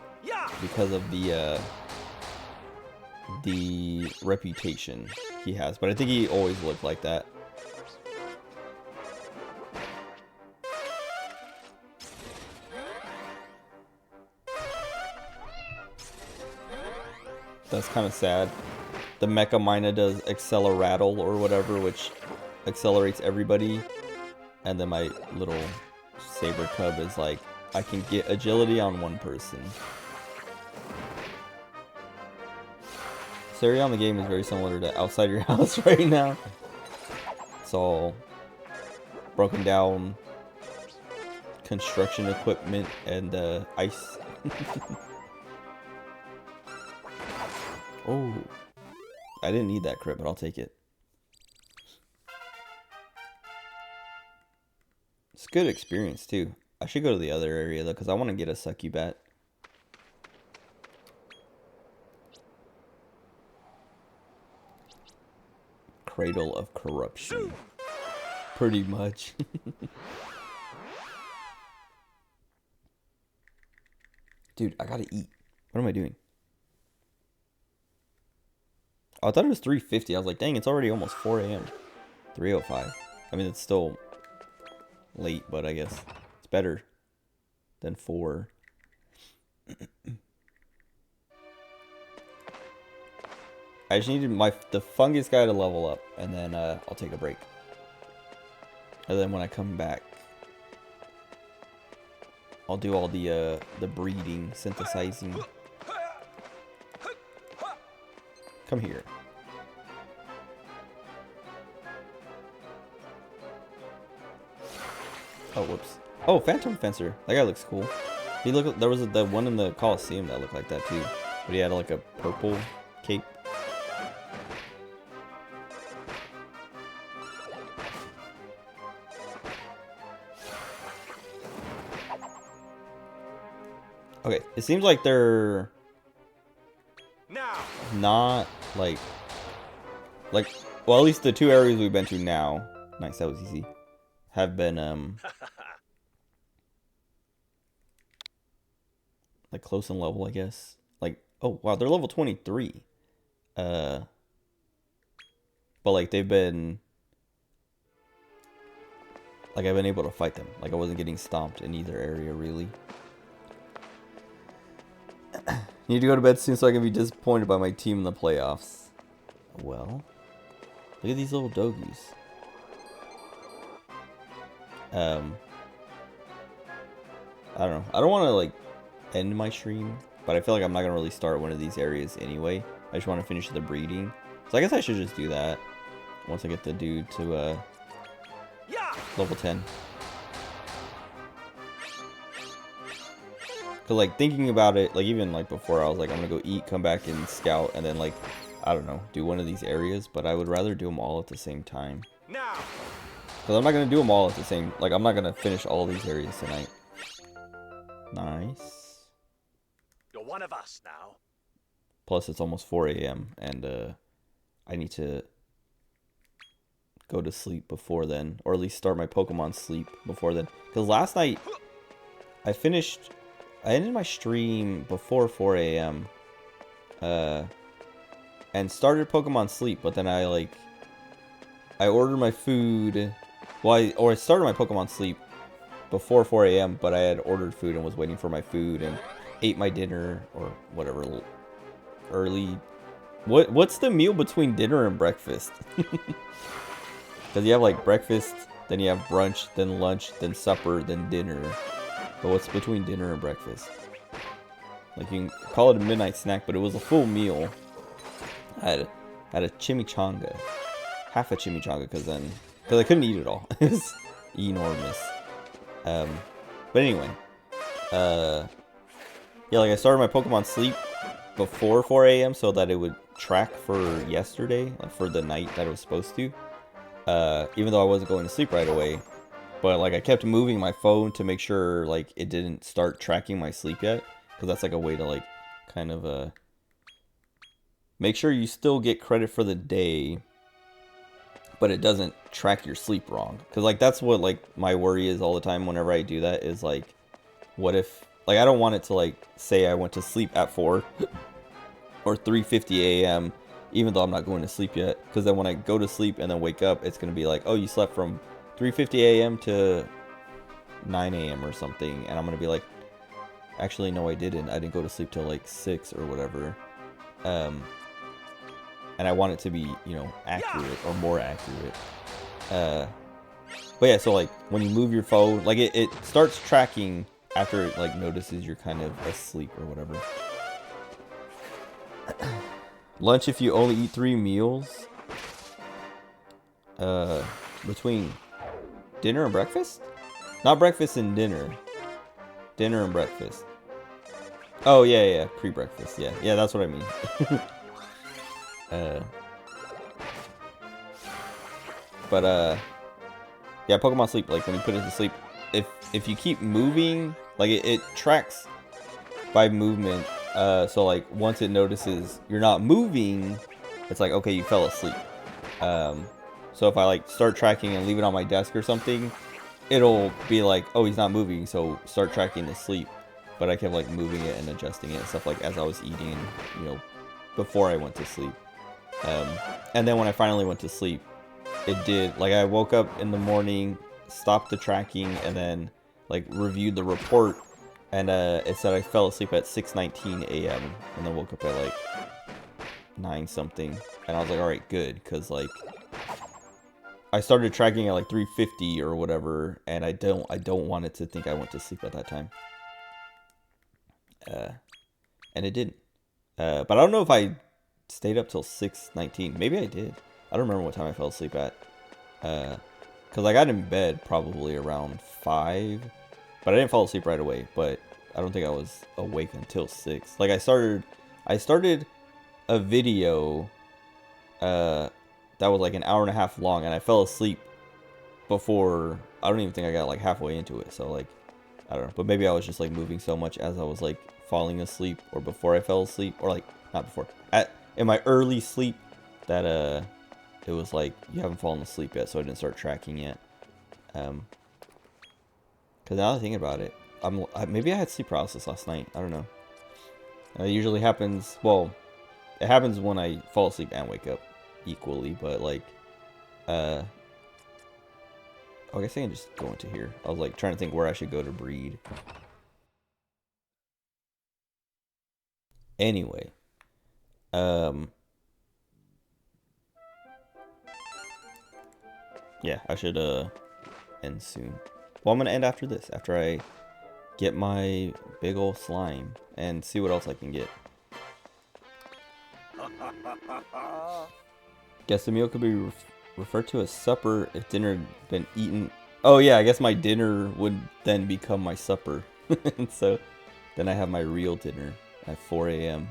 Because of the reputation he has. But I think he always looked like that. That's kind of sad. The Mecha Mina does Acceleratle or whatever, which accelerates everybody. And then my little Saber Cub is like, I can get agility on one person. This area on the game is very similar to Outside Your House right now. It's all broken down construction equipment and ice. Oh, I didn't need that crit, but I'll take it. It's good experience too. I should go to the other area though, because I want to get a Succubat. Cradle of Corruption. Pretty much. Dude, I gotta eat. What am I doing? Oh, I thought it was 3:50. I was like, dang, it's already almost 4 a.m. 3:05. I mean, it's still late, but I guess it's better than 4. I just needed the fungus guy to level up, and then I'll take a break. And then when I come back, I'll do all the breeding, synthesizing. Come here. Oh, whoops. Oh, Phantom Fencer. That guy looks cool. He looked. There was the one in the Coliseum that looked like that too, but he had like a purple cape. Okay, it seems like they're not like well, at least the 2 areas we've been to now. Nice, that was easy. Have been like close in level, I guess. Like, oh wow, they're level 23. But like they've been like I've been able to fight them. Like I wasn't getting stomped in either area really. Need to go to bed soon so I can be disappointed by my team in the playoffs. Well, look at these little doggies. I don't know. I don't want to like end my stream, but I feel like I'm not gonna really start one of these areas anyway. I just want to finish the breeding, so I guess I should just do that once I get the dude to level 10. Cause like thinking about it, like even like before, I was like, I'm gonna go eat, come back and scout, and then like, I don't know, do one of these areas. But I would rather do them all at the same time. Cause I'm not gonna do them all at the same. Like I'm not gonna finish all these areas tonight. Nice. You're one of us now. Plus it's almost 4 a.m. and I need to go to sleep before then, or at least start my Pokemon sleep before then. Cause last night I ended my stream before 4 a.m. And started Pokemon Sleep, but then I ordered my food. Well, I started my Pokemon Sleep before 4 a.m., but I had ordered food and was waiting for my food and ate my dinner or whatever early. What's the meal between dinner and breakfast? Because you have like breakfast, then you have brunch, then lunch, then supper, then dinner. But what's between dinner and breakfast? Like you can call it a midnight snack, but it was a full meal. I had a chimichanga, half a chimichanga, because I couldn't eat it all. It enormous. But anyway, yeah, like I started my Pokemon Sleep before 4 a.m. so that it would track for yesterday, like for the night that it was supposed to. Even though I wasn't going to sleep right away, but like I kept moving my phone to make sure like it didn't start tracking my sleep yet, because that's like a way to like kind of make sure you still get credit for the day, but it doesn't track your sleep wrong. Because like that's what like my worry is all the time whenever I do that, is like, what if like I don't want it to like say I went to sleep at 4 or 3:50 a.m. even though I'm not going to sleep yet, because then when I go to sleep and then wake up, it's gonna be like, oh, you slept from 3:50 a.m. to 9 a.m. or something, and I'm gonna be like, actually no, I didn't go to sleep till like 6 or whatever. And I want it to be, you know, accurate or more accurate. But yeah, so like when you move your phone, like it starts tracking after it like notices you're kind of asleep or whatever. Lunch if you only eat 3 meals. Between dinner and breakfast? Not breakfast and dinner. Dinner and breakfast. Oh yeah, pre-breakfast. Yeah, that's what I mean. Yeah, Pokemon Sleep, like when you put it to sleep, if you keep moving, like it tracks by movement. So like once it notices you're not moving, it's like, okay, you fell asleep. So if I like start tracking and leave it on my desk or something, it'll be like, oh, he's not moving, so start tracking to sleep. But I kept like moving it and adjusting it and stuff like as I was eating, you know, before I went to sleep. And then when I finally went to sleep, it did, like I woke up in the morning, stopped the tracking, and then like reviewed the report, and it said I fell asleep at 6:19 a.m. and then woke up at like 9 something, and I was like, all right, good, because like I started tracking at like 3:50 or whatever, and I don't want it to think I went to sleep at that time. And it didn't. But I don't know if I stayed up till 6:19. Maybe I did. I don't remember what time I fell asleep at. Because I got in bed probably around 5. But I didn't fall asleep right away. But I don't think I was awake until 6. Like I started a video that was like an hour and a half long. And I fell asleep before, I don't even think I got like halfway into it. So like, I don't know. But maybe I was just like moving so much as I was like falling asleep, or before I fell asleep, or like not before, in my early sleep, that it was like you haven't fallen asleep yet, so I didn't start tracking yet. Because now that I think about it, maybe I had sleep paralysis last night. I don't know. It usually happens. Well, it happens when I fall asleep and wake up equally, but like, oh, I guess I can just go into here. I was like trying to think where I should go to breed. Anyway, yeah, I should end soon. Well, I'm gonna end after this, after I get my big old slime and see what else I can get. Guess the meal could be referred to as supper if dinner had been eaten. Oh yeah, I guess my dinner would then become my supper. And so then I have my real dinner at 4 a.m.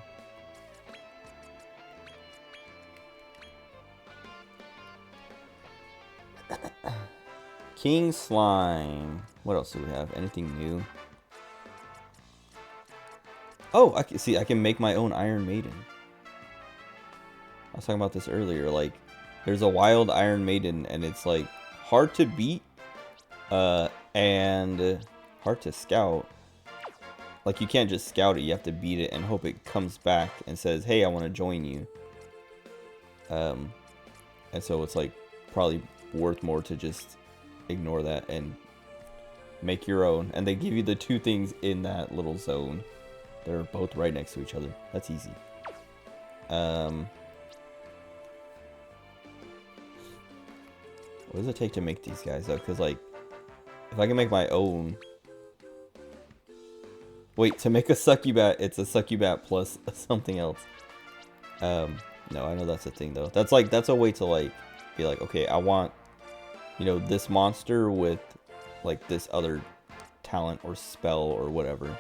King Slime. What else do we have? Anything new? Oh, I can make my own Iron Maiden. I was talking about this earlier. Like, there's a wild Iron Maiden, and it's like hard to beat, and hard to scout. Like, you can't just scout it, you have to beat it and hope it comes back and says, hey, I want to join you. And so it's like probably worth more to just ignore that and make your own. And they give you the 2 things in that little zone. They're both right next to each other. That's easy. What does it take to make these guys though? Because like, if I can make my own. Wait, to make a Succubat, it's a Succubat plus something else. No, I know that's a thing though. That's a way to like be like, okay, I want you know, this monster with like this other talent or spell or whatever.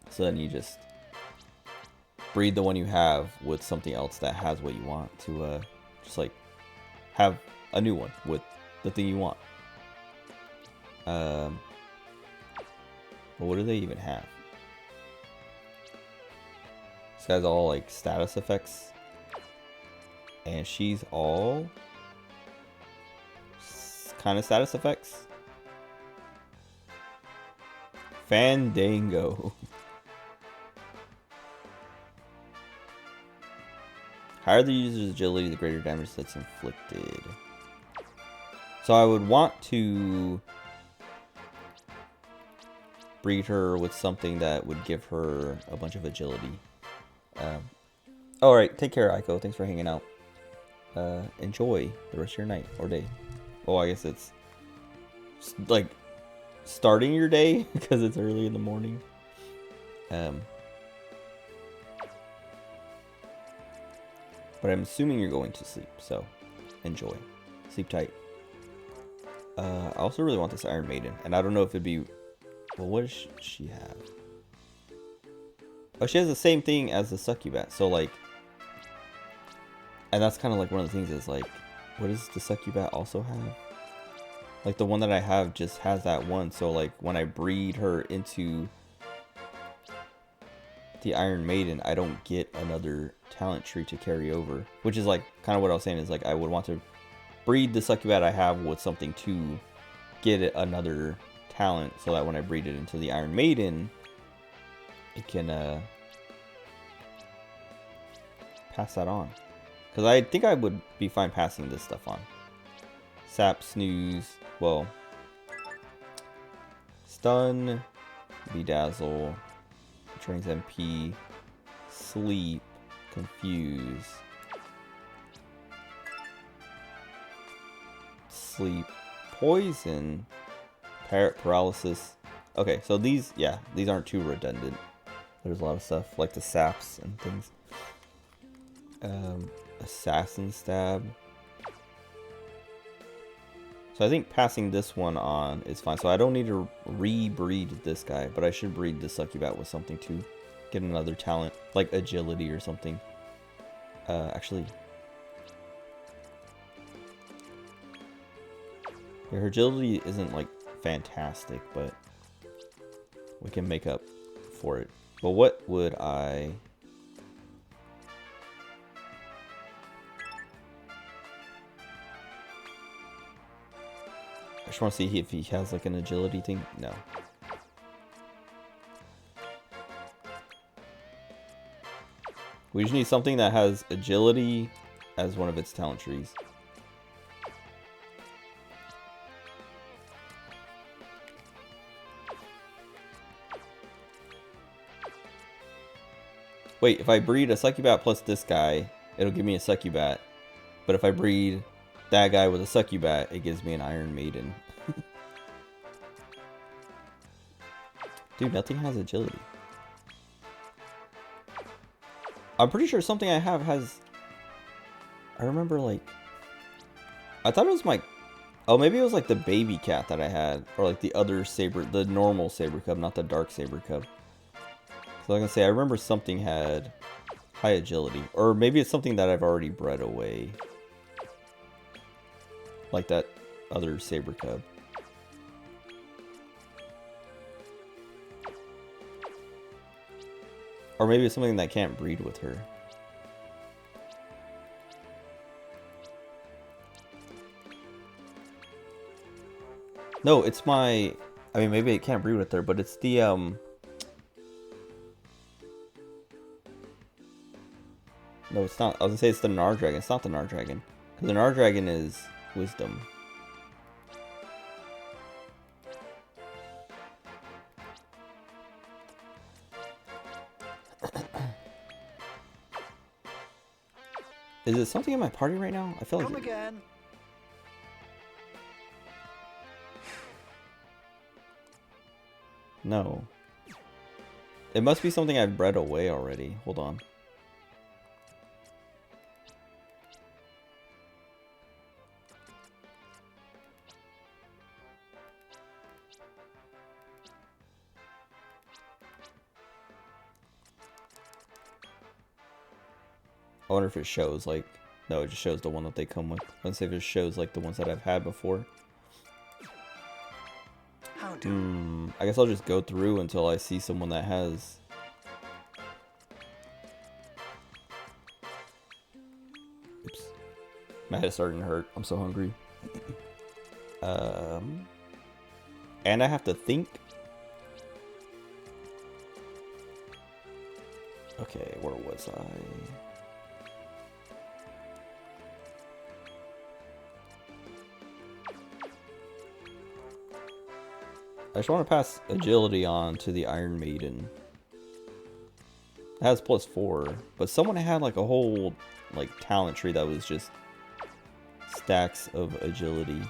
So then you just breed the one you have with something else that has what you want to just like have a new one with the thing you want. Well, what do they even have? This guy's all like status effects, and she's all kind of status effects. Fandango. Higher the user's agility, the greater damage that's inflicted. So I would want to breed her with something that would give her a bunch of agility. Alright, take care, Aiko. Thanks for hanging out. Enjoy the rest of your night or day. Oh, I guess it's like starting your day because it's early in the morning. But I'm assuming you're going to sleep, so enjoy. Sleep tight. I also really want this Iron Maiden, and I don't know if it'd be... Well, what does she have? Oh, she has the same thing as the Succubat, so like... And that's kind of like one of the things is like, what does the Succubat also have? Like the one that I have just has that one, so like when I breed her into the Iron Maiden, I don't get another talent tree to carry over, which is like kind of what I was saying is like I would want to breed the Succubat I have with something to get it another talent, so that when I breed it into the Iron Maiden, it can pass that on. Because I think I would be fine passing this stuff on. Sap, Snooze, well, Stun, Bedazzle, Trains MP, Sleep, Confuse, Sleep, Poison, Paralysis. Okay, so these, yeah, these aren't too redundant. There's a lot of stuff like the saps and things. Assassin Stab. So I think passing this one on is fine. So I don't need to rebreed this guy, but I should breed the Succubat with something to get another talent, like agility or something. Actually, yeah, her agility isn't like fantastic, but we can make up for it. But what would I... I just want to see if he has like an agility thing. No. We just need something that has agility as one of its talent trees. Wait, if I breed a Succubat plus this guy, it'll give me a Succubat. But if I breed that guy with a Succubat, it gives me an Iron Maiden. Dude, nothing has agility. I'm pretty sure something I have has... I remember like... I thought it was my... Oh, maybe it was like the baby cat that I had. Or like the other saber... The normal saber cub, not the dark saber cub. So like I say, I remember something had high agility. Or maybe it's something that I've already bred away. Like that other saber cub. Or maybe it's something that can't breed with her. No, it's my... I mean, maybe it can't breed with her, but it's the, No, it's not. I was gonna say it's the Nardragon. It's not the Nardragon. Because the Nardragon is Wisdom. Is it something in my party right now? I feel like... Come again. No. It must be something I've bred away already. Hold on. I wonder if it shows like, no, it just shows the one that they come with. Let's see if it shows like the ones that I've had before. How do? I guess I'll just go through until I see someone that has. Oops. My head is starting to hurt. I'm so hungry. And I have to think. Okay, where was I? I just want to pass agility on to the Iron Maiden. It has +4, but someone had like a whole like talent tree that was just stacks of agility.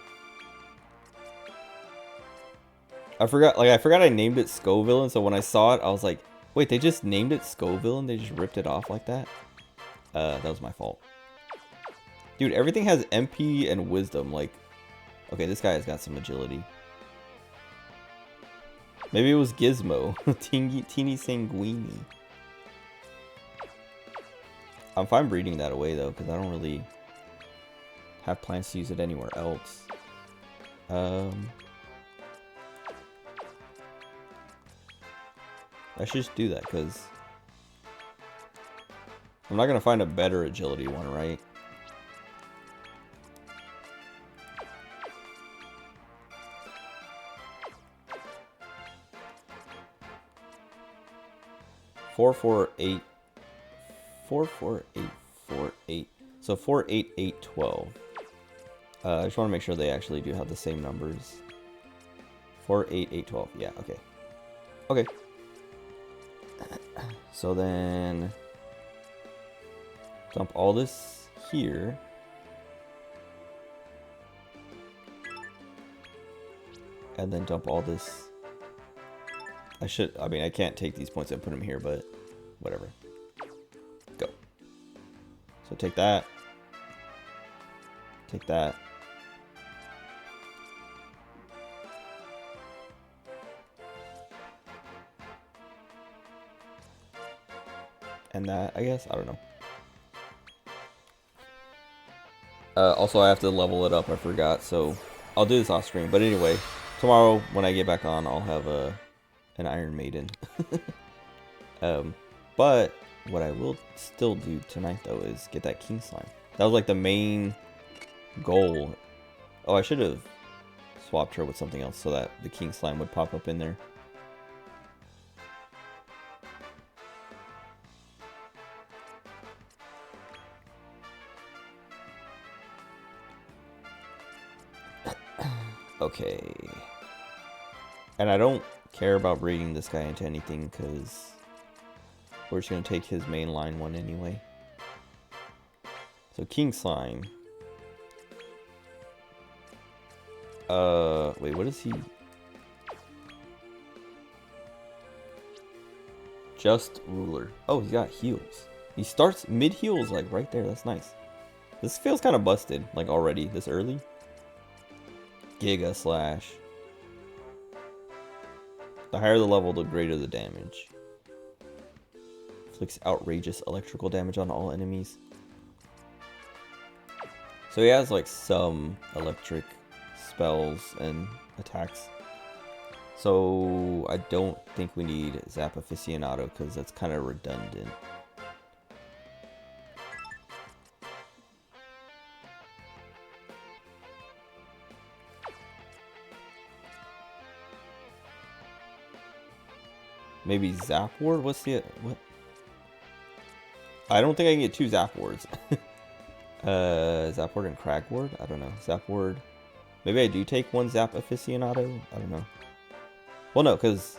I forgot I named it Scoville, and so when I saw it, I was like, wait, they just named it Scoville and they just ripped it off like that? That was my fault. Dude, everything has MP and wisdom, like, okay, this guy has got some agility. Maybe it was Gizmo. Teeny Sanguini. I'm fine breeding that away though, because I don't really have plans to use it anywhere else. I should just do that, because I'm not going to find a better agility one, right? Four, 4, 8, 4, 8. So 4, 8, 8, 12. I just want to make sure they actually do have the same numbers. 4, 8, 8, 12. Yeah, okay. Okay. So then dump all this here. And then dump all this. I mean, I can't take these points and put them here, but whatever. Go. So take that. Take that. And that, I guess, I don't know. Also, I have to level it up, I forgot, so I'll do this off screen. But anyway, tomorrow when I get back on, I'll have an Iron Maiden. But what I will still do tonight, though, is get that King Slime. That was like the main goal. Oh, I should have swapped her with something else so that the King Slime would pop up in there. Okay. And I don't care about breeding this guy into anything because we're just going to take his main line one anyway. So King Slime. Wait, what is he? Just Ruler. Oh, he's got heals. He starts mid-heals, like right there. That's nice. This feels kind of busted, like already this early. Giga Slash. The higher the level, the greater the damage. Inflicts outrageous electrical damage on all enemies. So he has like some electric spells and attacks. So I don't think we need Zap Aficionado because that's kind of redundant. Maybe Zap Ward? What's the... what? I don't think I can get 2 Zap Wards. Zap Ward and Crag Ward? I don't know. Zap Ward... Maybe I do take 1 Zap Aficionado? I don't know. Well, no, because...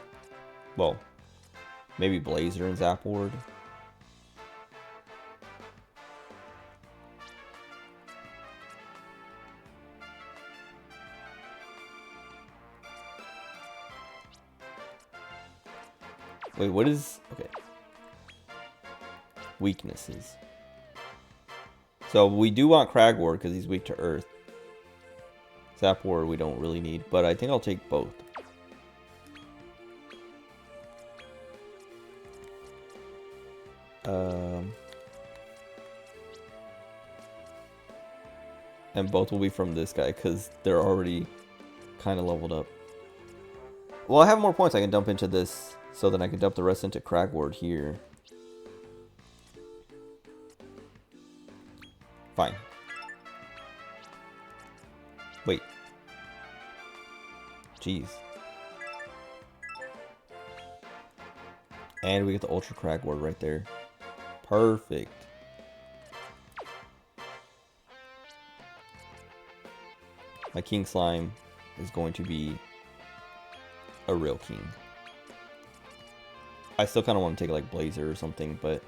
Well... Maybe Blazer and Zap Ward. Wait, what is... Okay. Weaknesses. So we do want Crag Ward because he's weak to Earth. Zap Ward we don't really need, but I think I'll take both. And both will be from this guy because they're already kind of leveled up. Well, I have more points I can dump into this, so then I can dump the rest into Cragward here. Fine. Wait. Jeez. And we get the Ultra Cragward right there. Perfect. My King Slime is going to be a real king. I still kind of want to take like Blazer or something, but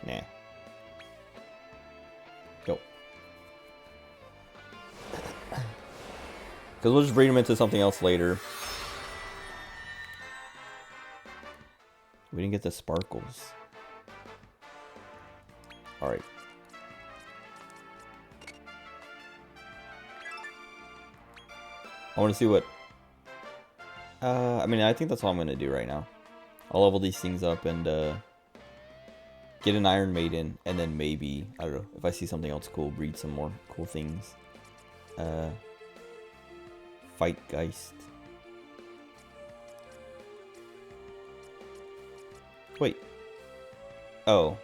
nah. Go. Because we'll just breed him into something else later. We didn't get the sparkles. Alright. I want to see what... I mean, I think that's all I'm going to do right now. I'll level these things up and get an Iron Maiden. And then maybe, I don't know, if I see something else cool, breed some more cool things. Fight Geist. Wait. Oh.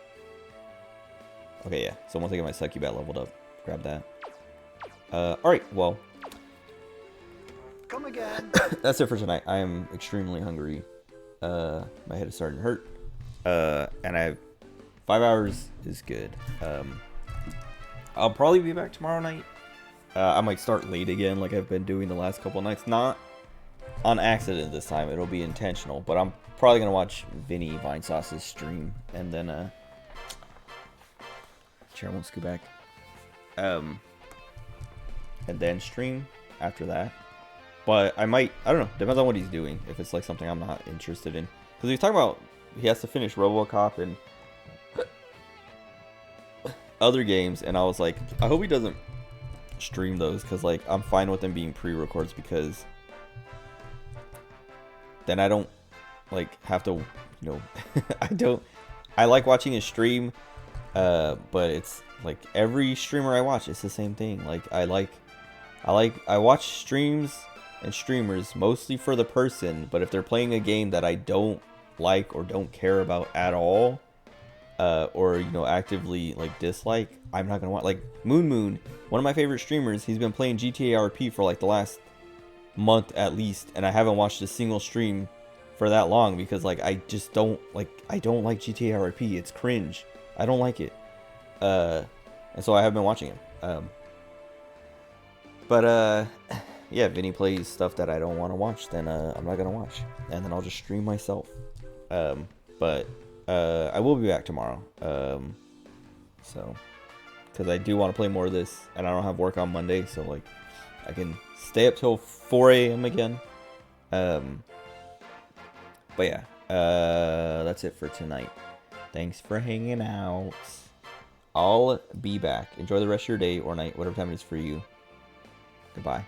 Okay, yeah. So once I get my Succubat leveled up, grab that. Alright, well. Come again. That's it for tonight. I am extremely hungry. My head is starting to hurt. And I have 5 hours is good. I'll probably be back tomorrow night. I might start late again like I've been doing the last couple of nights. Not on accident this time. It'll be intentional. But I'm probably going to watch Vinny Vinesauce's stream. And then, sure, I won't scoot back. And then stream after that. But I might, I don't know, depends on what he's doing. If it's like something I'm not interested in. Because he's talking about he has to finish RoboCop and other games. And I was like, I hope he doesn't stream those. Because like, I'm fine with them being pre-records. Because then I don't like have to, you know, I like watching his stream. But it's like every streamer I watch, it's the same thing. Like, I watch streams and streamers mostly for the person, but if they're playing a game that I don't like or don't care about at all, or you know, actively like dislike, I'm not gonna watch. Like Moon, one of my favorite streamers, he's been playing GTA RP for like the last month at least, and I haven't watched a single stream for that long because like I just don't like GTA RP. It's cringe. I don't like it. And so I have been watching him. But yeah, Vinny plays stuff that I don't want to watch, then I'm not gonna watch, and then I'll just stream myself. But I will be back tomorrow. So because I do want to play more of this, and I don't have work on Monday, so like I can stay up till 4 a.m. again. But yeah, that's it for tonight. Thanks for hanging out. I'll be back. Enjoy the rest of your day or night, whatever time it is for you. Goodbye.